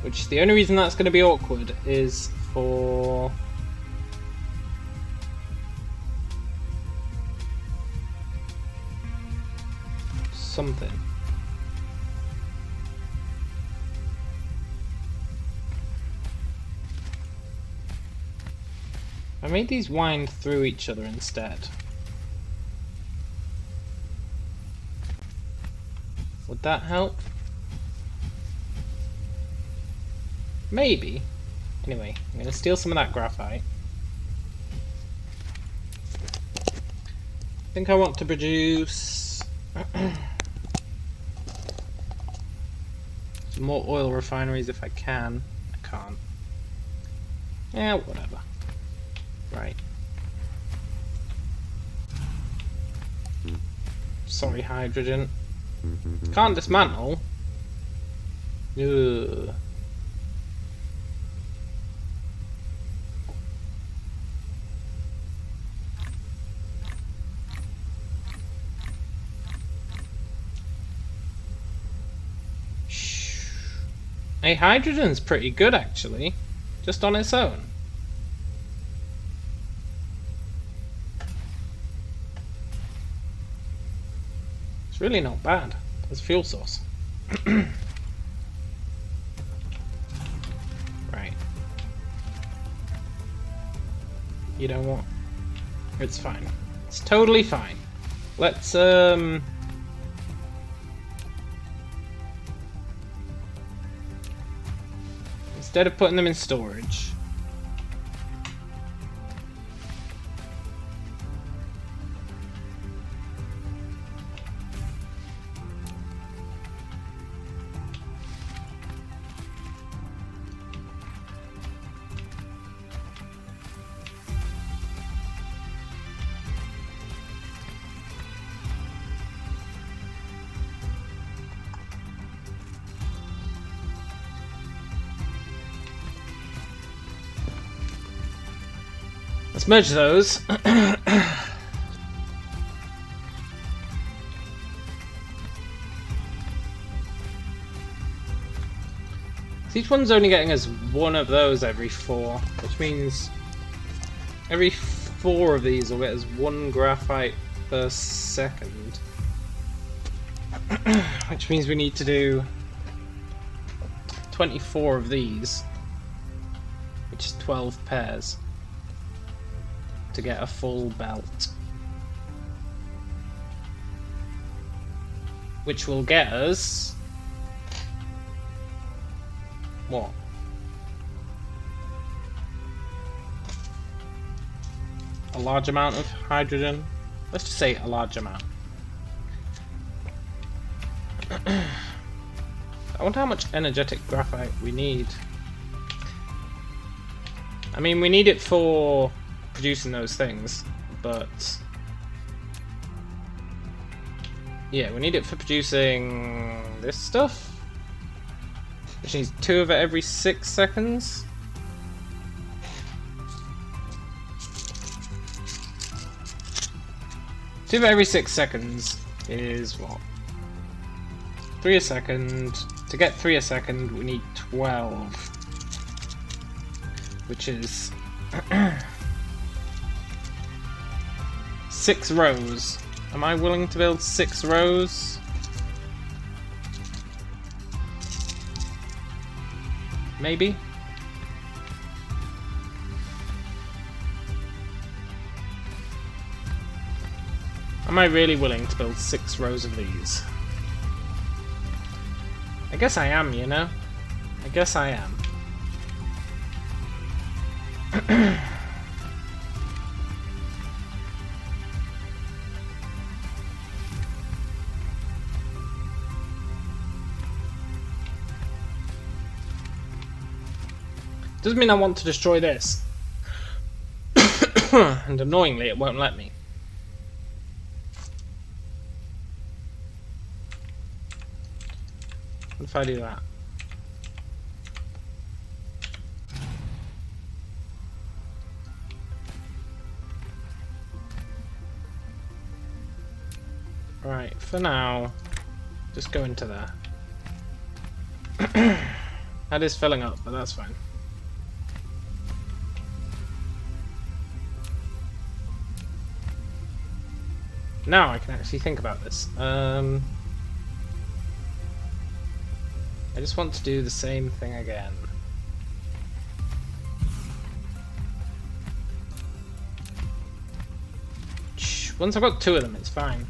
Which, the only reason that's going to be awkward is for something. I made these wind through each other instead. Would that help? Maybe. Anyway, I'm going to steal some of that graphite. I think I want to produce some more oil refineries if I can. I can't. Yeah, whatever. Right. Sorry, hydrogen. Can't dismantle. Ugh. Hey, hydrogen's pretty good actually, just on its own. It's really not bad as a fuel source. Right. You know what? It's fine. It's totally fine. Let's instead of putting them in storage, let's merge those. Each one's only getting us one of those every 4, which means every 4 of these will get us 1 graphite per second. Which means we need to do 24 of these, which is 12 pairs, to get a full belt. Which will get us... what? A large amount of hydrogen? Let's just say a large amount. I wonder how much energetic graphite we need. I mean, we need it for producing those things, but... yeah, we need it for producing this stuff. Which needs 2 of it every 6 seconds. Two of it every 6 seconds is what? 3 a second. To get 3 a second, we need 12. Which is 6 rows. Am I willing to build 6 rows? Maybe? Am I really willing to build 6 rows of these? I guess I am, you know? I guess I am. Doesn't mean I want to destroy this. And annoyingly, it won't let me. What if I do that? Right, for now, just go into there. That is filling up, but that's fine. Now I can actually think about this. I just want to do the same thing again. Once I've got 2 of them, it's fine.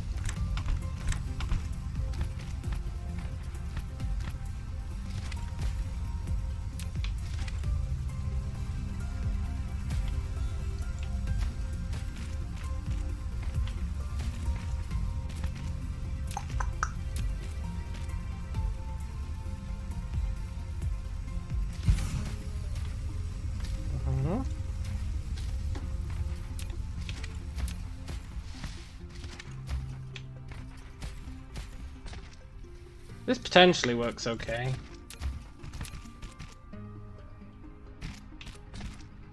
This potentially works okay.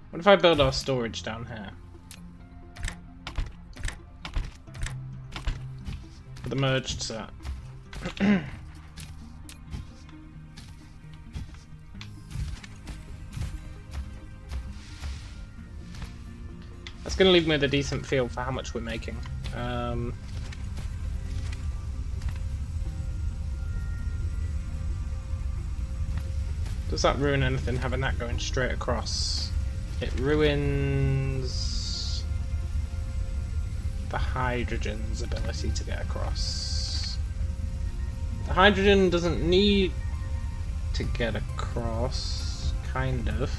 What if I build our storage down here? For the merged set. That's going to leave me with a decent feel for how much we're making. Does that ruin anything, having that going straight across? It ruins the hydrogen's ability to get across. The hydrogen doesn't need to get across, kind of.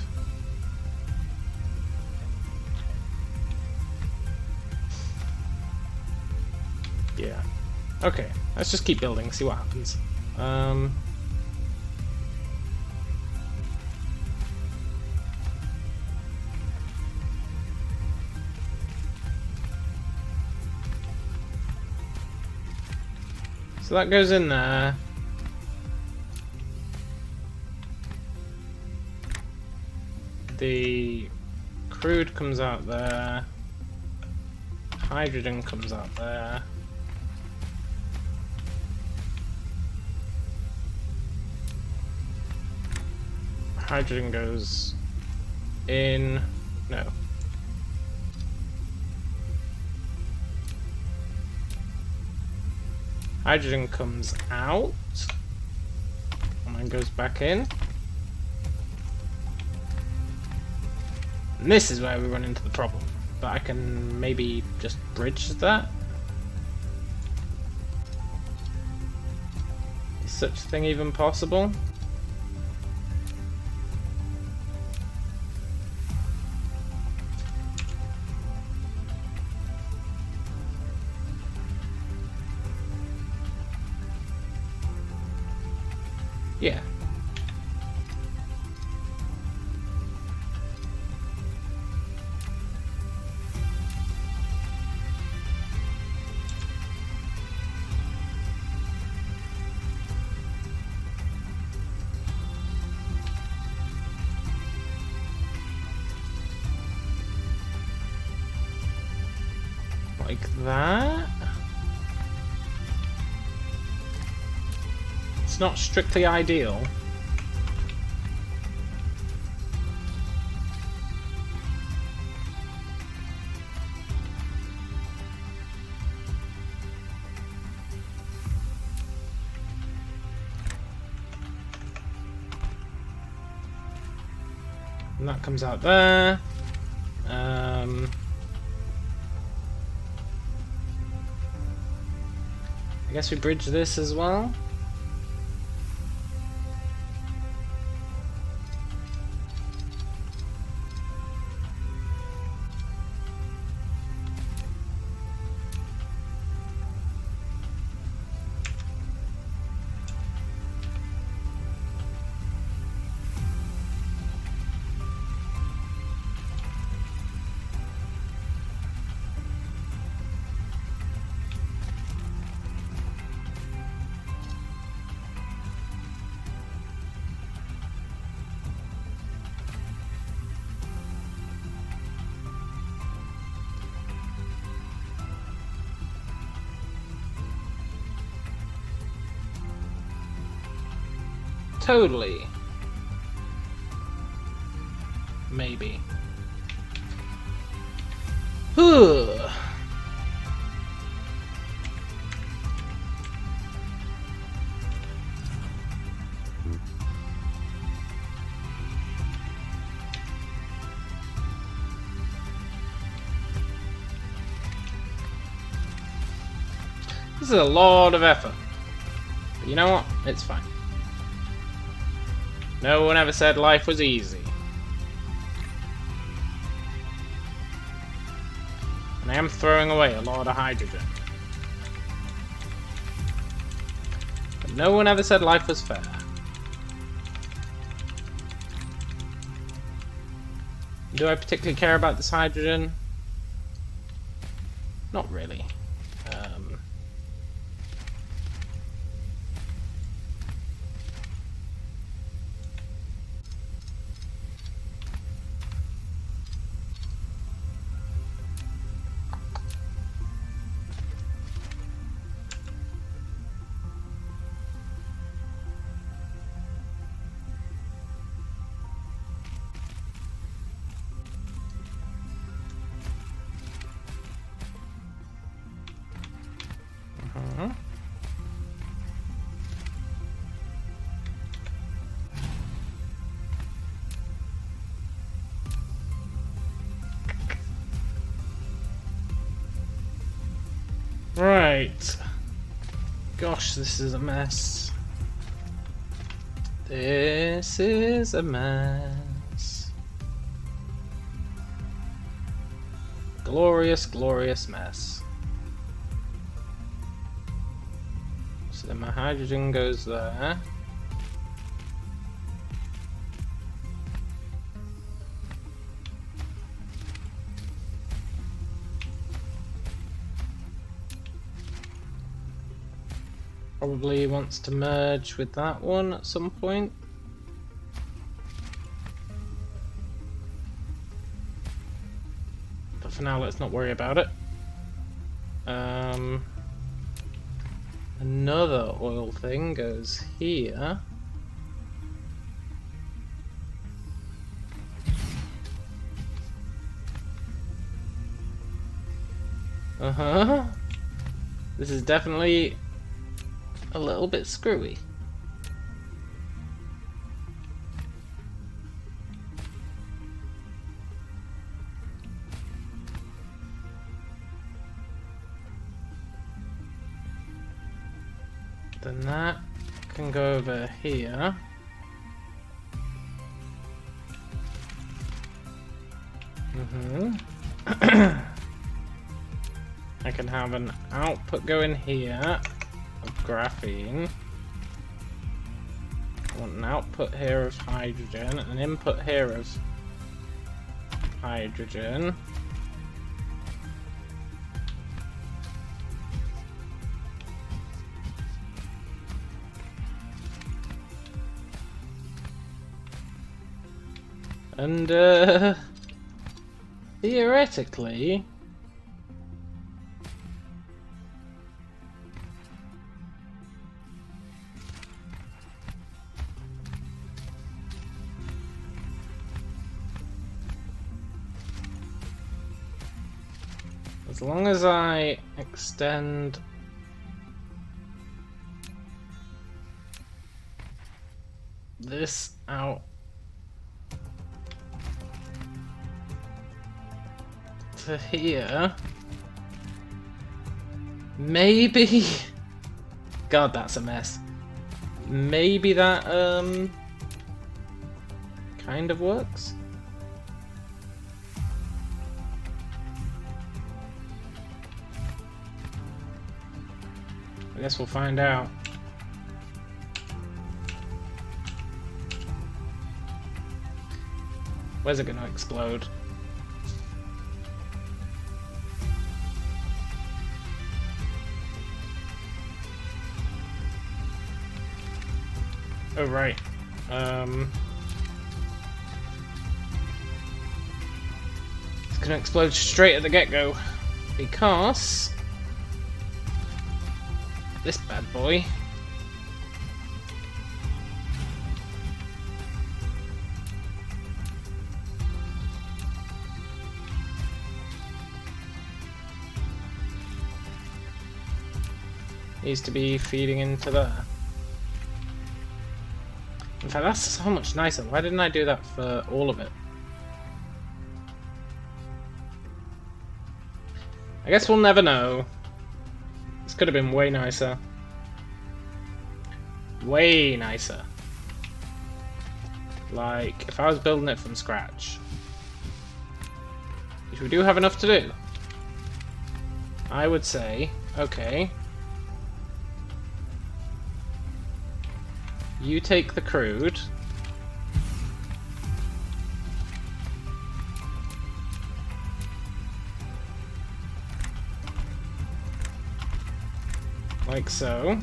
Yeah. Okay, let's just keep building, see what happens. So that goes in there. The crude comes out there. Hydrogen comes out there. Hydrogen goes in. No. Hydrogen comes out and then goes back in. And this is where we run into the problem. But I can maybe just bridge that. Is such a thing even possible? Yeah. Like that. It's not strictly ideal. And that comes out there. I guess we bridge this as well. Totally. Maybe. This is a lot of effort. But you know what? It's fine. No one ever said life was easy. And I am throwing away a lot of hydrogen. But no one ever said life was fair. Do I particularly care about this hydrogen? Not really. Right. Gosh, this is a mess. This is a mess. Glorious, glorious mess. So then my hydrogen goes there. Probably wants to merge with that one at some point. But for now, let's not worry about it. Another oil thing goes here. This is definitely a little bit screwy. Then that can go over here. I can have an output going here of graphene. I want an output here of hydrogen, an input here of hydrogen. And theoretically, as long as I extend this out to here, maybe, God, that's a mess. Maybe that kind of works. I guess we'll find out. Where's it gonna explode? Oh, right. It's gonna explode straight at the get-go because this bad boy needs to be feeding into there. In fact, that's so much nicer. Why didn't I do that for all of it? I guess we'll never know. This could have been way nicer. Way nicer. Like, if I was building it from scratch. Which we do have enough to do. I would say, okay. You take the crude. Like so.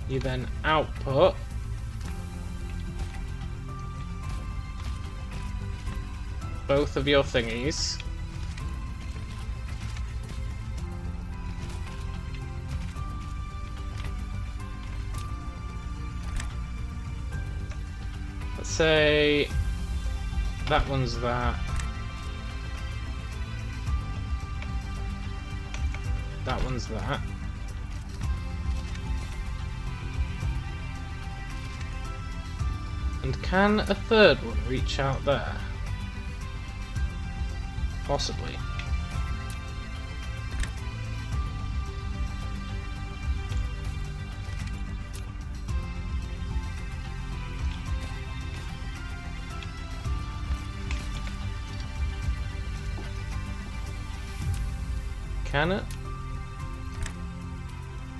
You then output both of your thingies. Let's say that one's that. That one's that. And can a third one reach out there? Possibly. Can it?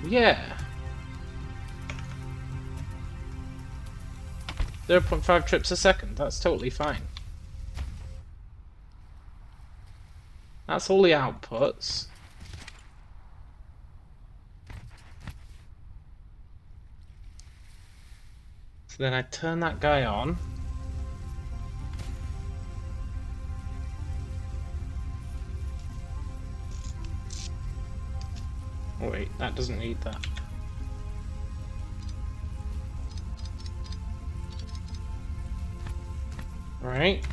Yeah. 0.5 trips a second, that's totally fine. That's all the outputs. So then I turn that guy on. Oh wait, that doesn't need that. Right,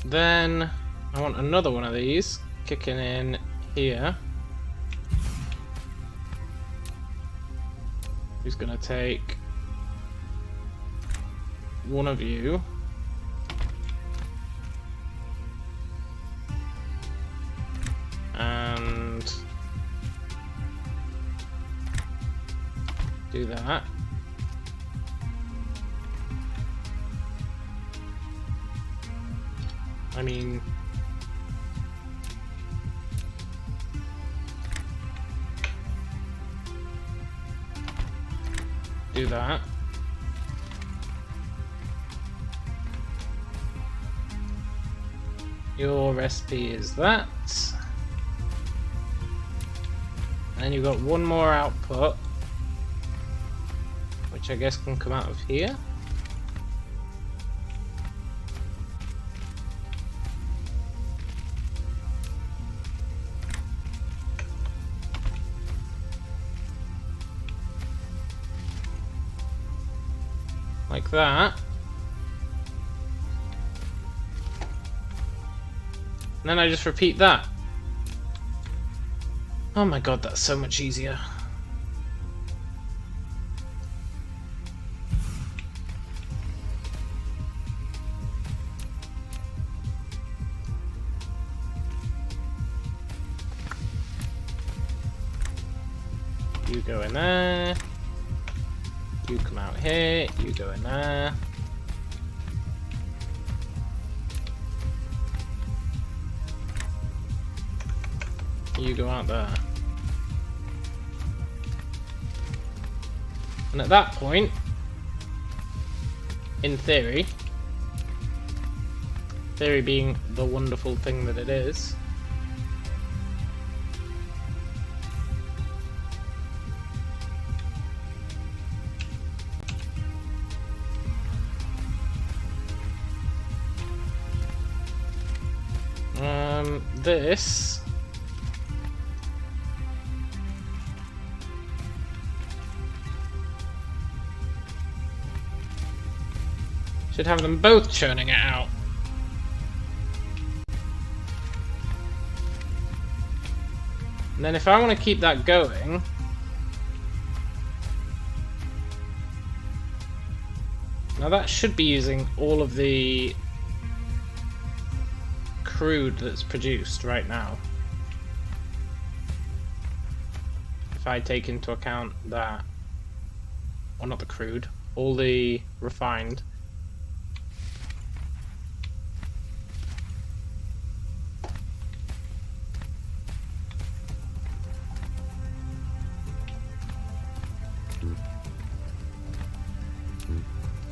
then I want another one of these kicking in here. Who's gonna take one of you? And do that. I mean, do that. Your recipe is that. And you've got one more output, which I guess can come out of here. Like that. And then I just repeat that. Oh my god, that's so much easier. You go in there. You come out here, you go in there. You go out there. And at that point, in theory being the wonderful thing that it is, this should have them both churning it out. And then if I want to keep that going, now that should be using all of the crude that's produced right now. If I take into account that, well, not the crude, all the refined.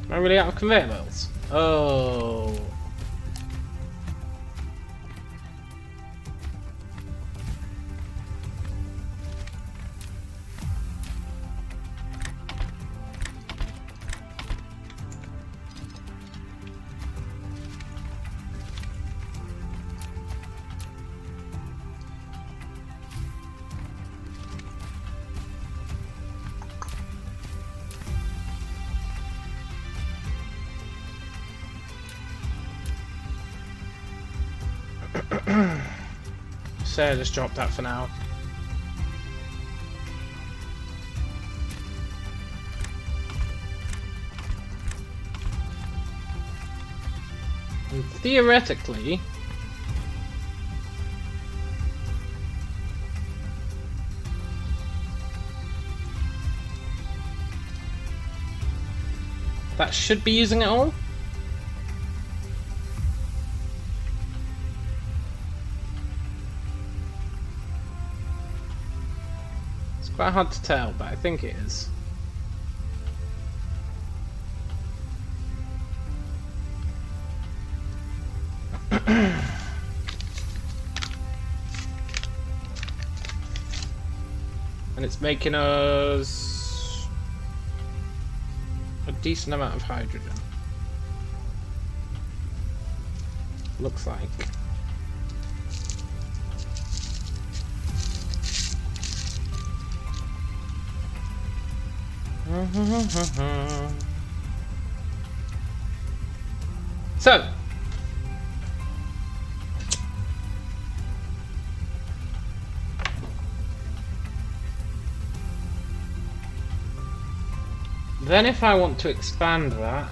Am I really out of conveyor belts? Oh. So just drop that for now. And theoretically, that should be using it all. Quite hard to tell, but I think it is. And it's making us a decent amount of hydrogen. Looks like. So, then if I want to expand that,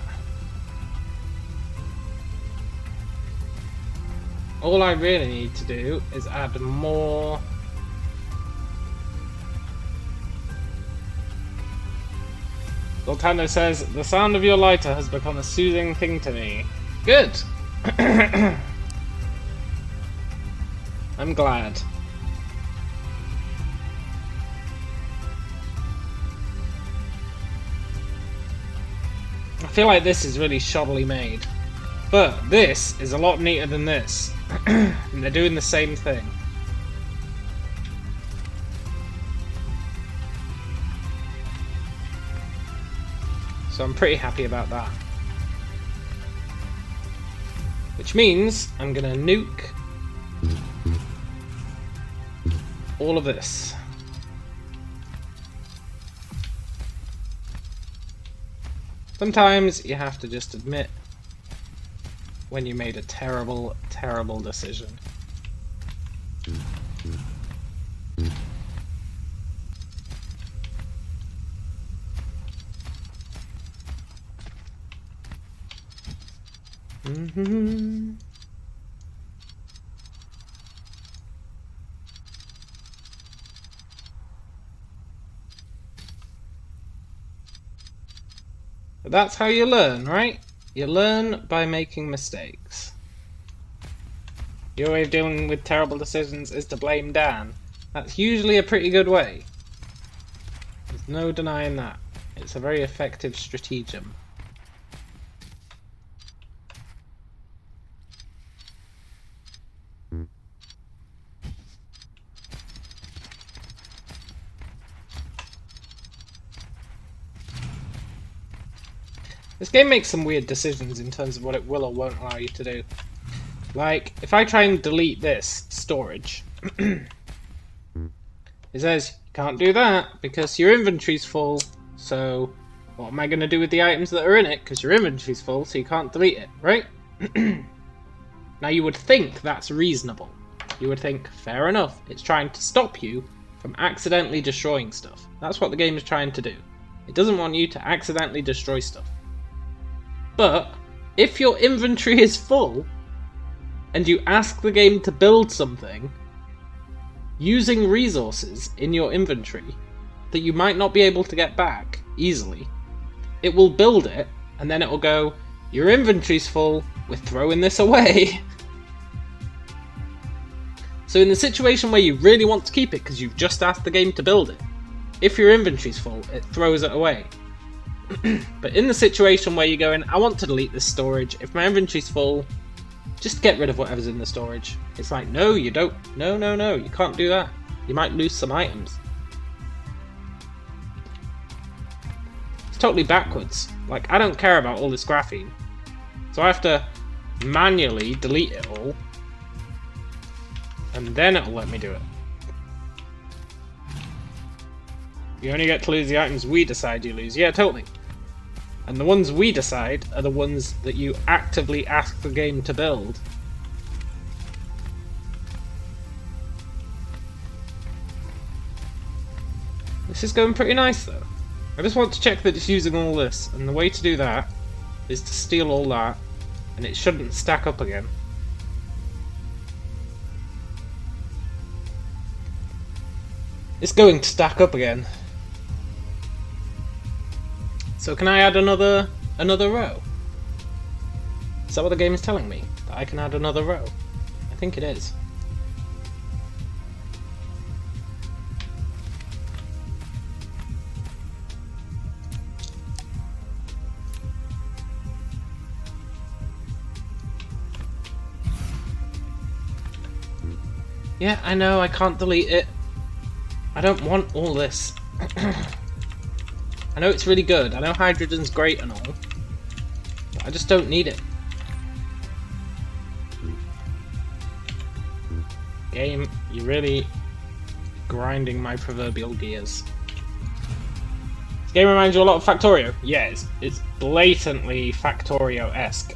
all I really need to do is add more . Voltando says, the sound of your lighter has become a soothing thing to me. Good! I'm glad. I feel like this is really shoddily made. But this is a lot neater than this. And they're doing the same thing. So I'm pretty happy about that. Which means I'm gonna nuke all of this. Sometimes you have to just admit when you made a terrible, terrible decision. But that's how you learn, right? You learn by making mistakes. Your way of dealing with terrible decisions is to blame Dan. That's usually a pretty good way. There's no denying that. It's a very effective stratagem. This game makes some weird decisions in terms of what it will or won't allow you to do. Like, if I try and delete this storage, it says, you can't do that because your inventory's full, so what am I going to do with the items that are in it? Because your inventory's full, so you can't delete it, right? Now you would think that's reasonable. You would think, fair enough, it's trying to stop you from accidentally destroying stuff. That's what the game is trying to do. It doesn't want you to accidentally destroy stuff. But if your inventory is full, and you ask the game to build something using resources in your inventory that you might not be able to get back easily, it will build it, and then it will go, your inventory's full, we're throwing this away. So in the situation where you really want to keep it because you've just asked the game to build it, if your inventory's full, it throws it away. But in the situation where you're going, I want to delete this storage, if my inventory's full, just get rid of whatever's in the storage. It's like, no, you don't. No, no, no, you can't do that. You might lose some items. It's totally backwards. Like, I don't care about all this graphene. So I have to manually delete it all. And then it'll let me do it. You only get to lose the items we decide you lose. Yeah, totally. And the ones we decide are the ones that you actively ask the game to build. This is going pretty nice though. I just want to check that it's using all this, and the way to do that is to steal all that, and it shouldn't stack up again. It's going to stack up again. So can I add another row? Is that what the game is telling me? That I can add another row? I think it is. Yeah, I know, I can't delete it. I don't want all this. I know it's really good, I know hydrogen's great and all, but I just don't need it. Game, you're really grinding my proverbial gears. This game reminds you a lot of Factorio. Yeah, it's blatantly Factorio-esque.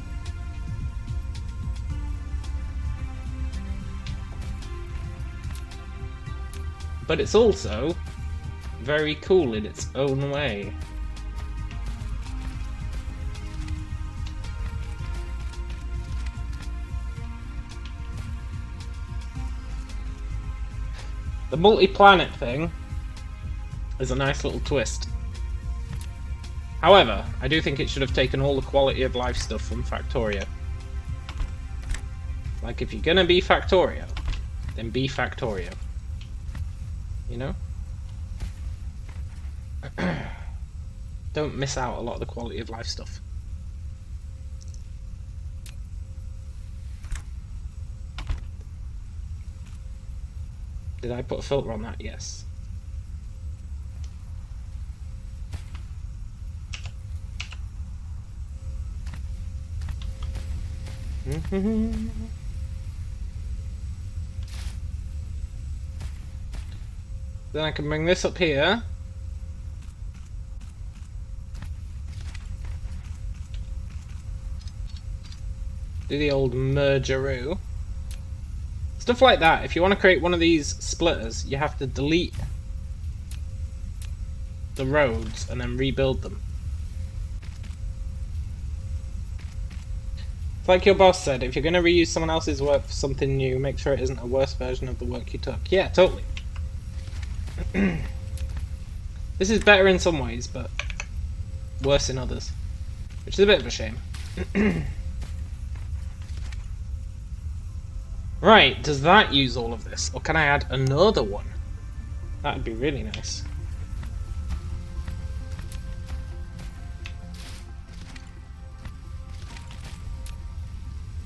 But it's also very cool in its own way. The multi-planet thing is a nice little twist. However, I do think it should have taken all the quality of life stuff from Factorio. Like, if you're gonna be Factorio, then be Factorio. You know? Don't miss out a lot of the quality of life stuff. Did I put a filter on that? Yes. Then I can bring this up here. Do the old mergeroo. Stuff like that. If you want to create one of these splitters, you have to delete the roads and then rebuild them. It's like your boss said, if you're going to reuse someone else's work for something new, make sure it isn't a worse version of the work you took. Yeah, totally. This is better in some ways, but worse in others. Which is a bit of a shame. Right, does that use all of this? Or can I add another one? That would be really nice.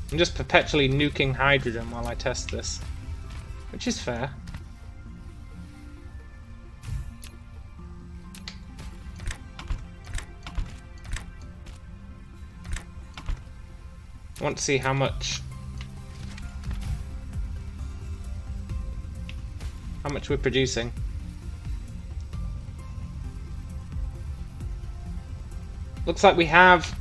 I'm just perpetually nuking hydrogen while I test this. Which is fair. I want to see how much we're producing. Looks like we have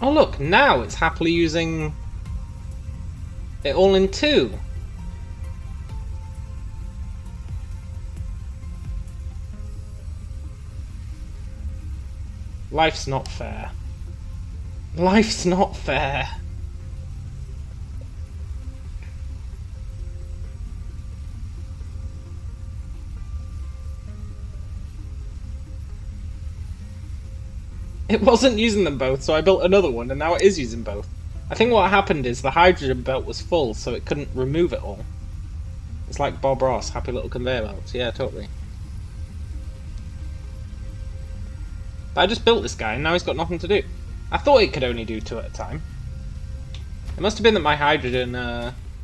oh look, now it's happily using it all in two. Life's not fair. Life's not fair. It wasn't using them both, so I built another one, and now it is using both. I think what happened is the hydrogen belt was full, so it couldn't remove it all. It's like Bob Ross, happy little conveyor belts. Yeah, totally. But I just built this guy, and now he's got nothing to do. I thought it could only do 2 at a time. It must have been that my hydrogen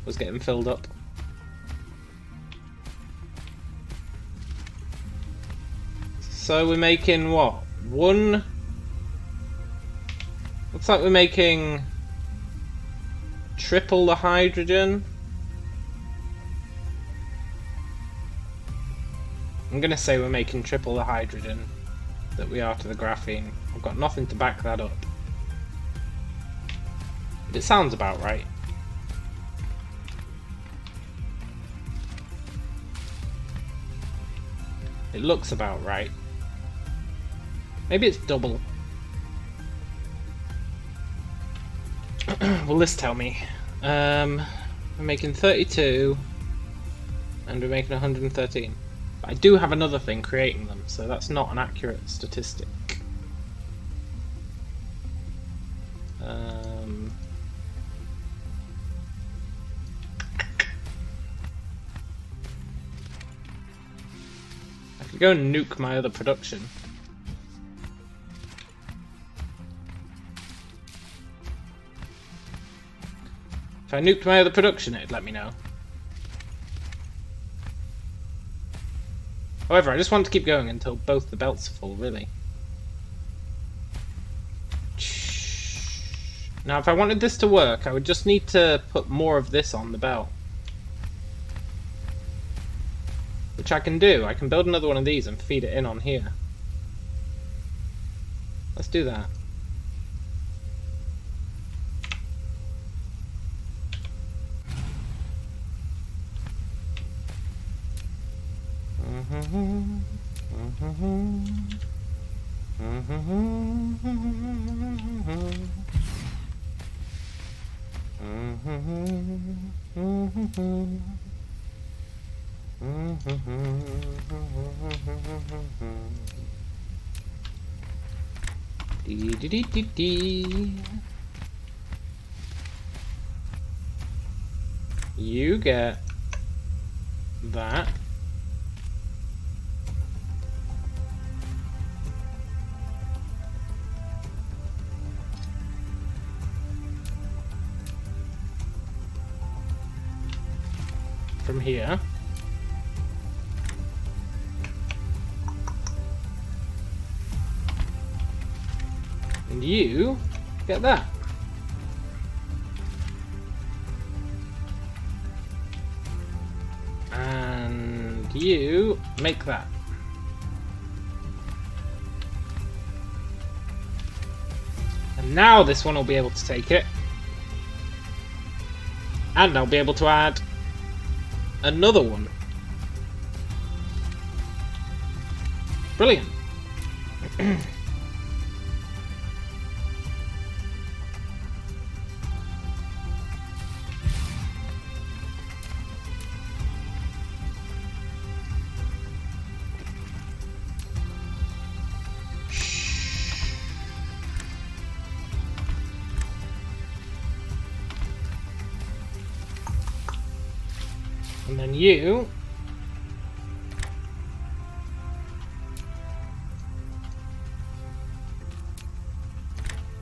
was getting filled up. So we're making what? One... Looks like we're making triple the hydrogen. I'm gonna say we're making triple the hydrogen that we are to the graphene. I've got nothing to back that up. But it sounds about right. It looks about right. Maybe it's double. Will this tell me? We're making 32 and we're making 113. But I do have another thing creating them, so that's not an accurate statistic. I could go and nuke my other production. If I nuked my other production, it'd let me know. However, I just want to keep going until both the belts are full, really. Now, if I wanted this to work, I would just need to put more of this on the belt. Which I can do. I can build another one of these and feed it in on here. Let's do that. You get that. From here. And you get that. And you make that. And now this one will be able to take it. And I'll be able to add another one. Brilliant. And then you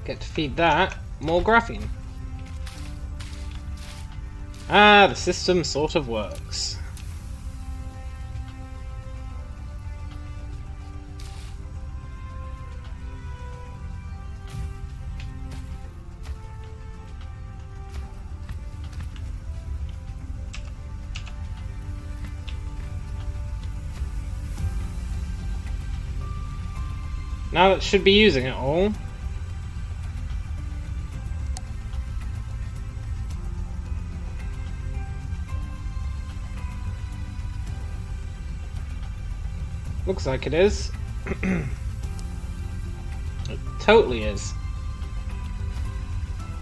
get to feed that more graphene. Ah, the system sort of works. Now that should be using it all. Looks like it is. It totally is.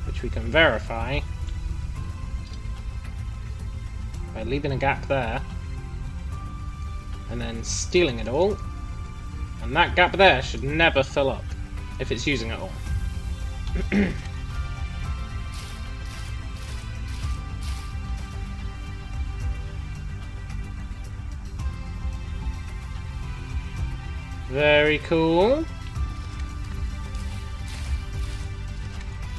Which we can verify by leaving a gap there and then stealing it all. And that gap there should never fill up if it's using it all. Very cool.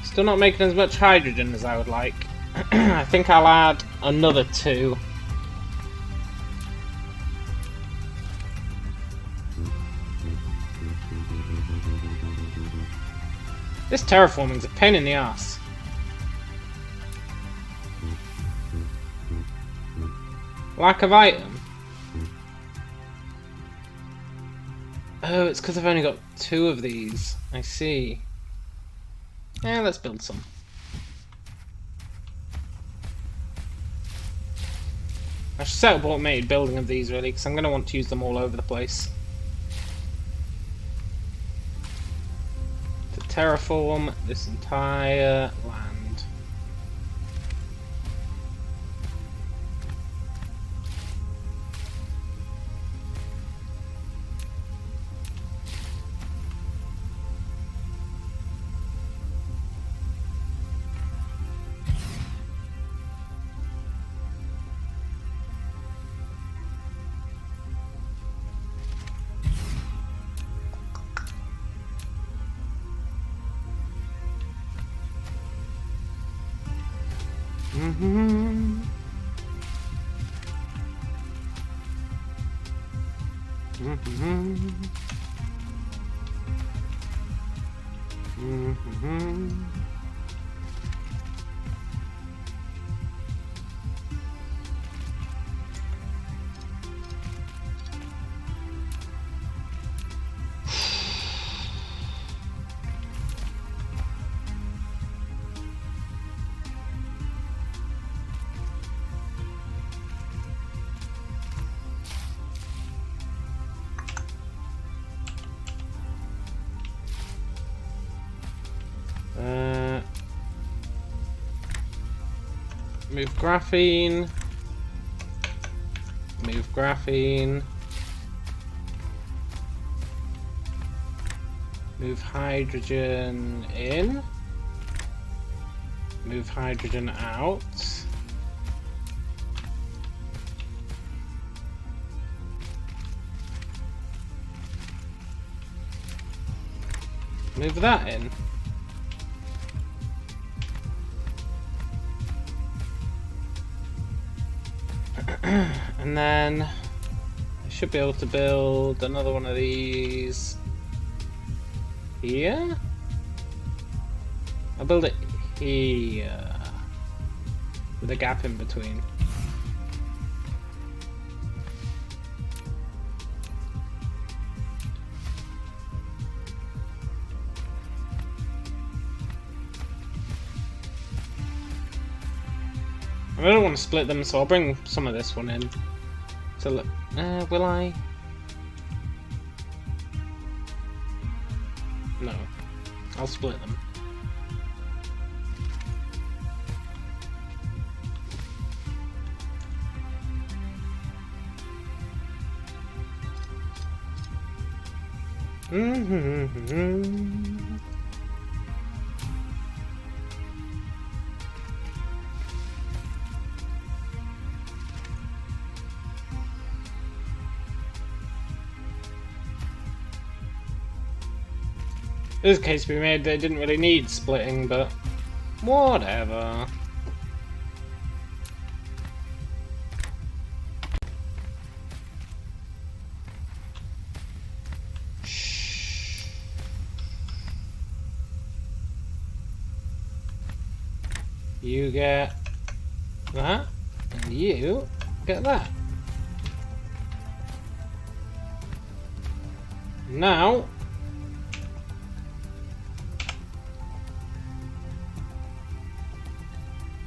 Still not making as much hydrogen as I would like. I think I'll add another 2. This terraforming's a pain in the ass. Lack of item. Oh, it's because I've only got 2 of these. I see. Yeah, let's build some. I should set up automated building of these really, because I'm going to want to use them all over the place. To terraform this entire land. Move graphene. Move graphene. Move hydrogen in. Move hydrogen out. Move that in. And then I should be able to build another one of these here. I'll build it here with a gap in between. I don't want to split them, so I'll bring some of this one in. So look, will I? No, I'll split them. There's a case to be made that didn't really need splitting, but whatever. Shh. You get that, and you get that. Now,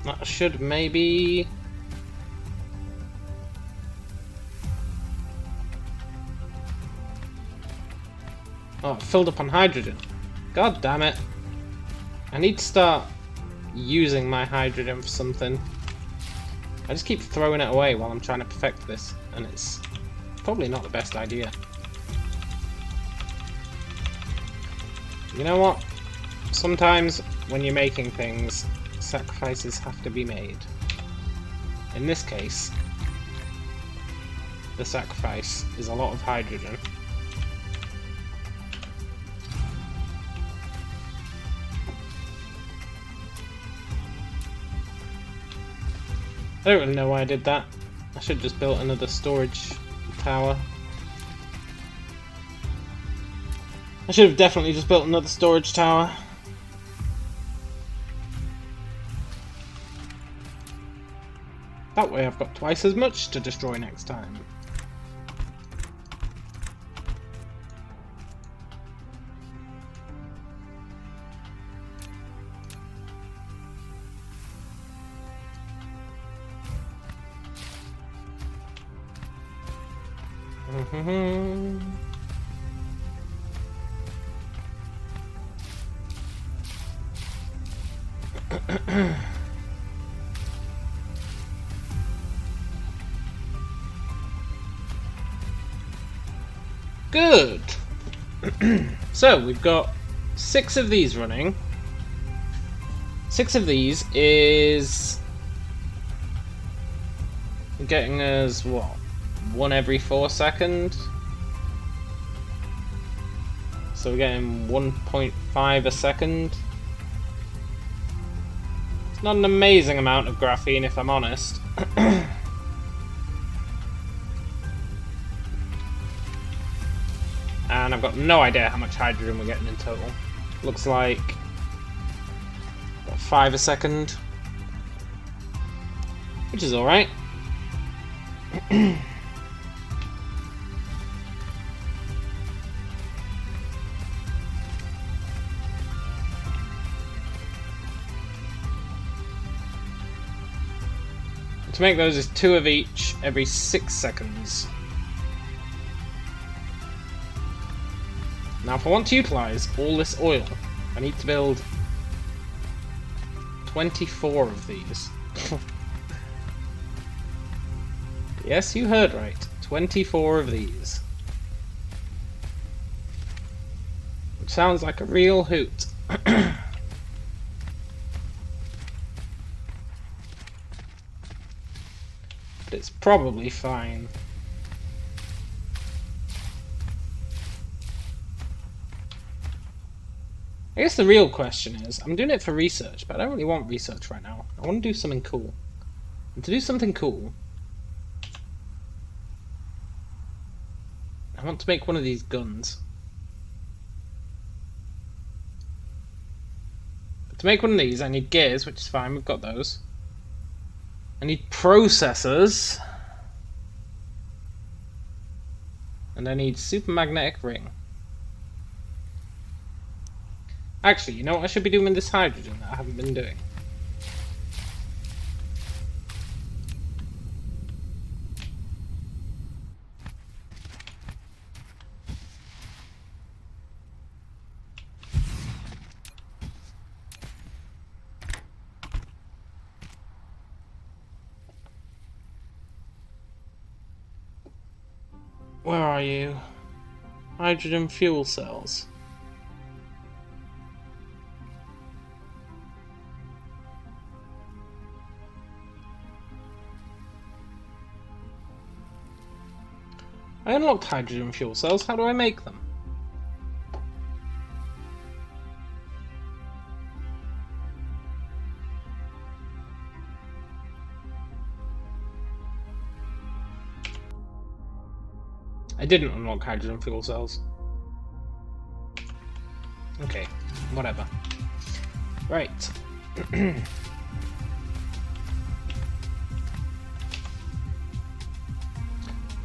that should maybe... Oh, it filled up on hydrogen. God damn it. I need to start using my hydrogen for something. I just keep throwing it away while I'm trying to perfect this, and it's probably not the best idea. You know what? Sometimes when you're making things, sacrifices have to be made. In this case, the sacrifice is a lot of hydrogen. I don't really know why I did that. I should have just built another storage tower. I should have definitely just built another storage tower. That way I've got twice as much to destroy next time. Good! So, we've got 6 of these running. 6 of these is getting us, what, 1 every 4 seconds? So we're getting 1.5 a second. It's not an amazing amount of graphene, if I'm honest. And I've got no idea how much hydrogen we're getting in total. Looks like what, 5 a second, which is alright. To make those is 2 of each every 6 seconds. Now if I want to utilise all this oil, I need to build 24 of these. Yes, you heard right. 24 of these. Which sounds like a real hoot. But it's probably fine. I guess the real question is, I'm doing it for research, but I don't really want research right now. I want to do something cool. And to do something cool, I want to make one of these guns. But to make one of these, I need gears, which is fine, we've got those. I need processors. And I need supermagnetic ring. Actually, you know what I should be doing with this hydrogen that I haven't been doing? Where are you? Hydrogen fuel cells. I unlocked hydrogen fuel cells. How do I make them? I didn't unlock hydrogen fuel cells. Okay, whatever. Right.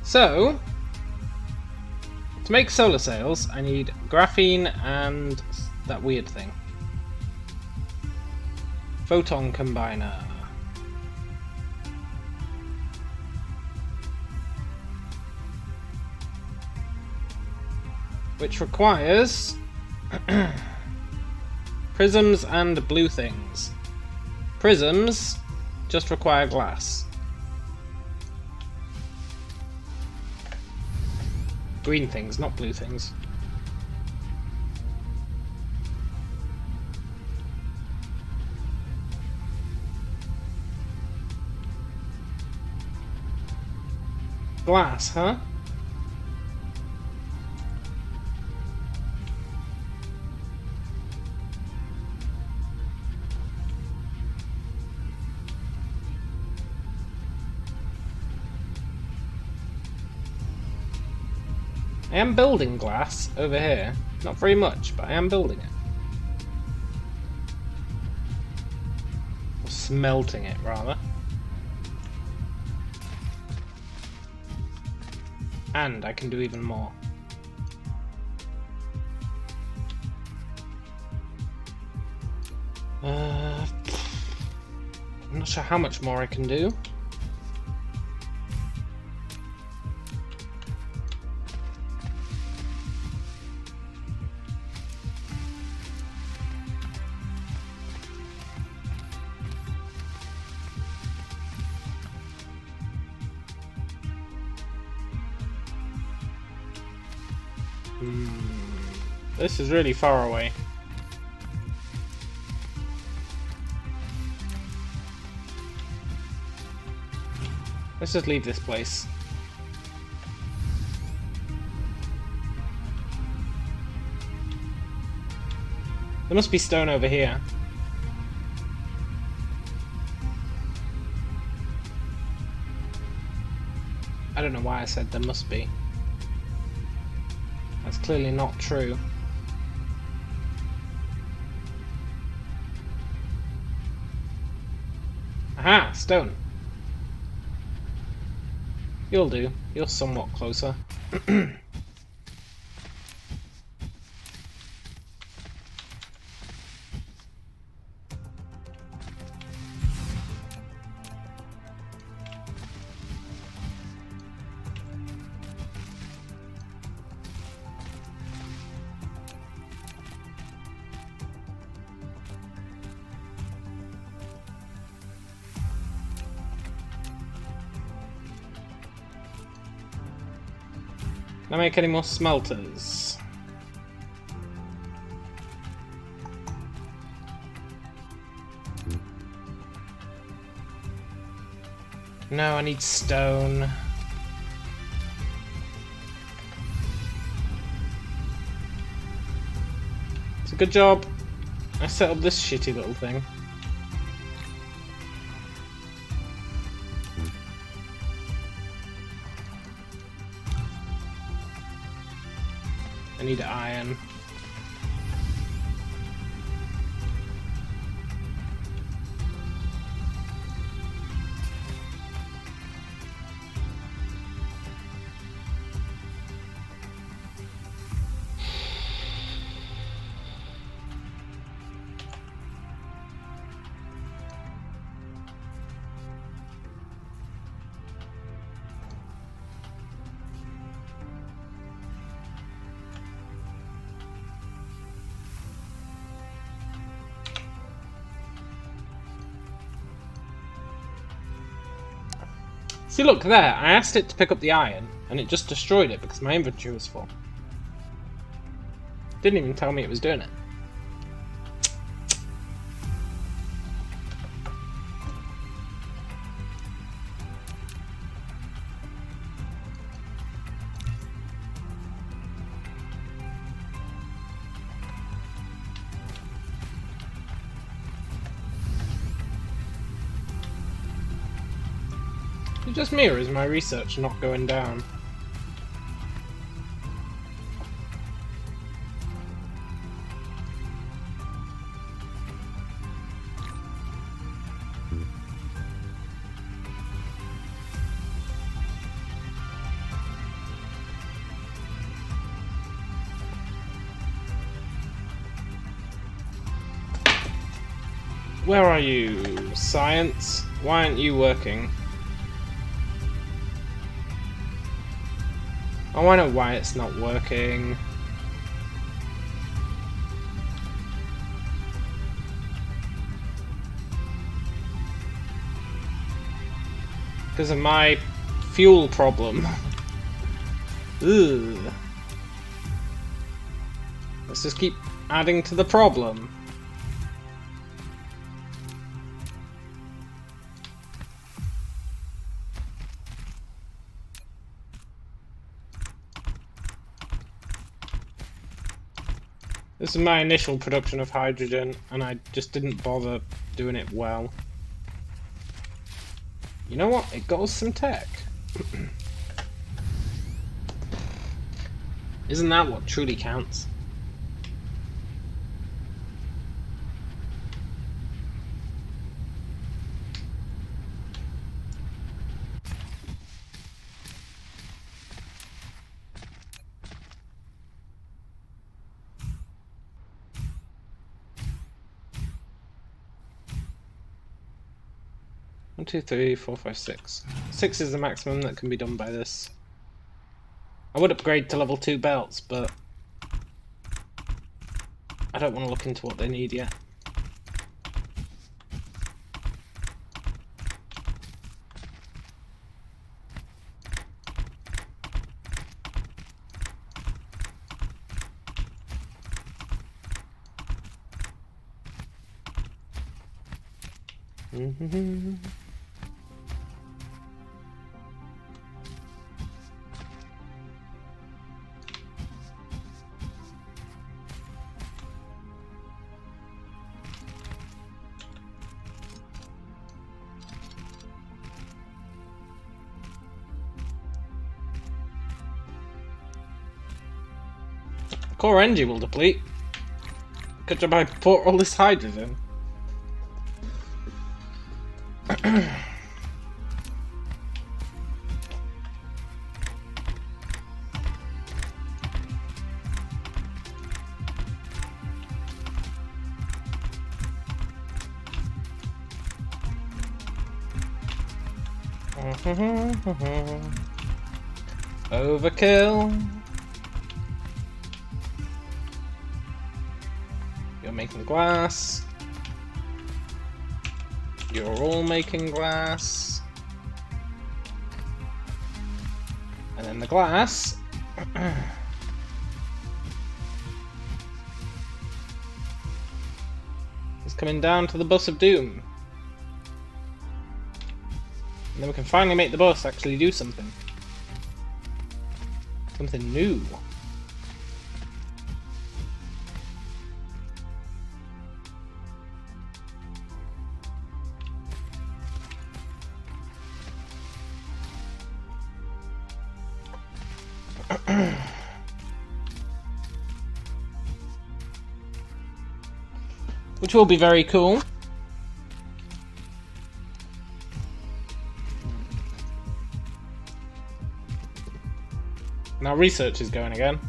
So, to make solar sails, I need graphene and that weird thing. Photon combiner. Which requires Prisms and blue things. Prisms just require glass. Green things, not blue things. Glass, huh? I am building glass over here. Not very much, but I am building it. Or smelting it, rather. And I can do even more. I'm not sure how much more I can do. This is really far away. Let's just leave this place. There must be stone over here. I don't know why I said there must be. That's clearly not true. Aha! Stone. You'll do. You're somewhat closer. Can I make any more smelters? No, I need stone. It's a good job. I set up this shitty little thing. I need iron. See, look there. I asked it to pick up the iron, and it just destroyed it because my inventory was full. Didn't even tell me it was doing it. Is it just me, or is my research not going down? Where are you, science? Why aren't you working? Oh, I know why it's not working. Because of my fuel problem. Ugh. Let's just keep adding to the problem. This is my initial production of hydrogen, and I just didn't bother doing it well. You know what? It got us some tech. Isn't that what truly counts? One, two, three, four, five, six. 6 is the maximum that can be done by this. I would upgrade to level 2 belts, but I don't want to look into what they need yet. Core energy will deplete. Good job I bought all this hydrogen. Overkill. You're making glass. You're all making glass. And then the glass is coming down to the bus of doom. And then we can finally make the bus actually do something. Something new. Which will be very cool. Now research is going again.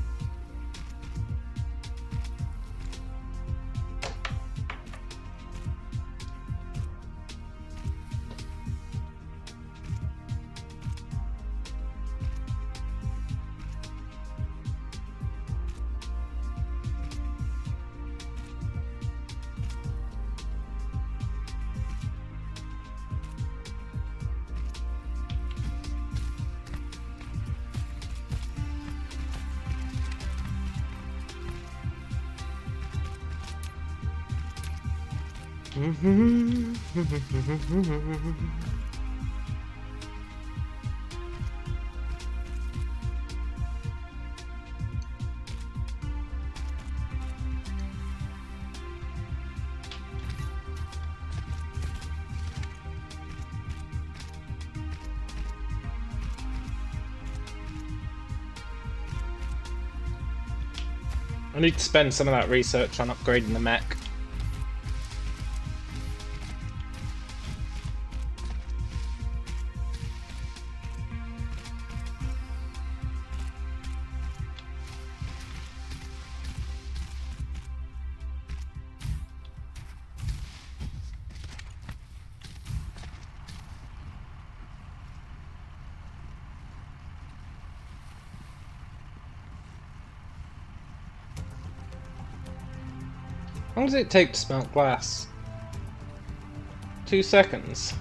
I need to spend some of that research on upgrading the mech. How long does it take to smelt glass? 2 seconds.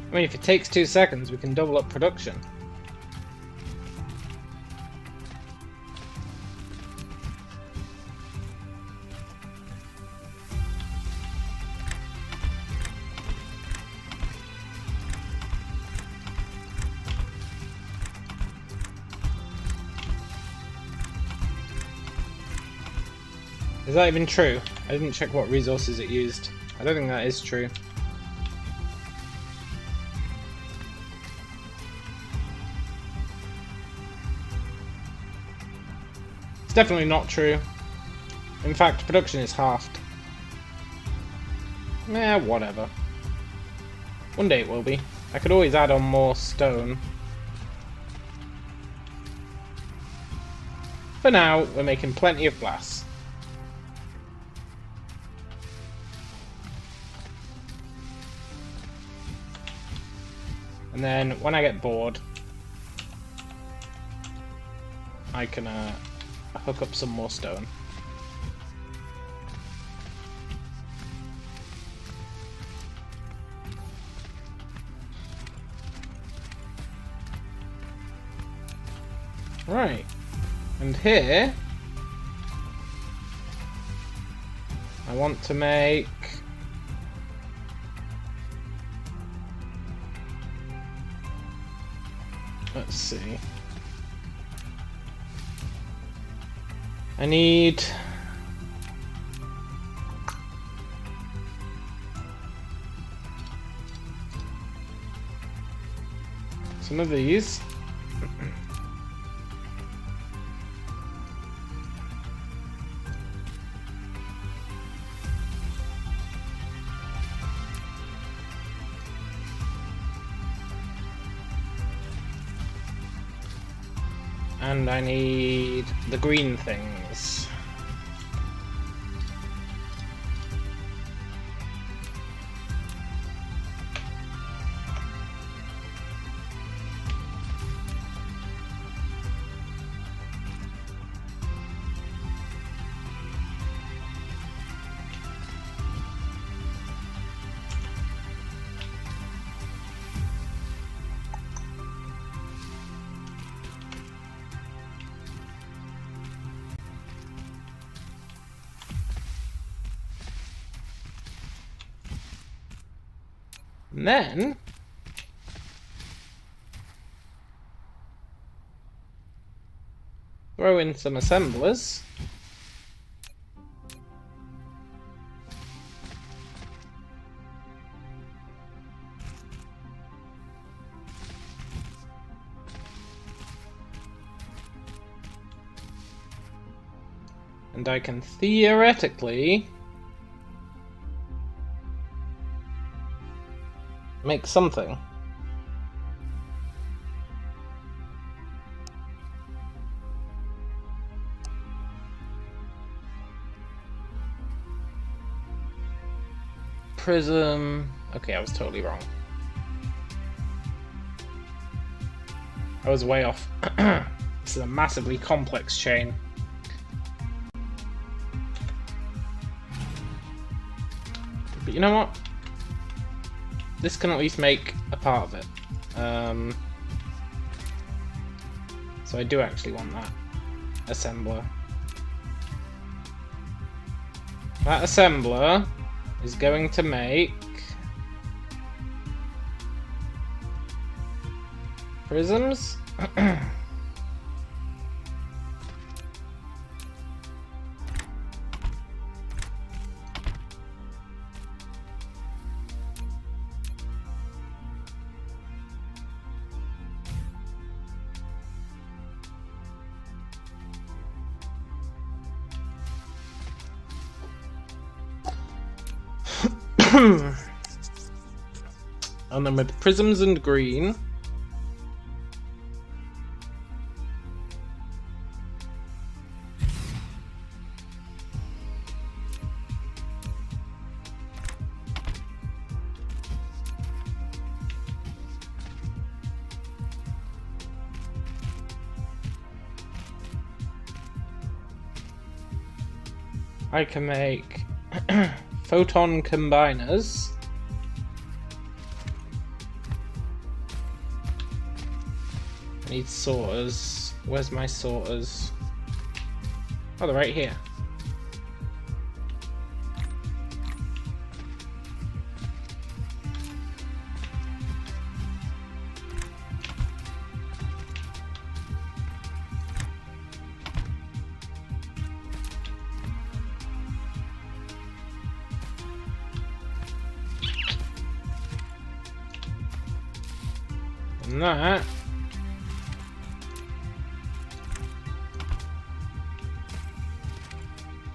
I mean, if it takes 2 seconds, we can double up production. Is that even true? I didn't check what resources it used. I don't think that is true. It's definitely not true. In fact, production is halved. Eh, whatever. One day it will be. I could always add on more stone. For now, we're making plenty of glass. And then, when I get bored, I can hook up some more stone. Right. And here, I want to make... Let's see. I need... some of these. And I need the green things. And then throw in some assemblers. And I can theoretically make something. Prism. Okay, I was totally wrong. I was way off. This is a massively complex chain. But you know what? This can at least make a part of it. So I do actually want that assembler. That assembler is going to make prisms. And then with prisms and green, I can make photon combiners. I need sorters. Where's my sorters? Oh, they're right here. And that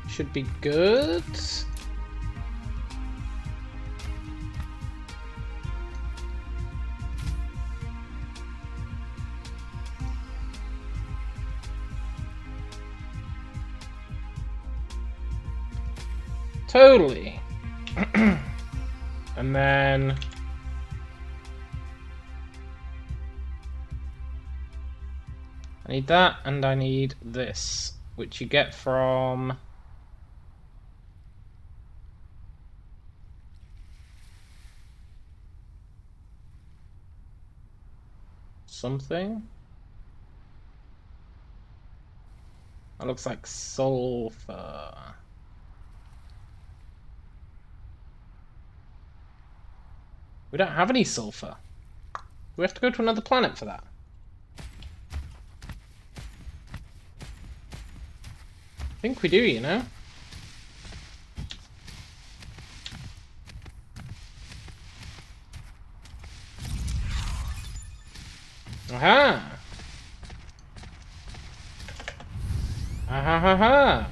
should be good. Totally. And then I need that, and I need this, which you get from something. That looks like sulfur. We don't have any sulfur. We have to go to another planet for that. I think we do, you know? Aha! Aha ha ha!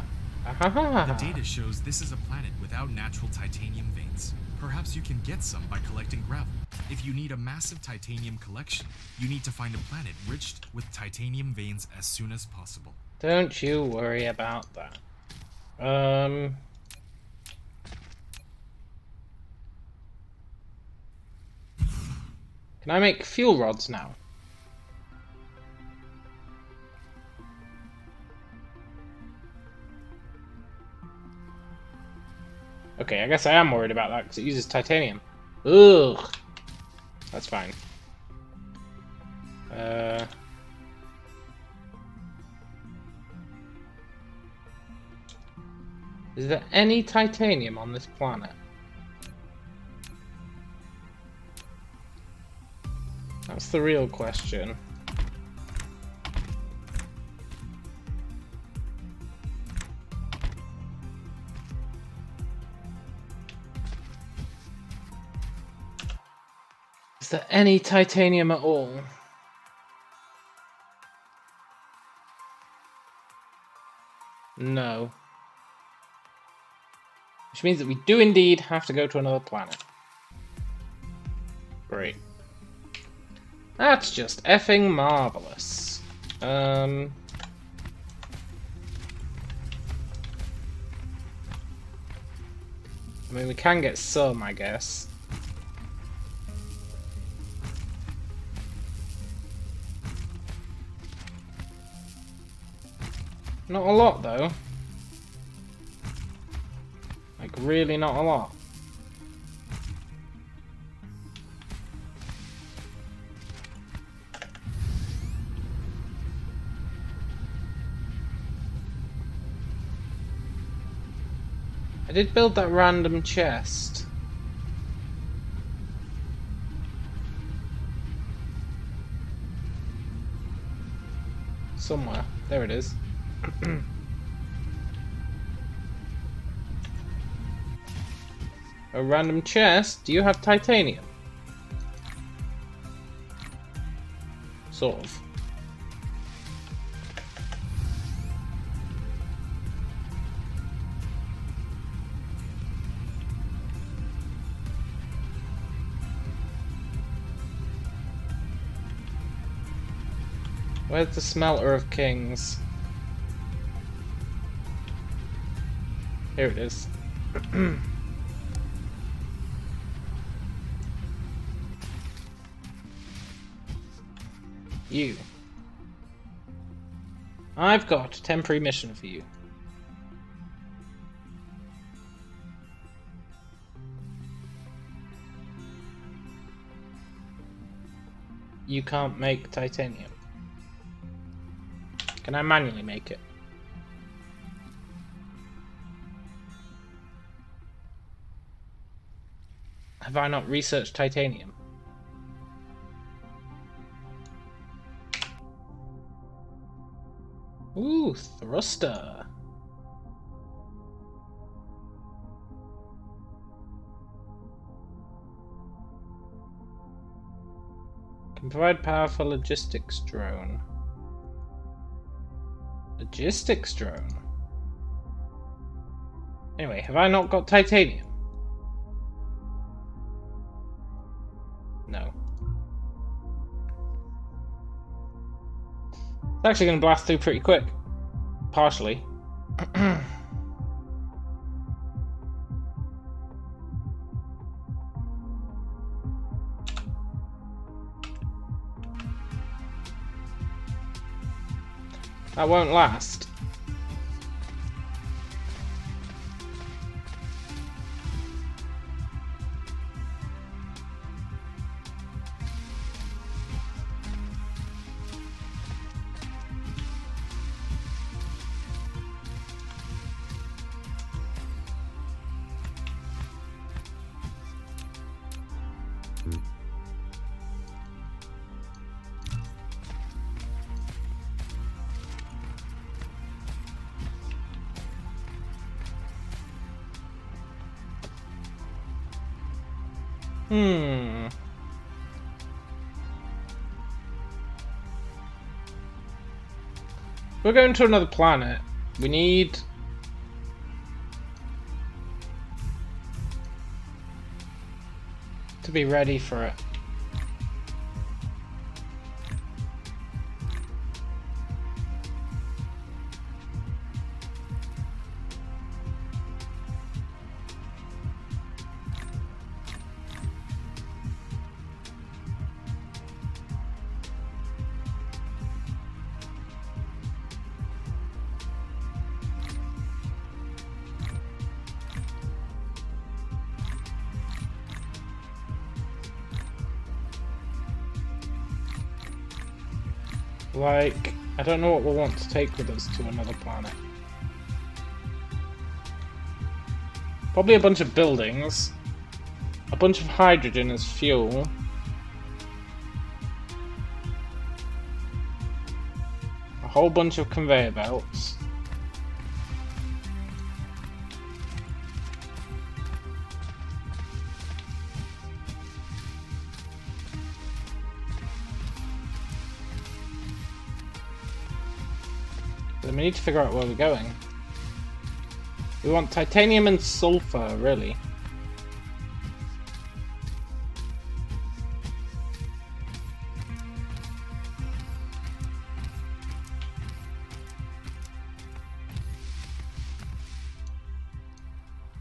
Aha ha The ha! data shows this is a planet without natural titanium veins. Perhaps you can get some by collecting gravel. If you need a massive titanium collection, you need to find a planet rich with titanium veins as soon as possible. Don't you worry about that. Can I make fuel rods now? Okay, I guess I am worried about that because it uses titanium. Ugh. That's fine. Is there any titanium on this planet? That's the real question. Is there any titanium at all? No. Which means that we do indeed have to go to another planet. Great. That's just effing marvelous. I mean, we can get some, I guess. Not a lot, though. Like, really not a lot. I did build that random chest. Somewhere. There it is. A random chest? Do you have titanium? Sort of. Where's the smelter of kings? Here it is. You. I've got a temporary mission for you. You can't make titanium. Can I manually make it? Have I not researched titanium? Ooh, thruster. Can provide power for logistics drone. Logistics drone? Anyway, have I not got titanium? No. It's actually going to blast through pretty quick. Partially. That won't last. We're going to another planet. We need... to be ready for it. Like, I don't know what we'll want to take with us to another planet. Probably a bunch of buildings, a bunch of hydrogen as fuel, a whole bunch of conveyor belts, then we need to figure out where we're going. We want titanium and sulfur, really.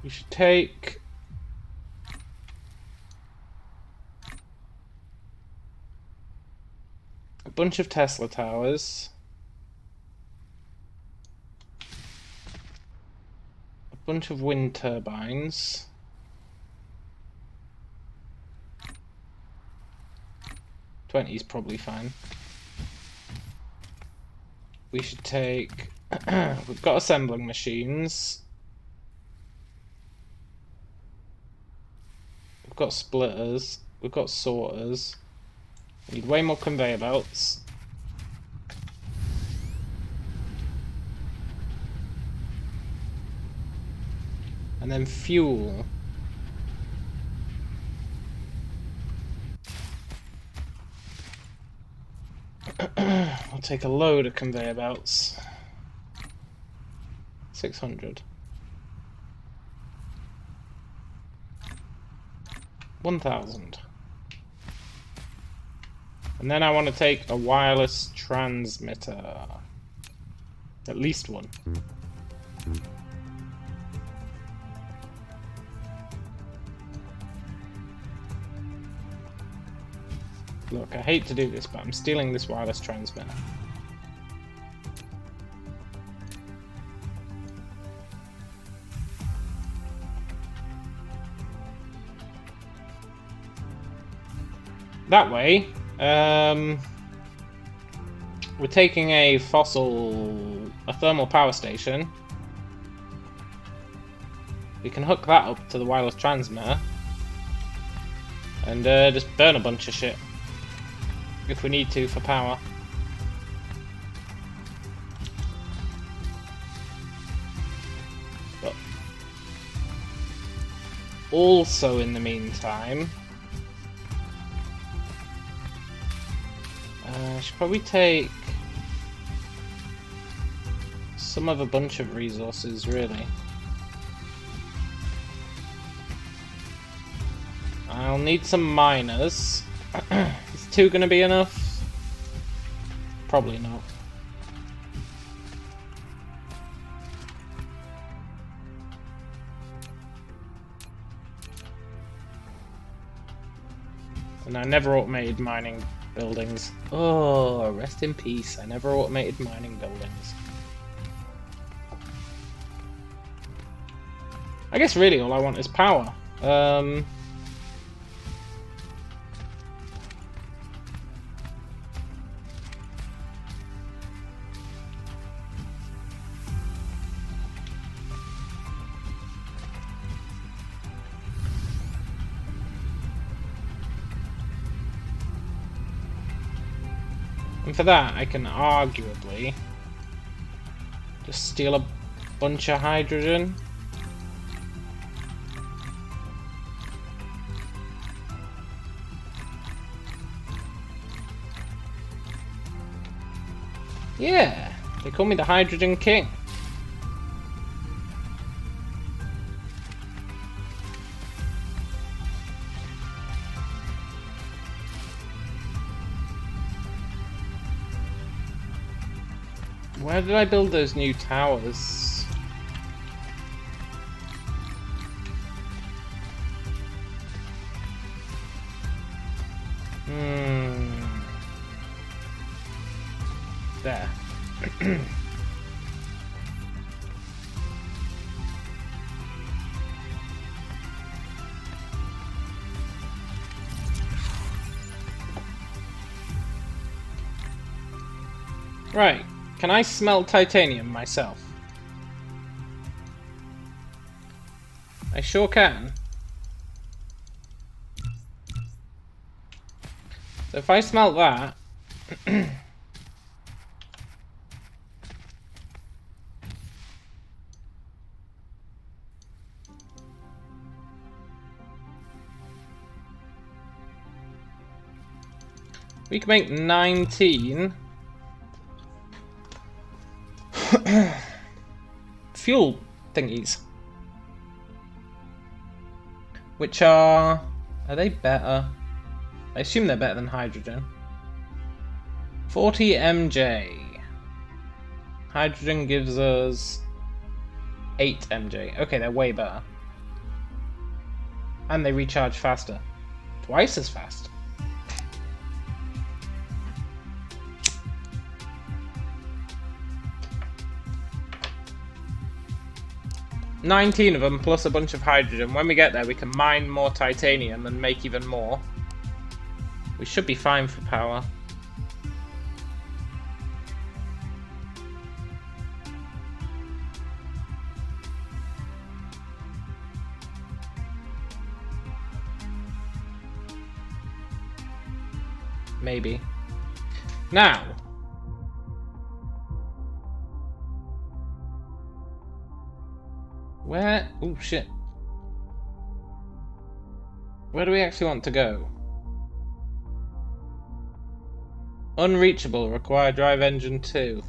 We should take... a bunch of Tesla towers. Bunch of wind turbines. $20 is probably fine. We should take... we've got assembling machines. We've got splitters. We've got sorters. We need way more conveyor belts. And then fuel. I'll take a load of conveyor belts. 600. 1,000. And then I want to take a wireless transmitter. At least one. Look, I hate to do this, but I'm stealing this wireless transmitter. That way, we're taking a thermal power station. We can hook that up to the wireless transmitter and just burn a bunch of shit if we need to for power. But also in the meantime, I should probably take some of a bunch of resources, really. I'll need some miners. Is 2 gonna be enough? Probably not. And I never automated mining buildings. Oh, rest in peace. I never automated mining buildings. I guess really all I want is power. And for that, I can arguably just steal a bunch of hydrogen. Yeah, they call me the Hydrogen King. Where did I build those new towers? There. Right. Can I smelt titanium myself? I sure can. So if I smelt that... we can make 19... fuel thingies, which are they better? I assume they're better than hydrogen. 40 MJ. Hydrogen gives us 8 MJ. Okay, they're way better. And they recharge faster. Twice as fast. $19 of them plus a bunch of hydrogen. When we get there, we can mine more titanium and make even more. We should be fine for power. Maybe. Now. Where? Oh shit. Where do we actually want to go? Unreachable. Require drive engine 2.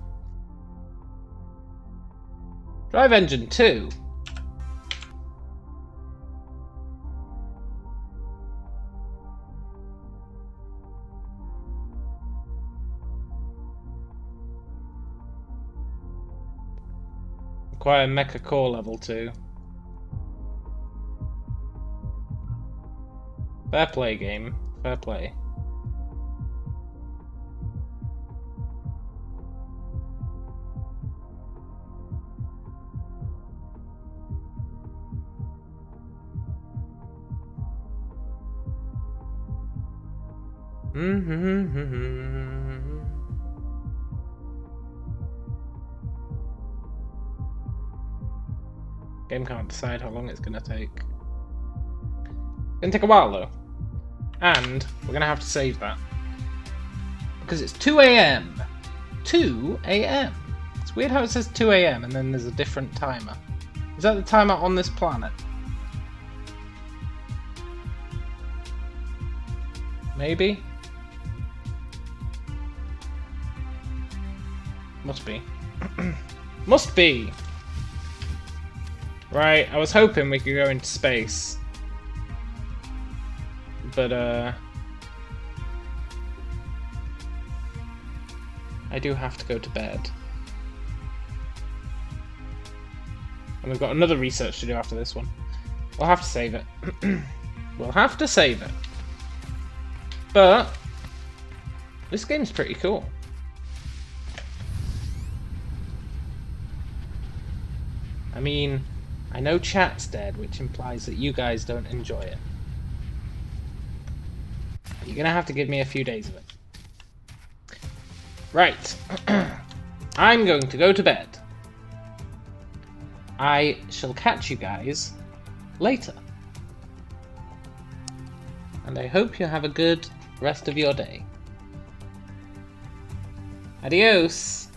Drive engine 2? Require mecha core level 2. Fair play, game. Fair play. Game can't decide how long it's gonna take. It's gonna take a while though. And we're gonna have to save that. Because it's 2 AM. 2 AM. It's weird how it says 2 AM and then there's a different timer. Is that the timer on this planet? Maybe? Must be. Must be! Right, I was hoping we could go into space. But, I do have to go to bed. And we've got another research to do after this one. We'll have to save it. We'll have to save it. But this game's pretty cool. I mean, I know chat's dead, which implies that you guys don't enjoy it. You're gonna have to give me a few days of it. Right. I'm going to go to bed. I shall catch you guys later. And I hope you have a good rest of your day. Adios!